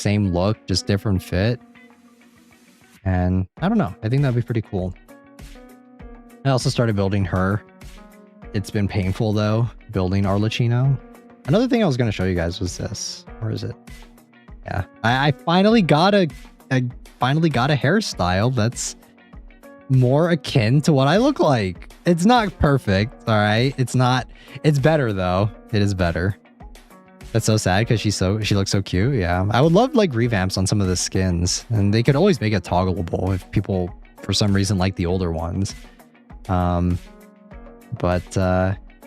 look, just different fit. And I don't know. I think that'd be pretty cool. I also started building her. It's been painful though, building Arlecchino. Another thing I was going to show you guys was this. Where is it? Yeah, I finally got a hairstyle that's more akin to what I look like. It's not perfect, all right? It's not. It's better though. It is better. That's so sad because she looks so cute. Yeah, I would love like revamps on some of the skins, and they could always make it toggleable if people for some reason like the older ones.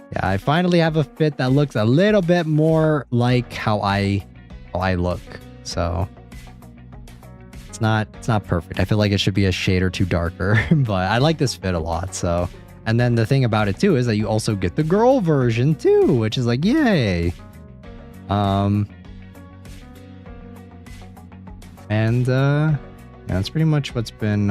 Yeah, I finally have a fit that looks a little bit more like how I look. So it's not perfect. I feel like it should be a shade or two darker, but I like this fit a lot. So, and then the thing about it too is that you also get the girl version too, which is like, yay. Yeah, that's pretty much what's been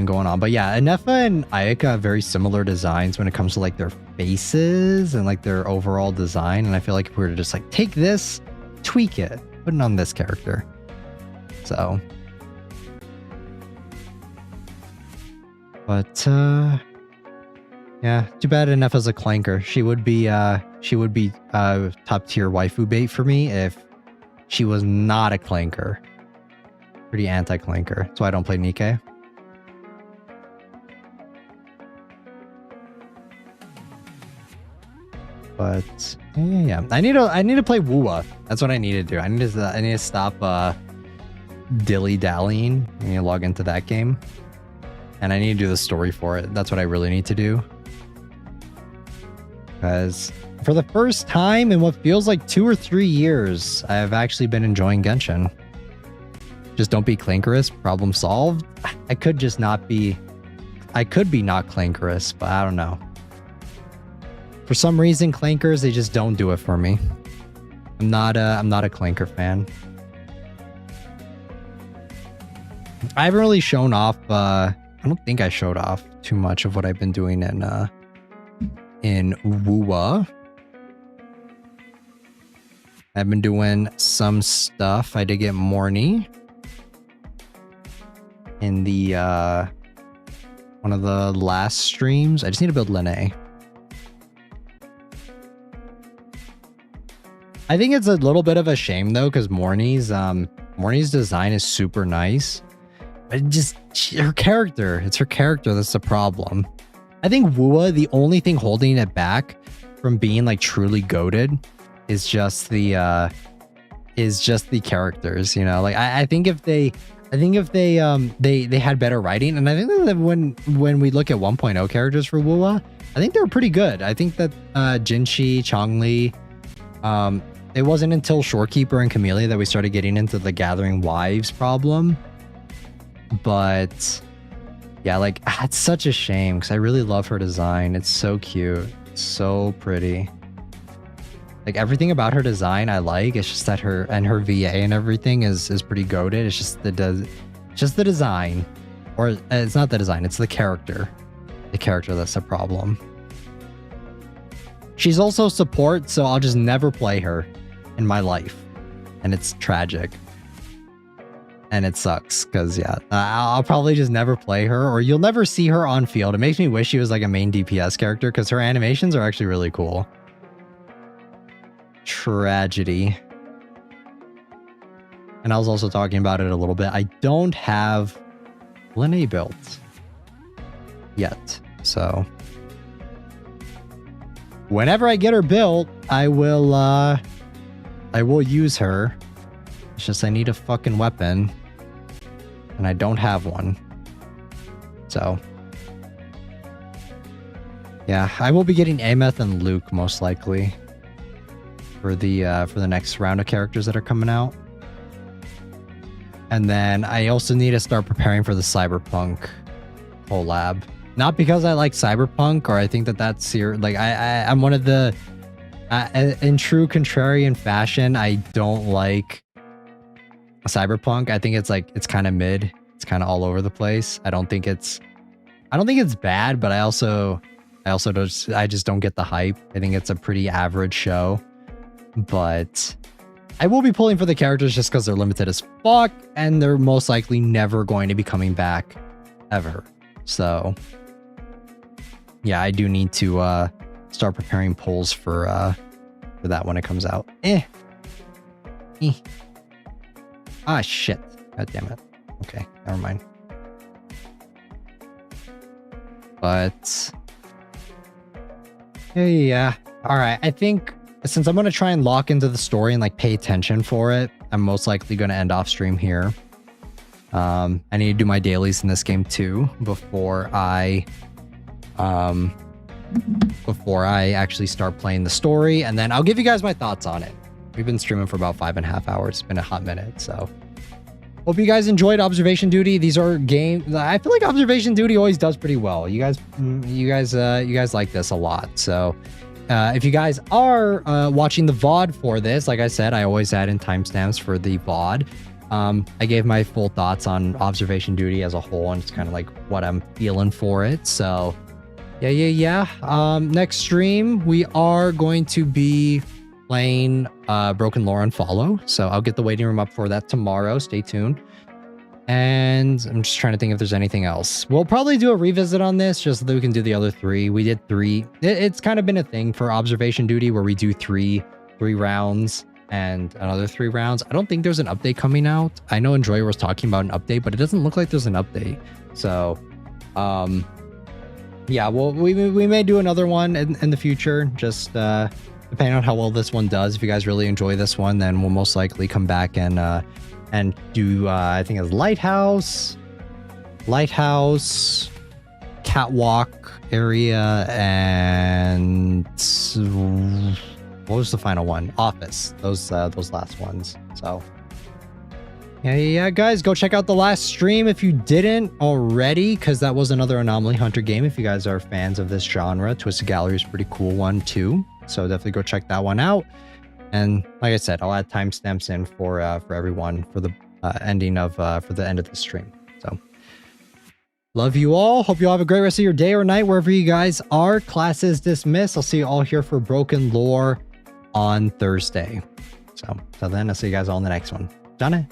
going on. But yeah, Anefa and Ayaka have very similar designs when it comes to like their faces and like their overall design. And I feel like if we were to just like take this, tweak it, put it on this character. So, but yeah, too bad Anefa's a clanker. She would be top tier waifu bait for me if she was not a clanker. Pretty anti-clanker. That's why I don't play Nikkei. But yeah, I need to play Wuwa. That's what I need to do. I need to stop dilly-dallying. I need to log into that game. And I need to do the story for it. That's what I really need to do. Because for the first time in what feels like 2 or 3 years, I have actually been enjoying Genshin. Just don't be clankerous, problem solved. I could be not clankerous, but I don't know. For some reason, clankers, they just don't do it for me. I'm not a clanker fan. I haven't really shown off, I don't think I showed off too much of what I've been doing in Wuwa. I've been doing some stuff. I did get Morny in the one of the last streams. I just need to build Lene. I think it's a little bit of a shame though, because Morny's design is super nice. But her character, it's her character that's the problem. I think Wuwa, the only thing holding it back from being like truly goated is just the characters, you know. Like I think if they had better writing, and I think that when we look at 1.0 characters for Wuwa, I think they were pretty good. I think that Jinshi, Chongli, it wasn't until Shorekeeper and Camellia that we started getting into the gathering wives problem. But yeah, like it's such a shame because I really love her design. It's so cute, so pretty. Like everything about her design I like. It's just that her VA and everything is pretty goated. It's just the design, or it's not the design. It's the character. The character that's the problem. She's also support, so I'll just never play her in my life, and it's tragic. And it sucks because yeah, I'll probably just never play her, or you'll never see her on field. It makes me wish she was like a main DPS character because her animations are actually really cool. Tragedy. And I was also talking about it a little bit. I don't have Lene built yet, so whenever I get her built, I will use her. It's just I need a fucking weapon. and I don't have one. So yeah, I will be getting Ameth and Luke most likely for the next round of characters that are coming out. And then I also need to start preparing for the Cyberpunk collab. Not because I like Cyberpunk or I think that that's here. Like I'm one of the in true contrarian fashion. I don't like Cyberpunk. I think it's kind of mid. It's kind of all over the place. I don't think it's bad, but I just don't get the hype. I think it's a pretty average show, but I will be pulling for the characters just because they're limited as fuck, and they're most likely never going to be coming back ever. So yeah, I do need to start preparing polls for that when it comes out. Ah, shit. God damn it. Okay, never mind. But yeah. All right. I think since I'm going to try and lock into the story and like pay attention for it, I'm most likely going to end off stream here. I need to do my dailies in this game too before I actually start playing the story, and then I'll give you guys my thoughts on it. We've been streaming for about 5.5 hours. It's been a hot minute, so hope you guys enjoyed Observation Duty. These are games. I feel like Observation Duty always does pretty well. You guys like this a lot. So if you guys are watching the VOD for this, like I said, I always add in timestamps for the VOD. I gave my full thoughts on Observation Duty as a whole, and it's kind of like what I'm feeling for it. So yeah. Next stream, we are going to be playing Broken Lore and Follow. So I'll get the waiting room up for that tomorrow. Stay tuned. And I'm just trying to think if there's anything else. We'll probably do a revisit on this just so that we can do the other 3. We did 3. It's kind of been a thing for Observation Duty where we do three rounds and another 3 rounds. I don't think there's an update coming out. I know Enjoyer was talking about an update, but it doesn't look like there's an update. So yeah, well, we may do another one in the future, just depending on how well this one does. If you guys really enjoy this one, then we'll most likely come back and do I think it's Lighthouse, Catwalk area, and what was the final one? Office. Those last ones. So yeah, guys, go check out the last stream if you didn't already, because that was another Anomaly Hunter game. If you guys are fans of this genre, Twisted Gallery is a pretty cool one too. So definitely go check that one out. And like I said, I'll add timestamps in for everyone for the ending of for the end of the stream. So love you all. Hope you all have a great rest of your day or night wherever you guys are. Class is dismissed. I'll see you all here for Broken Lore on Thursday. So till then, I'll see you guys all in the next one. Done it.